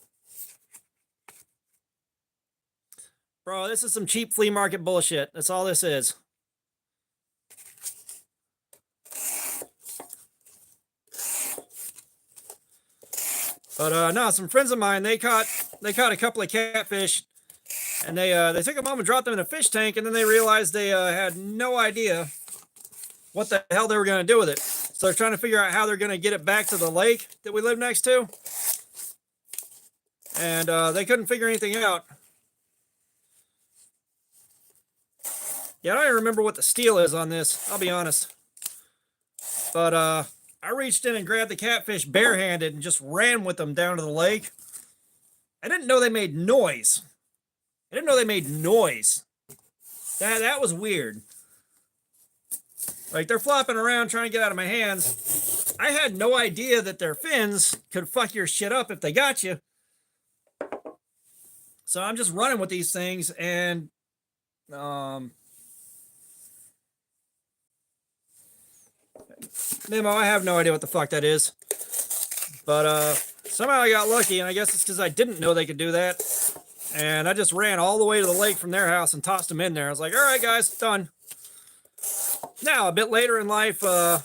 Bro, this is some cheap flea market bullshit. That's all this is. But no, some friends of mine, they caught a couple of catfish, and they took them home and dropped them in a fish tank, and then they realized they had no idea what the hell they were going to do with it. So they're trying to figure out how they're going to get it back to the lake that we live next to. And they couldn't figure anything out. Yeah, I don't even remember what the steel is on this, I'll be honest. But I reached in and grabbed the catfish barehanded and just ran with them down to the lake. I didn't know they made noise. That was weird. Like, they're flopping around trying to get out of my hands. I had no idea that their fins could fuck your shit up if they got you. So I'm just running with these things, and Nemo, I have no idea what the fuck that is. But somehow I got lucky, and I guess it's because I didn't know they could do that. And I just ran all the way to the lake from their house and tossed them in there. I was like, all right, guys, done. Now, a bit later in life, a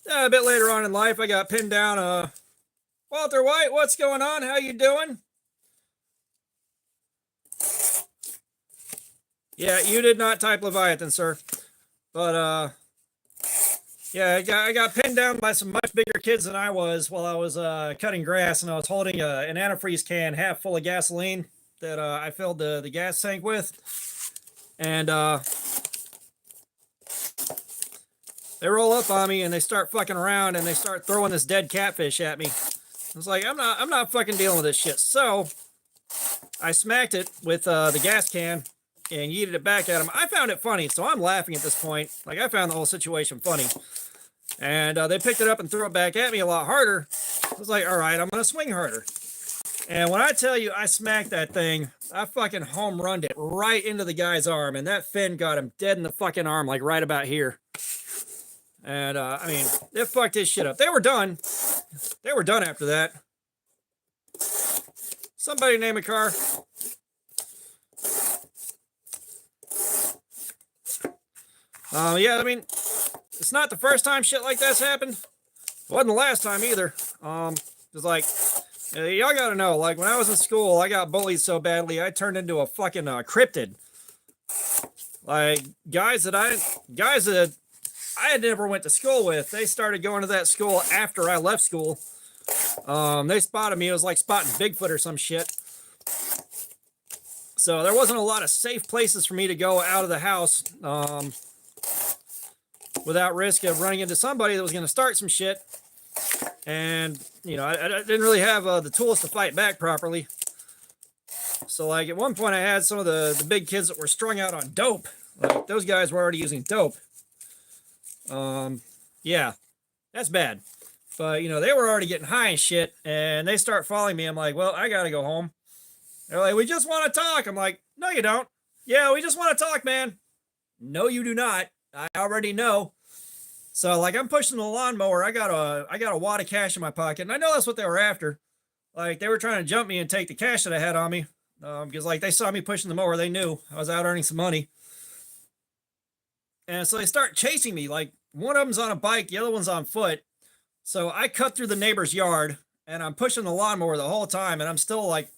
bit later on in life, I got pinned down. Walter White, what's going on? How you doing? Yeah, you did not type Leviathan, sir. But yeah, I got pinned down by some much bigger kids than I was while I was cutting grass, and I was holding an antifreeze can half full of gasoline that I filled the gas tank with. And they roll up on me and they start fucking around and they start throwing this dead catfish at me. I was like, I'm not fucking dealing with this shit. So I smacked it with the gas can and yeeted it back at him. I found it funny, so I'm laughing at this point. Like, I found the whole situation funny. And they picked it up and threw it back at me a lot harder. I was like, all right, I'm going to swing harder. And when I tell you I smacked that thing, I fucking home runned it right into the guy's arm. And that fin got him dead in the fucking arm, like right about here. And, I mean, it fucked his shit up. They were done. They were done after that. Somebody name a car. Yeah, I mean, it's not the first time shit like that's happened. It wasn't the last time either. It's like, y'all gotta know, like when I was in school, I got bullied so badly, I turned into a fucking cryptid. Like guys that I had never went to school with, they started going to that school after I left school. They spotted me. It was like spotting Bigfoot or some shit. So there wasn't a lot of safe places for me to go out of the house without risk of running into somebody that was going to start some shit. And, you know, I didn't really have the tools to fight back properly. So, like, at one point I had some of the big kids that were strung out on dope. Like, those guys were already using dope. Yeah, that's bad. But, you know, they were already getting high and shit, and they start following me. I'm like, well, I got to go home. They're like, we just want to talk. I'm like, no, you don't. Yeah, we just want to talk, man. No, you do not. I already know. So, like, I'm pushing the lawnmower. I got a wad of cash in my pocket, and I know that's what they were after. Like, they were trying to jump me and take the cash that I had on me. Because, like, they saw me pushing the mower. They knew I was out earning some money. And so they start chasing me. Like, one of them's on a bike, the other one's on foot. So I cut through the neighbor's yard, and I'm pushing the lawnmower the whole time, and I'm still like,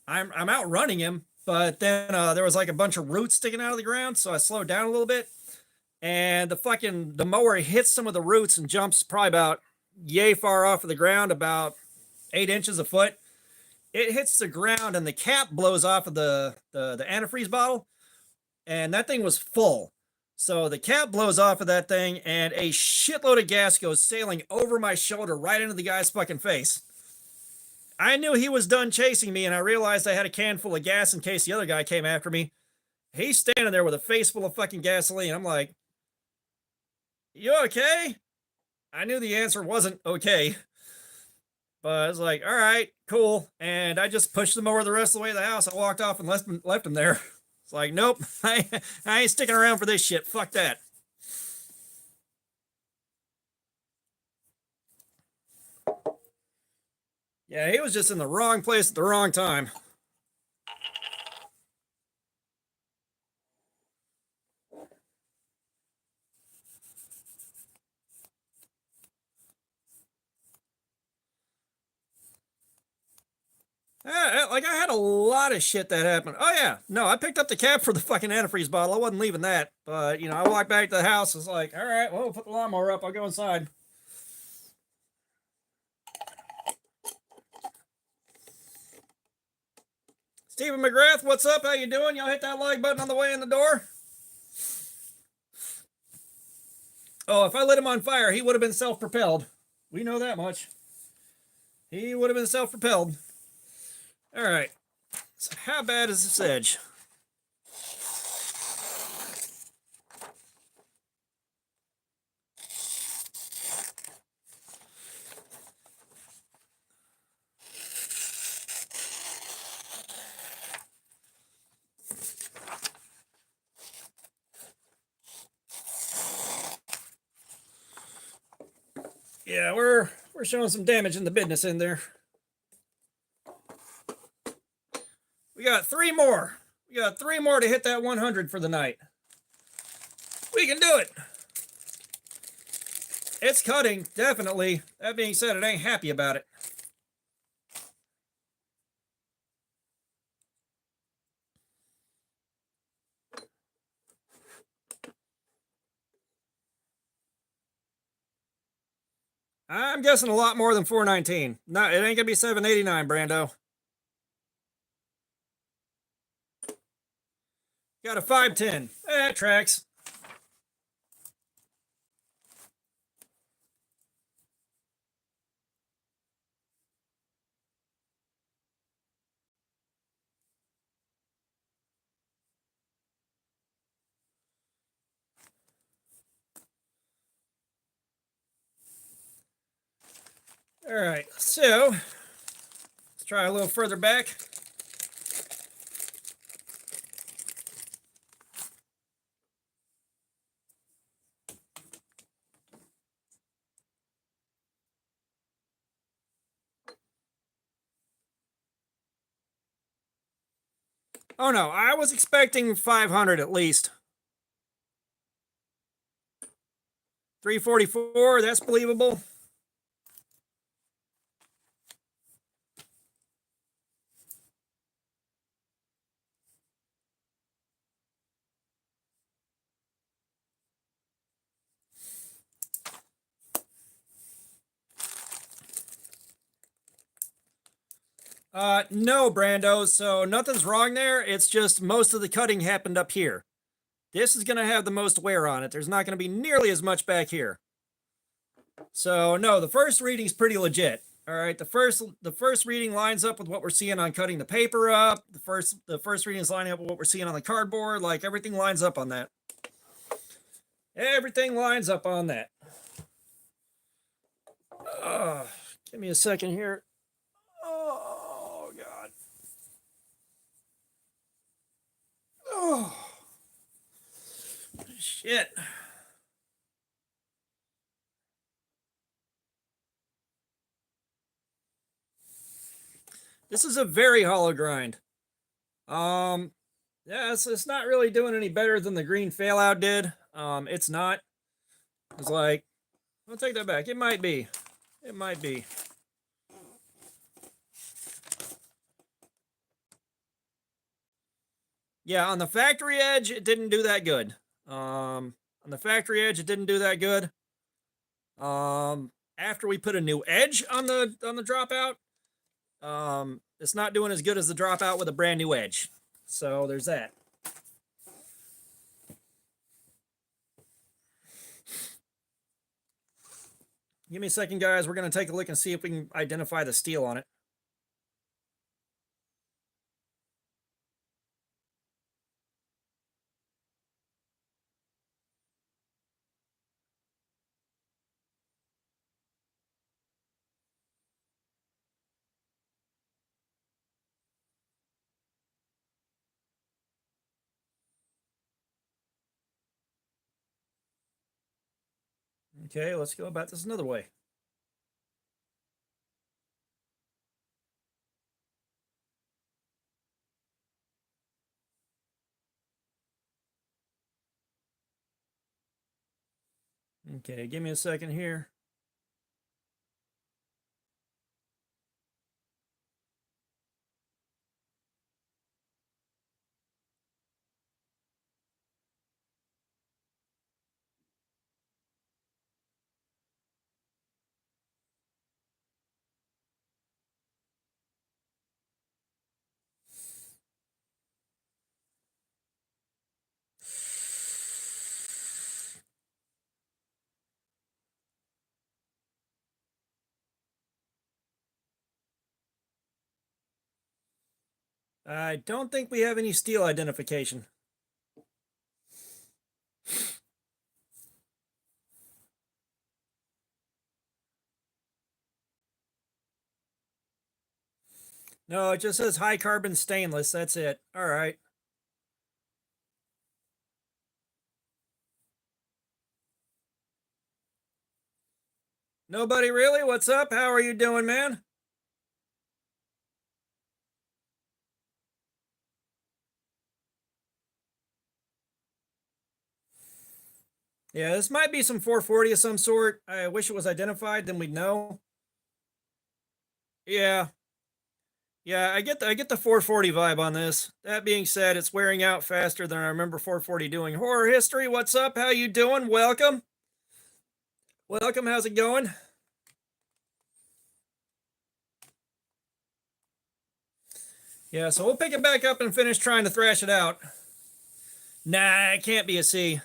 I'm outrunning him. But then there was like a bunch of roots sticking out of the ground, so I slowed down a little bit, and the mower hits some of the roots and jumps probably about yay far off of the ground, about 8 inches a foot. It hits the ground, and the cap blows off of the antifreeze bottle, and that thing was full. So the cap blows off of that thing, and a shitload of gas goes sailing over my shoulder right into the guy's fucking face. I knew he was done chasing me, and I realized I had a can full of gas in case the other guy came after me. He's standing there with a face full of fucking gasoline. I'm like, you okay? I knew the answer wasn't okay. But I was like, all right, cool. And I just pushed him over the rest of the way to the house. I walked off and left him there. It's like, nope, I ain't sticking around for this shit. Fuck that. Yeah, he was just in the wrong place at the wrong time. Like, I had a lot of shit that happened. Oh, yeah. No, I picked up the cap for the fucking antifreeze bottle. I wasn't leaving that. But, you know, I walked back to the house. I was like, all right, well, we'll put the lawnmower up. I'll go inside. Stephen McGrath, what's up? How you doing? Y'all hit that like button on the way in the door? Oh, if I lit him on fire, he would have been self-propelled. We know that much. He would have been self-propelled. All right. So how bad is this edge? Yeah, we're showing some damage in the business in there. We got 3 more. We got 3 more to hit that 100 for the night. We can do it. It's cutting, definitely. That being said, it ain't happy about it. I'm guessing a lot more than 419. No, it ain't gonna be 789, Brando. Got a 510. That tracks. All right, so let's try a little further back. Oh no, I was expecting 500 at least. 344, that's believable. No, Brando. So nothing's wrong there. It's just most of the cutting happened up here. This is going to have the most wear on it. There's not going to be nearly as much back here. So no, the first reading's pretty legit. All right, the first reading lines up with what we're seeing on cutting the paper up. The first reading is lining up with what we're seeing on the cardboard. Like everything lines up on that. Everything lines up on that. Give me a second here. Oh God. Oh shit. This is a very hollow grind. Yeah, it's not really doing any better than the green failout did. It's not. It's like, I'll take that back. It might be. It might be. Yeah, on the factory edge, it didn't do that good. On the factory edge, it didn't do that good. After we put a new edge on the dropout, it's not doing as good as the dropout with a brand new edge. So there's that. Give me a second, guys. We're going to take a look and see if we can identify the steel on it. Okay, let's go about this another way. Okay, give me a second here. I don't think we have any steel identification. No, it just says high carbon stainless. That's it. All right. Nobody really? What's up? How are you doing, man? Yeah, this might be some 440 of some sort. I wish it was identified, then we'd know. Yeah. Yeah, I get the 440 vibe on this. That being said, it's wearing out faster than I remember 440 doing. Horror history, what's up? How you doing? Welcome. Welcome. How's it going? Yeah, so we'll pick it back up and finish trying to thrash it out. Nah, it can't be a C.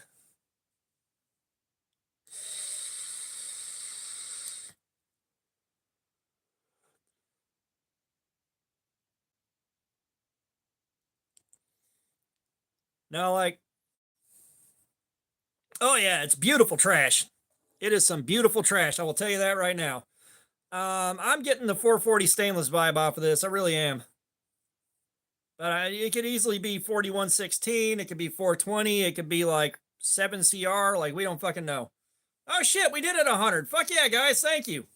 No, like, oh yeah, it's beautiful trash. It is some beautiful trash. I will tell you that right now. I'm getting the 440 stainless vibe off of this. I really am. But it could easily be 4116. It could be 420. It could be like 7CR. Like, we don't fucking know. Oh shit, we did it 100. Fuck yeah, guys. Thank you.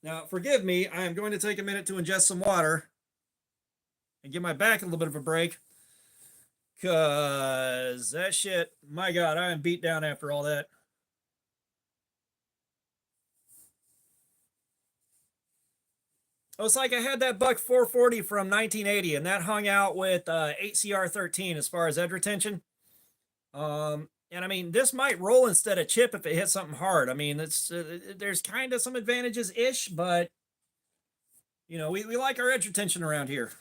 Now, forgive me. I am going to take a minute to ingest some water and give my back a little bit of a break. Because that shit, my God, I am beat down after all that. Oh, it's like I had that buck 440 from 1980, and that hung out with 8CR13 as far as edge retention. And I mean, this might roll instead of chip if it hits something hard. I mean, it's there's kind of some advantages ish, but you know, we like our edge retention around here.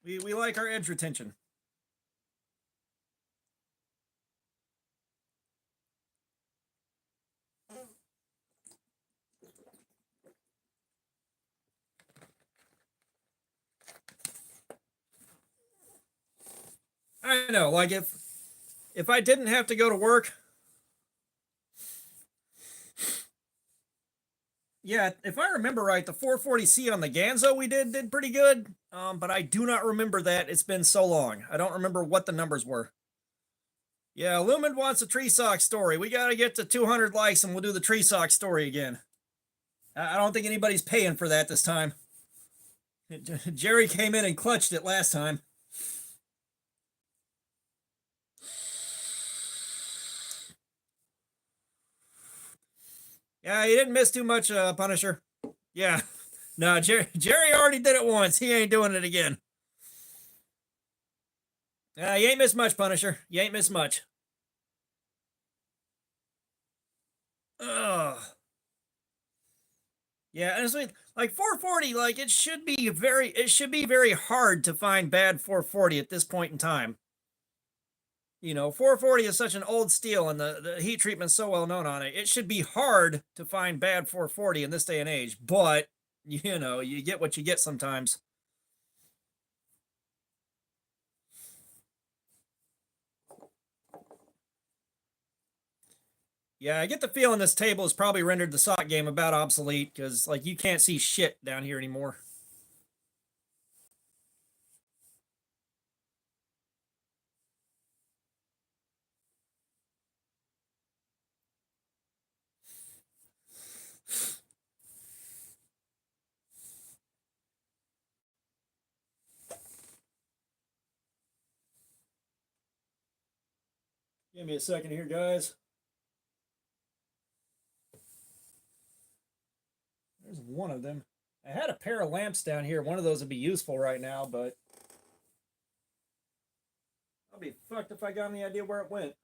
We like our edge retention. I know, like if I didn't have to go to work, yeah, if I remember right, the 440C on the Ganzo we did pretty good. But I do not remember that. It's been so long. I don't remember what the numbers were. Yeah, Lumen wants a tree sock story. We got to get to 200 likes and we'll do the tree sock story again. I don't think anybody's paying for that this time. Jerry came in and clutched it last time. Yeah, you didn't miss too much, Punisher. Yeah. No, Jerry already did it once. He ain't doing it again. You ain't missed much, Punisher. You ain't missed much. Ugh. Yeah, honestly, like 440, like it should be very hard to find bad 440 at this point in time. You know, 440 is such an old steel and the heat treatment's so well known on it. It should be hard to find bad 440 in this day and age, but you know, you get what you get sometimes. Yeah, I get the feeling this table has probably rendered the sock game about obsolete because, like, you can't see shit down here anymore. Give me a second here, guys. There's one of them. I had a pair of lamps down here. One of those would be useful right now, but I'll be fucked if I got any idea where it went.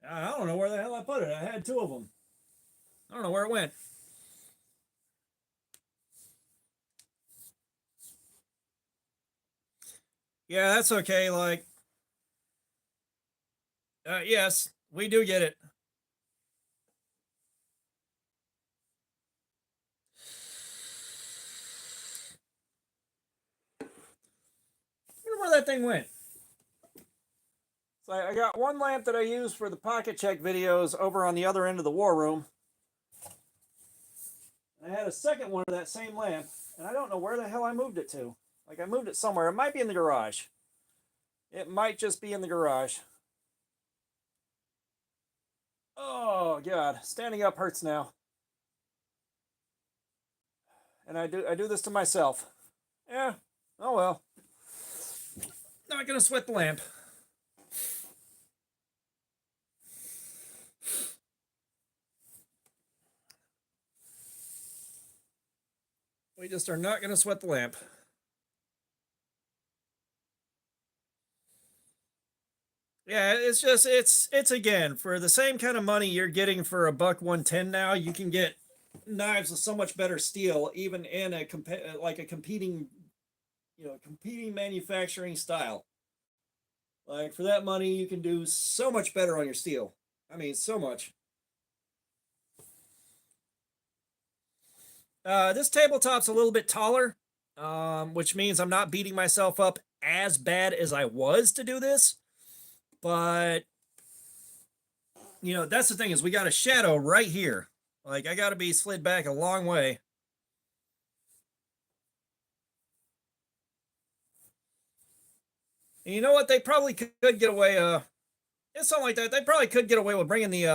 I don't know where the hell I put it. I had two of them. I don't know where it went. Yeah, that's okay. Like, yes, we do get it. I wonder where that thing went. So I got one lamp that I use for the pocket check videos over on the other end of the war room. I had a second one of that same lamp, and I don't know where the hell I moved it to. Like, I moved it somewhere. It might be in the garage. It might just be in the garage. Oh God, standing up hurts now. And I do this to myself. Yeah. Oh well. Not gonna sweat the lamp. We just are not gonna sweat the lamp. Yeah, it's just it's again for the same kind of money you're getting for a $110 now. You can get knives with so much better steel, even in a like a competing, you know, competing manufacturing style. Like for that money, you can do so much better on your steel. I mean, so much. This tabletop's a little bit taller, which means I'm not beating myself up as bad as I was to do this. But you know, that's the thing is we got a shadow right here. Like I got to be slid back a long way. And you know what? They probably could get away. It's something like that. They probably could get away with bringing the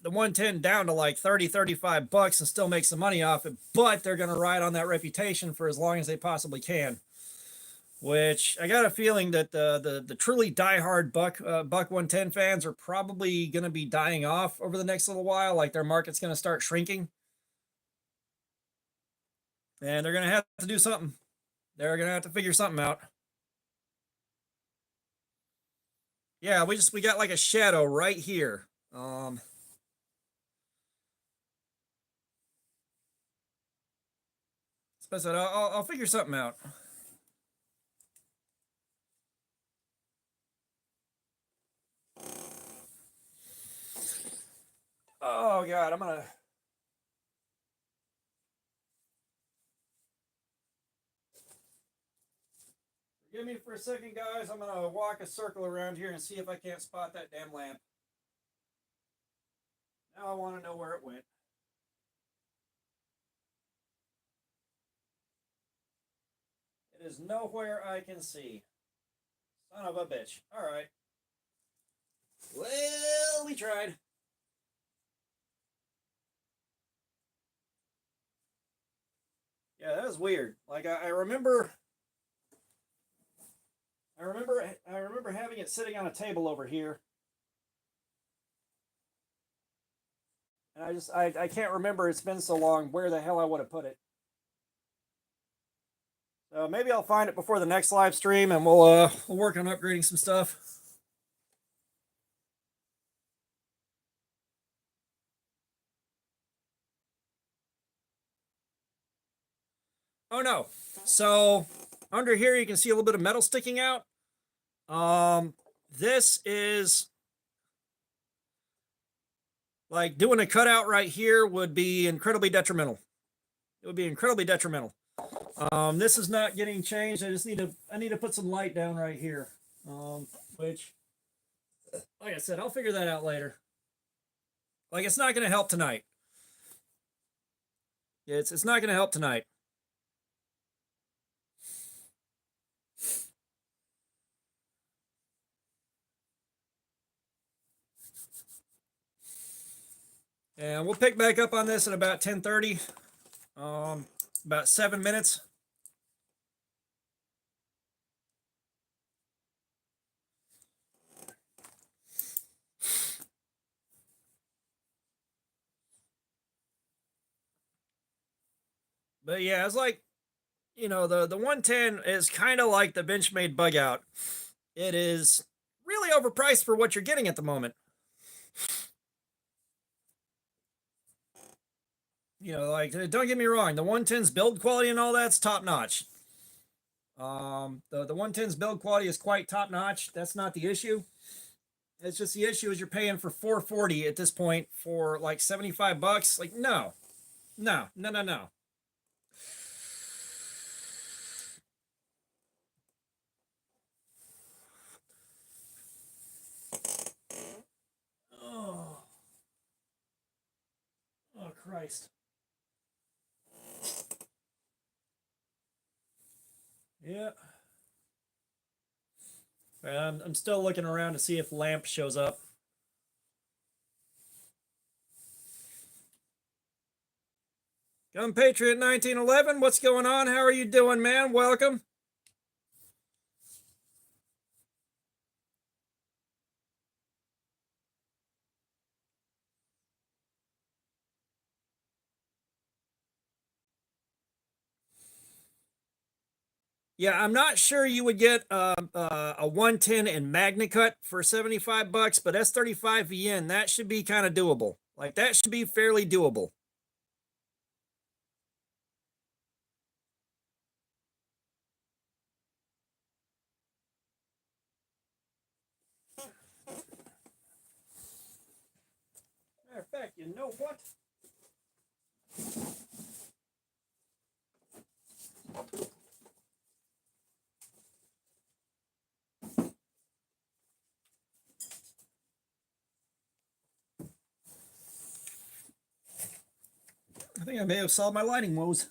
110 down to like 30, $35 and still make some money off it. But they're going to ride on that reputation for as long as they possibly can. Which I got a feeling that the truly diehard Buck 110 fans are probably going to be dying off over the next little while. Like their market's going to start shrinking, and they're going to have to do something. They're gonna have to figure something out. Yeah, we got like a shadow right here. So I said I'll figure something out. Oh God, I'm gonna. Forgive me for a second, guys. I'm gonna walk a circle around here and see if I can't spot that damn lamp. Now I want to know where it went. It is nowhere I can see. Son of a bitch. All right. Well, we tried. Yeah, that was weird. Like I remember having it sitting on a table over here. And I can't remember, it's been so long, where the hell I would have put it. So maybe I'll find it before the next live stream and we'll work on upgrading some stuff. Oh no. So under here you can see a little bit of metal sticking out. This is like doing a cutout right here would be incredibly detrimental. It would be incredibly detrimental. This is not getting changed. I need to put some light down right here. Which, like I said, I'll figure that out later. Like it's not going to help tonight. It's not going to help tonight. And we'll pick back up on this at about 10:30. About 7 minutes. But yeah, it's like, you know, the 110 is kind of like the Benchmade bug out. It is really overpriced for what you're getting at the moment. You know, like, don't get me wrong, the 110's build quality and all that's top notch. The 110's build quality is quite top notch. That's not the issue. It's just the issue is you're paying for 440 at this point for like 75 bucks. Like, no. No. Oh. Oh Christ. Yeah. I'm still looking around to see if lamp shows up. Gun Patriot 1911, what's going on? How are you doing, man? Welcome. Yeah, I'm not sure you would get a 110 in Magna Cut for 75 bucks, but S35 VN, that should be kind of doable. Like, that should be fairly doable. Matter of fact, you know what? I think I may have solved my lighting woes.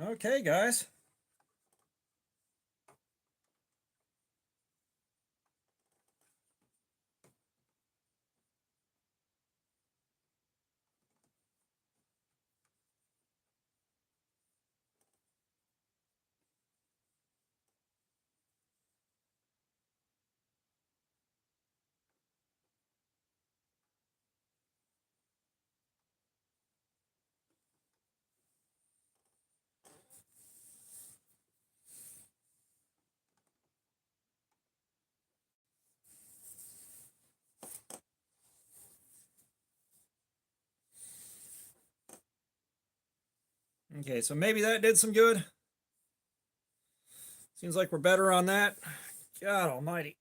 Okay, guys. Okay, so maybe that did some good. Seems like we're better on that. God almighty.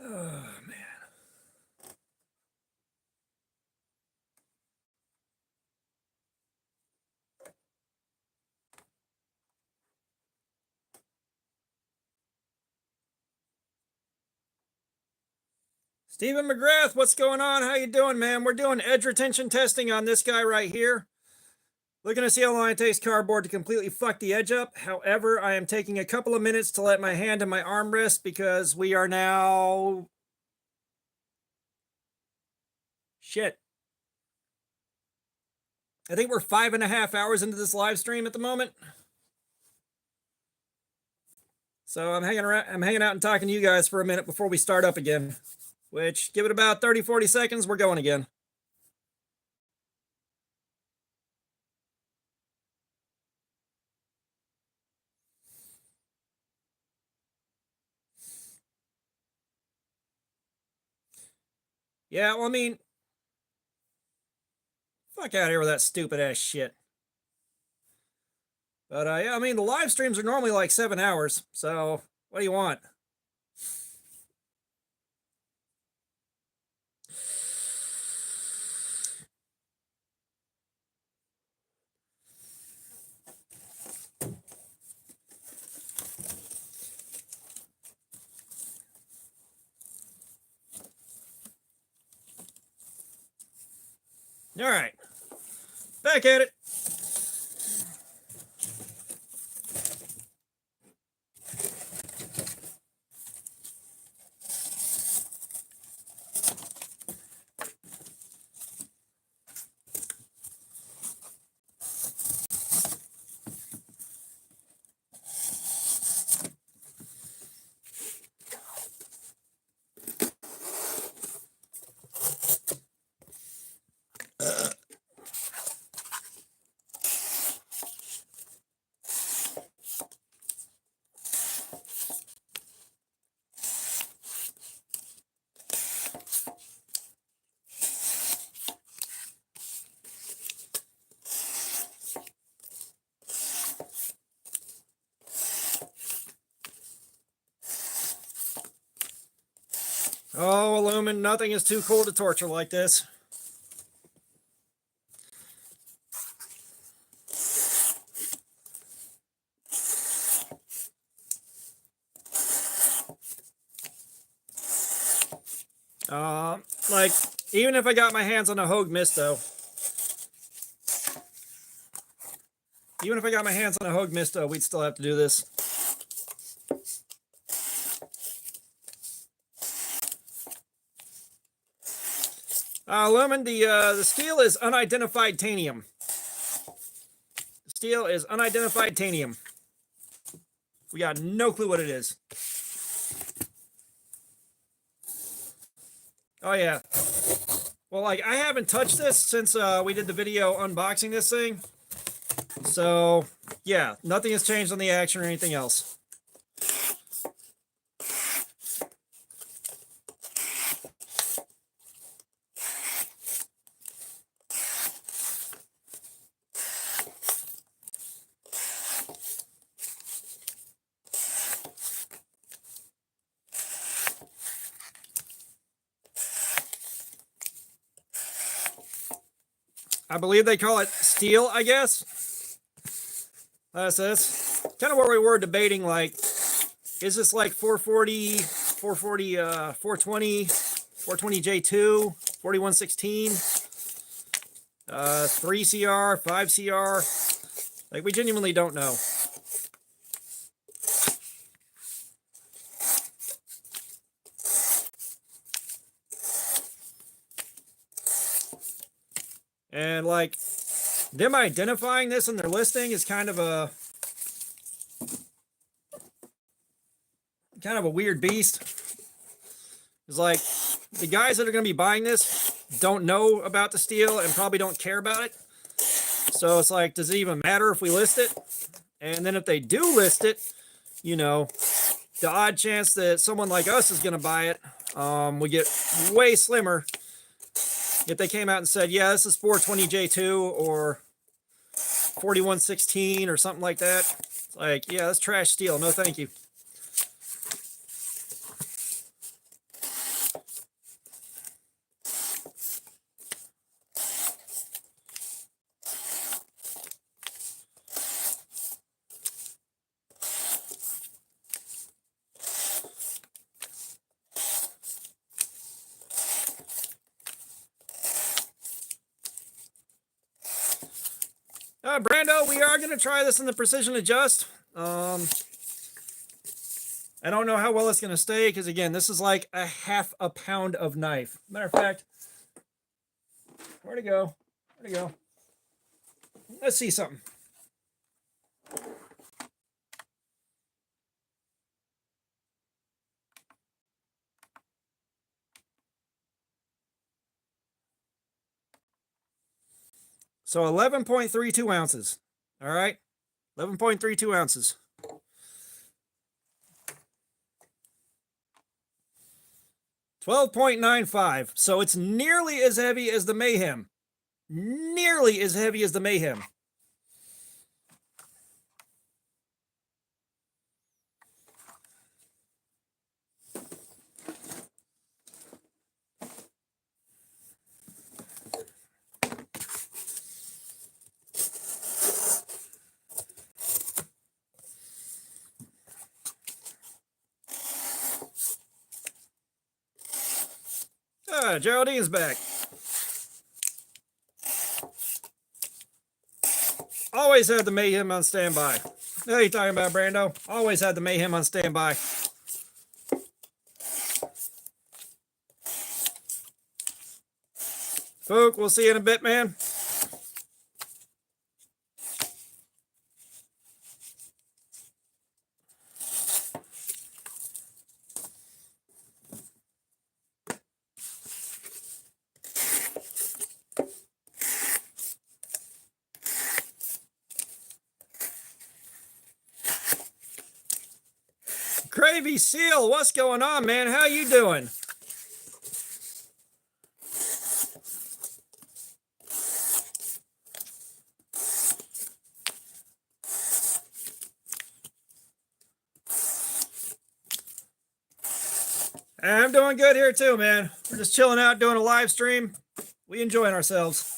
Oh, man. Stephen McGrath, what's going on? How you doing, man? We're doing edge retention testing on this guy right here. Looking to see how long it takes cardboard to completely fuck the edge up. However, I am taking a couple of minutes to let my hand and my arm rest because we are now... Shit. I think we're 5.5 hours into this live stream at the moment. So I'm hanging out and talking to you guys for a minute before we start up again. Which, give it about 30, 40 seconds, we're going again. Yeah, well, I mean, fuck out of here with that stupid ass shit. But yeah, I mean, the live streams are normally like 7 hours. So what do you want? All right, back at it. Oh, Illumin, nothing is too cool to torture like this. Like, even if I got my hands on a Hogue Misto, we'd still have to do this. Lumen, the steel is unidentified tanium. Steel is unidentified tanium. We got no clue what it is. Oh yeah. Well, like, I haven't touched this since we did the video unboxing this thing. So Yeah, nothing has changed on the action or anything else. I believe they call it steel, I guess. That's kind of where we were debating, like, is this like 440, 420, 420J2, 4116, 3CR, 5CR? Like, we genuinely don't know. And like, them identifying this in their listing is kind of a weird beast. It's like, the guys that are going to be buying this don't know about the steel and probably don't care about it. So it's like, does it even matter if we list it? And then if they do list it, you know, the odd chance that someone like us is going to buy it would get way slimmer if they came out and said, yeah, this is 420J2 or 4116 or something like that. It's like, yeah, that's trash steel. No, thank you. Brando, we are going to try this in the precision adjust. I don't know how well it's going to stay because, again, this is like a half a pound of knife. Matter of fact, where'd it go? Where'd it go? Let's see something. So 11.32 ounces. All right. 11.32 ounces. $12.95. So it's nearly as heavy as the Mayhem. Nearly as heavy as the Mayhem. Geraldine's back. Always had the Mayhem on standby. What are you talking about, Brando? Always had the Mayhem on standby. Fook, we'll see you in a bit, man. Gravy Seal, what's going on, man? How you doing? I'm doing good here too, man. We're just chilling out, doing a live stream. We enjoying ourselves.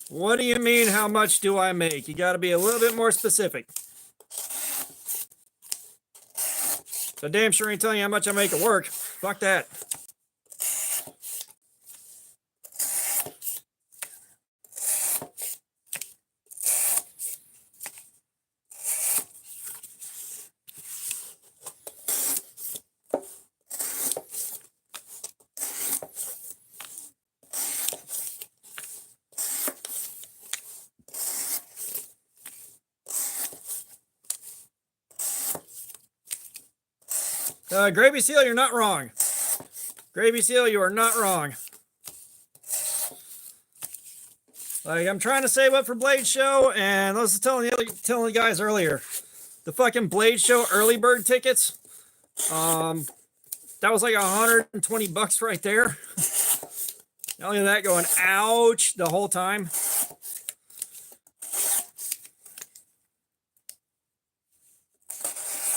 What do you mean, how much do I make? You got to be a little bit more specific. So damn sure ain't telling you how much I make at work. Fuck that. Gravy Seal, you're not wrong. Gravy Seal, you are not wrong. Like, I'm trying to save up for Blade Show, and I was telling the guys earlier, the fucking Blade Show early bird tickets, that was like $120 right there. Not only that, going ouch the whole time.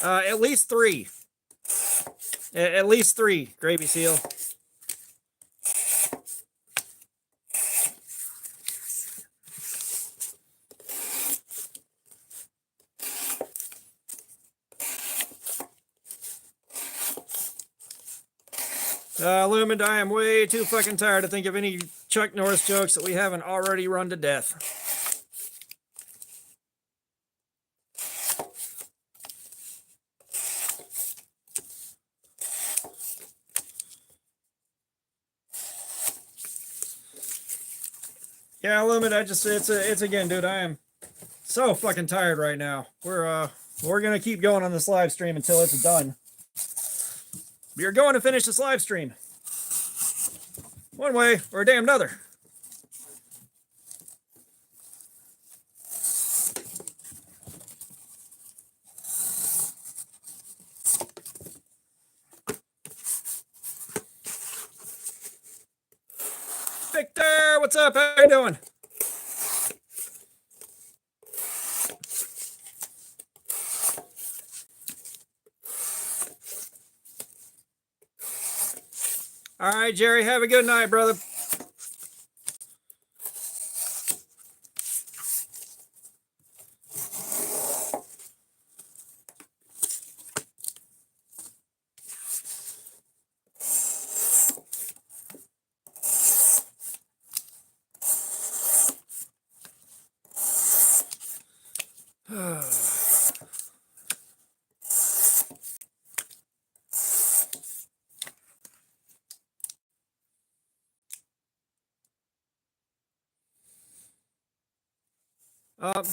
At least three. At least three, Gravy Seal. Lumen, I am way too fucking tired to think of any Chuck Norris jokes that we haven't already run to death. Yeah, Lumen, it's again, dude, I am so fucking tired right now. We're gonna keep going on this live stream until it's done. You're going to finish this live stream one way or a damn another. Victor, what's up? How you doing? All right, Jerry, have a good night, brother.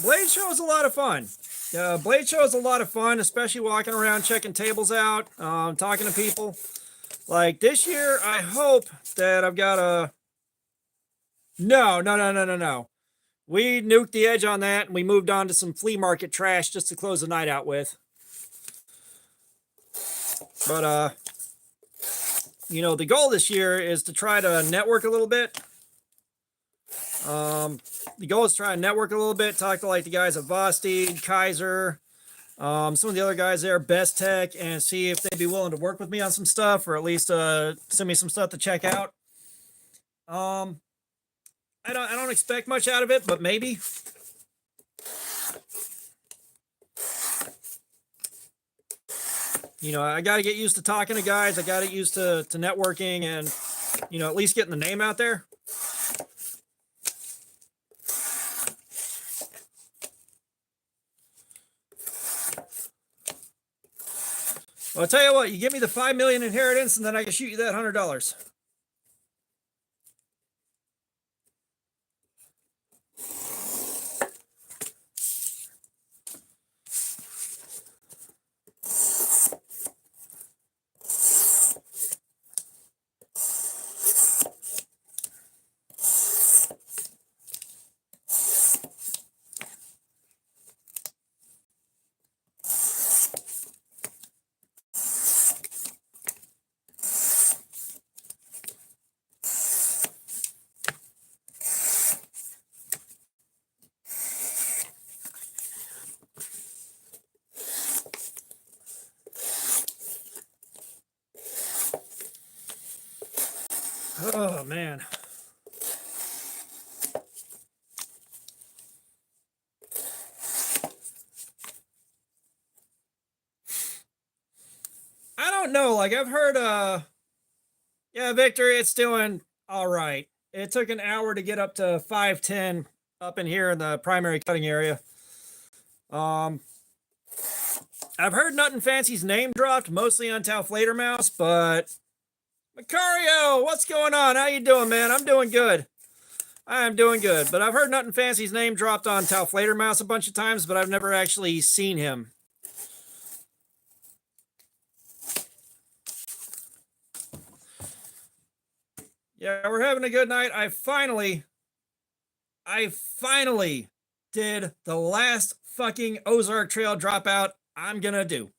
Blade Show is a lot of fun. Blade Show is a lot of fun, especially walking around, checking tables out, talking to people. Like this year, I hope that I've got a... No. We nuked the edge on that, and we moved on to some flea market trash just to close the night out with. But, you know, the goal this year is to try to network a little bit. The goal is to try and network a little bit, talk to like the guys at Vosteed, Kaiser, some of the other guys there, Best Tech, and see if they'd be willing to work with me on some stuff, or at least send me some stuff to check out. I don't expect much out of it, but maybe. You know, I got to get used to talking to guys. I got to get used to networking and, you know, at least getting the name out there. Well, I'll tell you what, you give me the $5 million inheritance and then I can shoot you that $100. Oh, man. I don't know. Like, I've heard, yeah, Victor, it's doing all right. It took an hour to get up to 510 up in here in the primary cutting area. I've heard Nothing Fancy's name dropped, mostly on Tauflader Mouse, but Macario, what's going on? How you doing, man? I'm doing good. I am doing good, but I've heard Nothing Fancy's name dropped on Tauflader Mouse a bunch of times, but I've never actually seen him. Yeah, we're having a good night. I finally did the last fucking Ozark Trail dropout I'm gonna do.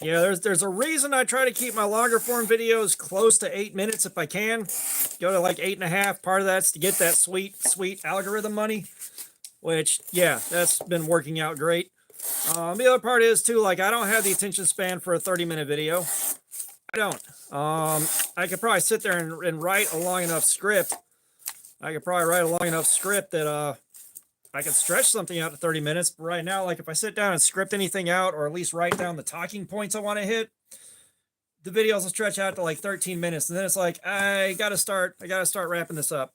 Yeah, there's a reason I try to keep my longer form videos close to 8 minutes if I can. Go to like 8.5. Part of that's to get that sweet algorithm money, which, yeah, that's been working out great. The other part is too, like, I don't have the attention span for a 30-minute video. I don't. I could probably sit there and write a long enough script. I could probably write a long enough script that I could stretch something out to 30 minutes. But right now, like, if I sit down and script anything out, or at least write down the talking points I want to hit, the videos will stretch out to like 13 minutes. And then it's like, I gotta start wrapping this up.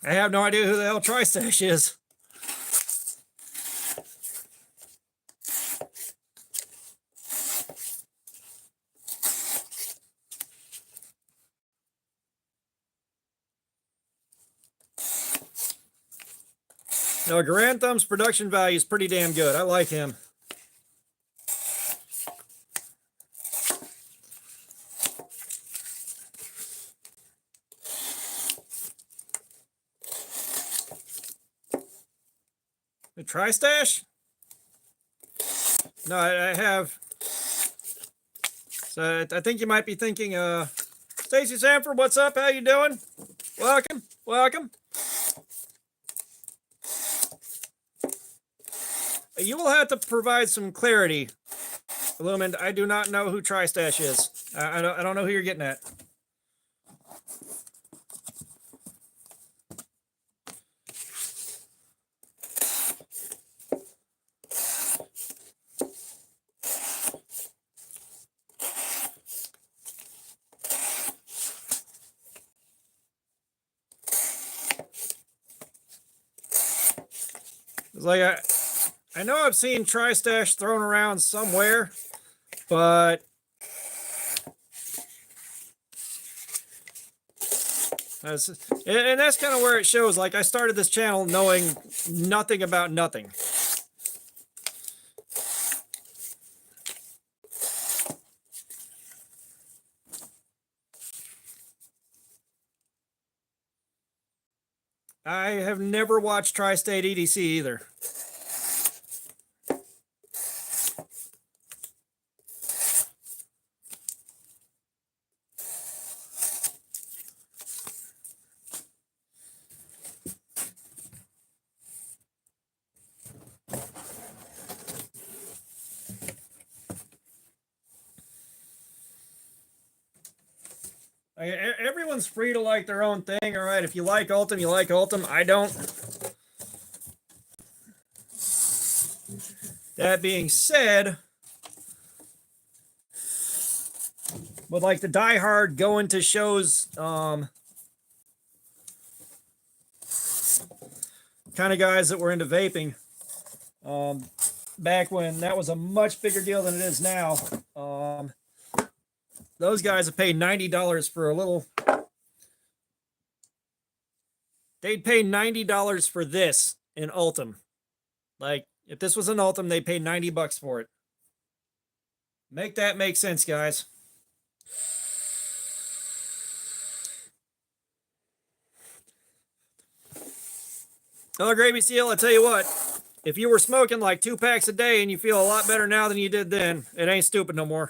I have no idea who the hell Tri-Stash is. No, Garand Thumb's production value is pretty damn good. I like him. The Tri-Stash? No, I have. So I think you might be thinking, Stacy Sanford, what's up? How you doing? Welcome, welcome. You will have to provide some clarity, Lumen. I do not know who Tri-Stash is. I don't know who you're getting at. It's like I know I've seen Tri-Stash thrown around somewhere, but and that's kind of where it shows. Like, I started this channel knowing nothing about nothing. I have never watched Tri-State EDC either. Everyone's free to like their own thing, all right? If you like Ultim, you like Ultim. I don't. That being said, with like the diehard going to shows, kind of guys that were into vaping, back when that was a much bigger deal than it is now. Those guys have paid $90 for a little. They'd pay $90 for this in Ultim. Like, if this was an Ultim, they'd pay $90 for it. Make that make sense, guys. Oh, Gravy Seal, I tell you what. If you were smoking like 2 packs a day and you feel a lot better now than you did then, it ain't stupid no more.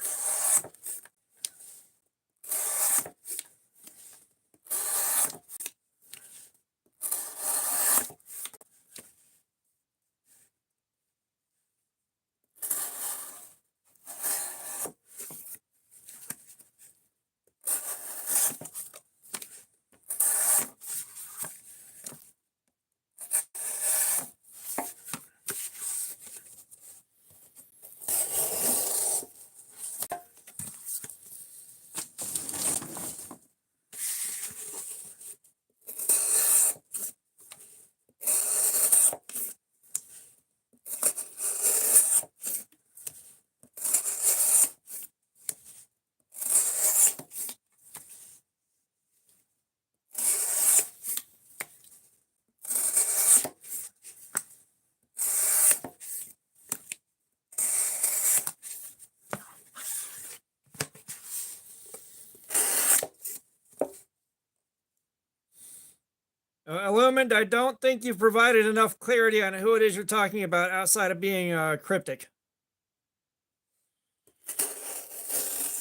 Illumined, I don't think you've provided enough clarity on who it is you're talking about outside of being cryptic.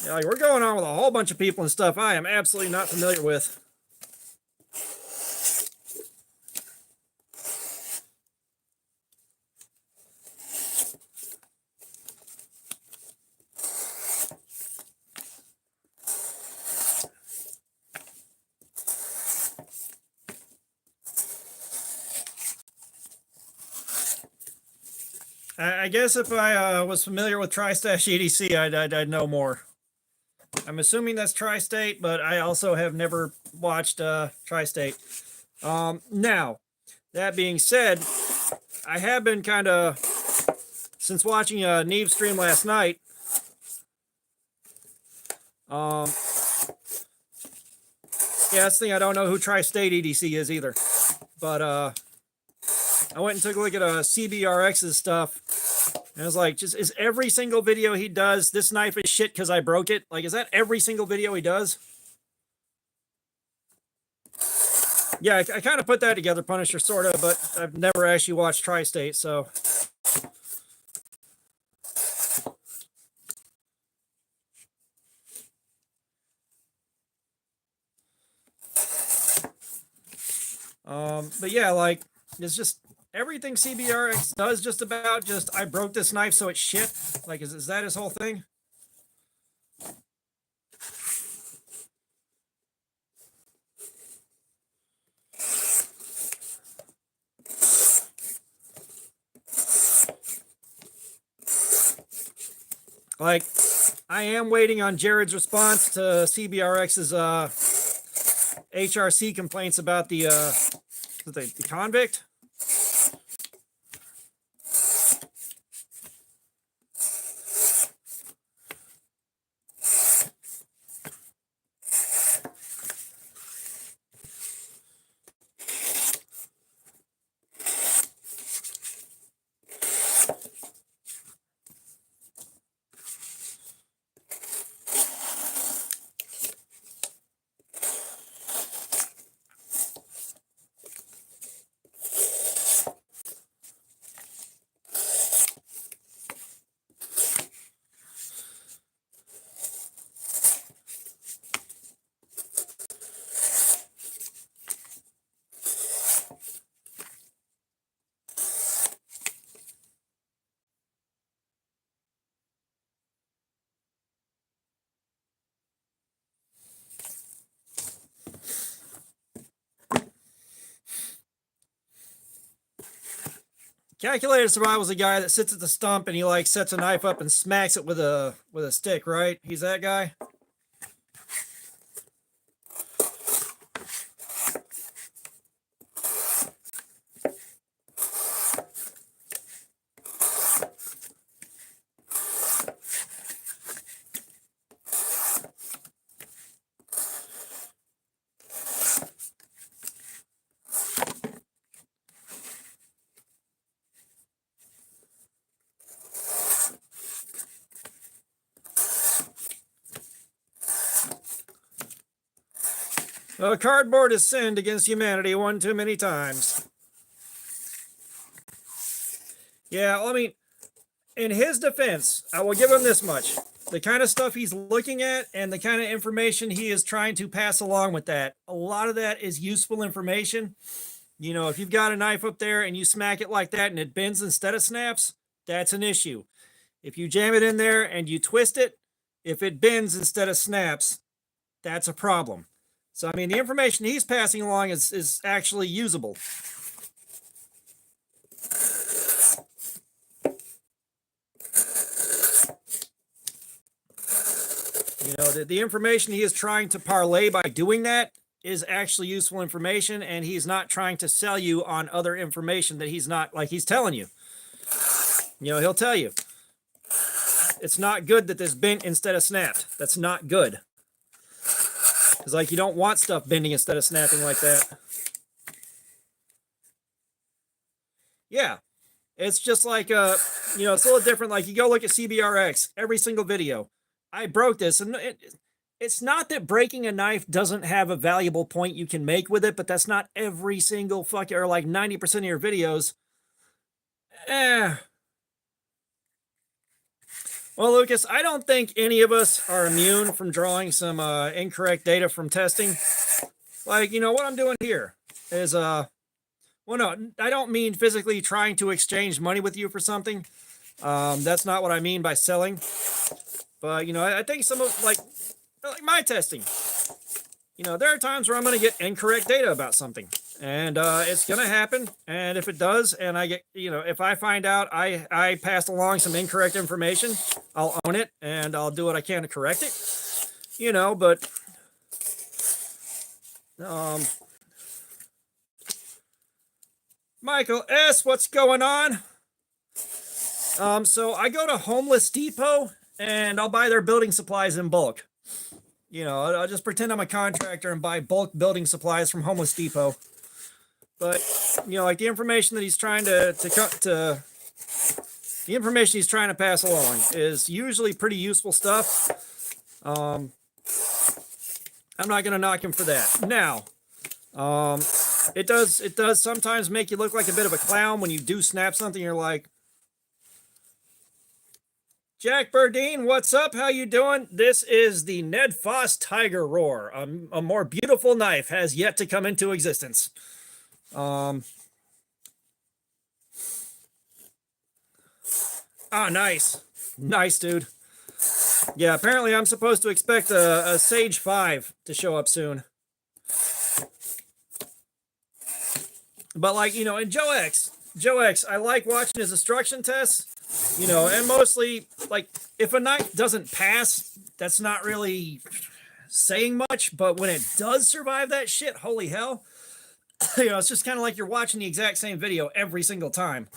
Yeah, like we're going on with a whole bunch of people and stuff I am absolutely not familiar with. I guess if I was familiar with Tri-Stash EDC, I'd know more. I'm assuming that's Tri-State, but I also have never watched Tri-State. Now, that being said, I have been kind of, since watching Neve's stream last night, yeah, that's the thing, I don't know who Tri-State EDC is either. But I went and took a look at CBRX's stuff. And I was like, just is every single video he does, this knife is shit because I broke it? Like, is that every single video he does? Yeah, I kind of put that together, Punisher, sort of, but I've never actually watched Tri-State, so. But yeah, like, it's just everything CBRX does just about just, I broke this knife, so it's shit. Like, is that his whole thing? Like, I am waiting on Jared's response to CBRX's HRC complaints about the convict. Calculated Survival is a guy that sits at the stump and he like sets a knife up and smacks it with a stick, right? He's that guy. Cardboard has sinned against humanity one too many times. Yeah, well, I mean, in his defense, I will give him this much. The kind of stuff he's looking at and the kind of information he is trying to pass along with that, a lot of that is useful information. You know, if you've got a knife up there and you smack it like that and it bends instead of snaps, that's an issue. If you jam it in there and you twist it, if it bends instead of snaps, that's a problem. So, I mean, the information he's passing along is actually usable. You know, the information he is trying to parlay by doing that is actually useful information, and he's not trying to sell you on other information that he's not, like he's telling you. You know, he'll tell you, it's not good that this bent instead of snapped. That's not good. It's like you don't want stuff bending instead of snapping like that. Yeah. It's just like, you know, it's a little different. Like you go look at CBRX, every single video. I broke this, and it's not that breaking a knife doesn't have a valuable point you can make with it, but that's not every single fucking, or like 90% of your videos. Well, Lucas, I don't think any of us are immune from drawing some incorrect data from testing. Like, you know, what I'm doing here is, well, no, I don't mean physically trying to exchange money with you for something. That's not what I mean by selling. But, you know, I think some of, like my testing, you know, there are times where I'm going to get incorrect data about something. And it's going to happen. And if it does, and I get, you know, if I find out I passed along some incorrect information, I'll own it and I'll do what I can to correct it. You know, but Michael S., what's going on? So I go to Homeless Depot and I'll buy their building supplies in bulk. You know, I'll just pretend I'm a contractor and buy bulk building supplies from Homeless Depot. But, you know, like the information that he's trying the information he's trying to pass along is usually pretty useful stuff. I'm not going to knock him for that. Now, it does sometimes make you look like a bit of a clown when you do snap something. You're like, Jack Burdine, what's up? How you doing? This is the Ned Foss Tiger Roar. A more beautiful knife has yet to come into existence. Nice. Nice, dude. Yeah, apparently I'm supposed to expect a Sage 5 to show up soon. But like, you know, in Joe X, I like watching his instruction tests. You know, and mostly, like, if a knife doesn't pass, that's not really saying much, but when it does survive that shit, holy hell. You know, it's just kind of like you're watching the exact same video every single time.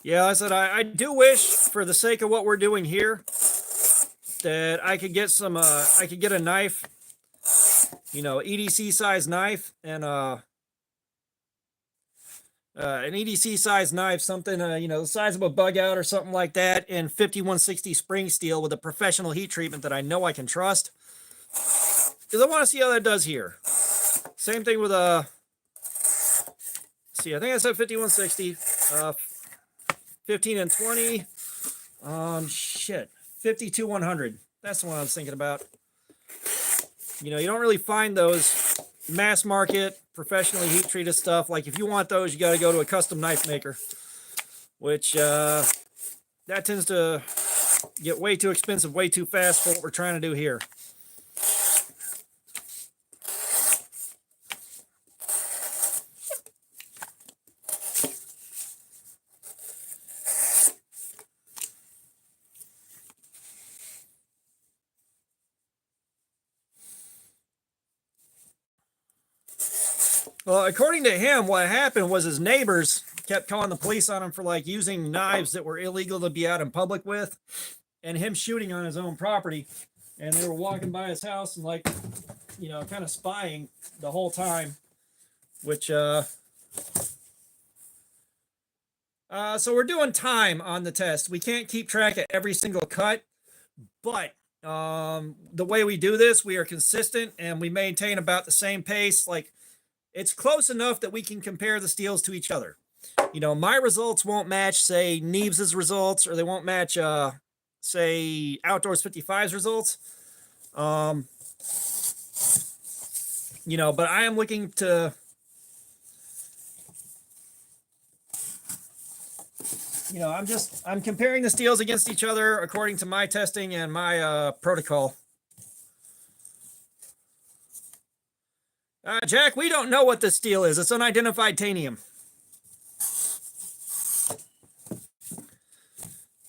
Yeah, I said I do wish, for the sake of what we're doing here, that I could get some, I could get a knife, you know, EDC size knife, and an EDC size knife, something, you know, the size of a bug out or something like that, in 5160 spring steel with a professional heat treatment that I know I can trust. Because I want to see how that does here. Same thing with see, I think I said 5160, 15 and 20, shit. 52-100. That's the one I was thinking about. You know, you don't really find those mass market, professionally heat treated stuff. Like if you want those, you got to go to a custom knife maker, which that tends to get way too expensive, way too fast for what we're trying to do here. Well, according to him, what happened was his neighbors kept calling the police on him for like using knives that were illegal to be out in public with, and him shooting on his own property. And they were walking by his house and like, you know, kind of spying the whole time, which, so we're doing time on the test. We can't keep track of every single cut, but The way we do this, we are consistent and we maintain about the same pace. Like, it's close enough that we can compare the steels to each other. You know, my results won't match, say, Neeves's results, or they won't match, say, Outdoors 55's results. You know, but I am looking to, you know, I'm comparing the steels against each other according to my testing and my protocol. Jack, we don't know what this steel is. It's unidentified tanium.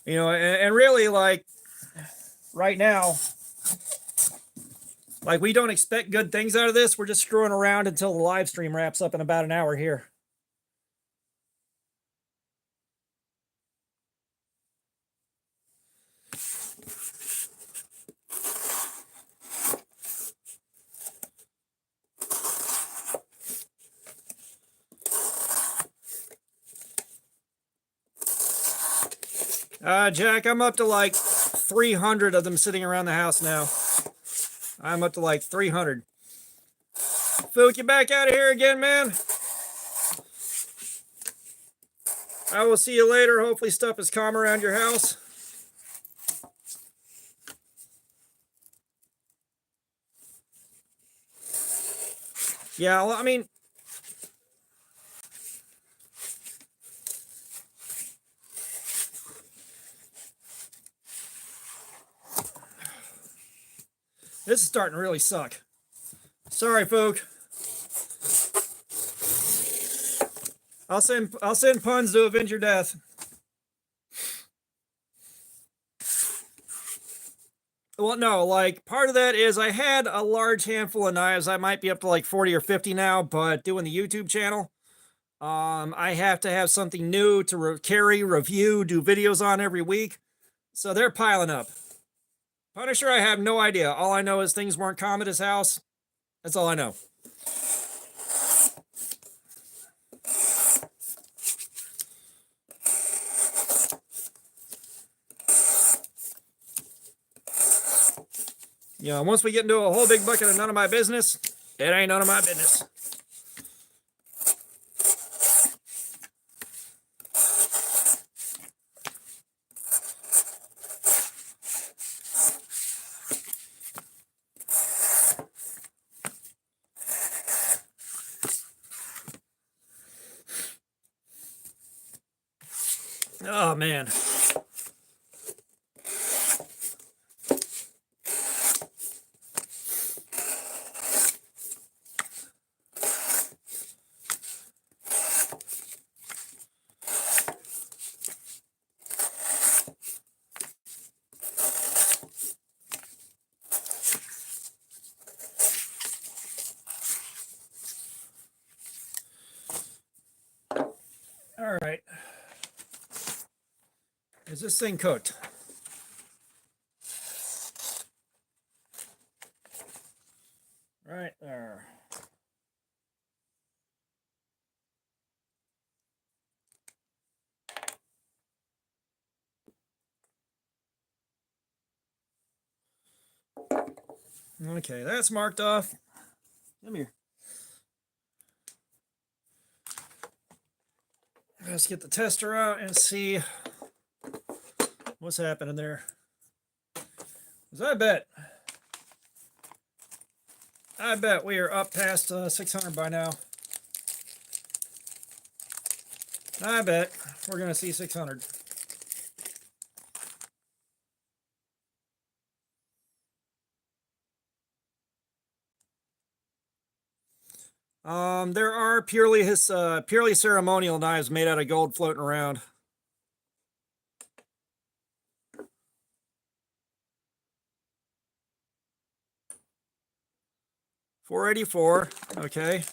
You know, and really, like, right now, like, we don't expect good things out of this. We're just screwing around until the live stream wraps up in about an hour here. Jack, I'm up to like 300 of them sitting around the house now. I'm up to like 300. Fook, you back out of here again, man? I will see you later. Hopefully stuff is calm around your house. Yeah, well, I mean, this is starting to really suck. Sorry, Fook. I'll send puns to avenge your death. Well, no, like, part of that is I had a large handful of knives. I might be up to like 40 or 50 now, but doing the YouTube channel, I have to have something new to carry, review, do videos on every week. So they're piling up. Punisher, I have no idea. All I know is things weren't calm at his house. That's all I know. You know, once we get into a whole big bucket of none of my business, it ain't none of my business. Oh, man. All right. Is this thing cooked? Right there. Okay, that's marked off. Come here. Let's get the tester out and see what's happening there. Because I bet we are up past 600 by now. I bet we're going to see 600. There are purely ceremonial knives made out of gold floating around. $484. Okay.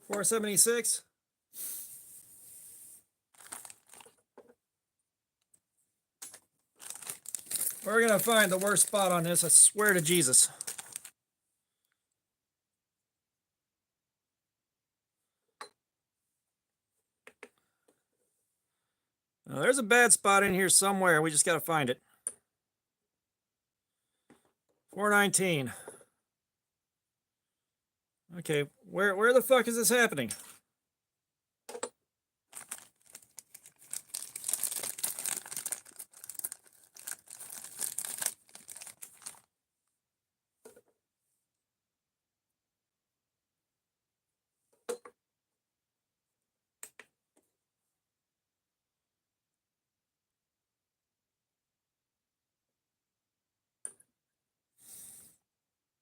476. We're going to find the worst spot on this, I swear to Jesus. Now, there's a bad spot in here somewhere. We just got to find it. 419. Okay, where the fuck is this happening?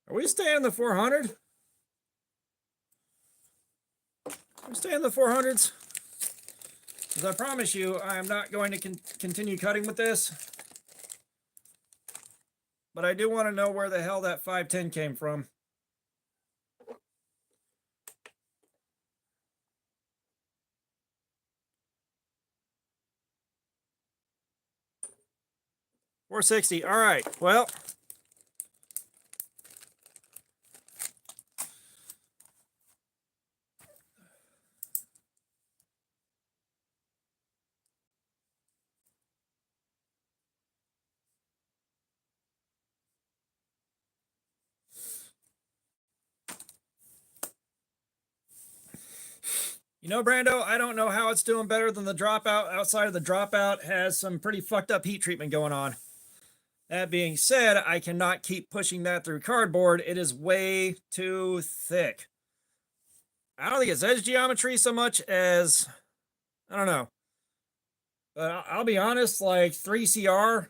Are we staying in the 400? Are we staying in the 400s? Because I promise you, I am not going to continue cutting with this. But I do want to know where the hell that 510 came from. $460. All right. Well, you know, Brando, I don't know how it's doing better than the dropout. Outside of the dropout has some pretty fucked up heat treatment going on. That being said, I cannot keep pushing that through cardboard. It is way too thick. I don't think it's edge geometry so much as, I don't know. But I'll be honest, like 3CR,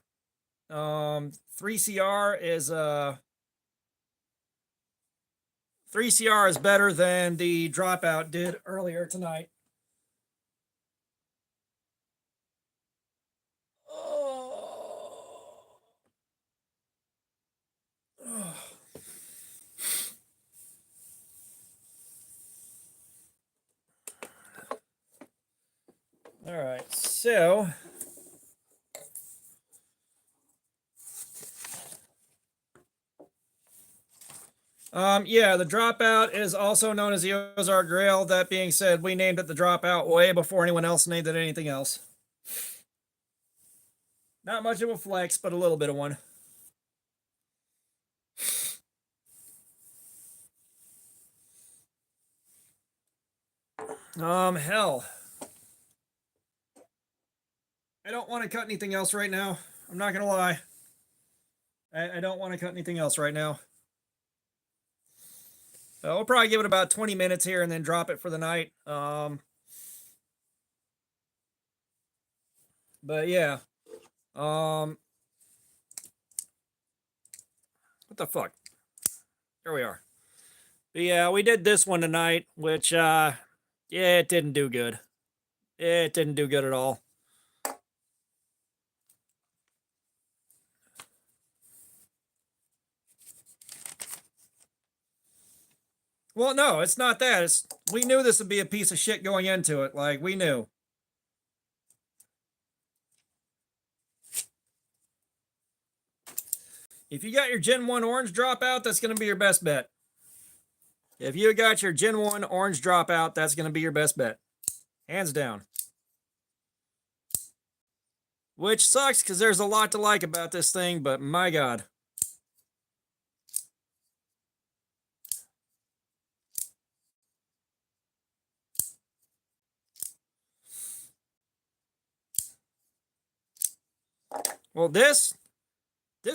3CR is 3CR is better than the dropout did earlier tonight. All right, so yeah, the dropout is also known as the Ozark Trail. That being said, we named it the dropout way before anyone else named it anything else. Not much of a flex, but a little bit of one. Hell. I don't want to cut anything else right now. I'm not gonna lie. I don't want to cut anything else right now. We'll probably give it about 20 minutes here and then drop it for the night. But yeah. What the fuck? Here we are. But yeah, we did this one tonight, which yeah, it didn't do good. It didn't do good at all. Well, no, it's not that. It's we knew this would be a piece of shit going into it. Like, we knew. If you got your Gen 1 orange dropout, that's going to be your best bet. If you got your Gen 1 orange dropout, that's going to be your best bet. Hands down. Which sucks because there's a lot to like about this thing, but my God. Well, this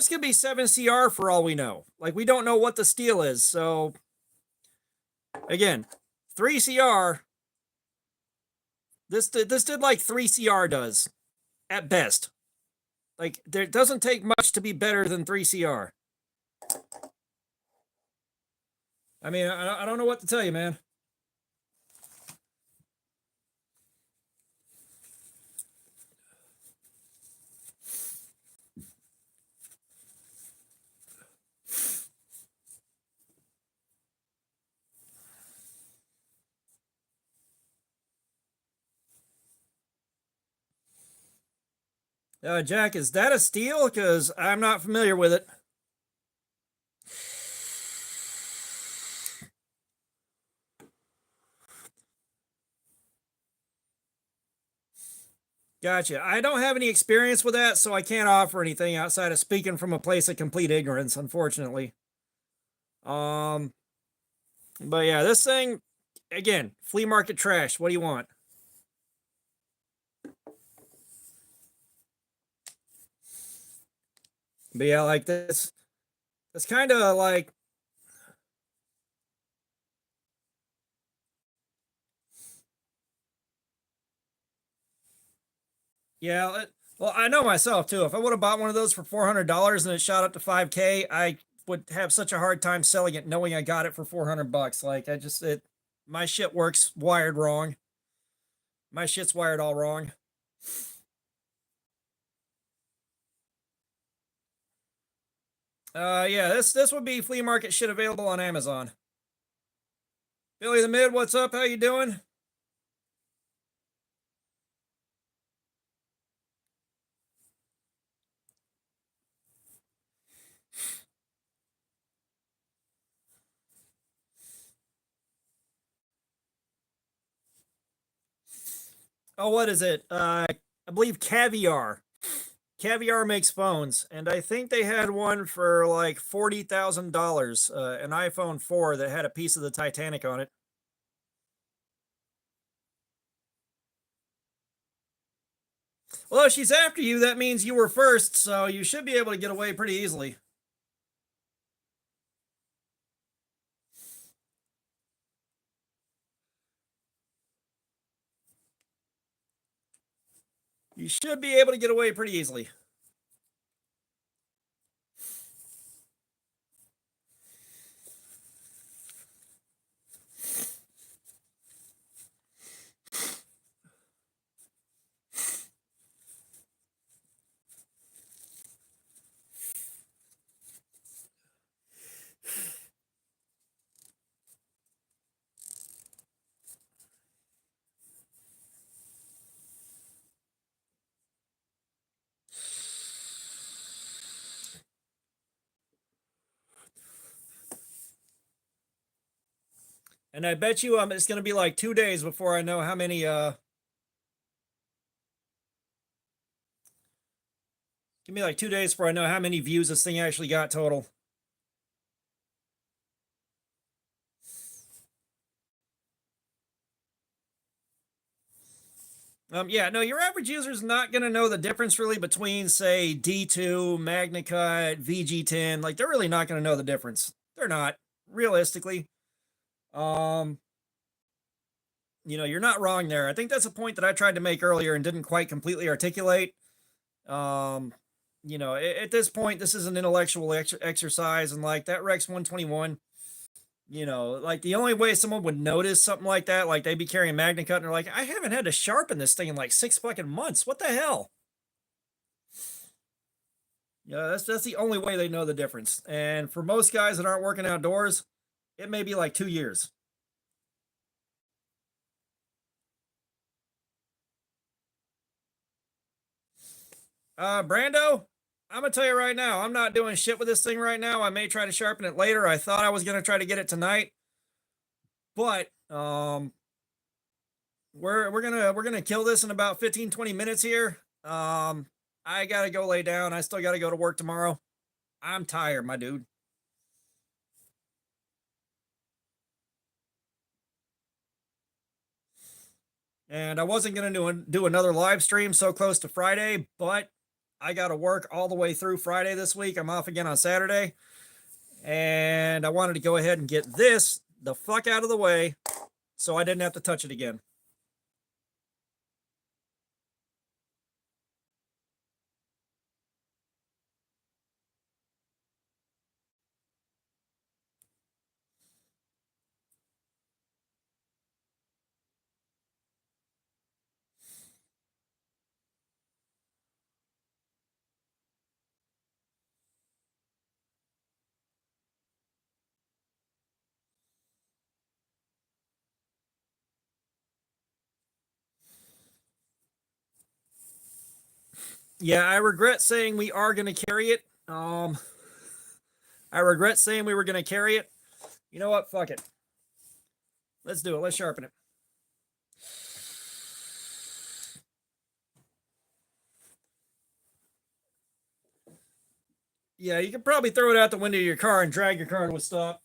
could be 7CR for all we know. Like, we don't know what the steel is. So, again, 3CR. This did like 3CR does, at best. Like, there doesn't take much to be better than 3CR. I mean, I don't know what to tell you, man. Jack, is that a steal? Because I'm not familiar with it. Gotcha. I don't have any experience with that, so I can't offer anything outside of speaking from a place of complete ignorance, unfortunately. Um, but yeah, this thing, again, flea market trash. What do you want? But yeah, like this, it's kind of like, yeah. Well, I know myself too. If I would have bought one of those for $400 and it shot up to 5K, I would have such a hard time selling it, knowing I got it for 400 bucks. Like I just it, my shit works wired wrong. My shit's wired all wrong. Yeah, this would be flea market shit available on Amazon. Billy the Mid, what's up? How you doing? Oh, what is it? I believe Caviar. Caviar makes phones, and I think they had one for like $40,000, an iPhone 4 that had a piece of the Titanic on it. Well, if she's after you, that means you were first, so you should be able to get away pretty easily. You should be able to get away pretty easily. And I bet you it's going to be like 2 days before I know how many give me like 2 days before I know how many views this thing actually got total. Yeah, no, your average user is not going to know the difference really between, say, D2, MagnaCut, VG10. Like, they're really not going to know the difference. They're not, realistically. Um, you're not wrong there. I think that's a point that I tried to make earlier and didn't quite completely articulate. Um, at this point, this is an intellectual exercise, and like that Rex 121, like the only way someone would notice something like that, like they'd be carrying MagnaCut and they're like, I haven't had to sharpen this thing in like 6 fucking months. What the hell? Yeah, that's the only way they know the difference. And for most guys that aren't working outdoors, it may be like 2 years. Brando, I'm gonna tell you right now, I'm not doing shit with this thing right now. I may try to sharpen it later. I thought I was gonna try to get it tonight, but we're gonna kill this in about 15-20 minutes here. I gotta go lay down. I still gotta go to work tomorrow. I'm tired, my dude. And I wasn't gonna do another live stream so close to Friday, but I got to work all the way through Friday this week. I'm off again on Saturday, and I wanted to go ahead and get this the fuck out of the way so I didn't have to touch it again. Yeah, I regret saying we are going to carry it. I regret saying we were going to carry it. You know what? Fuck it. Let's do it. Let's sharpen it. Yeah, you can probably throw it out the window of your car and drag your car to a stop.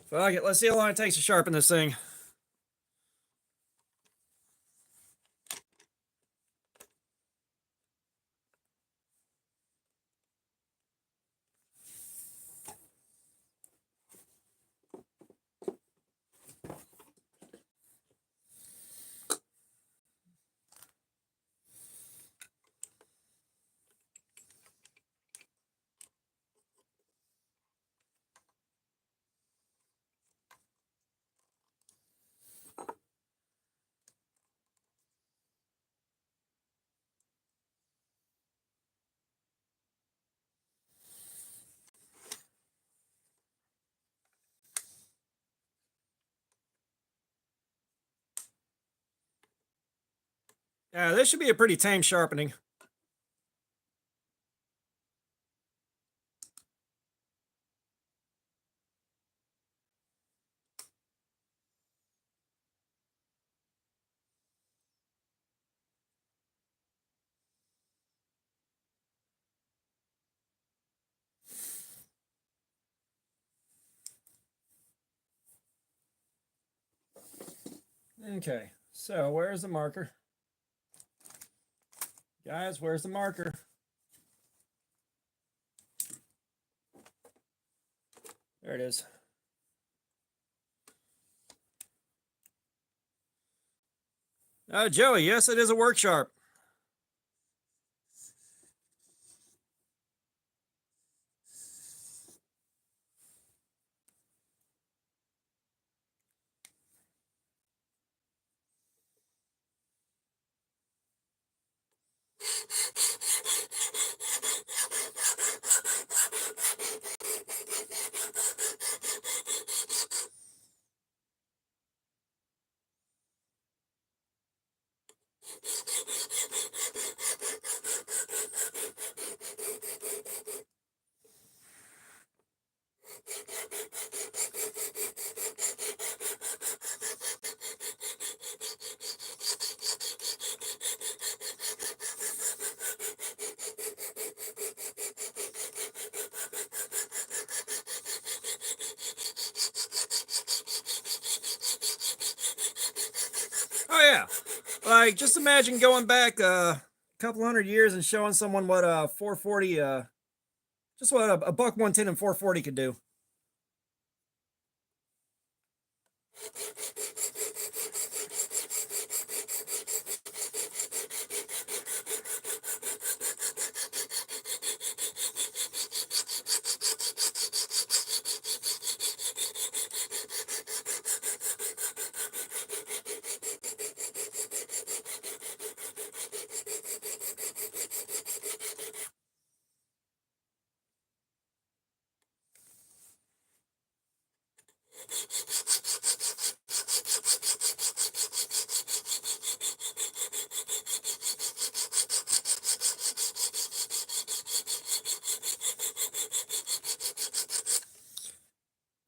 Fuck it. Let's see how long it takes to sharpen this thing. Yeah, this should be a pretty tame sharpening. Okay, so where's the marker? Guys, where's the marker? There it is. Oh, Joey, yes, it is a work sharp. Oh yeah, like just imagine going back a couple hundred years and showing someone what a 440, just what a buck 110 and 440 could do.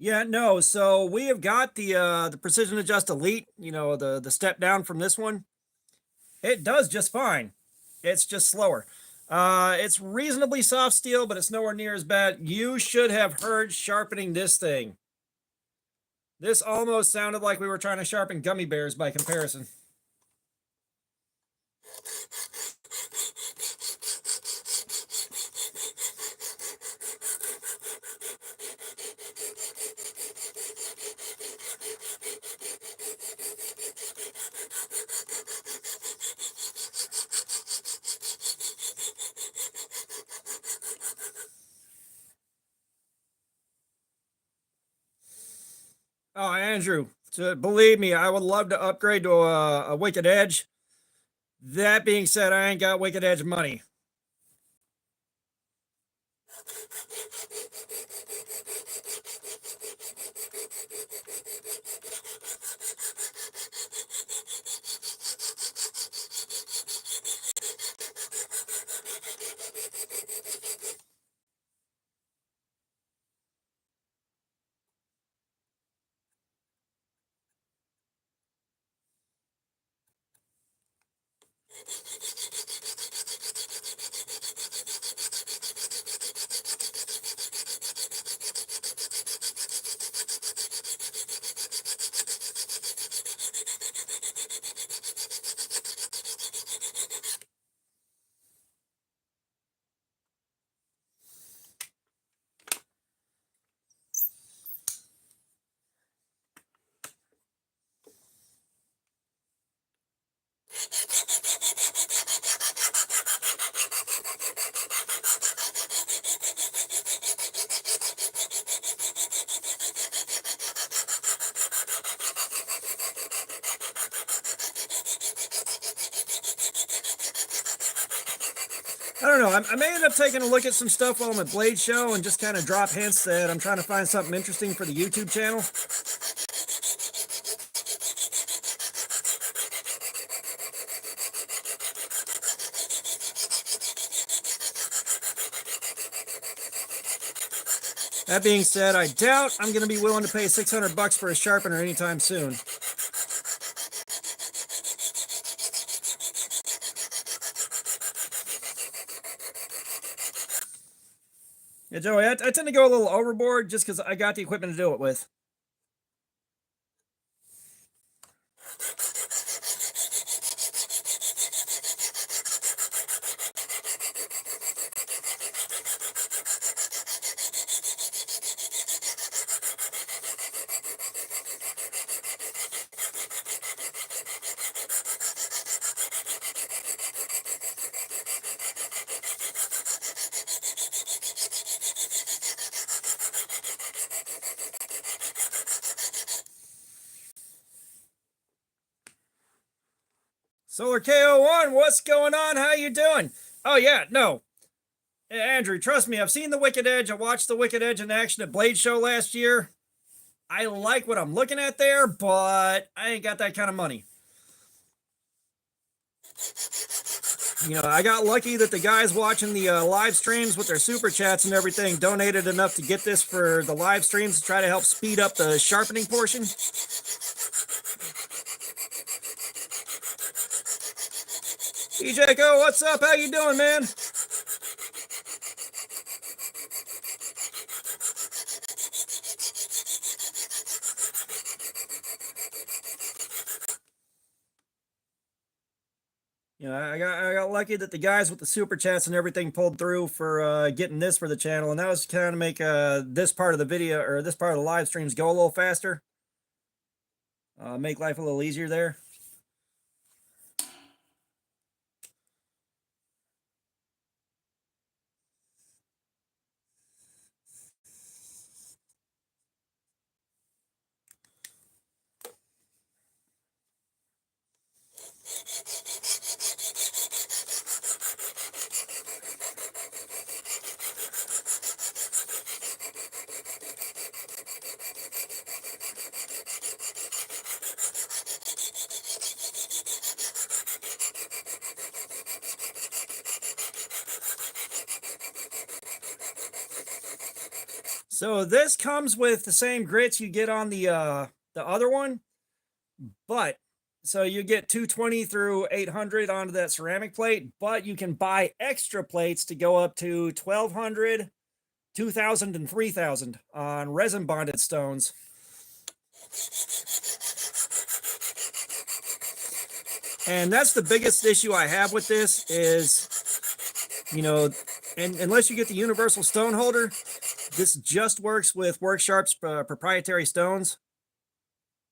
Yeah, no. So we have got the Precision Adjust Elite. You know, the step down from this one. It does just fine. It's just slower. It's reasonably soft steel, but it's nowhere near as bad. You should have heard sharpening this thing. This almost sounded like we were trying to sharpen gummy bears by comparison. Oh, Andrew, believe me, I would love to upgrade to a Wicked Edge. That being said, I ain't got Wicked Edge money. I don't know. I may end up taking a look at some stuff while I'm at Blade Show and just kind of drop hints that I'm trying to find something interesting for the YouTube channel. That being said, I doubt I'm going to be willing to pay $600 for a sharpener anytime soon. Yeah, Joey, I tend to go a little overboard just because I got the equipment to do it with. Solar KO1, what's going on? How you doing? Oh yeah, no. Hey, Andrew, trust me, I've seen The Wicked Edge. I watched The Wicked Edge in action at Blade Show last year. I like what I'm looking at there, but I ain't got that kind of money. You know, I got lucky that the guys watching the live streams with their super chats and everything donated enough to get this for the live streams to try to help speed up the sharpening portion. EJko, what's up? How you doing, man? You know, I got lucky that the guys with the super chats and everything pulled through for getting this for the channel, and that was kind of make this part of the video or this part of the live streams go a little faster, make life a little easier there. So this comes with the same grits you get on the other one, but so you get 220 through 800 onto that ceramic plate, but you can buy extra plates to go up to 1200, 2000, and 3000 on resin bonded stones. And that's the biggest issue I have with this is, you know, and unless you get the universal stone holder, this just works with Worksharp's proprietary stones.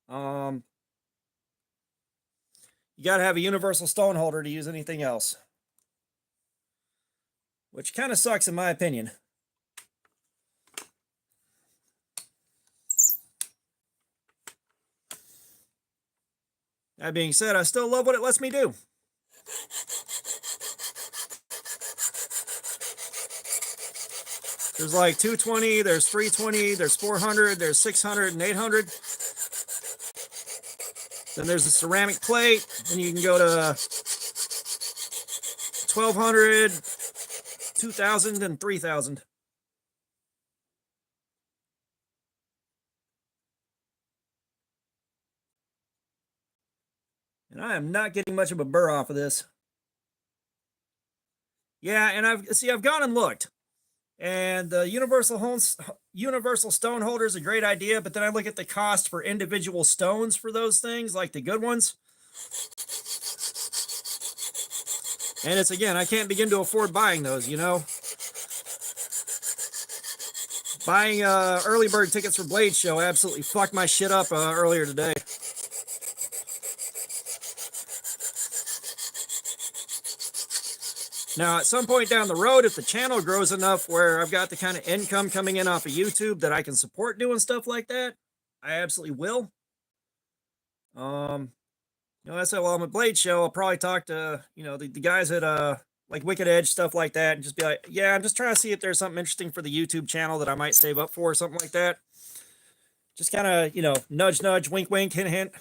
You got to have a universal stone holder to use anything else, which kind of sucks in my opinion. That being said, I still love what it lets me do. There's like 220, there's 320, there's 400, there's 600 and 800. Then there's the ceramic plate, and you can go to 1200, 2000, and 3000. And I am not getting much of a burr off of this. Yeah, and I've gone and looked, and the universal stone holder is a great idea, but then I look at the cost for individual stones for those things, like the good ones, and it's again, I can't begin to afford buying those. Buying early bird tickets for Blade Show absolutely fucked my shit up earlier today. Now, at some point down the road, if the channel grows enough where I've got the kind of income coming in off of YouTube that I can support doing stuff like that, I absolutely will. I said, well, I'm a Blade Show. I'll probably talk to, the guys at like Wicked Edge, stuff like that, and just be like, yeah, I'm just trying to see if there's something interesting for the YouTube channel that I might save up for, or something like that. Just kind of, nudge, nudge, wink, wink, hint, hint.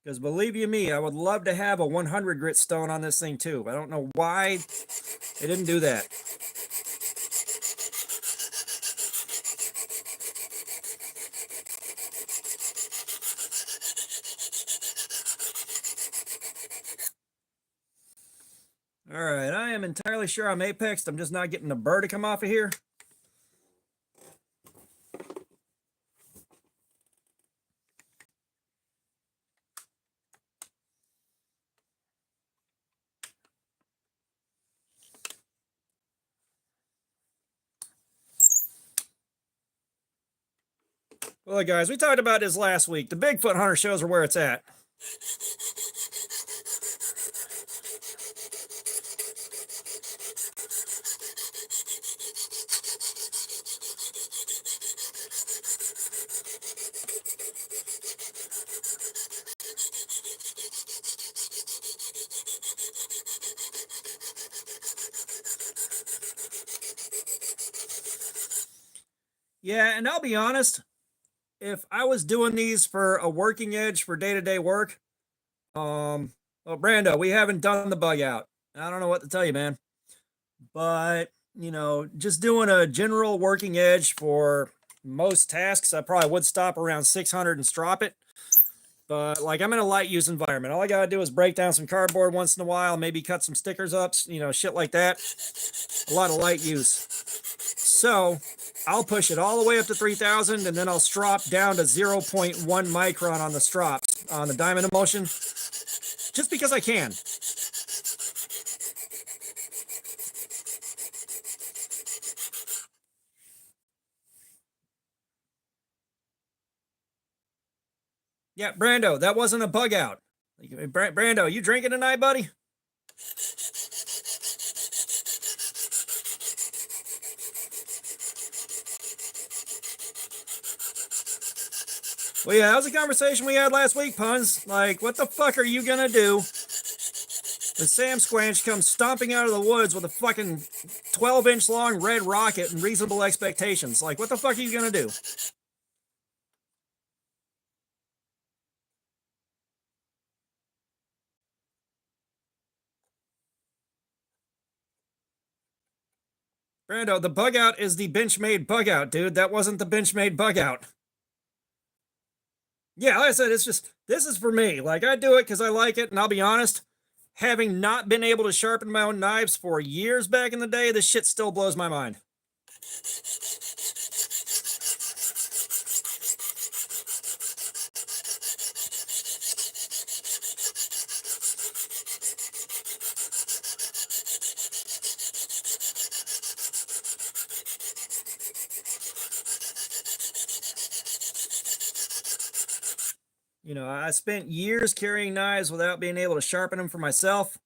Because believe you me, I would love to have a 100 grit stone on this thing too. I don't know why they didn't do that. All right, I am entirely sure I'm apexed. I'm just not getting the burr to come off of here. Well, guys, we talked about this last week. The Bigfoot hunter shows are where it's at. Yeah, and I'll be honest, if I was doing these for a working edge for day-to-day work, well, Brando, we haven't done the bug out. I don't know what to tell you, man. But, just doing a general working edge for most tasks, I probably would stop around 600 and strop it. But like I'm in a light use environment. All I gotta do is break down some cardboard once in a while, maybe cut some stickers up, shit like that. A lot of light use. So I'll push it all the way up to 3000 and then I'll strop down to 0.1 micron on the strops on the diamond emulsion, just because I can. Yeah, Brando, that wasn't a bug out. Brando, you drinking tonight, buddy? Well, yeah, that was a conversation we had last week, Puns. Like, what the fuck are you gonna do when Sam Squanch comes stomping out of the woods with a fucking 12-inch long red rocket and reasonable expectations? Like, what the fuck are you gonna do? Brando, the bug out is the bench-made bug out, dude. That wasn't the bench-made bug out. Yeah, like I said, it's just, this is for me. Like, I do it because I like it, and I'll be honest, having not been able to sharpen my own knives for years back in the day, this shit still blows my mind. I spent years carrying knives without being able to sharpen them for myself.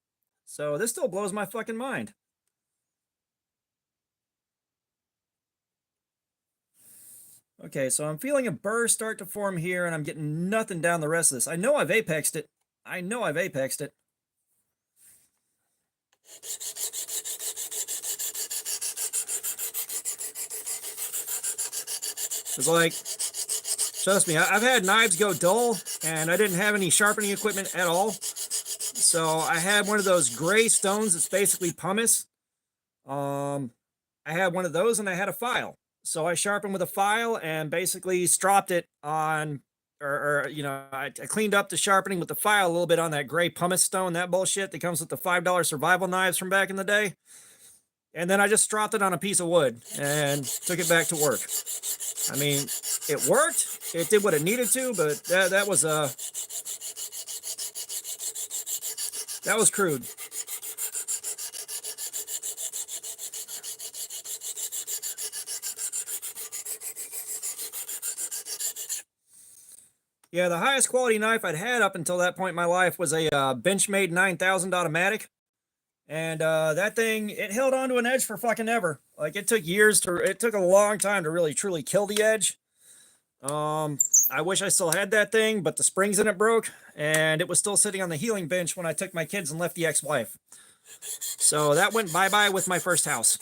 So this still blows my fucking mind. Okay, so I'm feeling a burr start to form here, and I'm getting nothing down the rest of this. I know I've apexed it. It's like, trust me, I've had knives go dull, and I didn't have any sharpening equipment at all. So I had one of those gray stones that's basically pumice. I had one of those and I had a file. So I sharpened with a file and basically stropped it on, I cleaned up the sharpening with the file a little bit on that gray pumice stone, that bullshit that comes with the $5 survival knives from back in the day. And then I just stropped it on a piece of wood and took it back to work. I mean, it worked. It did what it needed to, but that was crude. Yeah, the highest quality knife I'd had up until that point in my life was a Benchmade 9000 automatic. And that thing, it held onto an edge for fucking ever. Like, it took a long time to really truly kill the edge. I wish I still had that thing, but the springs in it broke, and it was still sitting on the healing bench when I took my kids and left the ex-wife. So that went bye-bye with my first house.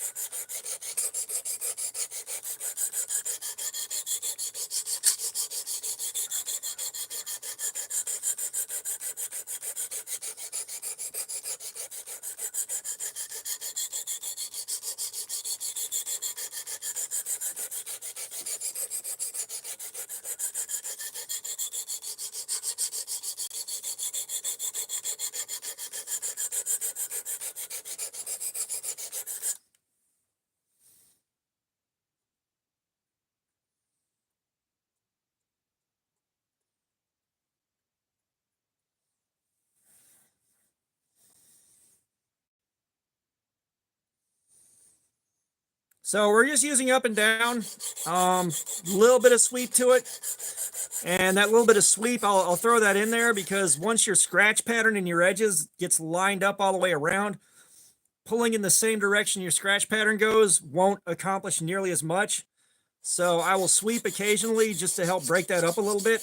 So we're just using up and down, little bit of sweep to it. And that little bit of sweep, I'll throw that in there because once your scratch pattern in your edges gets lined up all the way around, pulling in the same direction your scratch pattern goes won't accomplish nearly as much. So I will sweep occasionally just to help break that up a little bit.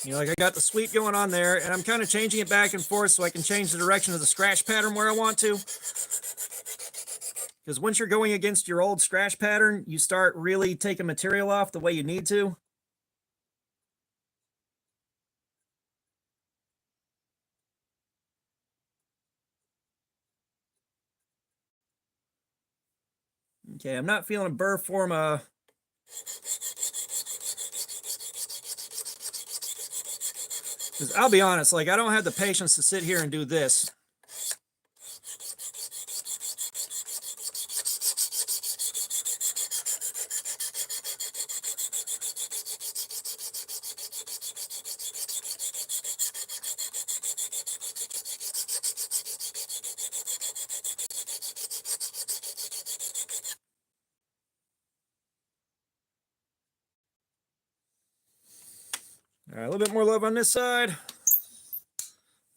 You know, like I got the sweep going on there, and I'm kind of changing it back and forth so I can change the direction of the scratch pattern where I want to. Because once you're going against your old scratch pattern, you start really taking material off the way you need to. Okay, I'm not feeling a burr form. Because I'll be honest, like I don't have the patience to sit here and do this. All right, a little bit more love on this side. Like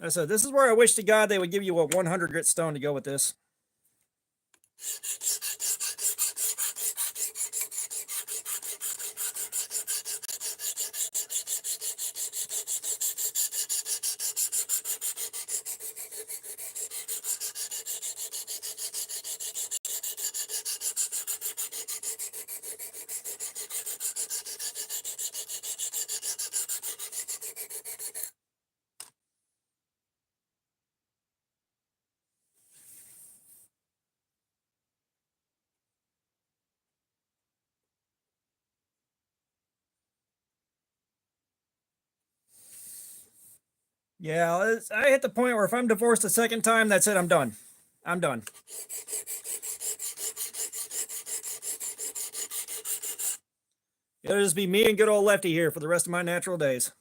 I said, this is where I wish to God they would give you a 100 grit stone to go with this. Yeah, I hit the point where if I'm divorced a second time, that's it. I'm done. I'm done. It'll just be me and good old Lefty here for the rest of my natural days.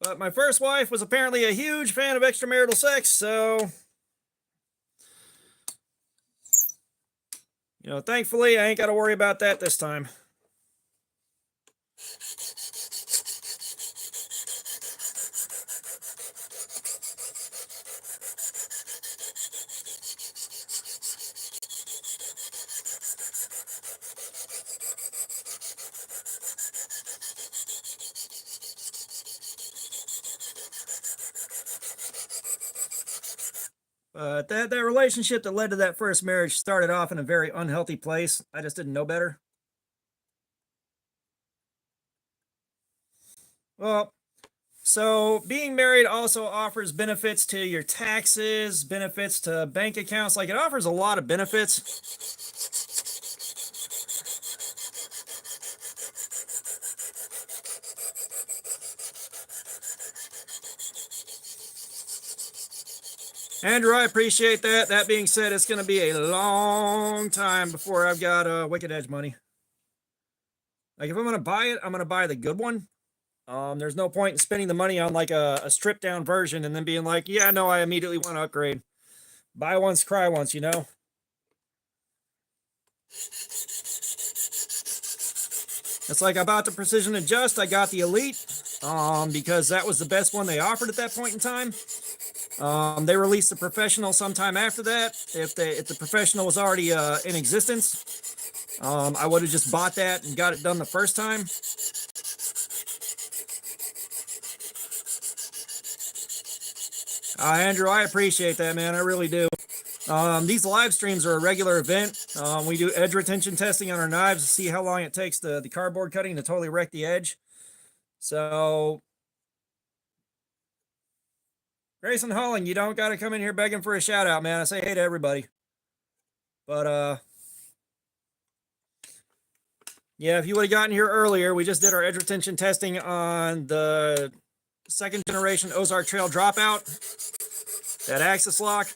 But my first wife was apparently a huge fan of extramarital sex, so you know, thankfully I ain't got to worry about that this time. But that relationship that led to that first marriage started off in a very unhealthy place. I just didn't know better. Well, so being married also offers benefits to your taxes, benefits to bank accounts. Like, it offers a lot of benefits. Andrew, I appreciate that. That being said, it's going to be a long time before I've got Wicked Edge money. Like, if I'm going to buy it, I'm going to buy the good one. There's no point in spending the money on like a stripped down version and then being like, yeah, no, I immediately want to upgrade. Buy once, cry once, you know? It's like I bought the Precision Adjust. I got the Elite because that was the best one they offered at that point in time. They released the Professional sometime after that. If the Professional was already in existence, I would have just bought that and got it done the first time. Andrew, I appreciate that, man. I really do. These live streams are a regular event. We do edge retention testing on our knives to see how long it takes the cardboard cutting to totally wreck the edge. So, Grayson Holling, you don't got to come in here begging for a shout out, man. I say hey to everybody. But, yeah, if you would have gotten here earlier, we just did our edge retention testing on the second generation Ozark Trail Dropout, that axis lock.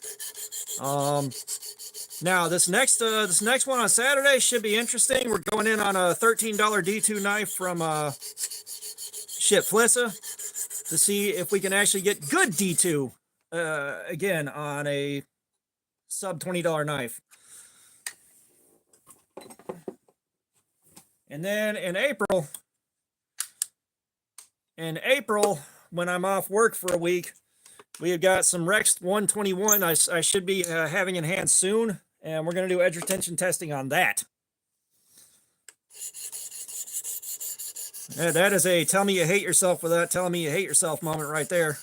Now this next one on Saturday should be interesting. We're going in on a $13 D2 knife from Flissa to see if we can actually get good D2 again on a sub $20 knife. And then in April, when I'm off work for a week, we have got some Rex 121 I should be having in hand soon, and we're going to do edge retention testing on that. Yeah, that is a tell me you hate yourself without telling me you hate yourself moment right there.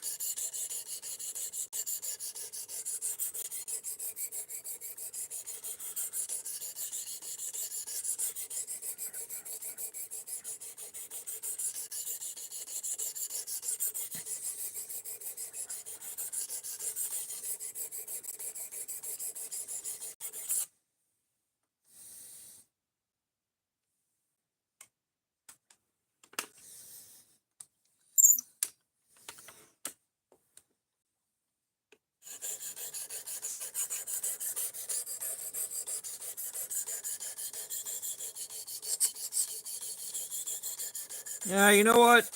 Yeah, you know what?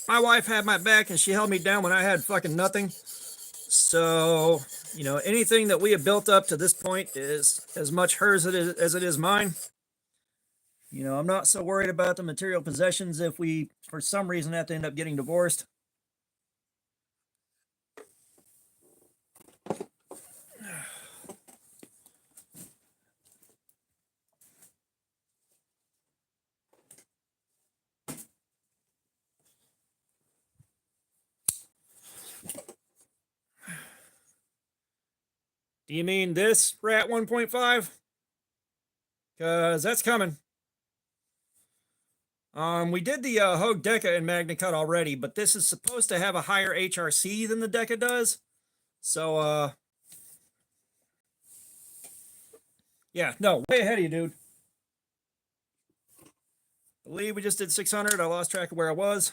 My wife had my back and she held me down when I had fucking nothing. So, you know, anything that we have built up to this point is as much hers as it is mine. You know, I'm not so worried about the material possessions if we, for some reason, have to end up getting divorced. Do you mean this Rat 1.5? Because that's coming. We did the Hogue Deca in Magna Cut already, but this is supposed to have a higher HRC than the Deca does. So, yeah, no, way ahead of you, dude. I believe we just did 600. I lost track of where I was.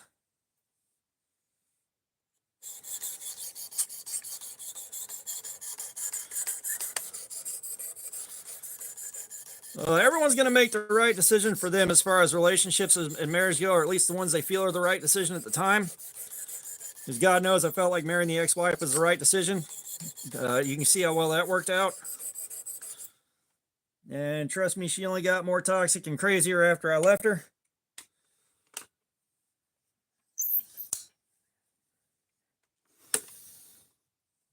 Everyone's going to make the right decision for them as far as relationships and marriage go, or at least the ones they feel are the right decision at the time. Because God knows I felt like marrying the ex-wife was the right decision. You can see how well that worked out. And trust me, she only got more toxic and crazier after I left her.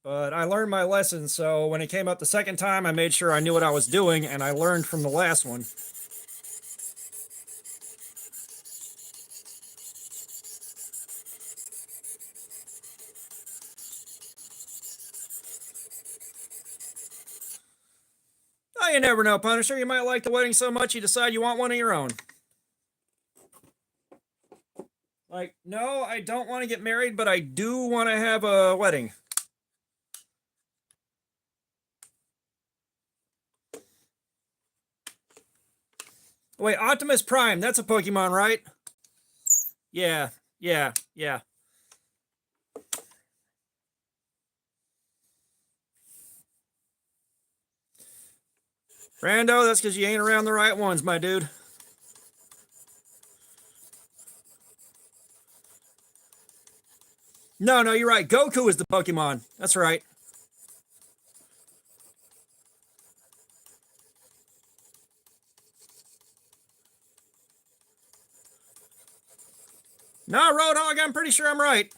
But I learned my lesson, so when it came up the second time, I made sure I knew what I was doing, and I learned from the last one. Well, you never know, Punisher. You might like the wedding so much you decide you want one of your own. Like, no, I don't want to get married, but I do want to have a wedding. Wait, Optimus Prime, that's a Pokemon, right? Yeah, yeah, yeah. Rando, that's because you ain't around the right ones, my dude. No, no, you're right. Goku is the Pokemon. That's right. No, Roadhog, I'm pretty sure I'm right.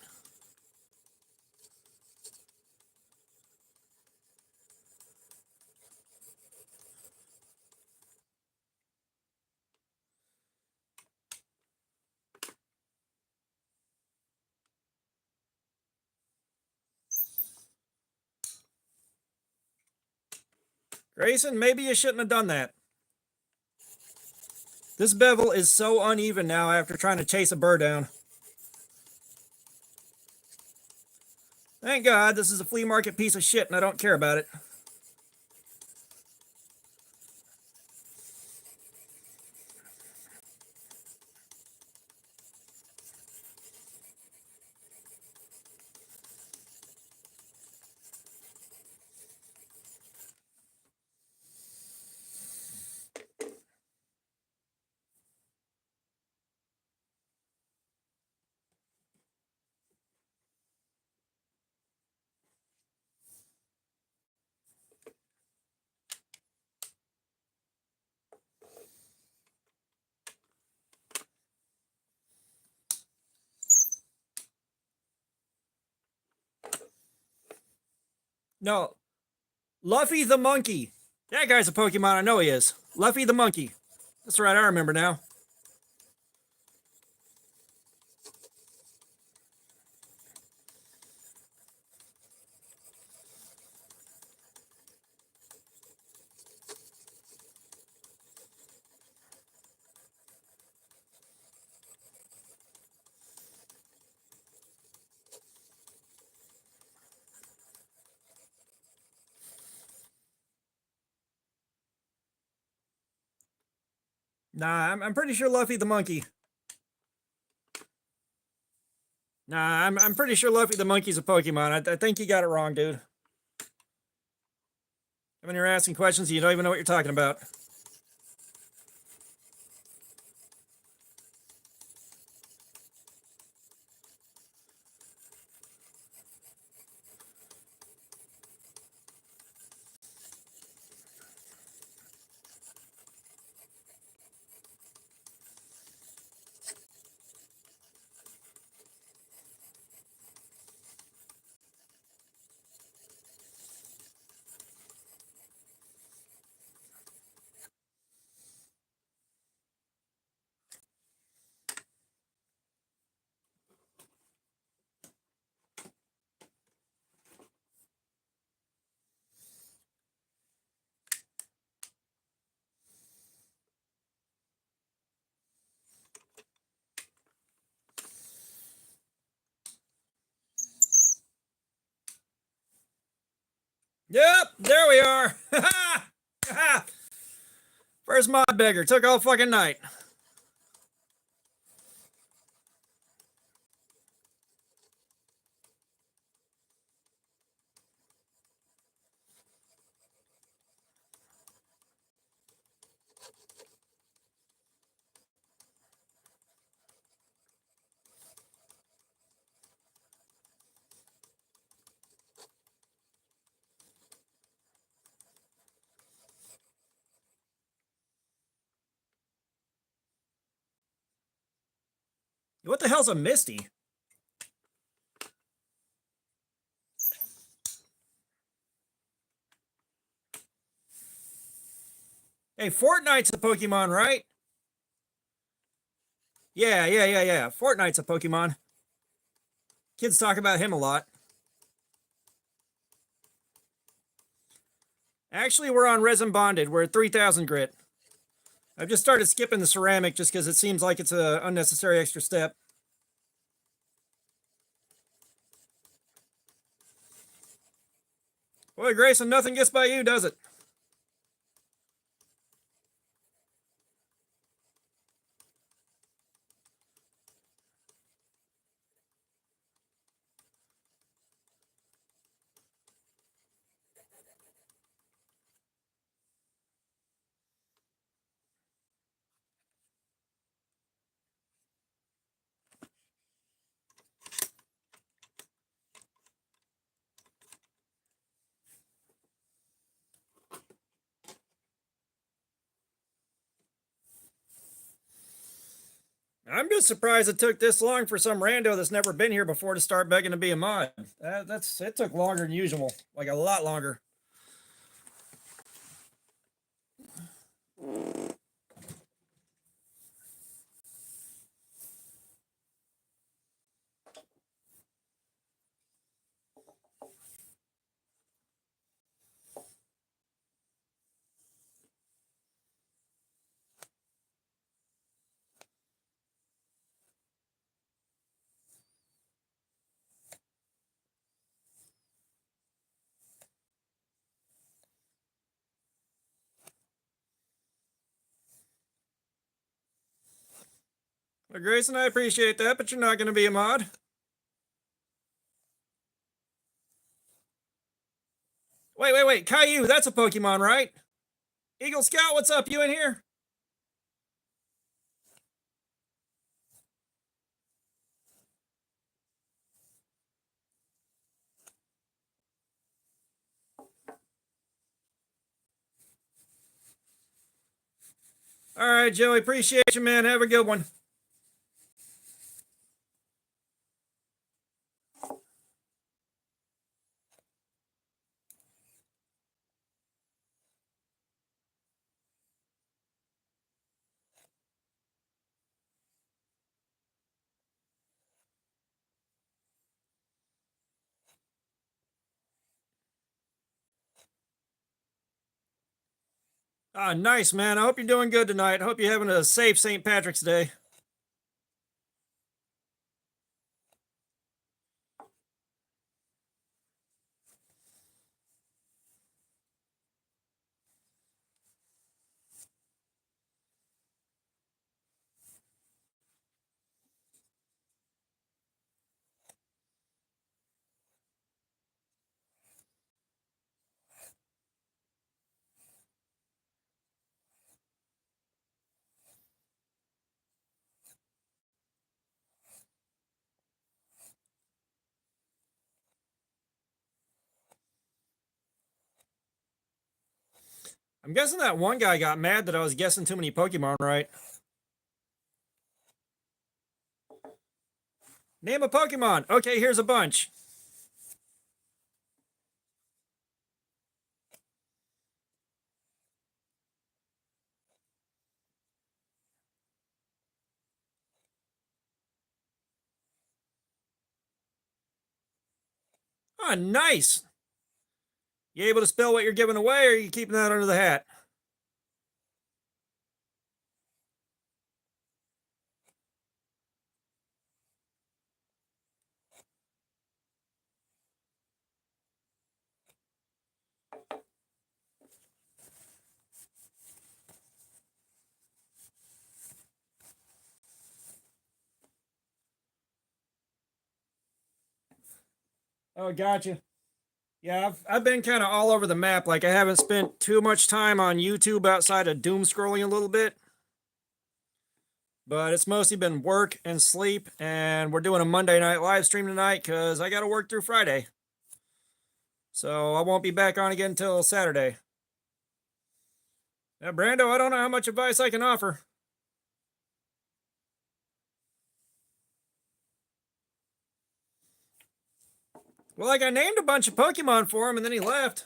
Grayson, maybe you shouldn't have done that. This bevel is so uneven now after trying to chase a burr down. Thank God this is a flea market piece of shit and I don't care about it. No, Luffy the monkey. That guy's a Pokemon. I know he is. Luffy the monkey. That's right. I remember now. Nah, I'm pretty sure Luffy the monkey. Nah, I'm pretty sure Luffy the monkey's a Pokemon. I think you got it wrong, dude. I mean, you're asking questions you don't even know what you're talking about. Yep, there we are. First mod beggar took all fucking night. What the hell's a Misty? Hey, Fortnite's a Pokemon, right? Yeah. Fortnite's a Pokemon. Kids talk about him a lot. Actually, we're on resin bonded. We're at 3,000 grit. I've just started skipping the ceramic just because it seems like it's an unnecessary extra step. Boy, Grayson, nothing gets by you, does it? I'm just surprised it took this long for some rando that's never been here before to start begging to be a mod. It took longer than usual, like a lot longer. Well, Grayson, I appreciate that, but you're not going to be a mod. Wait. Caillou, that's a Pokemon, right? Eagle Scout, what's up? You in here? All right, Joey, appreciate you, man. Have a good one. Ah, nice, man. I hope you're doing good tonight. I hope you're having a safe St. Patrick's Day. I'm guessing that one guy got mad that I was guessing too many Pokemon right. Name a Pokemon. Okay, here's a bunch. Ah, nice. You able to spell what you're giving away, or are you keeping that under the hat? Oh, gotcha. Yeah, I've been kind of all over the map. Like, I haven't spent too much time on YouTube outside of doom scrolling a little bit, but it's mostly been work and sleep. And we're doing a Monday night live stream tonight because I got to work through Friday. So I won't be back on again until Saturday. Now, Brando, I don't know how much advice I can offer. Well, like, I named a bunch of Pokemon for him and then he left.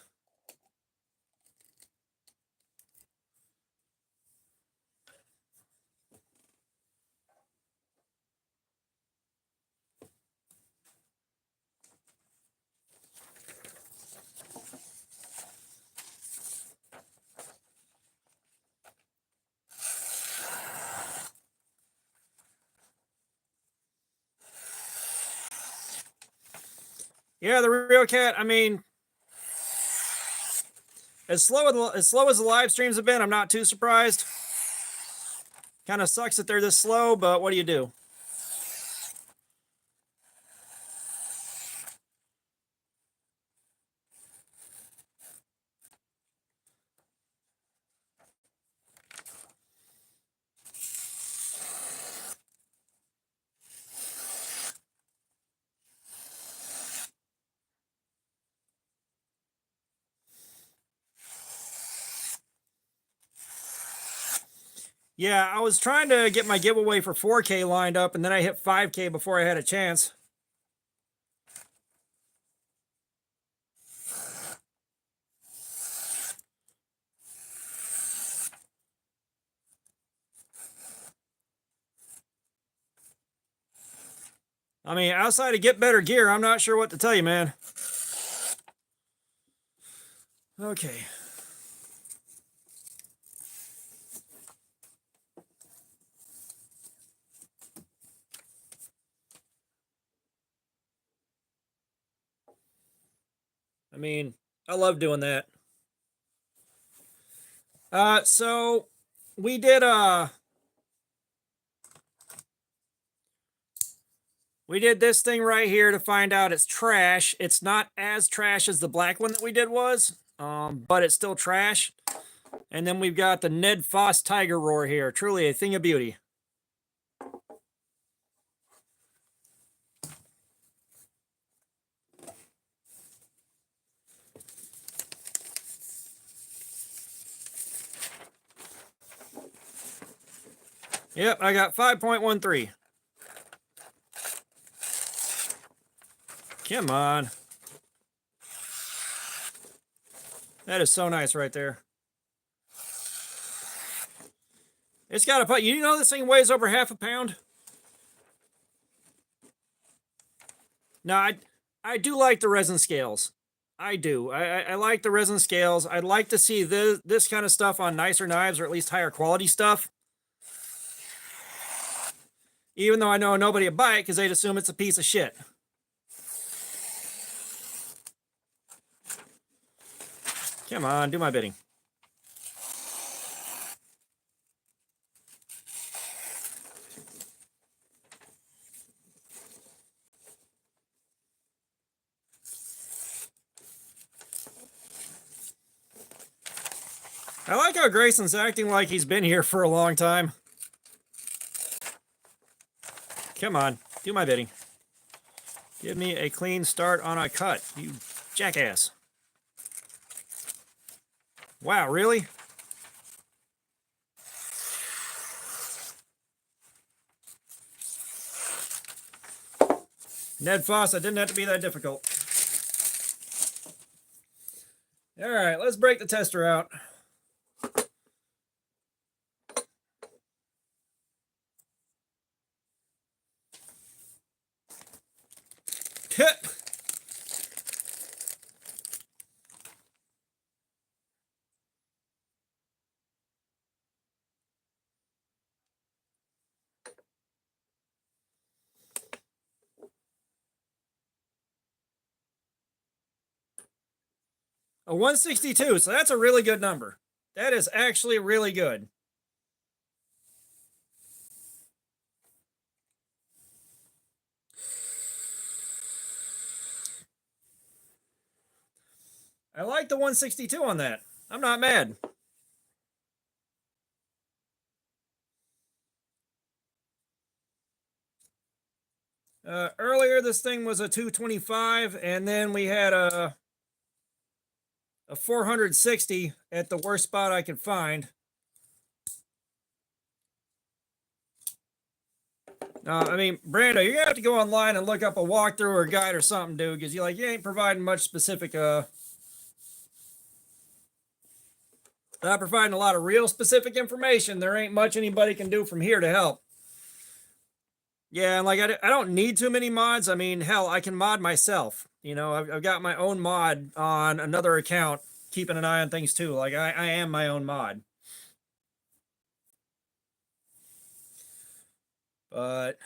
Yeah, the real cat. I mean, as slow as the live streams have been, I'm not too surprised. Kind of sucks that they're this slow, but what do you do? Yeah, I was trying to get my giveaway for 4K lined up, and then I hit 5K before I had a chance. I mean, outside of get better gear, I'm not sure what to tell you, man. Okay. I mean, I love doing that. So we did this thing right here to find out it's trash. It's not as trash as the black one that we did was, but it's still trash. And then we've got the Ned Foss Tiger Roar here. Truly a thing of beauty. Yep, I got 5.13. Come on. That is so nice right there. It's got a put. You know this thing weighs over half a pound? No, I do like the resin scales. I do. I like the resin scales. I'd like to see this kind of stuff on nicer knives, or at least higher quality stuff. Even though I know nobody would buy it because they'd assume it's a piece of shit. Come on, do my bidding. I like how Grayson's acting like he's been here for a long time. Come on, do my bidding. Give me a clean start on a cut, you jackass. Wow, really? Ned Foss, that didn't have to be that difficult. All right, let's break the tester out. A 162, so that's a really good number. That is actually really good. I like the 162 on that. I'm not mad. Earlier, this thing was a 225, and then we had a 460 at the worst spot I could find. I mean, Brando, you're gonna have to go online and look up a walkthrough or a guide or something, dude, because you ain't providing much specific. Not providing a lot of real specific information. There ain't much anybody can do from here to help. Yeah, and I don't need too many mods. I mean, hell, I can mod myself. You know, I've got my own mod on another account, keeping an eye on things too. Like I am my own mod. But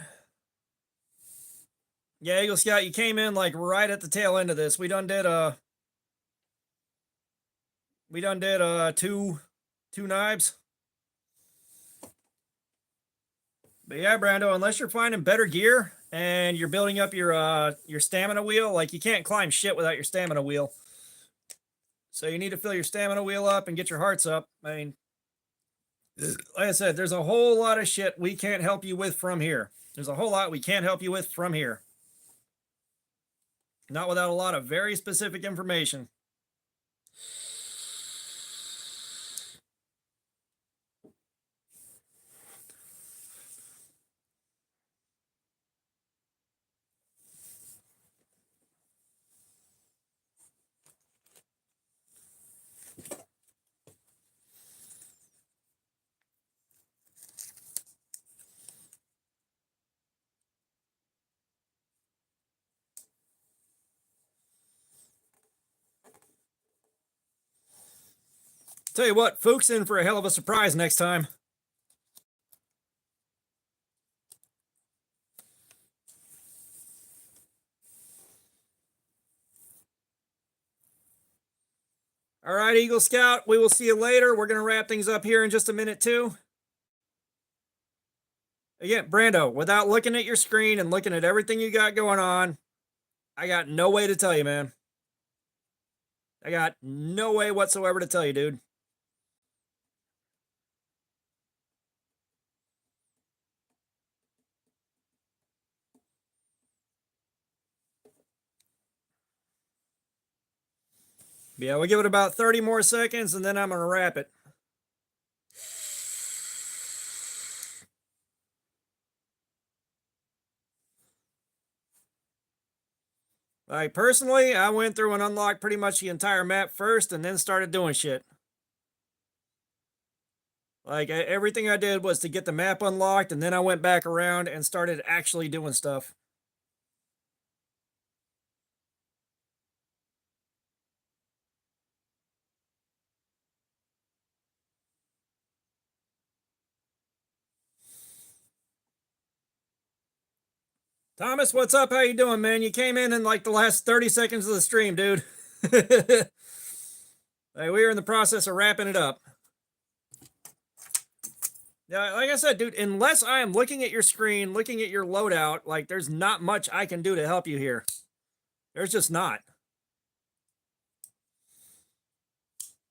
Yeah, Eagle Scout, you came in like right at the tail end of this. We done did two knives. But yeah, Brando, unless you're finding better gear and you're building up your stamina wheel, like you can't climb shit without your stamina wheel. So you need to fill your stamina wheel up and get your hearts up. I mean, like I said, there's a whole lot of shit we can't help you with from here. There's a whole lot we can't help you with from here. Not without a lot of very specific information. Tell you what, Fook's in for a hell of a surprise next time. All right, Eagle Scout, we will see you later. We're going to wrap things up here in just a minute, too. Again, Brando, without looking at your screen and looking at everything you got going on, I got no way to tell you, man. I got no way whatsoever to tell you, dude. Yeah, we'll give it about 30 more seconds and then I'm going to wrap it. Like, personally, I went through and unlocked pretty much the entire map first and then started doing shit. Like, everything I did was to get the map unlocked and then I went back around and started actually doing stuff. Thomas, what's up? How you doing, man? You came in like the last 30 seconds of the stream, dude. Hey, we are in the process of wrapping it up. Yeah, like I said, dude, unless I am looking at your screen, looking at your loadout, like there's not much I can do to help you here. There's just not.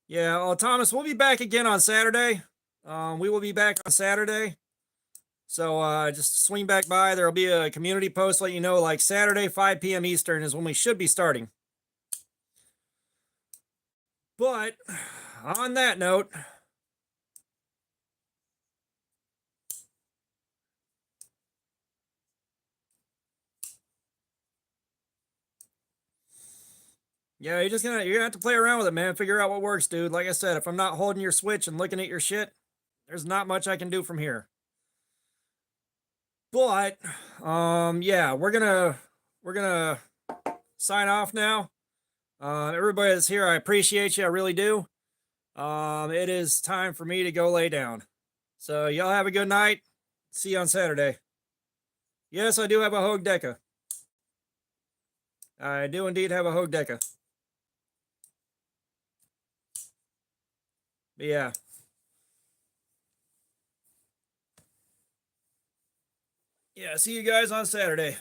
Yeah, well, Thomas, we'll be back again on Saturday. We will be back on Saturday. So just swing back by. There'll be a community post let you know, like Saturday, 5 p.m. Eastern is when we should be starting. But on that note, yeah, you're gonna have to play around with it, man. Figure out what works, dude. Like I said, if I'm not holding your switch and looking at your shit, there's not much I can do from here. But yeah, we're gonna sign off now. Everybody that's here, I appreciate you. I really do. It is time for me to go lay down. So y'all have a good night. See you on Saturday. Yes, I do have a Hogue Deca. I do indeed have a Hogue Deca. But yeah. Yeah, see you guys on Saturday.